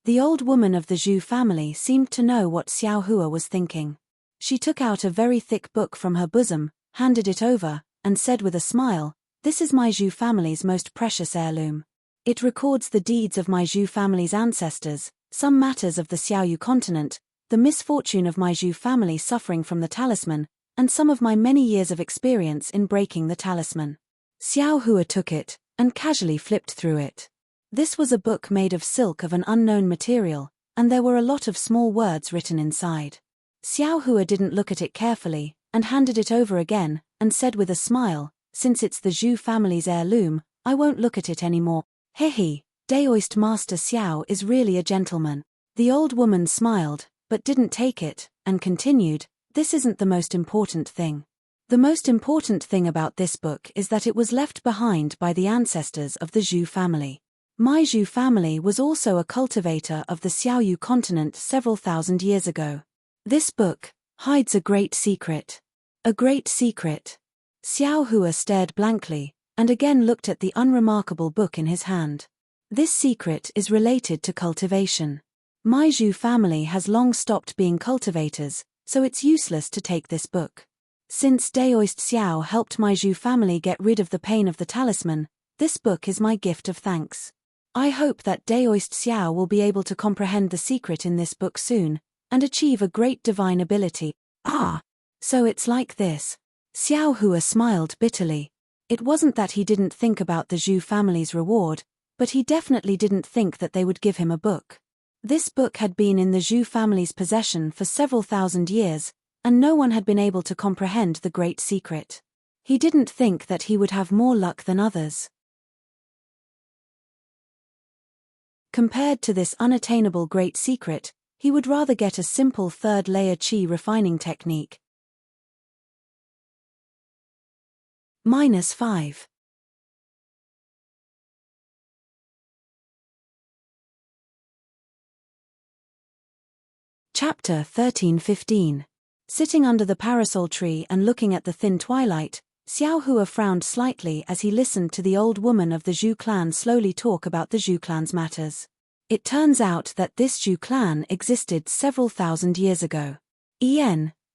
The old woman of the Zhu family seemed to know what Xiao Hua was thinking. She took out a very thick book from her bosom, handed it over, and said with a smile, this is my Zhu family's most precious heirloom. It records the deeds of my Zhu family's ancestors, some matters of the Xiaoyu continent, the misfortune of my Zhu family suffering from the talisman, and some of my many years of experience in breaking the talisman. Xiao Hua took it, and casually flipped through it. This was a book made of silk of an unknown material, and there were a lot of small words written inside. Xiao Hua didn't look at it carefully, and handed it over again, and said with a smile, since it's the Zhu family's heirloom, I won't look at it anymore. Hehe, Daoist Master Xiao is really a gentleman. The old woman smiled, but didn't take it, and continued, this isn't the most important thing. The most important thing about this book is that it was left behind by the ancestors of the Zhu family. My Zhu family was also a cultivator of the Xiaoyu continent several thousand years ago. This book hides a great secret. A great secret. Xiao Hua stared blankly, and again looked at the unremarkable book in his hand. This secret is related to cultivation. My Zhu family has long stopped being cultivators, so it's useless to take this book. Since Daoist Xiao helped my Zhu family get rid of the pain of the talisman, this book is my gift of thanks. I hope that Daoist Xiao will be able to comprehend the secret in this book soon, and achieve a great divine ability. Ah! So it's like this. Xiao Hua smiled bitterly. It wasn't that he didn't think about the Zhu family's reward, but he definitely didn't think that they would give him a book. This book had been in the Zhu family's possession for several thousand years, and no one had been able to comprehend the great secret. He didn't think that he would have more luck than others. Compared to this unattainable great secret, he would rather get a simple third-layer qi refining technique. -5. Chapter 13-15. Sitting under the parasol tree and looking at the thin twilight, Xiao Hua frowned slightly as he listened to the old woman of the Zhu clan slowly talk about the Zhu clan's matters. It turns out that this Zhu clan existed several thousand years ago.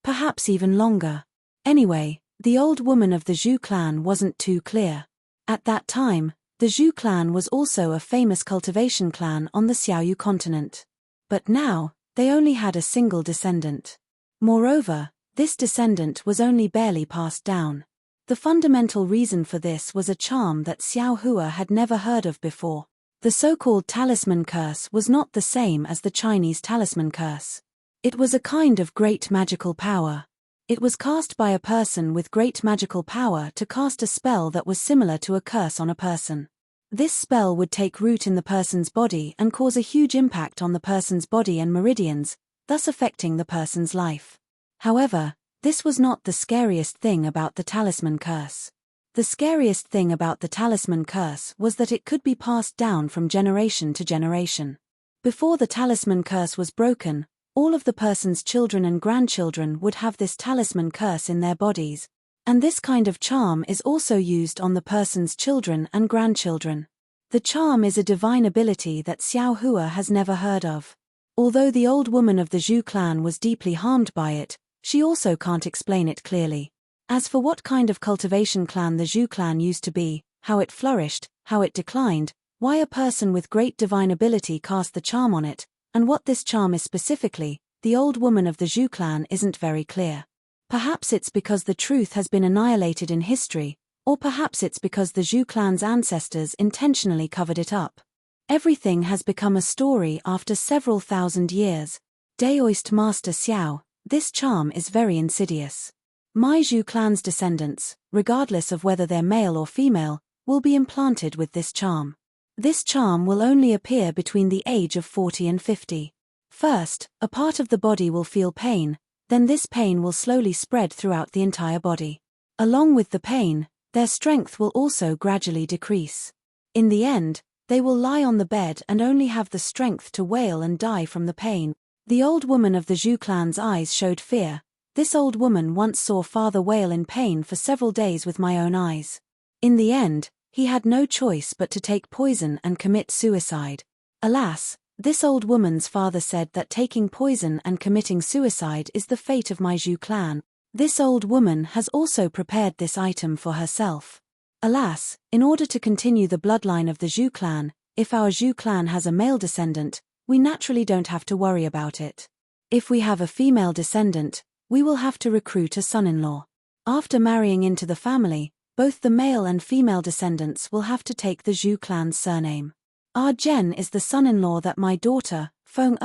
Perhaps even longer. Anyway, the old woman of the Zhu clan wasn't too clear. At that time, the Zhu clan was also a famous cultivation clan on the Xiaoyu continent. But now, they only had a single descendant. Moreover, this descendant was only barely passed down. The fundamental reason for this was a charm that Xiao Hua had never heard of before. The so-called talisman curse was not the same as the Chinese talisman curse. It was a kind of great magical power. It was cast by a person with great magical power to cast a spell that was similar to a curse on a person. This spell would take root in the person's body and cause a huge impact on the person's body and meridians, thus affecting the person's life. However, this was not the scariest thing about the talisman curse. The scariest thing about the talisman curse was that it could be passed down from generation to generation. Before the talisman curse was broken, all of the person's children and grandchildren would have this talisman curse in their bodies. And this kind of charm is also used on the person's children and grandchildren. The charm is a divine ability that Xiao Hua has never heard of. Although the old woman of the Zhu clan was deeply harmed by it, she also can't explain it clearly. As for what kind of cultivation clan the Zhu clan used to be, how it flourished, how it declined, why a person with great divine ability cast the charm on it, and what this charm is specifically, the old woman of the Zhu clan isn't very clear. Perhaps it's because the truth has been annihilated in history, or perhaps it's because the Zhu clan's ancestors intentionally covered it up. Everything has become a story after several thousand years. Daoist Master Xiao, this charm is very insidious. My Zhu clan's descendants, regardless of whether they're male or female, will be implanted with this charm. This charm will only appear between the age of 40 and 50. First, a part of the body will feel pain, then this pain will slowly spread throughout the entire body. Along with the pain, their strength will also gradually decrease. In the end, they will lie on the bed and only have the strength to wail and die from the pain. The old woman of the Zhu clan's eyes showed fear. This old woman once saw father wail in pain for several days with my own eyes. In the end, he had no choice but to take poison and commit suicide. Alas, this old woman's father said that taking poison and committing suicide is the fate of my Zhu clan. This old woman has also prepared this item for herself. Alas, in order to continue the bloodline of the Zhu clan, if our Zhu clan has a male descendant, we naturally don't have to worry about it. If we have a female descendant, we will have to recruit a son-in-law. After marrying into the family, both the male and female descendants will have to take the Zhu clan's surname. Zhen is the son-in-law that my daughter, Feng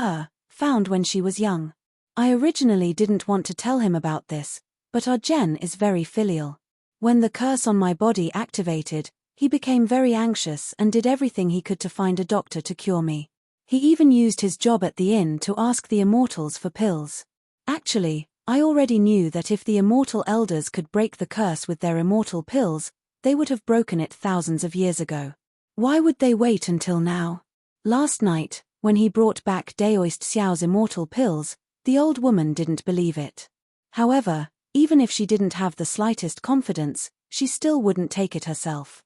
found when she was young. I originally didn't want to tell him about this, but Zhen is very filial. When the curse on my body activated, he became very anxious and did everything he could to find a doctor to cure me. He even used his job at the inn to ask the immortals for pills. Actually, I already knew that if the immortal elders could break the curse with their immortal pills, they would have broken it thousands of years ago. Why would they wait until now? Last night, when he brought back Daoist Xiao's immortal pills, the old woman didn't believe it. However, even if she didn't have the slightest confidence, she still wouldn't take it herself.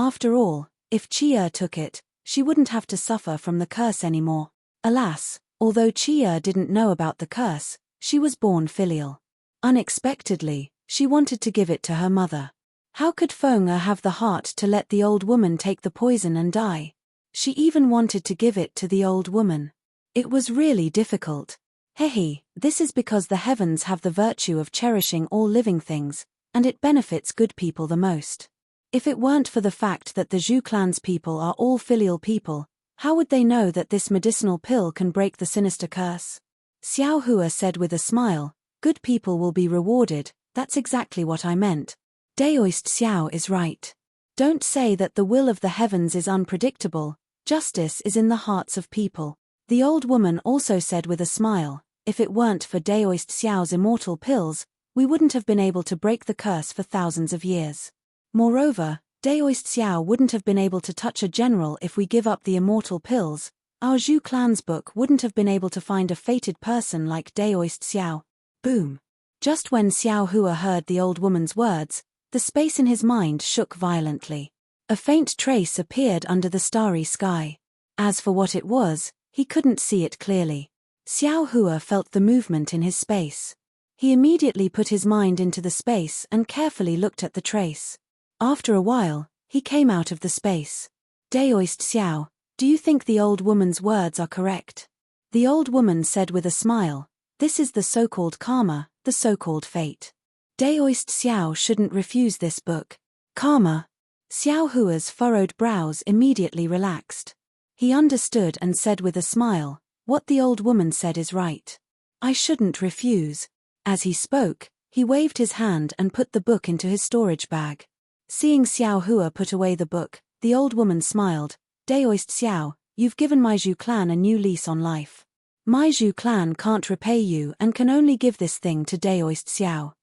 After all, if Chia took it, she wouldn't have to suffer from the curse anymore. Alas, although Chia didn't know about the curse, she was born filial. Unexpectedly, she wanted to give it to her mother. How could Feng Er have the heart to let the old woman take the poison and die? She even wanted to give it to the old woman. It was really difficult. Hehe, this is because the heavens have the virtue of cherishing all living things, and it benefits good people the most. If it weren't for the fact that the Zhu clan's people are all filial people, how would they know that this medicinal pill can break the sinister curse? Xiao Hua said with a smile, good people will be rewarded, that's exactly what I meant. Daoist Xiao is right. Don't say that the will of the heavens is unpredictable, justice is in the hearts of people. The old woman also said with a smile, if it weren't for Daoist Xiao's immortal pills, we wouldn't have been able to break the curse for thousands of years. Moreover, Daoist Xiao wouldn't have been able to touch a general if we give up the immortal pills. Our Zhu clan's book wouldn't have been able to find a fated person like Daoist Xiao. Boom. Just when Xiao Hua heard the old woman's words, the space in his mind shook violently. A faint trace appeared under the starry sky. As for what it was, he couldn't see it clearly. Xiao Hua felt the movement in his space. He immediately put his mind into the space and carefully looked at the trace. After a while, he came out of the space. Daoist Xiao, do you think the old woman's words are correct? The old woman said with a smile, this is the so-called karma, the so-called fate. Daoist Xiao shouldn't refuse this book. Karma. Xiao Hua's furrowed brows immediately relaxed. He understood and said with a smile, what the old woman said is right. I shouldn't refuse. As he spoke, he waved his hand and put the book into his storage bag. Seeing Xiao Hua put away the book, the old woman smiled, Daoist Xiao, you've given my Zhu clan a new lease on life. My Zhu clan can't repay you and can only give this thing to Daoist Xiao.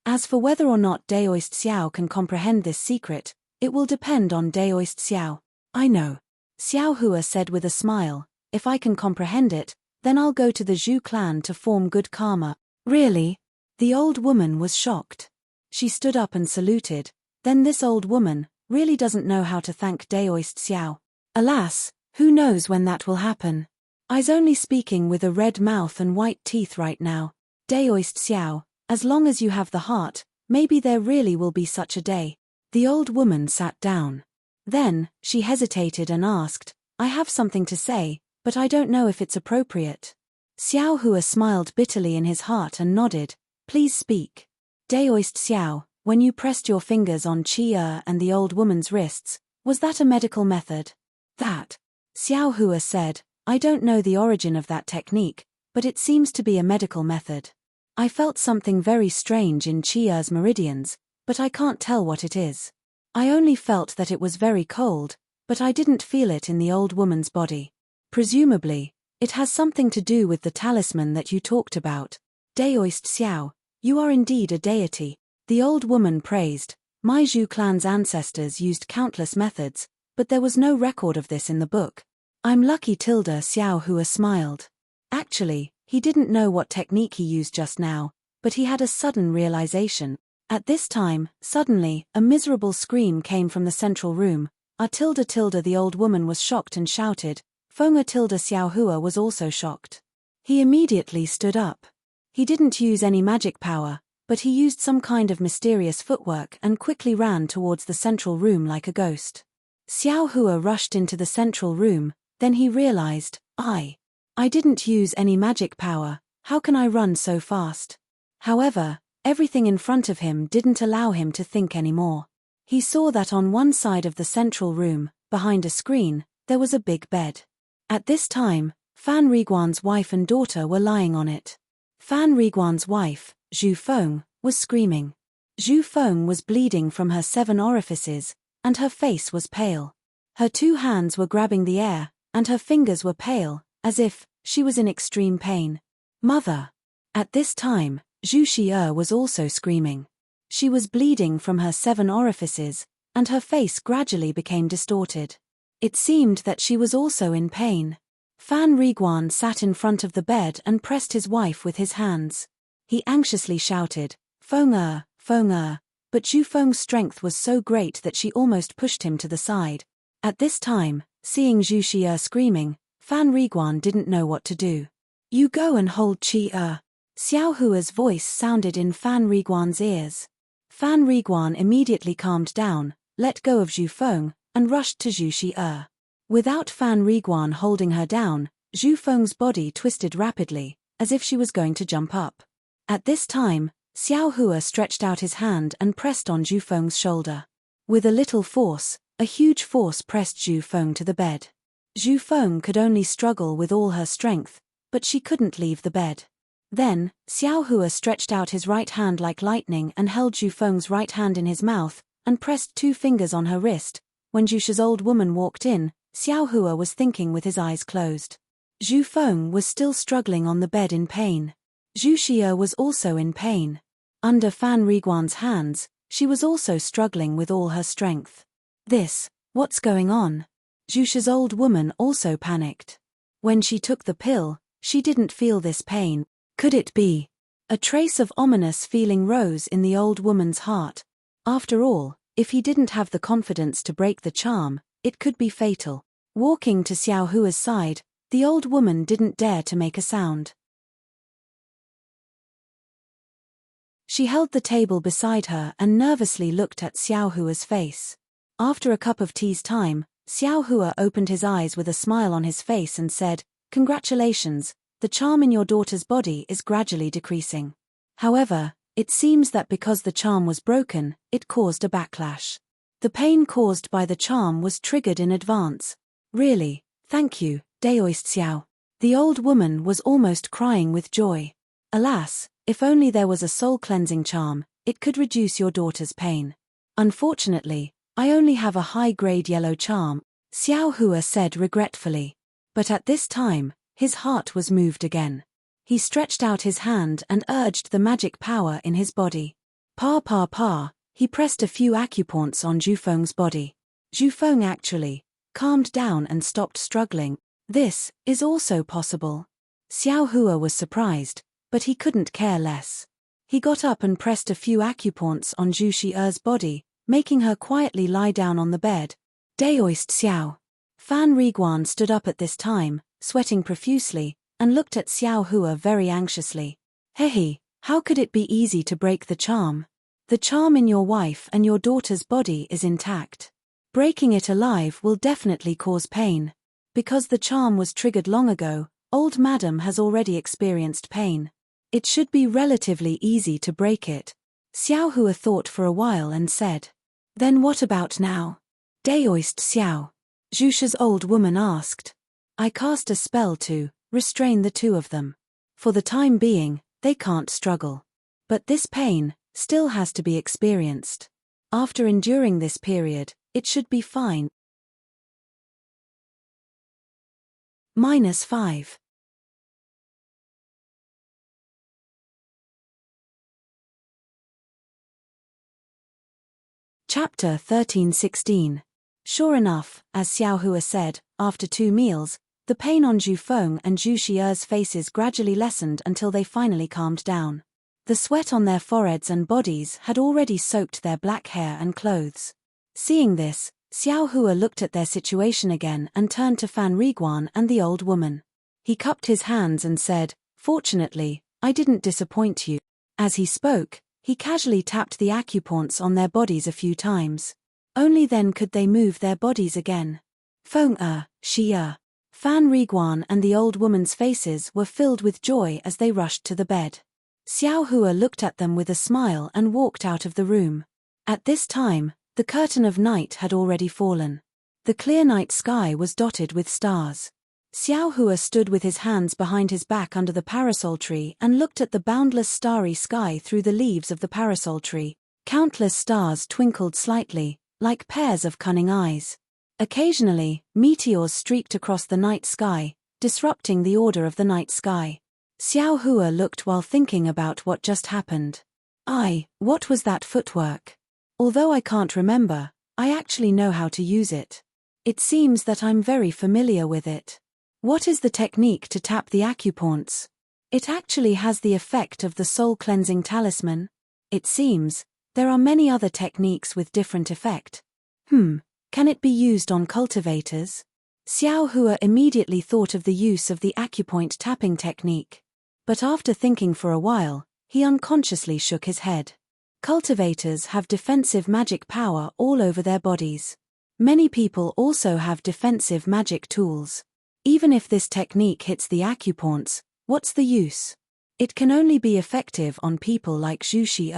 As for whether or not Daoist Xiao can comprehend this secret, it will depend on Daoist Xiao. I know. Xiao Hua said with a smile, if I can comprehend it, then I'll go to the Zhu clan to form good karma. Really? The old woman was shocked. She stood up and saluted, then this old woman really doesn't know how to thank Daoist Xiao. Alas, who knows when that will happen? I's only speaking with a red mouth and white teeth right now. Daoist Xiao, as long as you have the heart, maybe there really will be such a day. The old woman sat down. Then, she hesitated and asked, I have something to say, but I don't know if it's appropriate. Xiao Hua smiled bitterly in his heart and nodded, please speak. Daoist Xiao, when you pressed your fingers on Chia and the old woman's wrists, was that a medical method? That. Xiao Hua said, I don't know the origin of that technique, but it seems to be a medical method. I felt something very strange in Chia's meridians, but I can't tell what it is. I only felt that it was very cold, but I didn't feel it in the old woman's body. Presumably, it has something to do with the talisman that you talked about. Daoist Xiao, you are indeed a deity. The old woman praised. My Zhu clan's ancestors used countless methods, but there was no record of this in the book. I'm lucky. Xiao Hua smiled. Actually, he didn't know what technique he used just now, but he had a sudden realization. At this time, suddenly, a miserable scream came from the central room. The old woman was shocked and shouted. Xiao Hua was also shocked. He immediately stood up. He didn't use any magic power, but he used some kind of mysterious footwork and quickly ran towards the central room like a ghost. Xiao Hua rushed into the central room, then he realized, I didn't use any magic power, how can I run so fast? However, everything in front of him didn't allow him to think anymore. He saw that on one side of the central room, behind a screen, there was a big bed. At this time, Fan Riguan's wife and daughter were lying on it. Fan Riguan's wife, Zhu Feng, was screaming. Zhu Feng was bleeding from her 7 orifices, and her face was pale. Her 2 hands were grabbing the air, and her fingers were pale, as if she was in extreme pain. Mother! At this time, Zhu Xie was also screaming. She was bleeding from her 7 orifices, and her face gradually became distorted. It seemed that she was also in pain. Fan Riguan sat in front of the bed and pressed his wife with his hands. He anxiously shouted, Feng Er, but Zhu Feng's strength was so great that she almost pushed him to the side. At this time, seeing Zhu Xie screaming, Fan Riguan didn't know what to do. "You go and hold Qi." Xiao Hua's voice sounded in Fan Riguan's ears. Fan Riguan immediately calmed down, let go of Zhu Feng, and rushed to Zhu Xie. Without Fan Riguan holding her down, Zhu Feng's body twisted rapidly, as if she was going to jump up. At this time, Xiao Hua stretched out his hand and pressed on Zhu Feng's shoulder. With a little force, a huge force pressed Zhu Feng to the bed. Zhu Feng could only struggle with all her strength, but she couldn't leave the bed. Then, Xiao Hua stretched out his right hand like lightning and held Zhu Feng's right hand in his mouth, and pressed 2 fingers on her wrist. When Zhu Xie's old woman walked in, Xiao Hua was thinking with his eyes closed. Zhu Feng was still struggling on the bed in pain. Zhu Xie was also in pain. Under Fan Riguan's hands, she was also struggling with all her strength. What's going on? Zhu Xie's old woman also panicked. When she took the pill, she didn't feel this pain. Could it be? A trace of ominous feeling rose in the old woman's heart. After all, if he didn't have the confidence to break the charm, it could be fatal. Walking to Xiao Hua's side, the old woman didn't dare to make a sound. She held the table beside her and nervously looked at Xiao Hua's face. After a cup of tea's time, Xiao Hua opened his eyes with a smile on his face and said, "Congratulations, the charm in your daughter's body is gradually decreasing. However, it seems that because the charm was broken, it caused a backlash. The pain caused by the charm was triggered in advance." "Really, thank you, Deity Xiao." The old woman was almost crying with joy. "Alas, if only there was a soul-cleansing charm, it could reduce your daughter's pain. Unfortunately, I only have a high-grade yellow charm," Xiao Hua said regretfully. But at this time, his heart was moved again. He stretched out his hand and urged the magic power in his body. Pa, he pressed a few acupoints on Zhu Feng's body. Zhu Feng actually calmed down and stopped struggling. This is also possible. Xiao Hua was surprised, but he couldn't care less. He got up and pressed a few acupoints on Zhu Xie's body, making her quietly lie down on the bed. "Deity Xiao." Fan Riguan stood up at this time, sweating profusely, and looked at Xiao Hua very anxiously. "Hehe, how could it be easy to break the charm? The charm in your wife and your daughter's body is intact. Breaking it alive will definitely cause pain. Because the charm was triggered long ago, old madam has already experienced pain. It should be relatively easy to break it." Xiao Hua thought for a while and said. "Then what about now?" "Deity Xiao," Zhu Xie's old woman asked. "I cast a spell to restrain the two of them. For the time being, they can't struggle. But this pain still has to be experienced. After enduring this period, it should be fine." -5. Chapter 13:16. Sure enough, as Xiao Hua said, after 2 meals, the pain on Zhu Feng and Zhu Xie's faces gradually lessened until they finally calmed down. The sweat on their foreheads and bodies had already soaked their black hair and clothes. Seeing this, Xiao Hua looked at their situation again and turned to Fan Riguan and the old woman. He cupped his hands and said, "Fortunately, I didn't disappoint you." As he spoke, he casually tapped the acupoints on their bodies a few times. Only then could they move their bodies again. Feng Xie. Fan Riguan and the old woman's faces were filled with joy as they rushed to the bed. Xiao Hua looked at them with a smile and walked out of the room. At this time, the curtain of night had already fallen. The clear night sky was dotted with stars. Xiao Hua stood with his hands behind his back under the parasol tree and looked at the boundless starry sky through the leaves of the parasol tree. Countless stars twinkled slightly, like pairs of cunning eyes. Occasionally, meteors streaked across the night sky, disrupting the order of the night sky. Xiao Hua looked while thinking about what just happened. What was that footwork? Although I can't remember, I actually know how to use it. It seems that I'm very familiar with it. What is the technique to tap the acupoints? It actually has the effect of the soul-cleansing talisman. It seems There are many other techniques with different effect. Can it be used on cultivators? Xiao Hua immediately thought of the use of the acupoint tapping technique. But after thinking for a while, he unconsciously shook his head. Cultivators have defensive magic power all over their bodies. Many people also have defensive magic tools. Even if this technique hits the acupoints, what's the use? It can only be effective on people like Zhu Xi.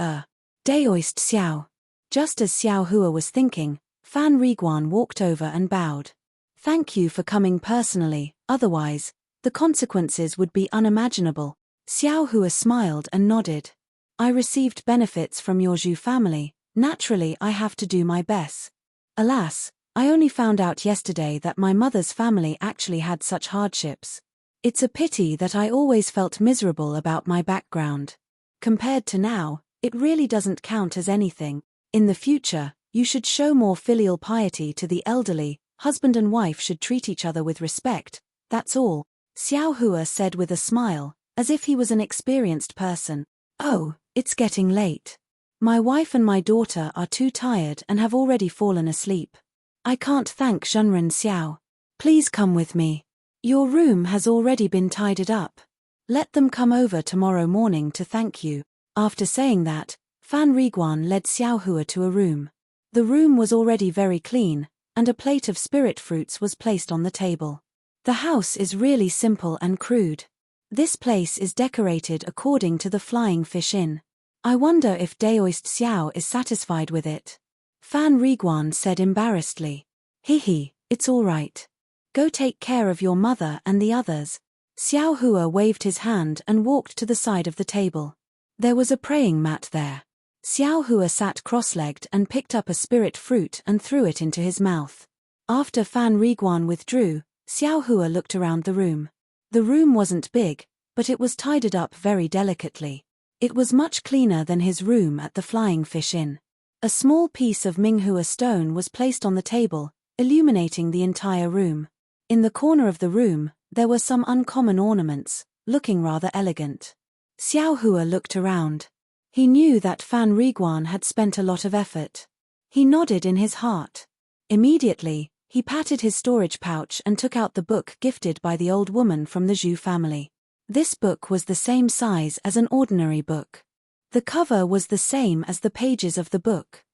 Daoist Xiao. Just as Xiao Hua was thinking, Fan Riguan walked over and bowed. Thank you for coming personally, otherwise, the consequences would be unimaginable. Xiao Hua smiled and nodded. I received benefits from your Zhu family, naturally I have to do my best. Alas, I only found out yesterday that my mother's family actually had such hardships. It's a pity that I always felt miserable about my background. Compared to now, it really doesn't count as anything. In the future, you should show more filial piety to the elderly. Husband and wife should treat each other with respect, that's all, Xiao Hua said with a smile, as if he was an experienced person. Oh, it's getting late. My wife and my daughter are too tired and have already fallen asleep. I can't thank Zhenren Xiao. Please come with me. Your room has already been tidied up. Let them come over tomorrow morning to thank you. After saying that, Fan Riguan led Xiao Hua to a room. The room was already very clean, and a plate of spirit fruits was placed on the table. The house is really simple and crude. This place is decorated according to the Flying Fish Inn. I wonder if Daoist Xiao is satisfied with it. Fan Riguan said embarrassedly. Hehe, it's all right. Go take care of your mother and the others. Xiao Hua waved his hand and walked to the side of the table. There was a praying mat there. Xiao Hua sat cross-legged and picked up a spirit fruit and threw it into his mouth. After Fan Riguan withdrew, Xiao Hua looked around the room. The room wasn't big, but it was tidied up very delicately. It was much cleaner than his room at the Flying Fish Inn. A small piece of Minghua stone was placed on the table, illuminating the entire room. In the corner of the room, there were some uncommon ornaments, looking rather elegant. Xiao Hua looked around. He knew that Fan Riguan had spent a lot of effort. He nodded in his heart. Immediately, he patted his storage pouch and took out the book gifted by the old woman from the Zhu family. This book was the same size as an ordinary book. The cover was the same as the pages of the book.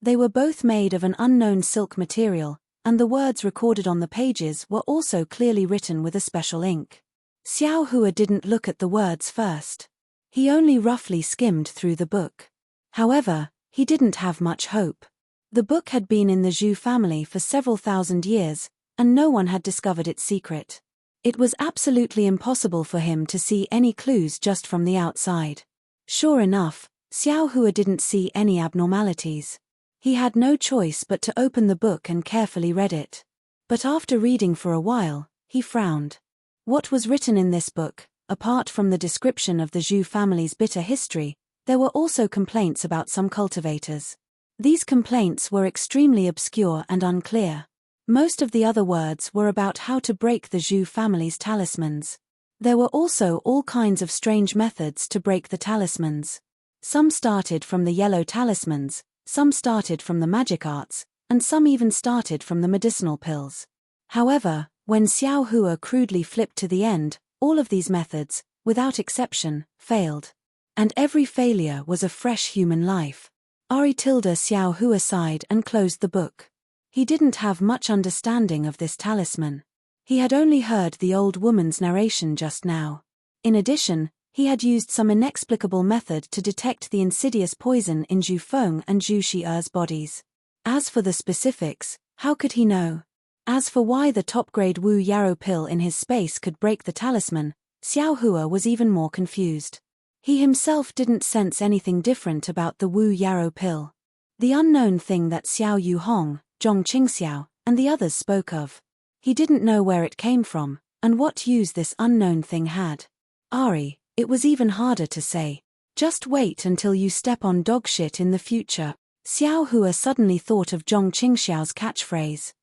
They were both made of an unknown silk material, and the words recorded on the pages were also clearly written with a special ink. Xiao Hua didn't look at the words first. He only roughly skimmed through the book. However, he didn't have much hope. The book had been in the Zhu family for several thousand years, and no one had discovered its secret. It was absolutely impossible for him to see any clues just from the outside. Sure enough, Xiao Hua didn't see any abnormalities. He had no choice but to open the book and carefully read it. But after reading for a while, he frowned. What was written in this book, apart from the description of the Zhu family's bitter history, there were also complaints about some cultivators. These complaints were extremely obscure and unclear. Most of the other words were about how to break the Zhu family's talismans. There were also all kinds of strange methods to break the talismans. Some started from the yellow talismans, some started from the magic arts, and some even started from the medicinal pills. However, when Xiao Hua crudely flipped to the end, all of these methods, without exception, failed. And every failure was a fresh human life. Xiao Hua sighed and closed the book. He didn't have much understanding of this talisman. He had only heard the old woman's narration just now. In addition, he had used some inexplicable method to detect the insidious poison in Zhu Feng and Zhu Xi'er's bodies. As for the specifics, how could he know? As for why the top-grade Wu Yarrow pill in his space could break the talisman, Xiao Hua was even more confused. He himself didn't sense anything different about the Wu Yarrow pill. The unknown thing that Xiao Yu Hong, Zhong Qingxiao, and the others spoke of. He didn't know where it came from, and what use this unknown thing had. It was even harder to say. Just wait until you step on dog shit in the future. Xiao Hua suddenly thought of Zhong Qingxiao's catchphrase.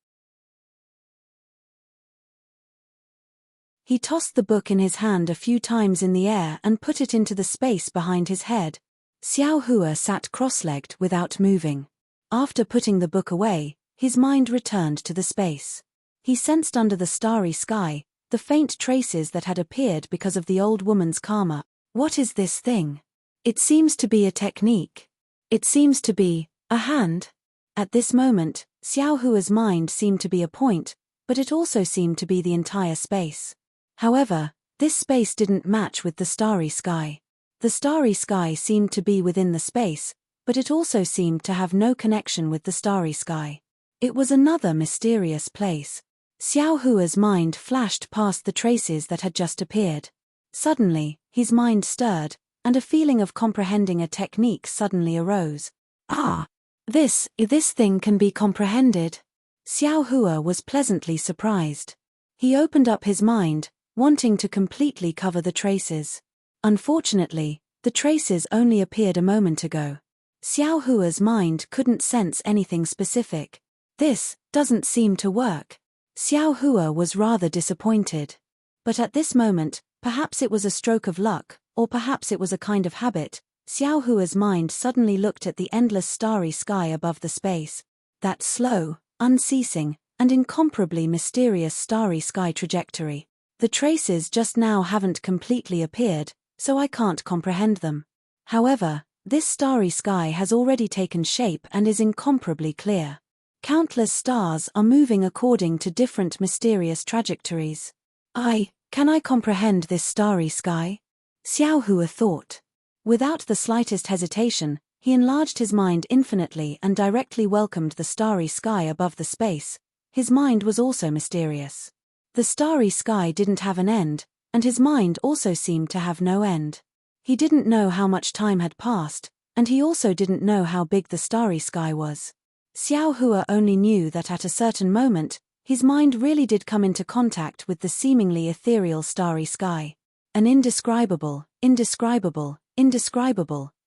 He tossed the book in his hand a few times in the air and put it into the space behind his head. Xiao Hua sat cross-legged without moving. After putting the book away, his mind returned to the space. He sensed under the starry sky the faint traces that had appeared because of the old woman's karma. What is this thing? It seems to be a technique. It seems to be a hand. At this moment, Xiao Hua's mind seemed to be a point, but it also seemed to be the entire space. However, this space didn't match with the starry sky. The starry sky seemed to be within the space, but it also seemed to have no connection with the starry sky. It was another mysterious place. Xiao Hua's mind flashed past the traces that had just appeared. Suddenly, his mind stirred, and a feeling of comprehending a technique suddenly arose. Ah! This thing can be comprehended. Xiao Hua was pleasantly surprised. He opened up his mind, wanting to completely cover the traces. Unfortunately, the traces only appeared a moment ago. Xiao Hua's mind couldn't sense anything specific. This doesn't seem to work. Xiao Hua was rather disappointed. But at this moment, perhaps it was a stroke of luck, or perhaps it was a kind of habit, Xiao Hua's mind suddenly looked at the endless starry sky above the space. That slow, unceasing, and incomparably mysterious starry sky trajectory. The traces just now haven't completely appeared, so I can't comprehend them. However, this starry sky has already taken shape and is incomparably clear. Countless stars are moving according to different mysterious trajectories. Can I comprehend this starry sky? Xiao Hua thought. Without the slightest hesitation, he enlarged his mind infinitely and directly welcomed the starry sky above the space. His mind was also mysterious. The starry sky didn't have an end, and his mind also seemed to have no end. He didn't know how much time had passed, and he also didn't know how big the starry sky was. Xiao Hua only knew that at a certain moment, his mind really did come into contact with the seemingly ethereal starry sky. An indescribable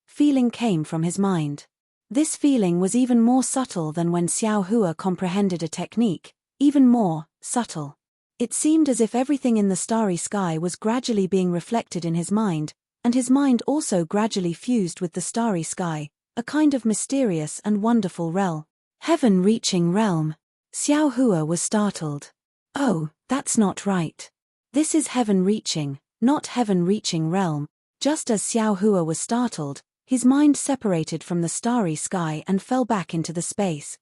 feeling came from his mind. This feeling was even more subtle than when Xiao Hua comprehended a technique, even more subtle. It seemed as if everything in the starry sky was gradually being reflected in his mind, and his mind also gradually fused with the starry sky, a kind of mysterious and wonderful realm. Heaven-reaching realm. Xiao Hua was startled. Oh, that's not right. This is heaven-reaching, not heaven-reaching realm. Just as Xiao Hua was startled, his mind separated from the starry sky and fell back into the space.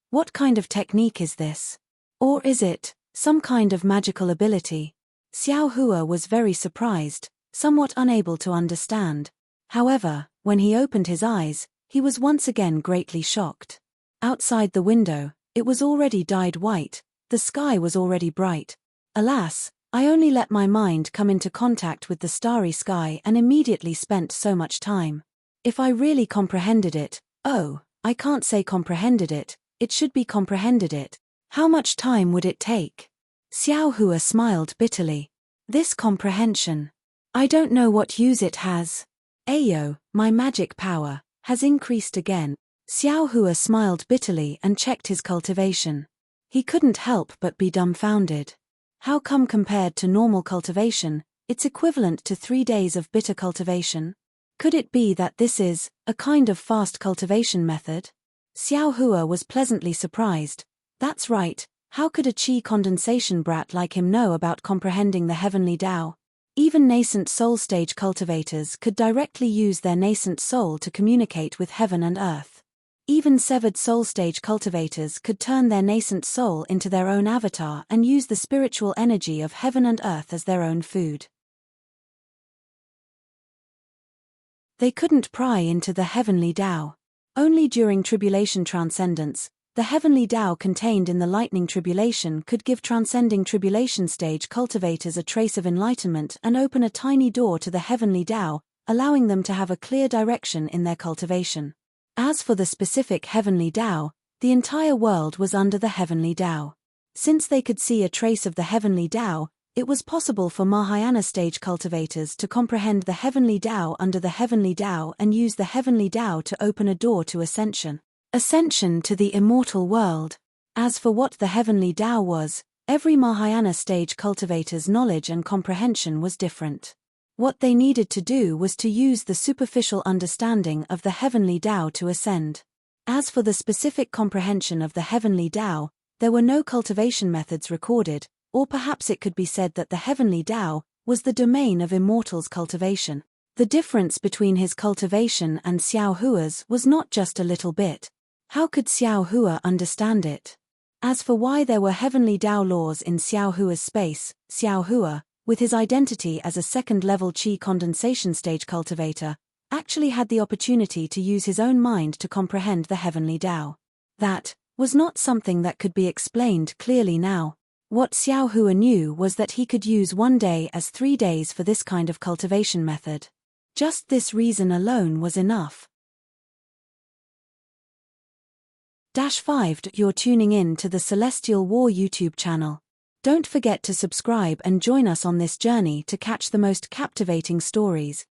What kind of technique is this? Or is it some kind of magical ability? Xiao Hua was very surprised, somewhat unable to understand. However, when he opened his eyes, he was once again greatly shocked. Outside the window, it was already dyed white, the sky was already bright. Alas, I only let my mind come into contact with the starry sky and immediately spent so much time. If I really comprehended it, I can't say comprehended it, it should be comprehended it. How much time would it take? Xiao Hua smiled bitterly. This comprehension. I don't know what use it has. Ayo, my magic power has increased again. Xiao Hua smiled bitterly and checked his cultivation. He couldn't help but be dumbfounded. How come compared to normal cultivation, it's equivalent to 3 days of bitter cultivation? Could it be that this is a kind of fast cultivation method? Xiao Hua was pleasantly surprised. That's right, how could a qi condensation brat like him know about comprehending the heavenly Tao? Even nascent soul stage cultivators could directly use their nascent soul to communicate with heaven and earth. Even severed soul stage cultivators could turn their nascent soul into their own avatar and use the spiritual energy of heaven and earth as their own food. They couldn't pry into the heavenly Tao. Only during tribulation transcendence, the heavenly Tao contained in the lightning tribulation could give transcending tribulation stage cultivators a trace of enlightenment and open a tiny door to the heavenly Tao, allowing them to have a clear direction in their cultivation. As for the specific heavenly Tao, the entire world was under the heavenly Tao. Since they could see a trace of the heavenly Tao, it was possible for Mahayana stage cultivators to comprehend the heavenly Tao under the heavenly Tao and use the heavenly Tao to open a door to ascension. Ascension to the immortal world. As for what the heavenly Tao was, Every Mahayana stage cultivator's knowledge and comprehension was different. What they needed to do was to use the superficial understanding of the heavenly Tao to ascend. As for the specific comprehension of the heavenly Tao, there were no cultivation methods recorded, or perhaps it could be said that the heavenly Tao was the domain of immortals' cultivation. The difference between his cultivation and Xiao Hua's was not just a little bit. How could Xiao Hua understand it? As for why there were heavenly Tao laws in Xiao Hua's space, Xiao Hua, with his identity as a second-level qi condensation stage cultivator, actually had the opportunity to use his own mind to comprehend the heavenly Tao. That was not something that could be explained clearly now. What Xiao Hua knew was that he could use one day as 3 days for this kind of cultivation method. Just this reason alone was enough. 5. You're tuning in to the Celestial War YouTube channel. Don't forget to subscribe and join us on this journey to catch the most captivating stories.